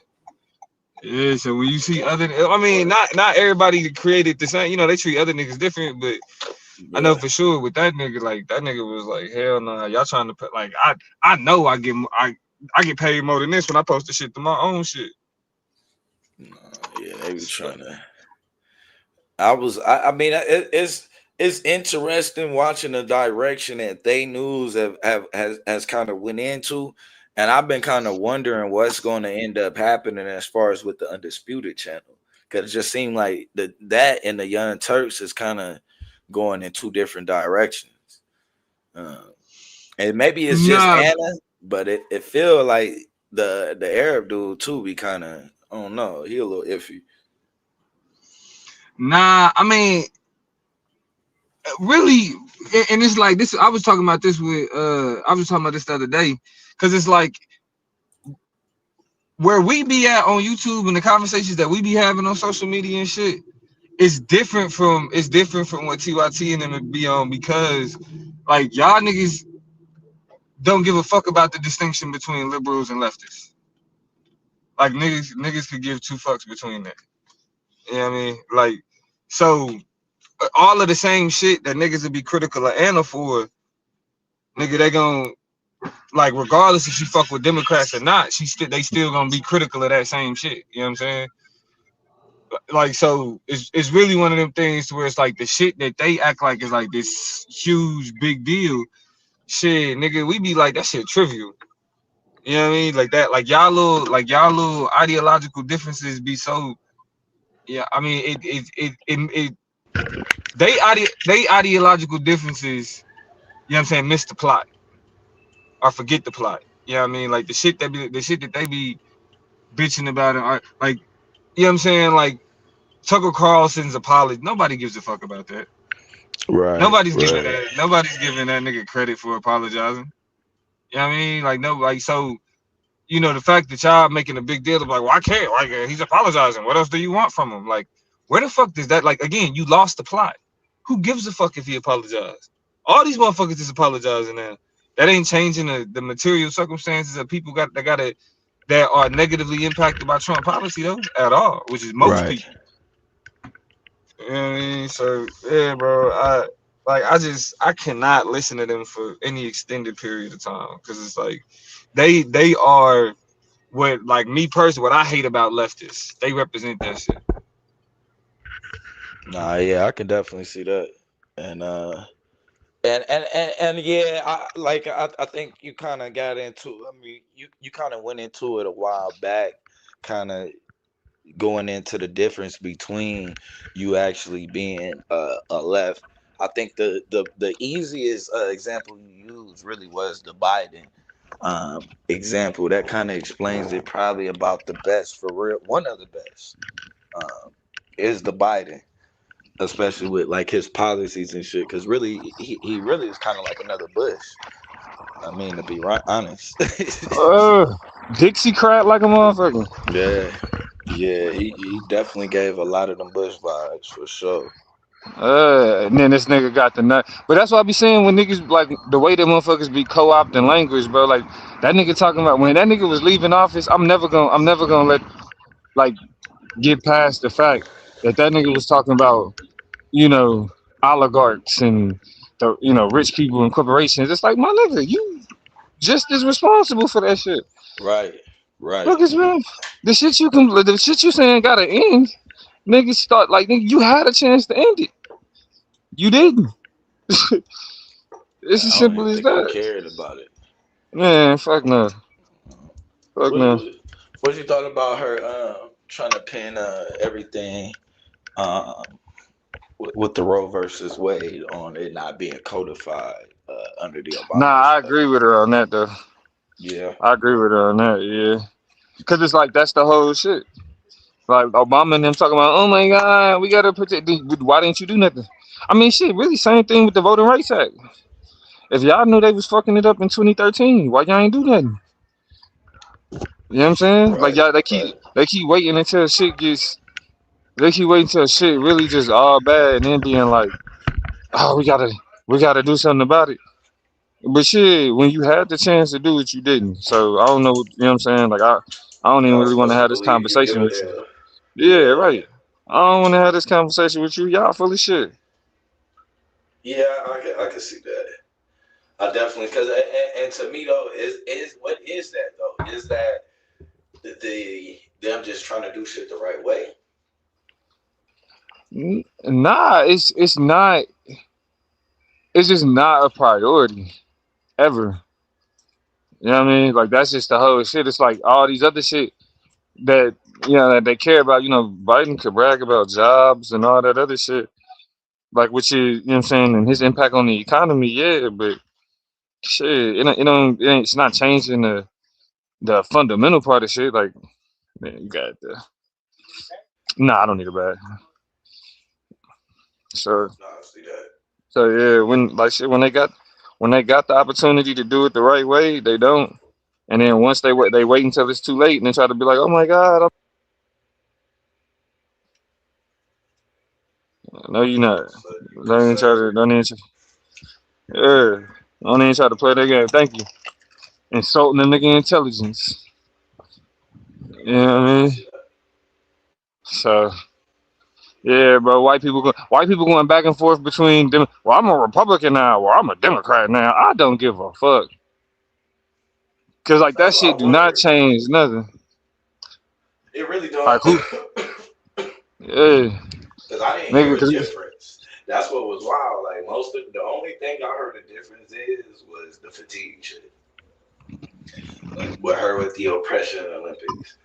Yeah, so when you see other, I mean, not everybody created the same. You know, they treat other niggas different, but I know for sure with that nigga, like that nigga was like, hell no, y'all trying to put like I know I get paid more than this when I post the shit to my own shit. Yeah, they be trying to. I mean, it's interesting watching the direction that they news has kind of went into, and I've been kind of wondering what's going to end up happening as far as with the Undisputed channel, because it just seemed like that and the Young Turks is kind of going in two different directions, and maybe it's just Anna, but it feel like the Arab dude too be kind of, I don't know, he a little iffy. Nah, I mean, really, and it's like this. I was talking about this the other day, because it's like where we be at on YouTube and the conversations that we be having on social media and shit. It's different from what TYT and them would be on, because like y'all niggas don't give a fuck about the distinction between liberals and leftists. Like niggas could give two fucks between that. You know what I mean? Like, so all of the same shit that niggas would be critical of Anna for, nigga, they gon' like, regardless if she fuck with Democrats or not, they still gonna be critical of that same shit. You know what I'm saying? Like, so it's really one of them things to where it's like the shit that they act like is like this huge big deal. Shit, nigga, we be like that shit trivial. You know what I mean? Like that, like y'all little ideological differences be so. Yeah, I mean they ideological differences. You know what I'm saying? Miss the plot or forget the plot. You know what I mean? Like the shit that they be bitching about it, like, you know what I'm saying? Like Tucker Carlson's apology. Nobody gives a fuck about that. Nobody's giving that nigga credit for apologizing. You know what I mean? Like, no, like, so, you know, the fact that y'all making a big deal of like, well, I can't, like, he's apologizing. What else do you want from him? Like, where the fuck does that, like, again, you lost the plot. Who gives a fuck if he apologized? All these motherfuckers is apologizing now. That ain't changing the material circumstances of people that are negatively impacted by Trump policy though, at all, which is most people. You know what I mean? So yeah, bro. I cannot listen to them for any extended period of time, because it's like they are what, like, me personally, what I hate about leftists. They represent that shit. Nah, yeah, I can definitely see that. And And yeah, I think you kind of got into. I mean, you kind of went into it a while back, kind of going into the difference between you actually being a left. I think the easiest example you used really was the Biden example. That kind of explains it probably about the best for real. One of the best is the Biden, especially with like his policies and shit. Because really, he really is kind of like another Bush. I mean, to be right honest. Dixiecrat like a motherfucker. Yeah, he definitely gave a lot of them Bush vibes for sure. And then this nigga got the nut. But that's what I be saying when niggas like the way that motherfuckers be co-opting language, bro. Like that nigga talking about when that nigga was leaving office. I'm never gonna let like get past the fact that nigga was talking about, you know, oligarchs and the rich people and corporations. It's like, my nigga, you just as responsible for that shit. Right. Look, man, the shit you saying gotta end. Niggas start like, nigga, you had a chance to end it. You didn't. It's as simple as that. Cared about it. Man, fuck no. Fuck no. What you thought about her trying to pin everything with the Roe versus Wade on it not being codified under the Obama? Nah, I agree with her on that though. Yeah. I agree with her on that, yeah. Because it's like, that's the whole shit. Like, Obama and them talking about, oh my God, we got to protect. Why didn't you do nothing? I mean, shit, really, same thing with the Voting Rights Act. If y'all knew they was fucking it up in 2013, why y'all ain't do nothing? You know what I'm saying? Right, like, y'all, they keep waiting until shit gets, they keep waiting until shit really just all bad and then being like, oh, we gotta do something about it. But shit, when you had the chance to do it, you didn't. So I don't know, you know what I'm saying? Like, I don't even really want to have this conversation with you. Yeah, right. I don't want to have this conversation with you. Y'all full of shit. Yeah, I can see that. I definitely, because and to me though, is what is that though? Is that them just trying to do shit the right way? Nah, it's not. It's just not a priority ever. You know what I mean? Like, that's just the whole shit. It's like all these other shit that that they care about. You know, Biden could brag about jobs and all that other shit. Like, which is, you know what I'm saying, and his impact on the economy, yeah, but shit, it's not changing the fundamental part of shit. Like, man, you got the. Nah, I don't need a bag. So yeah, when they got the opportunity to do it the right way, they don't. And then once they wait until it's too late and then try to be like, oh my God, no, you're not. Don't even try to play that game. Thank you. Insulting the nigga intelligence. You know what I mean? So yeah, bro. White people going back and forth between them. Well, I'm a Republican now, or I'm a Democrat now. I don't give a fuck. Cause like that shit do not change nothing. It really don't. Like who? Yeah. Because I didn't hear a difference. That's what was wild. Like the only thing I heard a difference was the fatigue shit. Like with her with the oppression Olympics.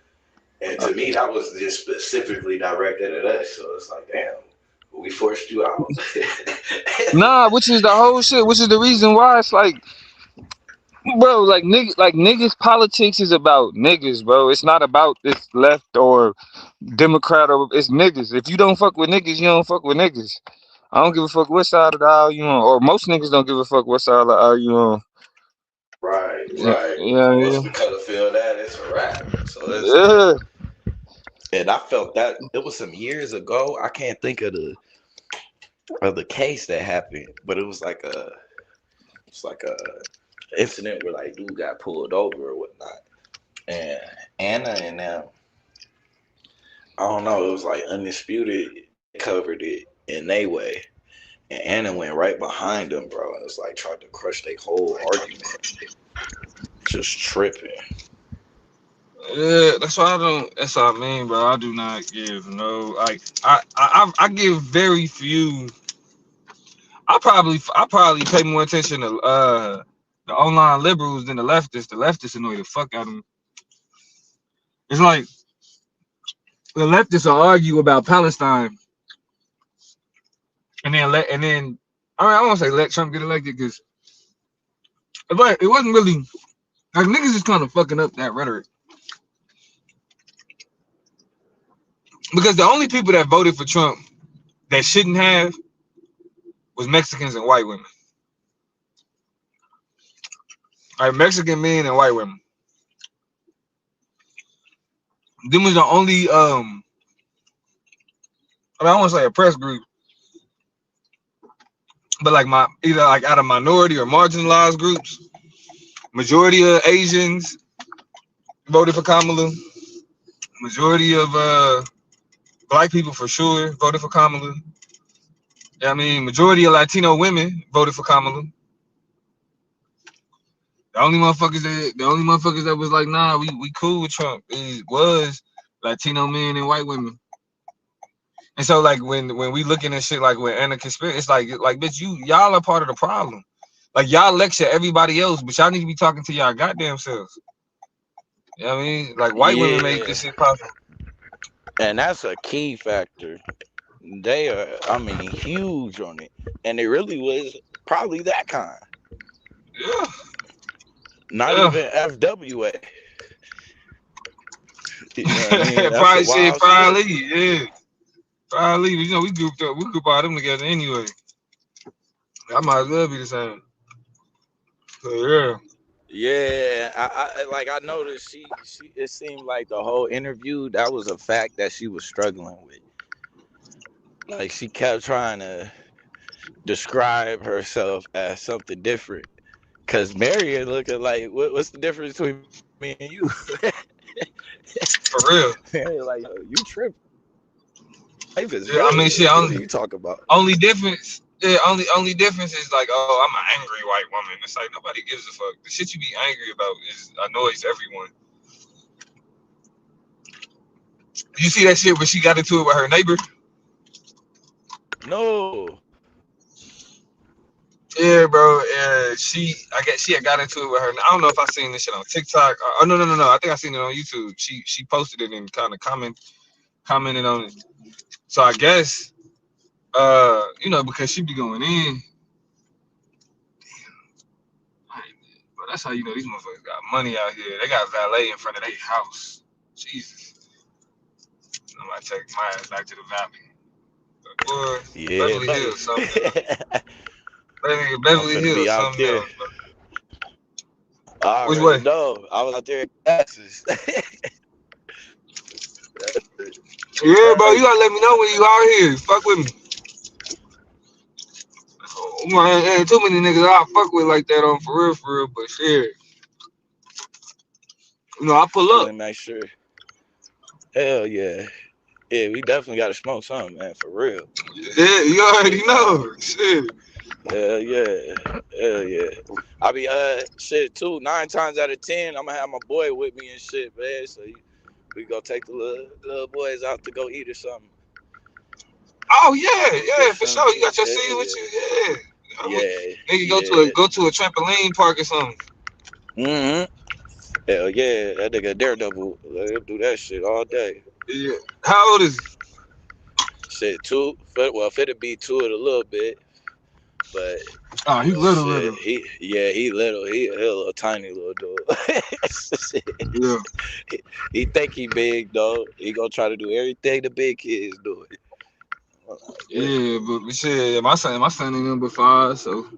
And to me, that was just specifically directed at us. So it's like, damn, we forced you out. Nah, which is the whole shit. Which is the reason why it's like, bro, like niggas politics is about niggas, bro. It's not about this left or Democrat or it's niggas. If you don't fuck with niggas, you don't fuck with niggas. I don't give a fuck what side of the aisle you on, or most niggas don't give a fuck what side of the aisle you on. Right. Yeah. Once the color feel that, it's a wrap. So yeah. And I felt that it was some years ago. I can't think of the case that happened, but it was like a incident where like dude got pulled over or whatnot, and Anna and them, I don't know, it was like Undisputed covered it in their way, and Anna went right behind them, bro, and it's like tried to crush their whole argument, just tripping. Yeah, that's why that's what I mean, bro. I do not give no, like, I give very few. I probably pay more attention to the online liberals than the leftists. The leftists annoy the fuck out of me. It's like the leftists will argue about Palestine, and then I mean, I don't want to say let Trump get elected because it wasn't really like niggas is kind of fucking up that rhetoric because the only people that voted for Trump that shouldn't have was Mexicans and white women. Like Mexican men and white women. Them was the only I don't want to say a press group, but like either like out of minority or marginalized groups, majority of Asians voted for Kamala. Majority of black people for sure voted for Kamala. I mean, majority of Latino women voted for Kamala. The only motherfuckers that was like, nah, we cool with Trump was Latino men and white women. And so like when we looking at shit like with Anna Kasparian, it's like bitch, y'all are part of the problem. Like y'all lecture everybody else, but y'all need to be talking to y'all goddamn selves. You know what I mean? Like white women make this shit possible. And that's a key factor. They are, I mean, huge on it. And it really was probably that kind. Yeah. Not even FWA. You know what I mean? Probably shit, probably, yeah. Probably, you know, we grouped all them together anyway. I might as well be the same. So, yeah. Yeah, I noticed she it seemed like the whole interview, that was a fact that she was struggling with. Like she kept trying to describe herself as something different. Cause Marion looking like, what's the difference between me and you? For real. Like, you tripping. Yeah, I mean, shit. What are you talking about? Only difference. Yeah, only difference is like, oh, I'm an angry white woman. It's like nobody gives a fuck. The shit you be angry about annoys everyone. You see that shit where she got into it with her neighbor? No. Yeah, bro. I guess she had got into it with her. I don't know if I seen this shit on TikTok. Oh no. I think I seen it on YouTube. She posted it and kind of commented on it. So I guess, you know, because she be going in. But that's how you know these motherfuckers got money out here. They got valet in front of their house. Jesus. I might take my ass back to the valley. But boy, Yeah, Beverly buddy. Hills, something else. Beverly Hills, something else. I Which already way? know. I was out there in Texas. Yeah, bro, you gotta let me know when you out here. Fuck with me. Man, ain't too many niggas I fuck with like that on for real, but shit. You know, I pull up. Make sure. Hell yeah. Yeah, we definitely gotta smoke something, man, for real. Yeah, you already know. Shit. Hell yeah. Hell yeah. I be shit too. 9 times out of 10, I'm gonna have my boy with me and shit, man. So we go take the little boys out to go eat or something. Oh yeah, for sure. You got your seed with you, yeah. Yeah. Maybe go to a trampoline park or something. Mm-hmm. Hell yeah, that nigga Daredevil, let him do that shit all day. Yeah. How old is he? Shit, 2. Well, fit'll be 2 in a little bit, but oh, he little. He little. He a little tiny little dude. Yeah. He think he big though. He gonna try to do everything the big kids do. Yeah, but shit, my son ain't number 5, so.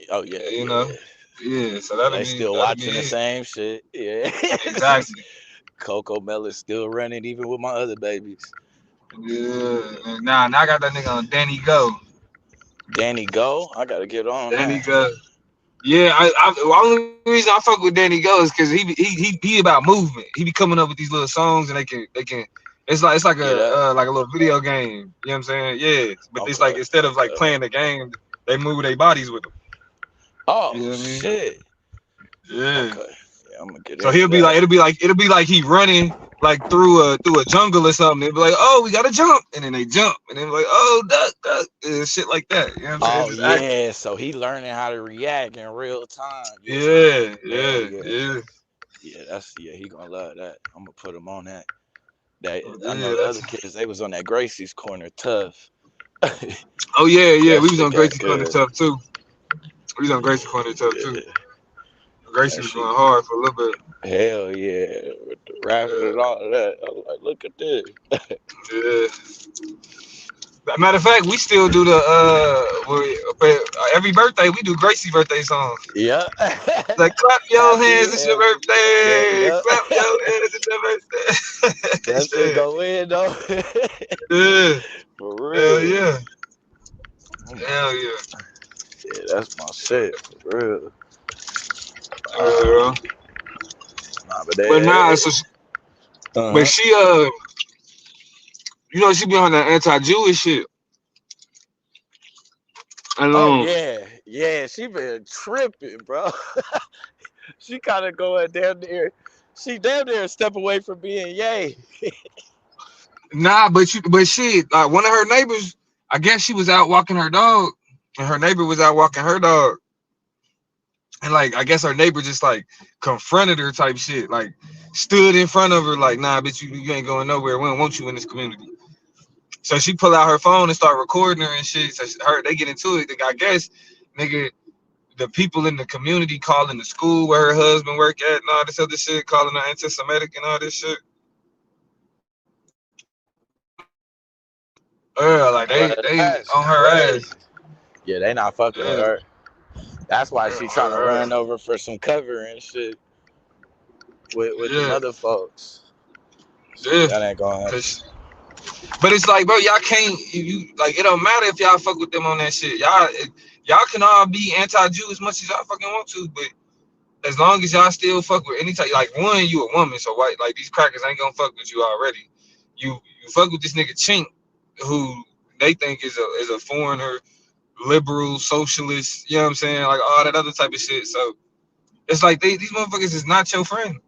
Oh yeah, you know. Yeah, so they still watching the same shit. Yeah, exactly. Coco Melon's still running even with my other babies. Yeah, now I got that nigga on Danny Go. Danny Go, I gotta get on. Danny Go. Yeah, the only reason I fuck with Danny Go is because he about movement. He be coming up with these little songs and they can. It's like a little video game. You know what I'm saying? Yeah, but it's like instead of like playing the game, they move their bodies with them. Oh you know what I mean? shit. Yeah. Okay. Yeah, I'm gonna get So into it'll be like he running like through a jungle or something. They'll be like, oh, we gotta jump, and then they jump, and then like, oh, duck, and shit like that. You know what I'm saying? Oh Just act. yeah, so he learning how to react in real time. Yeah, Yeah, he gonna love that. I'm gonna put him on that. I know the other kids, they was on that Gracie's Corner tough. Oh yeah, That we was shit on got Gracie's Corner good. tough too. We was on Gracie's Corner tough too. Gracie was going hard for a little bit. Hell yeah, with the rapping and all of that. I was like, look at this. Matter of fact, we still do the every birthday we do Gracie birthday song. Yeah. Like clap your hands, it's your birthday. Yeah. Clap your hands, it's your birthday. That shit go in though. Yeah. For real. Hell yeah. Hell yeah. Yeah, that's my shit. For real. Bro. Nah, But nah, so but she you know, she be on that anti-Jewish shit. Oh yeah, she been tripping, bro. She kind of going down there. She damn near a step away from being yay. Nah, but she like one of her neighbors, I guess she was out walking her dog, and her neighbor was out walking her dog, and like I guess her neighbor just like confronted her type shit, like stood in front of her like, nah, bitch, you ain't going nowhere. We don't want you in this community. So she pull out her phone and start recording her and shit. So they get into it. I guess, nigga, the people in the community calling the school where her husband work at and all this other shit, calling her anti-Semitic and all this shit. Like they on her ass. Yeah, they not fucking with her. That's why she trying to run over for some cover and shit with the other folks. Yeah. That ain't gonna happen. But it's like, bro, y'all can't. You like it don't matter if y'all fuck with them on that shit. Y'all can all be anti-Jew as much as y'all fucking want to, but as long as y'all still fuck with any type, like one, you a woman, so white, like these crackers ain't gonna fuck with you already. You fuck with this nigga Chink, who they think is a foreigner, liberal, socialist, you know what I'm saying? Like all that other type of shit. So it's like these motherfuckers is not your friend.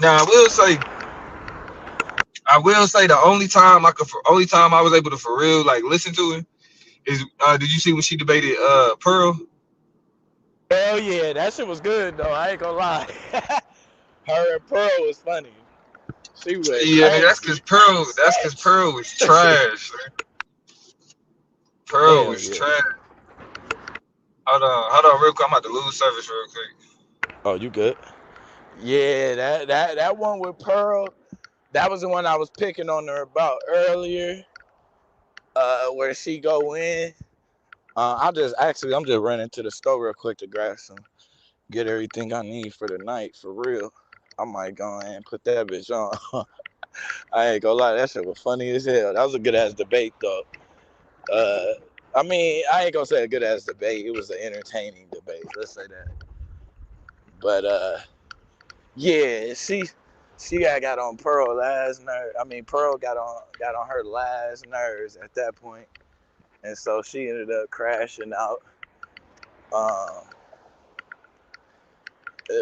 Now I will say the only time I was able to for real like listen to it is did you see when she debated Pearl? Hell yeah, that shit was good though. I ain't gonna lie. Her and Pearl was funny. She was nigga, that's cause Pearl was trash. Pearl was trash. Hold on, real quick. I'm about to lose service real quick. Oh, you good? Yeah, that one with Pearl, that was the one I was picking on her about earlier. Where she go in. I'm just running to the store real quick to get everything I need for the night for real. I might go ahead and put that bitch on. I ain't gonna lie, that shit was funny as hell. That was a good ass debate though. I mean, I ain't gonna say a good ass debate. It was an entertaining debate. Let's say that. But yeah, she got on Pearl last nerve. I mean, Pearl got on her last nerves at that point, and so she ended up crashing out.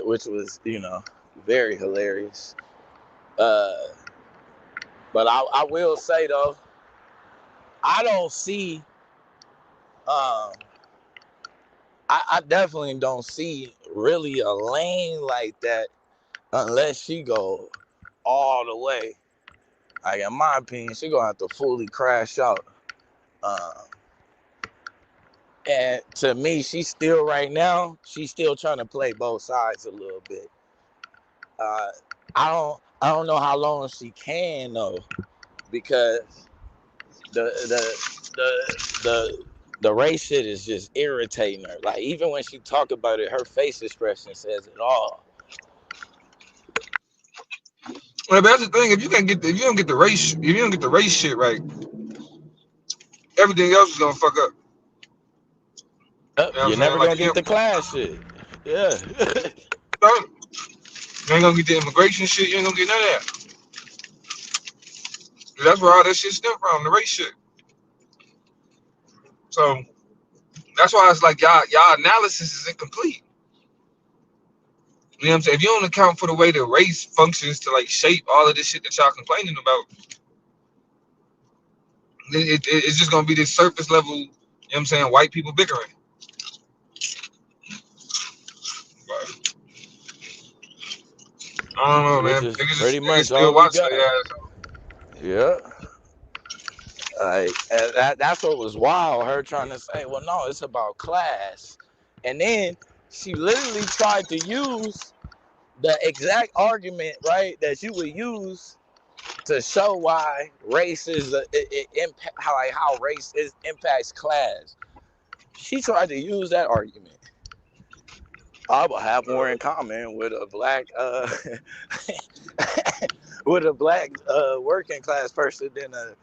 Which was, very hilarious. But I will say though, I don't see. I definitely don't see really a lane like that unless she go all the way. Like in my opinion, she gonna have to fully crash out. And to me, she's still trying to play both sides a little bit. I don't know how long she can though, because the race shit is just irritating her. Like even when she talk about it, her face expression says it all. Well, but that's the thing. If you don't get the race shit right, everything else is gonna fuck up. You're never gonna get the class shit. Yeah. You ain't gonna get the immigration shit. You ain't gonna get none of that. That's where all that shit stem from, the race shit. So that's why it's like y'all analysis is incomplete. You know what I'm saying? If you don't account for the way the race functions to like shape all of this shit that y'all complaining about, it's just gonna be this surface level, you know what I'm saying, white people bickering. But I don't know, Which man. is Niggas pretty much still all we watch got. their ass. Yeah. And that's what was wild. Her trying to say, well, no, it's about class. And then she literally tried to use the exact argument, right, that you would use to show why race is how race impacts class. She tried to use that argument. I will have more in common with a black working class person than a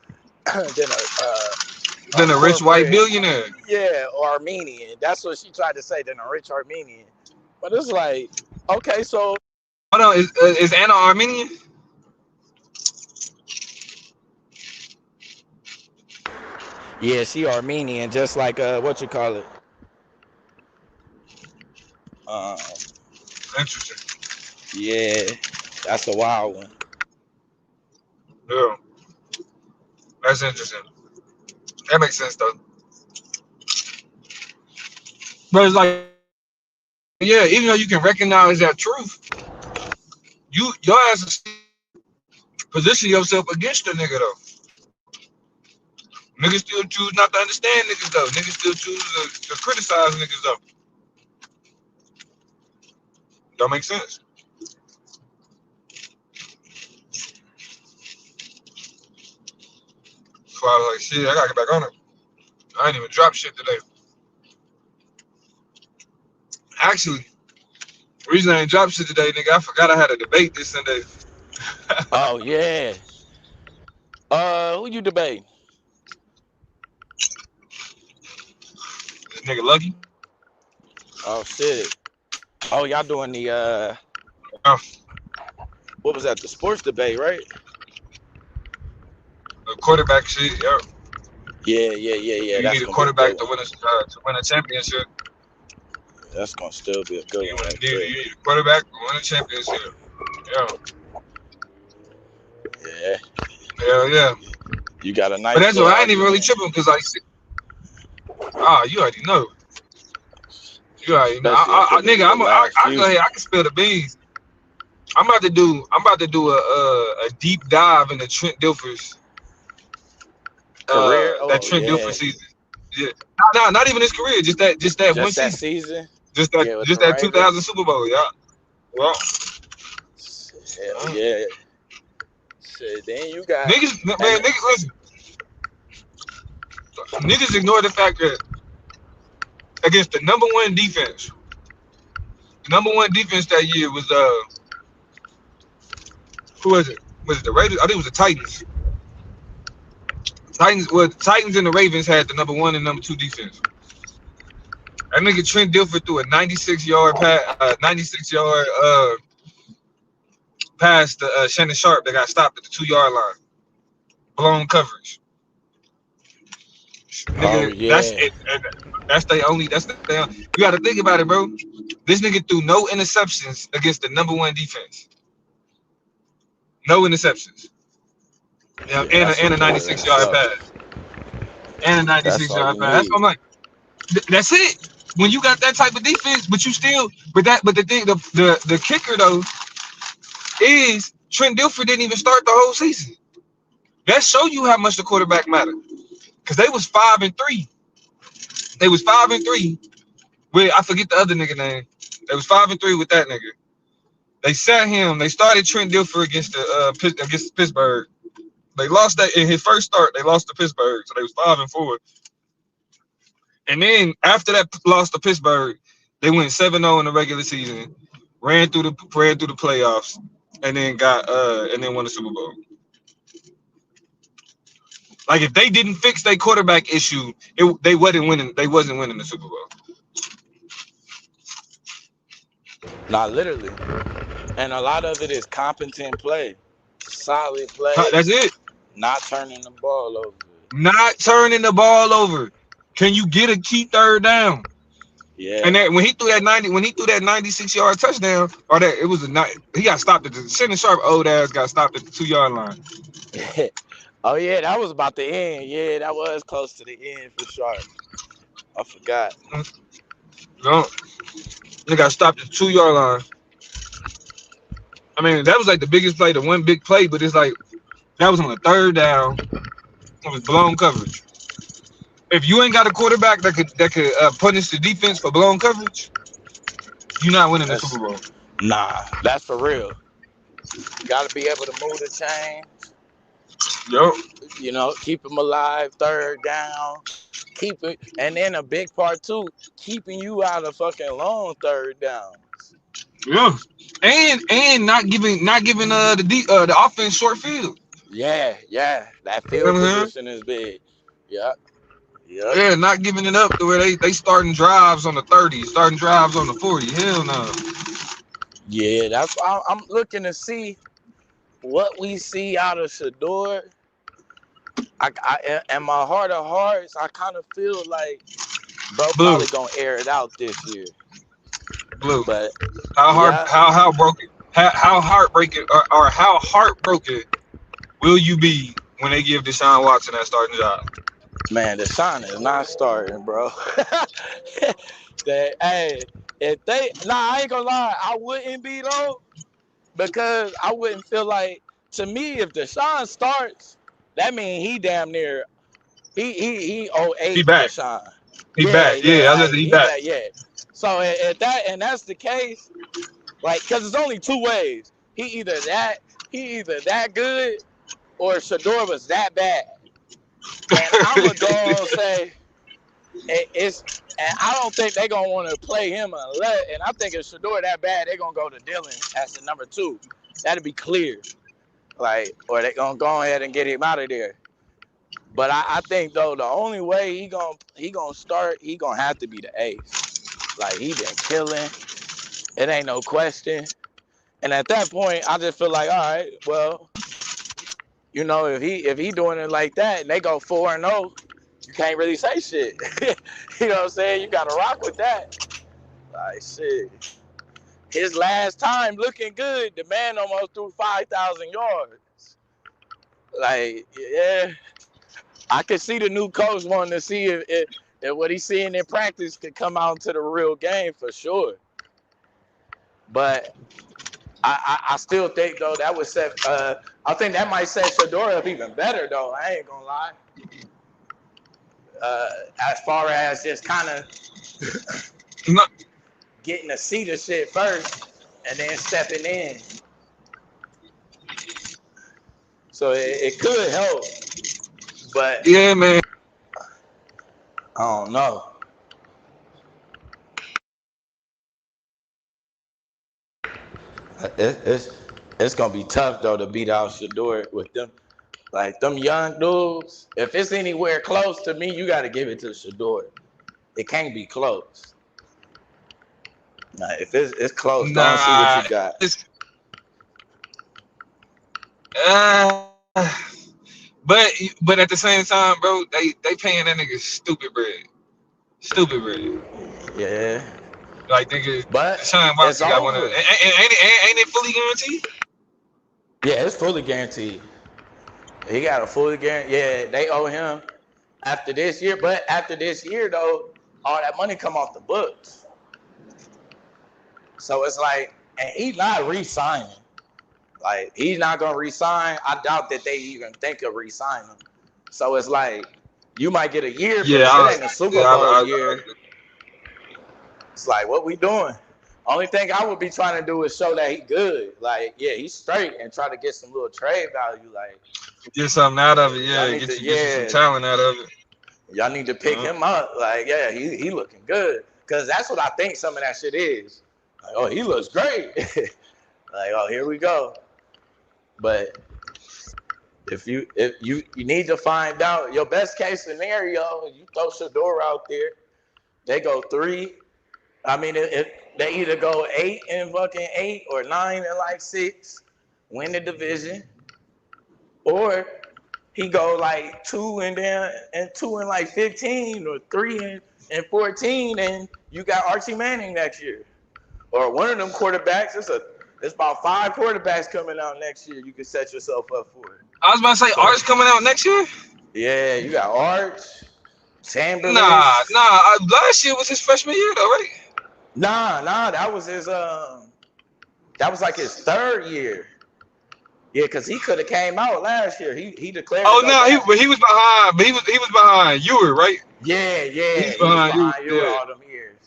rich white billionaire. Yeah, or Armenian. That's what she tried to say, than a rich Armenian. But it's like, okay, so hold on, is Anna Armenian? yeah, she Armenian, just like what you call it. Interesting. Yeah, that's a wild one. Yeah, that's interesting. That makes sense though. But it's like, yeah, even though you can recognize that truth, your ass position yourself against the nigga though. Niggas still choose not to understand niggas though. Niggas still choose to criticize niggas though. Don't make sense. So I was like, shit, I gotta get back on it. I ain't even drop shit today. Actually, the reason I ain't drop shit today, nigga, I forgot I had a debate this Sunday. Oh yeah. Who you debating? This nigga Lucky. Oh shit. Oh, y'all doing the what was that? The sports debate, right? The quarterback shit, yeah. Yeah. You That's need a gonna quarterback be a to good win a championship. one. That's gonna still be a good You one. need a quarterback to win a championship. Yeah. Yeah. Hell yeah. You got a nice. But that's little why I ain't even really argument. tripping because like, you already know. You already know. Especially Nigga, after the last I few. go ahead. I can spill the beans. I'm about to do a deep dive into Trent Dilfer's Career? that Oh Trent yeah. Dilfer season. Yeah. No, not even his career. Just that one Just that season. season? Just Yeah, with the that 2000 Ravens. Super Bowl. Yeah. Well. Hell yeah. Shit, then you got Niggas, listen. Niggas ignore the fact that against the number one defense that year was who was it? Was it the Raiders? I think it was the Titans. The Titans and the Ravens had the number one and number two defense. That nigga Trent Dilfer threw a 96-yard pass to Shannon Sharp that got stopped at the 2-yard line. Blown coverage. Nigga, oh yeah. that's it. You got to think about it, bro. This nigga threw no interceptions against the number one defense. No interceptions. Yeah, and a 96-yard pass. And a 96-yard pass. That's what I'm like. That's it. When you got that type of defense, but the kicker though is Trent Dilfer didn't even start the whole season. That show you how much the quarterback mattered. Cause they was 5-3. They was 5-3. With I forget the other nigga name. They was 5-3 with that nigga. They sat him. They started Trent Dilfer against Pittsburgh. They lost that in his first start. They lost to Pittsburgh, so they was 5-4. And then after that loss to Pittsburgh, they went 7-0 in the regular season, ran through the playoffs, and then won the Super Bowl. Like if they didn't fix their quarterback issue, they wasn't winning. They wasn't winning the Super Bowl. Not literally. And a lot of it is competent play, solid play. That's it. Not turning the ball over. Not turning the ball over. Can you get a key third down? Yeah. And then when he threw that 96-yard touchdown, or that it was he got stopped at the Shannon Sharp old ass got stopped at the 2-yard line. Oh yeah, that was about the end. Yeah, that was close to the end for sure. I forgot. No, they got stopped at the 2-yard line. I mean, that was like the biggest play, the one big play, but it's like that was on a 3rd down. It was blown coverage. If you ain't got a quarterback that could punish the defense for blown coverage, you're not winning the Super Bowl. Nah, that's for real. You got to be able to move the chain. Yup. You know, keep them alive, 3rd down. Keep it, and then a big part too, keeping you out of fucking long 3rd down. Yeah. And not giving the offense short field. Yeah, that field position is big. Yeah. Yeah, not giving it up to where they starting drives on the 30, starting drives on the 40. Hell no. Yeah, that's why I'm looking to see what we see out of Shador. I in my heart of hearts, I kind of feel like bro probably gonna air it out this year. Blue. But how heartbreaking or how heartbroken will you be when they give Deshaun Watson that starting job? Man, Deshaun is not starting, bro. Hey, I ain't gonna lie, I wouldn't be though, because I wouldn't feel like, to me, if Deshaun starts, that means he damn near he 08 He back. Deshaun. He back. Yeah, I said he back. Yeah. So if that's the case, like, cause it's only 2 ways. He either that good, or Shador was that bad. And I'm gonna go and say and I don't think they're gonna want to play him unless, and I think if Shador that bad, they're gonna go to Dillon as the number 2. That'd be clear. Like, or they gonna go ahead and get him out of there. But I think though the only way he gonna start, he gonna have to be the ace. Like, he been killing. It ain't no question. And at that point, I just feel like, all right, well, you know, if he doing it like that and they go 4-0, you can't really say shit. You know what I'm saying? You gotta rock with that. Like, shit. His last time looking good, the man almost threw 5,000 yards. Like, yeah. I could see the new coach wanting to see if what he's seeing in practice could come out into the real game for sure. But I still think though that would set I think that might set Shador up even better though. I ain't gonna lie. As far as just kind of getting to see the shit first and then stepping in. So it could help. But yeah, man, I don't know. It's gonna be tough though to beat out Shador with them, like them young dudes. If it's anywhere close to me, you got to give it to Shador. It can't be close. Nah, if it's close, go and see what you got. But at the same time, bro, they paying that nigga stupid bread. Yeah. Like, nigga, but Deshaun Watson got one of. Ain't it fully guaranteed? Yeah, it's fully guaranteed. He got a fully guarantee. Yeah, they owe him after this year. But after this year, though, all that money come off the books. So it's like, and he's not re-signing. Like, he's not gonna re-sign. I doubt that they even think of re-signing him. So it's like, you might get a year, but it ain't a Super Bowl year. It's like, what we doing? Only thing I would be trying to do is show that he good. Like, yeah, he's straight, and try to get some little trade value. Like, get something out of it, yeah. Get you some talent out of it. Y'all need to pick him up. Like, yeah, he looking good. Cause that's what I think some of that shit is. Like, oh, he looks great. Like, oh, here we go. But if you need to find out your best case scenario, you throw Shador out there. They go 3. I mean, if they either go 8 and fucking 8 or 9 and like 6, win the division, or he go like 2 and 2 and like 15 or 3 and in 14, and you got Archie Manning next year, or one of them quarterbacks. It's about 5 quarterbacks coming out next year. You can set yourself up for it. I was about to say, Arch coming out next year? Yeah, you got Arch, Chamberlain. Nah. Last year was his freshman year, though, right? Nah. That was his. That was like his 3rd year. Yeah, because he could have came out last year. He declared. Oh no, he was behind. But he was behind Ewer, right? Yeah. He was behind you yeah. all them years.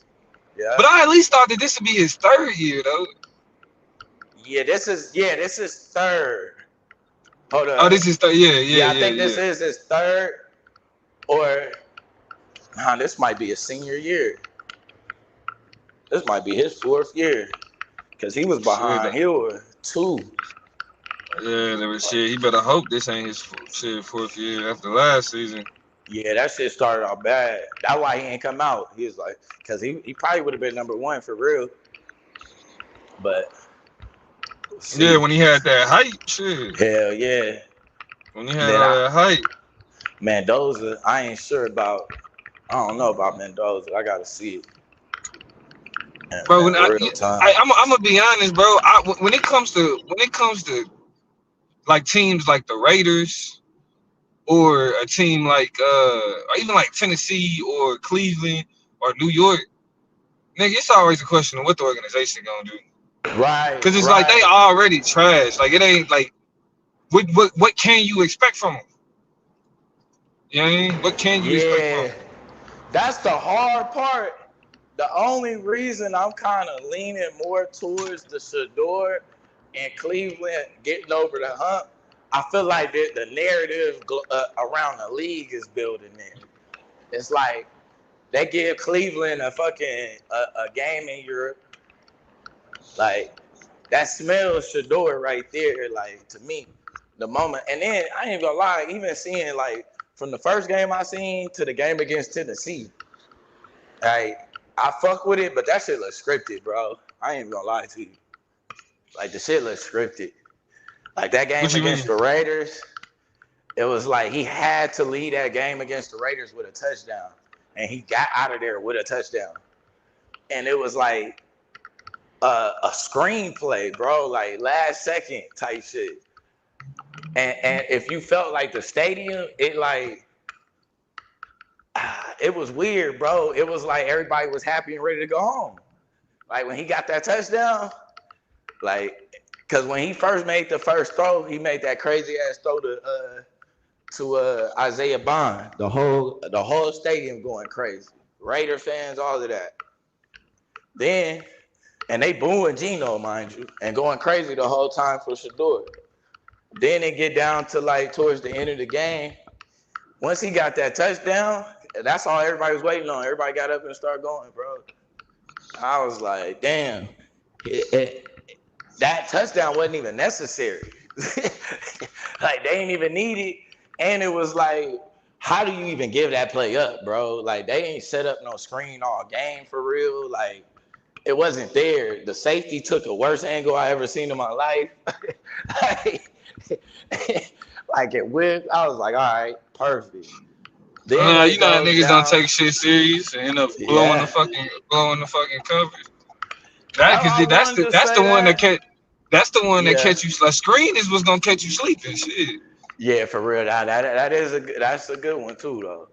Yeah. But I at least thought that this would be his 3rd year, though. Yeah, this is 3rd. Hold on. Oh, this is 3rd. Yeah. I think this is his 3rd, or this might be his senior year. This might be his 4th year, because he was behind Hill 2. Yeah, shit. He better hope this ain't his 4th year after last season. Yeah, that shit started off bad. That's why he ain't come out. He was like, because he probably would have been number 1 for real. But yeah, when he had that height, shit. Hell yeah. When he had that height. Mendoza, I ain't sure about. I don't know about Mendoza. I gotta see it. Bro, I'm gonna be honest, bro. When it comes to like teams like the Raiders, or a team like or even like Tennessee or Cleveland or New York, nigga, it's always a question of what the organization gonna do. Right. Because it's like they already trash. Like it ain't like what can you expect from them? You know what I mean? What can you expect from them? That's the hard part. The only reason I'm kind of leaning more towards the Shador and Cleveland getting over the hump, I feel like the narrative around the league is building in. It's like they give Cleveland a fucking a game in Europe. Like, that smells Shador right there, like, to me, the moment. And then, I ain't gonna lie, even seeing, like, from the first game I seen to the game against Tennessee, like, I fuck with it, but that shit looks scripted, bro. I ain't gonna lie to you. Like, the shit looks scripted. Like, that game against the Raiders, it was like he had to lead that game against the Raiders with a touchdown. And he got out of there with a touchdown. And it was like a screenplay, bro, like last second type shit. And if you felt like the stadium, it like, it was weird, bro. It was like everybody was happy and ready to go home. Like when he got that touchdown, like, because when he first made the first throw, he made that crazy ass throw to Isaiah Bond. The whole stadium going crazy. Raider fans, all of that. Then, and they booing Geno, mind you, and going crazy the whole time for Shador. Then it get down to like towards the end of the game. Once he got that touchdown, that's all everybody was waiting on. Everybody got up and started going, bro. I was like, damn. That touchdown wasn't even necessary. Like, they didn't even need it. And it was like, how do you even give that play up, bro? Like, they ain't set up no screen all game for real. Like, it wasn't there. The safety took a worse angle I ever seen in my life. Like it whipped. I was like, all right, perfect. Then you know that niggas don't take shit serious and end up blowing the fucking coverage. That's the one that catch you. Like, screen is what's gonna catch you sleeping. Shit. Yeah, for real. That's a good one too, though.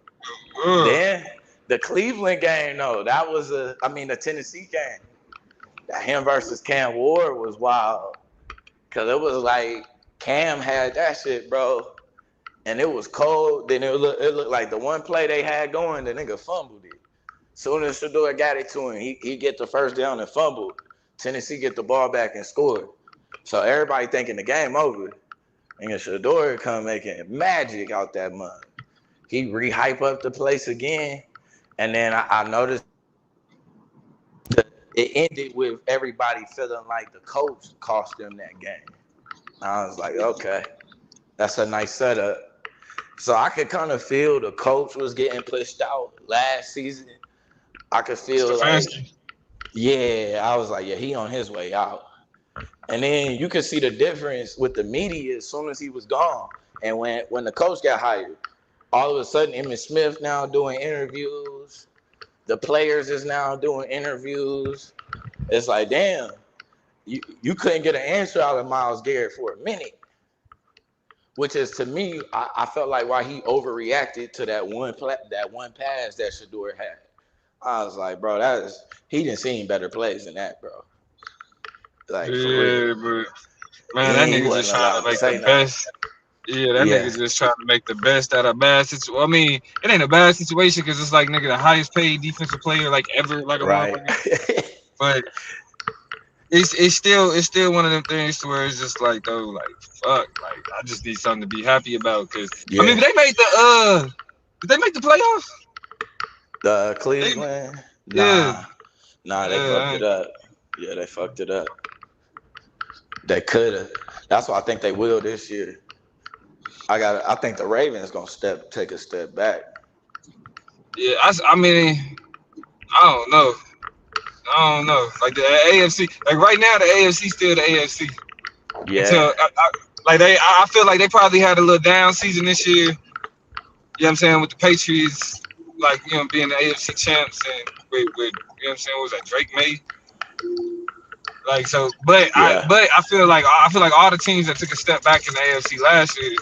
Then the Cleveland game, though, that was the Tennessee game. That him versus Cam Ward was wild. Cause it was like Cam had that shit, bro. And it was cold. Then it looked like the one play they had going, the nigga fumbled it. Soon as Shador got it to him, he get the first down and fumbled. Tennessee get the ball back and scored. So everybody thinking the game over. And Shador come making magic out that month. He re-hype up the place again. And then I noticed it ended with everybody feeling like the coach cost them that game. I was like, okay, that's a nice setup. So I could kind of feel the coach was getting pushed out last season. I could feel like, yeah, I was like, yeah, he on his way out. And then you could see the difference with the media as soon as he was gone. And when the coach got hired, all of a sudden, Emmitt Smith now doing interviews. The players is now doing interviews. It's like, damn, you couldn't get an answer out of Myles Garrett for a minute. Which is, to me, I felt like why he overreacted to that one pass that Shador had. I was like, bro, he didn't see better plays than that, bro. Like, for real. But man, that He nigga just wasn't trying allowed to to make say the nothing. best. Yeah, that nigga just trying to make the best out of bad situation. I mean, it ain't a bad situation because it's like, nigga, the highest paid defensive player like ever, like a motherfucker. But it's still one of them things to where it's just like, though, like, fuck, like, I just need something to be happy about. Cause I mean, they made did they make the playoffs? The Cleveland? Yeah. Nah, they fucked it up. Yeah, they fucked it up. They could have. That's why I think they will this year. I think the Ravens gonna take a step back. Yeah, I mean, I don't know. Like the AFC, like right now, the AFC still the AFC. Yeah. Until I feel like they probably had a little down season this year. You know what I'm saying, with the Patriots, like, you know, being the AFC champs, and with you know what I'm saying, what was that, Drake May? Like, so, but I feel like all the teams that took a step back in the AFC last year is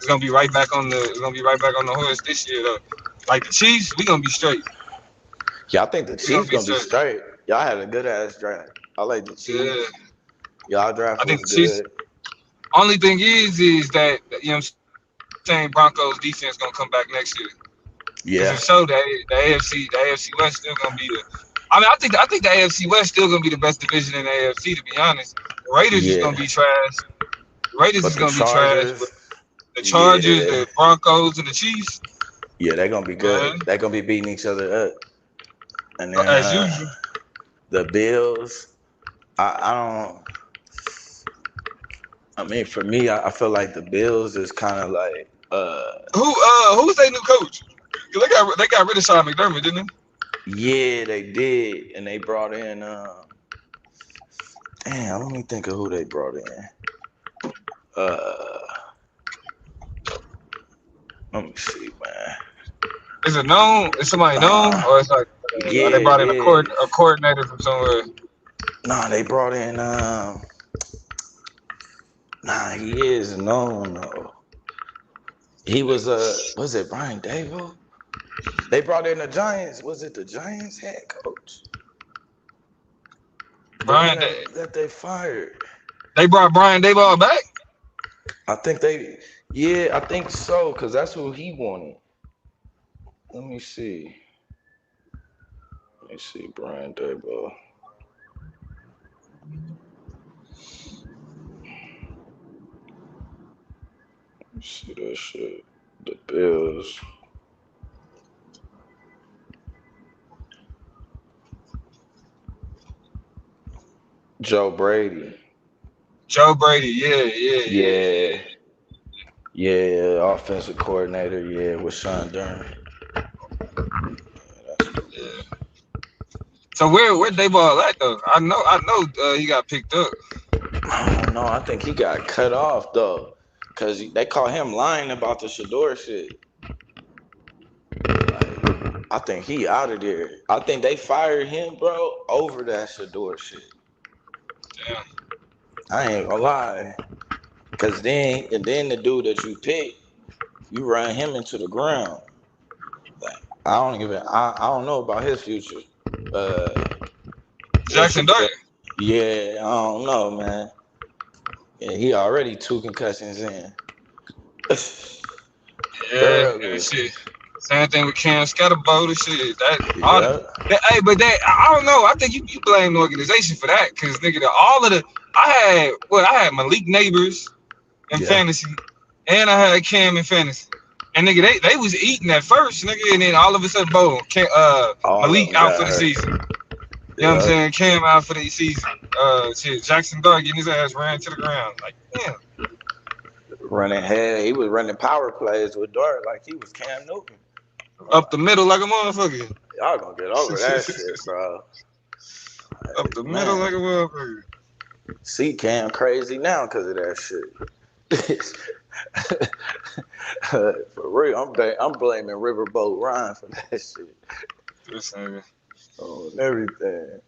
gonna be right back on the horse this year though. Like the Chiefs, we gonna be straight. Yeah, I think the Chiefs gonna be straight. Y'all had a good ass draft. I like the Chiefs. Y'all draft I think was the Chiefs. good. Only thing is that, you know what I'm saying, Broncos defense gonna come back next year. Yeah. Because so the AFC West still gonna be the. I mean, I think the AFC West still gonna be the best division in the AFC, to be honest. The Raiders is gonna be trash. The Raiders is gonna be trash. But the Chargers, the Broncos, and the Chiefs. Yeah, they're gonna be good. They're gonna be beating each other up. And then as usual. The Bills, I don't. I mean, for me, I feel like the Bills is kind of like who's their new coach? They got rid of Sean McDermott, didn't they? Yeah, they did, and they brought in damn, let me think of who they brought in. Let me see, man. Is it known? Is somebody known, or it's like they brought in a coordinator from somewhere? Nah, they brought in nah, he is known though. He was it Brian Dable? They brought in the Giants. Was it the Giants head coach? Brian that they fired. They brought Brian Daboll back? I think I think so, because that's who he wanted. Let me see, Brian Daboll. Let me see that shit. The Bills. Joe Brady. Yeah, offensive coordinator, with Sean Durham. So where Daboll at though? I know he got picked up. I don't know. I think he got cut off though, cause they caught him lying about the Shador shit. Like, I think he out of there. I think they fired him, bro, over that Shador shit. Damn. I ain't gonna lie, cause then the dude that you pick, you run him into the ground. Like, I don't know about his future. Jackson Dart. Yeah, I don't know, man. Yeah, he already 2 concussions in. Yeah, shit. Same thing with Cam Scatterbo, shit. I don't know. I think you blame the organization for that, cause nigga, I had Malik Neighbors in fantasy, and I had Cam in fantasy. And nigga, they was eating at first, nigga, and then all of a sudden, boom, Malik out for the season. You know what I'm saying? Cam out for the season. Shit, Jackson Dart getting his ass ran to the ground. Like, damn. He was running power plays with Dart like he was Cam Newton. Up the middle like a motherfucker. Y'all gonna get over that shit, bro. Up the middle like a motherfucker. See Cam crazy now because of that shit. For real, I'm blaming Riverboat Ryan for that shit. This nigga. Oh, and everything.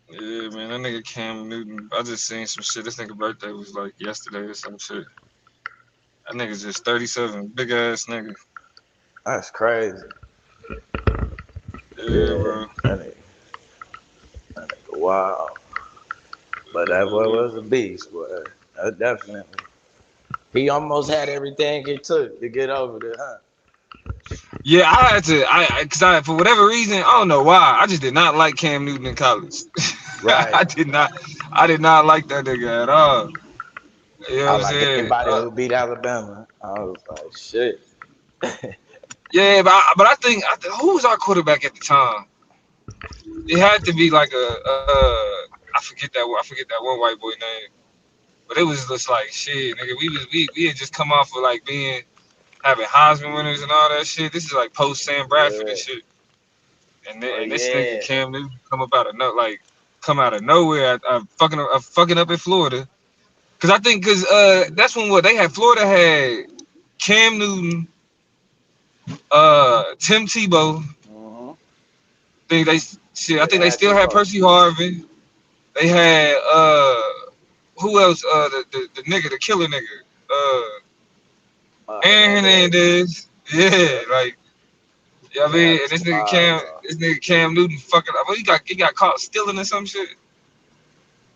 Yeah, man, that nigga Cam Newton. I just seen some shit. This nigga birthday was like yesterday or some shit. That nigga's just 37, big ass nigga. That's crazy. Yeah, bro. That nigga wow. But that boy was a beast, boy. Definitely. He almost had everything it took to get over there, huh? Yeah, I had to. Cause for whatever reason, I don't know why. I just did not like Cam Newton in college. Right. I did not like that nigga at all. You know I what I'm like saying? anybody who beat Alabama. I was like, shit. Yeah, but I think who was our quarterback at the time? It had to be like I forget that one white boy name. But it was just like shit, nigga. We had just come off of like having Heisman winners and all that shit. This is like post Sam Bradford and shit. And this nigga Cam Newton come out of nowhere. Fucking up in Florida. Cause I think that's when they had Florida had Cam Newton, Tim Tebow. I think they still had Percy Harvin. They had who else? The nigga, the killer nigga. Aaron Hernandez. Yeah, like yeah, I mean, and this nigga Cam Newton fucking up. He got caught stealing or some shit.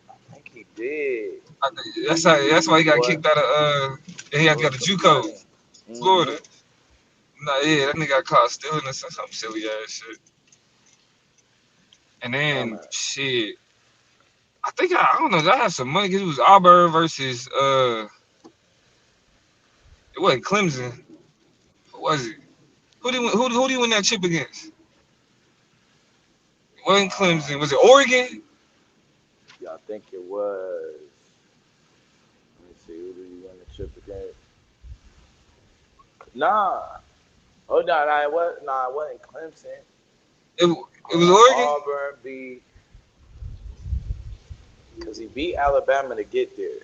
I think he did. That's why he got kicked out of he had to go to JUCO, Florida. Nah, yeah, that nigga got caught stealing or some silly ass shit. And then shit, I think I don't know. I have some money because it was Auburn versus it wasn't Clemson. Who was it? Who do you win that chip against? It wasn't Clemson. Was it Oregon? Yeah, I think it was. Let me see. Who did you win the chip against? Nah. Oh no, it wasn't Clemson. It was Oregon. Auburn beat because he beat Alabama to get there.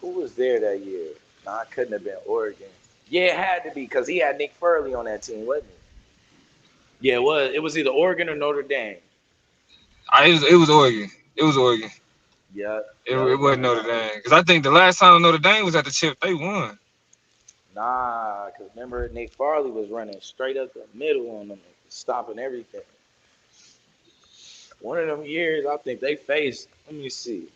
Who was there that year? Nah, it couldn't have been Oregon. Yeah, it had to be because he had Nick Furley on that team, wasn't he? Yeah, it was. It was either Oregon or Notre Dame. It was Oregon. It was Oregon. Yeah. It wasn't Notre Dame because I think the last time Notre Dame was at the chip, they won. Nah, because remember Nick Farley was running straight up the middle on them, stopping everything. One of them years, I think they faced. Let me see.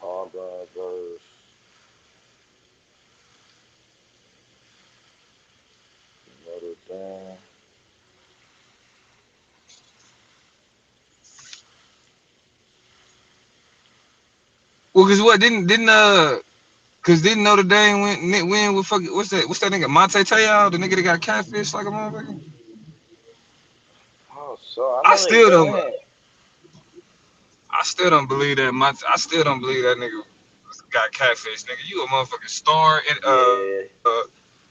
Auburn versus Notre Dame. Well, cause what didn't Notre Dame win with fucking what's that nigga Monte Te'o, the nigga that got catfish like a motherfucker? Oh, so I still don't believe that nigga got catfish, nigga. You a motherfucking star in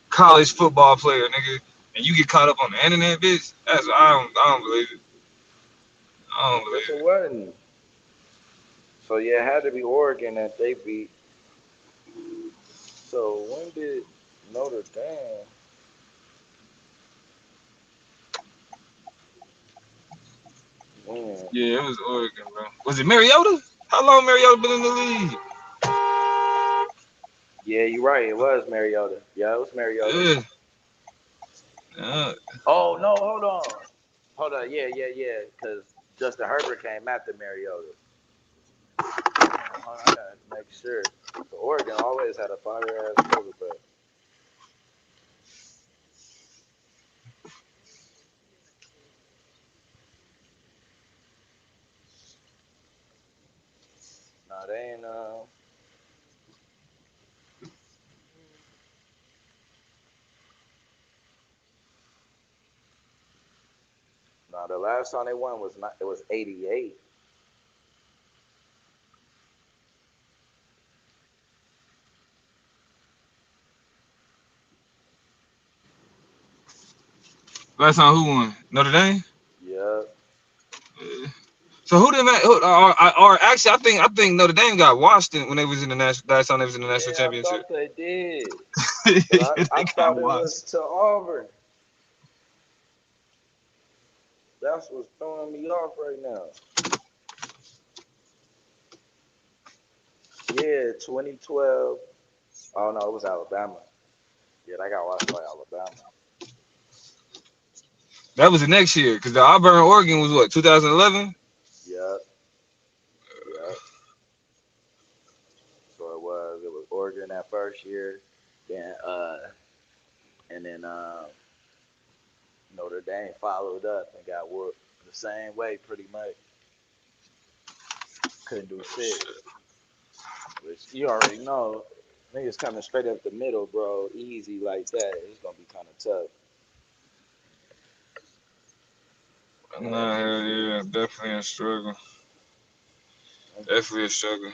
college football player, nigga, and you get caught up on the internet, bitch. I don't believe it. I don't believe it. Wasn't. So yeah, it had to be Oregon that they beat. So when did Notre Dame? Yeah, it was Oregon, bro. Was it Mariota? How long Mariota been in the league? Yeah, you're right. It was Mariota. Yeah, it was Mariota. Yeah. Oh no, hold on. Yeah. Because Justin Herbert came after Mariota. I gotta make sure. So Oregon always had a fire ass quarterback. Nah, they ain't Nah, the last time they won was not. It was '88. Last time who won? Notre Dame? Yeah. So who did that? Or actually, I think Notre Dame got washed when they was in the national. Last time they was in the national championship. I thought they did. But I thought it was to Auburn. That's what's throwing me off right now. Yeah, 2012. Oh no, it was Alabama. Yeah, they got watched by Alabama. That was the next year because the Auburn Oregon was what 2011. Yep. So it was Oregon that first year, then and then Notre Dame followed up and got whooped the same way pretty much. Couldn't do shit. Which you already know, niggas coming straight up the middle, bro, easy like that. It's gonna be kind of tough. Nah, hell yeah, definitely a struggle. Definitely a struggle.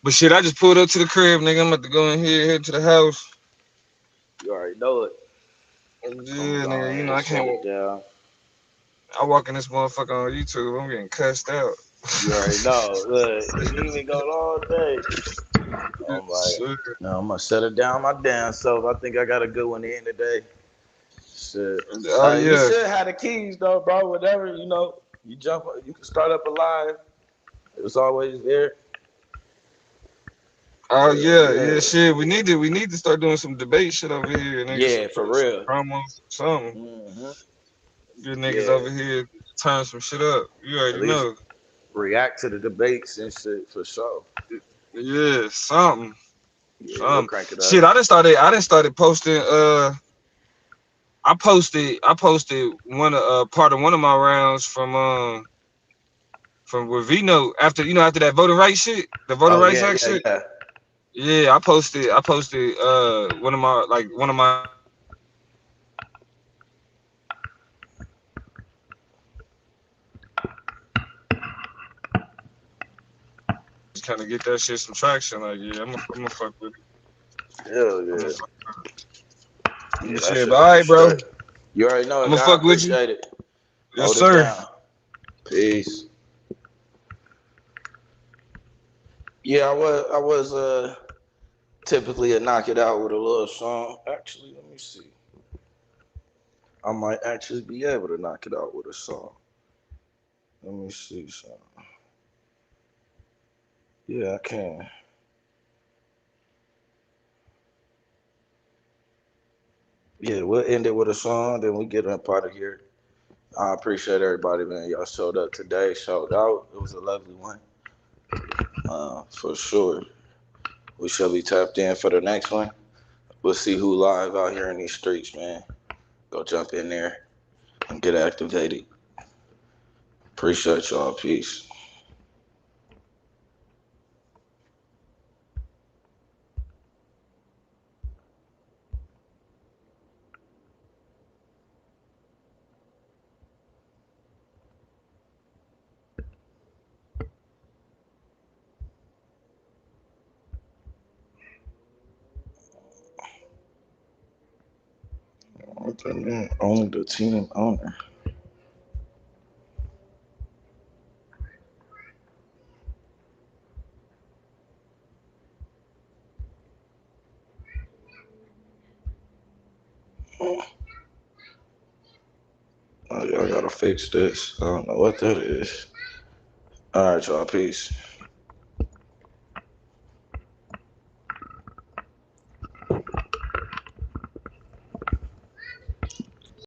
But shit, I just pulled up to the crib, nigga. I'm about to go in here, head to the house. You already know it. Yeah, nigga, you know I can't. Down. I walk in this motherfucker on YouTube, I'm getting cussed out. You already know. Look, you even go all day. I'm like, no, I'm gonna shut it down my damn self. I think I got a good one to end today. Shit. Oh You yeah. should have the keys though, bro. Whatever, you know, you can start up a live. It's always there. Oh yeah, shit. We need to start doing some debate shit over here. Nigga. Yeah, for real. Promos, something. Good niggas over here turn some shit up. You already know. React to the debates and shit for sure. Yeah, something. Yeah, we'll crank it up. Shit, I done started posting. I posted one part of one of my rounds from with Vino after that voting rights shit, the voting rights act shit. Yeah, I posted one of my just kind of get that shit some traction. Like, yeah, I'm gonna fuck with it. Hell yeah. Yeah, shit, but all right, bro. You already know. I'm gonna fuck with you. It. Yes, sir. Peace. Yeah, I was typically a knock it out with a little song. Actually, let me see. I might actually be able to knock it out with a song. Let me see something. Yeah, I can. Yeah, we'll end it with a song, then we get up out of here. I appreciate everybody, man. Y'all showed up today, showed out. It was a lovely one. For sure. We shall be tapped in for the next one. We'll see who live out here in these streets, man. Go jump in there and get activated. Appreciate y'all. Peace. What the man? Only the team owner. Oh, y'all gotta fix this. I don't know what that is. All right, y'all. Peace.